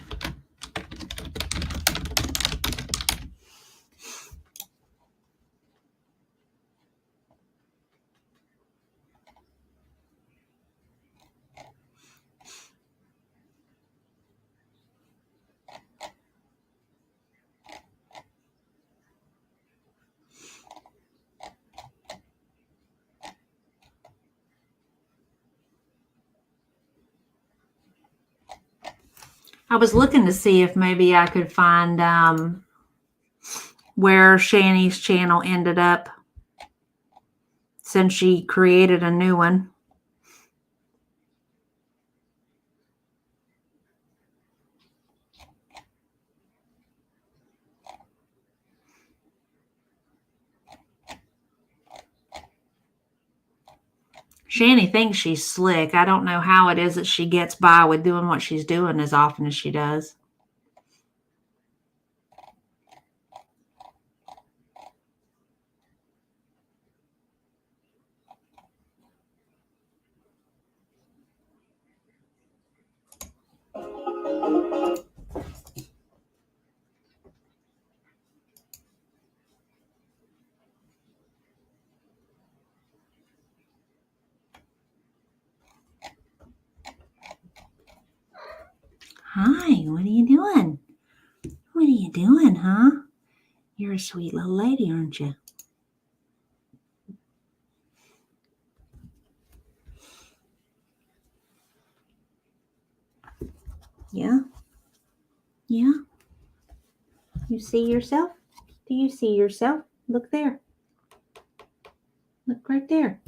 I was looking to see if maybe I could find where Shani's channel ended up since she created a new one. Shani thinks she's slick. I don't know how it is that she gets by with doing what she's doing as often as she does. Hi, what are you doing? What are you doing, huh? You're a sweet little lady, aren't you? Yeah? Yeah? You see yourself? Do you see yourself? Look there. Look right there.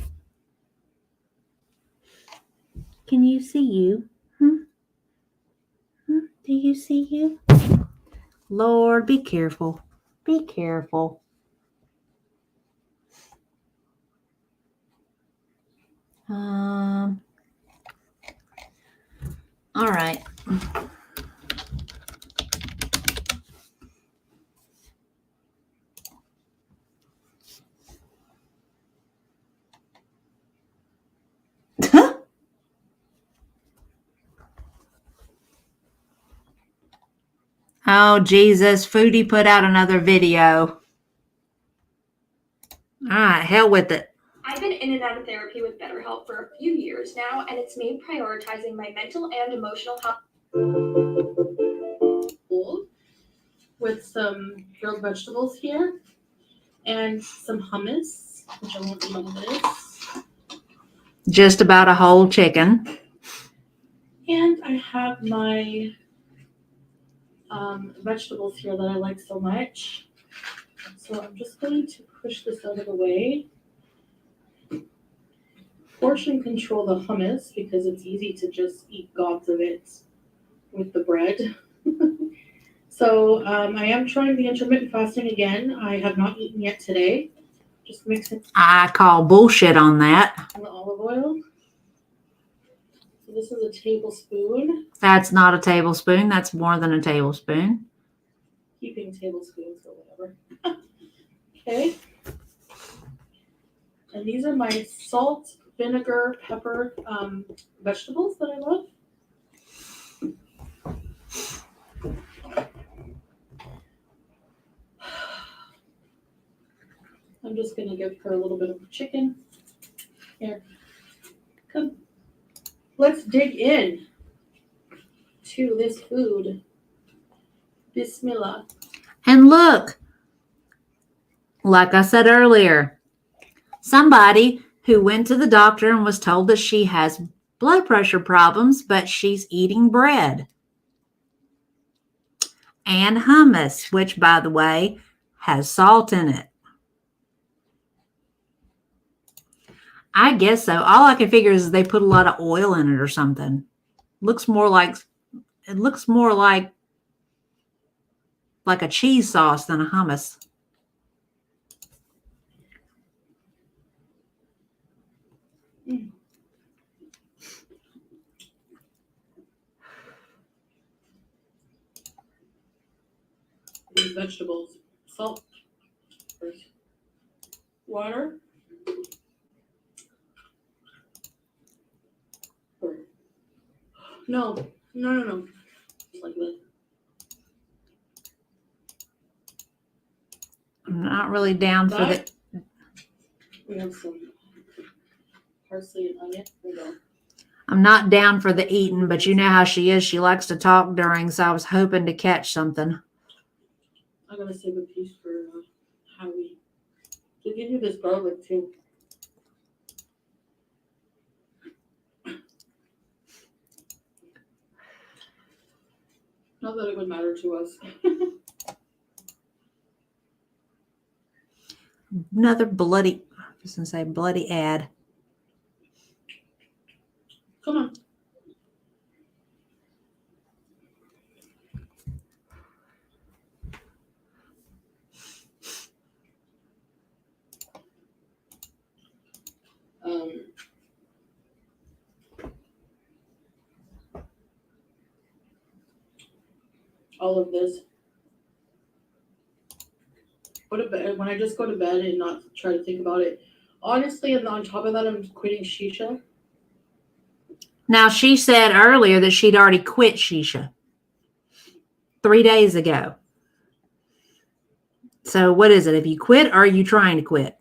Can you see you? Hmm? Do you see you? Lord, be careful. Be careful. All right. Oh, Jesus. Foodie put out another video. All right, hell with it. I've been in and out of therapy with BetterHelp for a few years now, and it's made prioritizing my mental and emotional health with some grilled vegetables here and some hummus, which I won't eat all this. Just about a whole chicken. And I have my vegetables here that I like so much. So I'm just going to push this out of the way. Portion control the hummus because it's easy to just eat gobs of it with the bread. So I am trying the intermittent fasting again. I have not eaten yet today. Just mix it I call bullshit on that. in the olive oil. So this is a tablespoon. That's not a tablespoon. That's more than a tablespoon. Keeping tablespoons or whatever. Okay. And these are my salt, vinegar, pepper vegetables that I love. I'm just going to give her a little bit of chicken. Here. Come. Let's dig in to this food. Bismillah. And look, like I said earlier, somebody who went to the doctor and was told that she has blood pressure problems, but she's eating bread and hummus, which, by the way, has salt in it. I guess so. All I can figure is they put a lot of oil in it or something. Looks more like a cheese sauce than a hummus. These vegetables, salt, water. No. Just like that. I'm not really down for the... We have some parsley and onion. There we go. I'm not down for the eating, but you know how she is. She likes to talk during, so I was hoping to catch something. I'm going to save a piece for Howie. To give you this garlic, too. Not that it would matter to us. Another bloody, I was going to say bloody ad. Come on. All of this. Go to bed. When I just go to bed and not try to think about it. Honestly, and on top of that, I'm quitting shisha. Now, she said earlier that she'd already quit shisha 3 days ago. So what is it? Have you quit or are you trying to quit?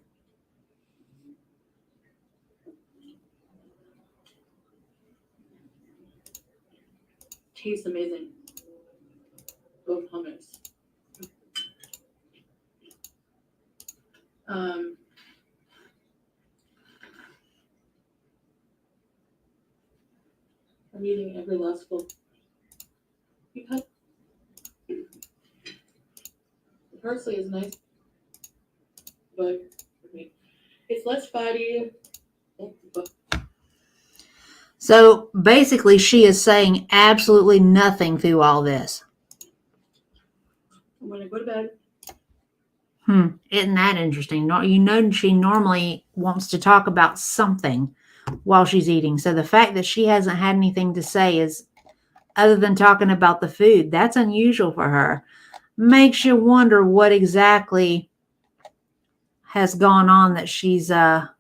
Tastes amazing. of hummus. I'm eating every last full. Because the parsley is nice, but it's less fatty. So basically, she is saying absolutely nothing through all this. I'm gonna go to bed. Isn't that interesting? You know, she normally wants to talk about something while she's eating. So the fact that she hasn't had anything to say is, other than talking about the food, that's unusual for her. Makes you wonder what exactly has gone on that she's that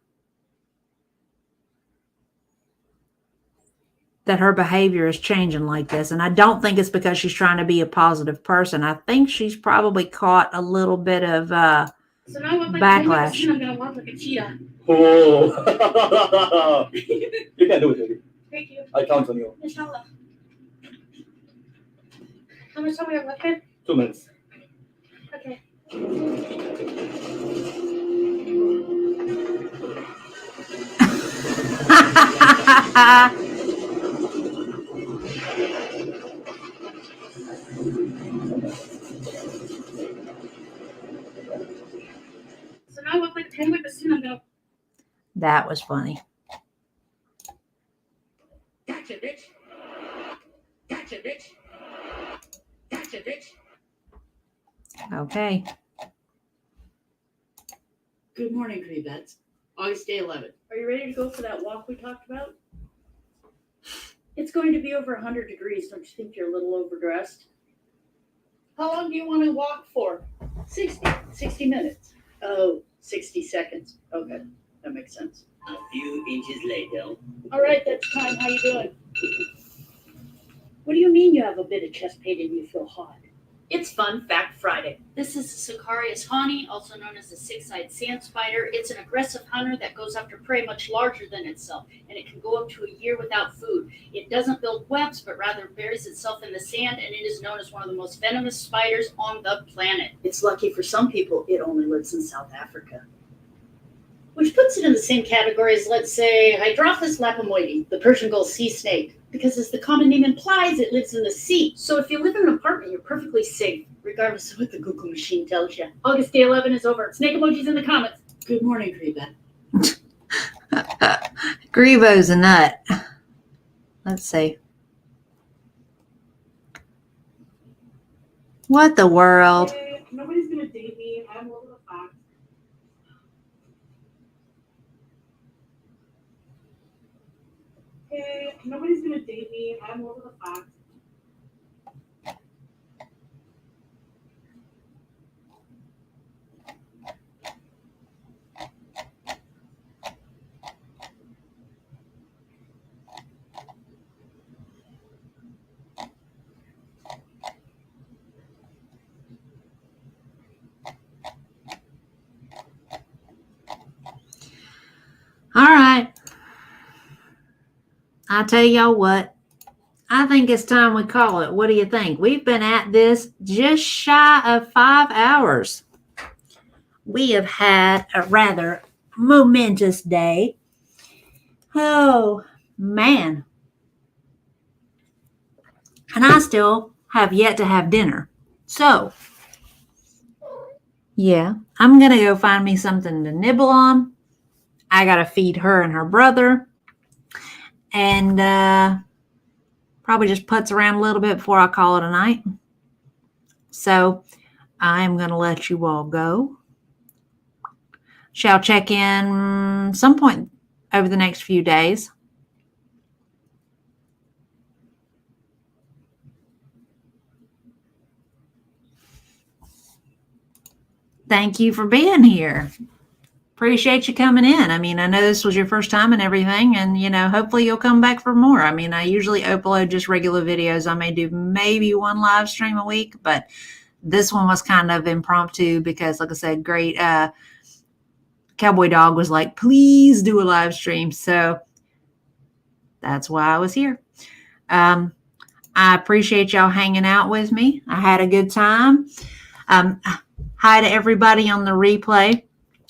her behavior is changing like this. And I don't think it's because she's trying to be a positive person. I think she's probably caught a little bit of So now I walk like backlash. I'm gonna walk like a cheetah. Oh. You can do it, baby. Thank you. I count on you. Inshallah. How much time we have left? 2 minutes. Okay. So now I walk like 10 with soon I'm gonna. That was funny. Gotcha, bitch. Gotcha, bitch. Gotcha, bitch. Okay. Good morning, Creebettes. August day 11th. Are you ready to go for that walk we talked about? It's going to be over 100 degrees. Don't you think you're a little overdressed? How long do you want to walk for? 60 minutes. Oh, 60 seconds. Okay, that makes sense. A few inches later. All right, that's time. How you doing? What do you mean you have a bit of chest pain and you feel hot? It's Fun Fact Friday. This is the Sicarius hawnii, also known as the six-eyed sand spider. It's an aggressive hunter that goes after prey much larger than itself, and it can go up to a year without food. It doesn't build webs, but rather buries itself in the sand, and it is known as one of the most venomous spiders on the planet. It's lucky for some people it only lives in South Africa. Which puts it in the same category as, let's say, Hydrophis lapamoides, the Persian Gulf sea snake. Because as the common name implies, it lives in the sea. So if you live in an apartment, you're perfectly safe, regardless of what the Google machine tells you. August day 11 is over. Snake emojis in the comments. Good morning, Greba. Grebo's a nut. Let's see. What the world? Hey, nobody's going to date me. I'm over the fact. Hey, nobody's going to date me. I'm over the fact. All right. I tell y'all what. I think it's time we call it. What do you think? We've been at this just shy of 5 hours. We have had a rather momentous day. Oh, man. And I still have yet to have dinner. So, yeah, I'm going to go find me something to nibble on. I got to feed her and her brother. And probably just putz around a little bit before I call it a night. So I'm going to let you all go. Shall check in some point over the next few days. Thank you for being here. Appreciate you coming in. I mean, I know this was your first time and everything, and, you know, hopefully you'll come back for more. I mean, I usually upload just regular videos. I may do maybe one live stream a week, but this one was kind of impromptu because, like I said, great Cowboy Dog was like, please do a live stream. So that's why I was here. I appreciate y'all hanging out with me. I had a good time. Hi to everybody on the replay.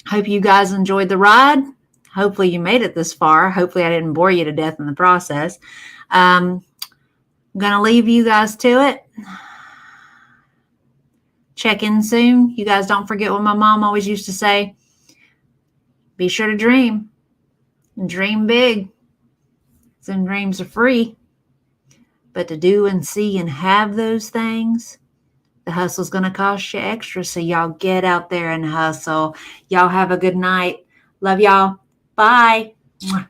Hope you guys enjoyed the ride. Hopefully you made it this far. Hopefully I didn't bore you to death in the process. I'm going to leave you guys to it. Check in soon. You guys don't forget what my mom always used to say. Be sure to dream. Dream big. Some dreams are free. But to do and see and have those things, the hustle's going to cost you extra. So y'all get out there and hustle. Y'all have a good night. Love y'all. Bye. Mwah.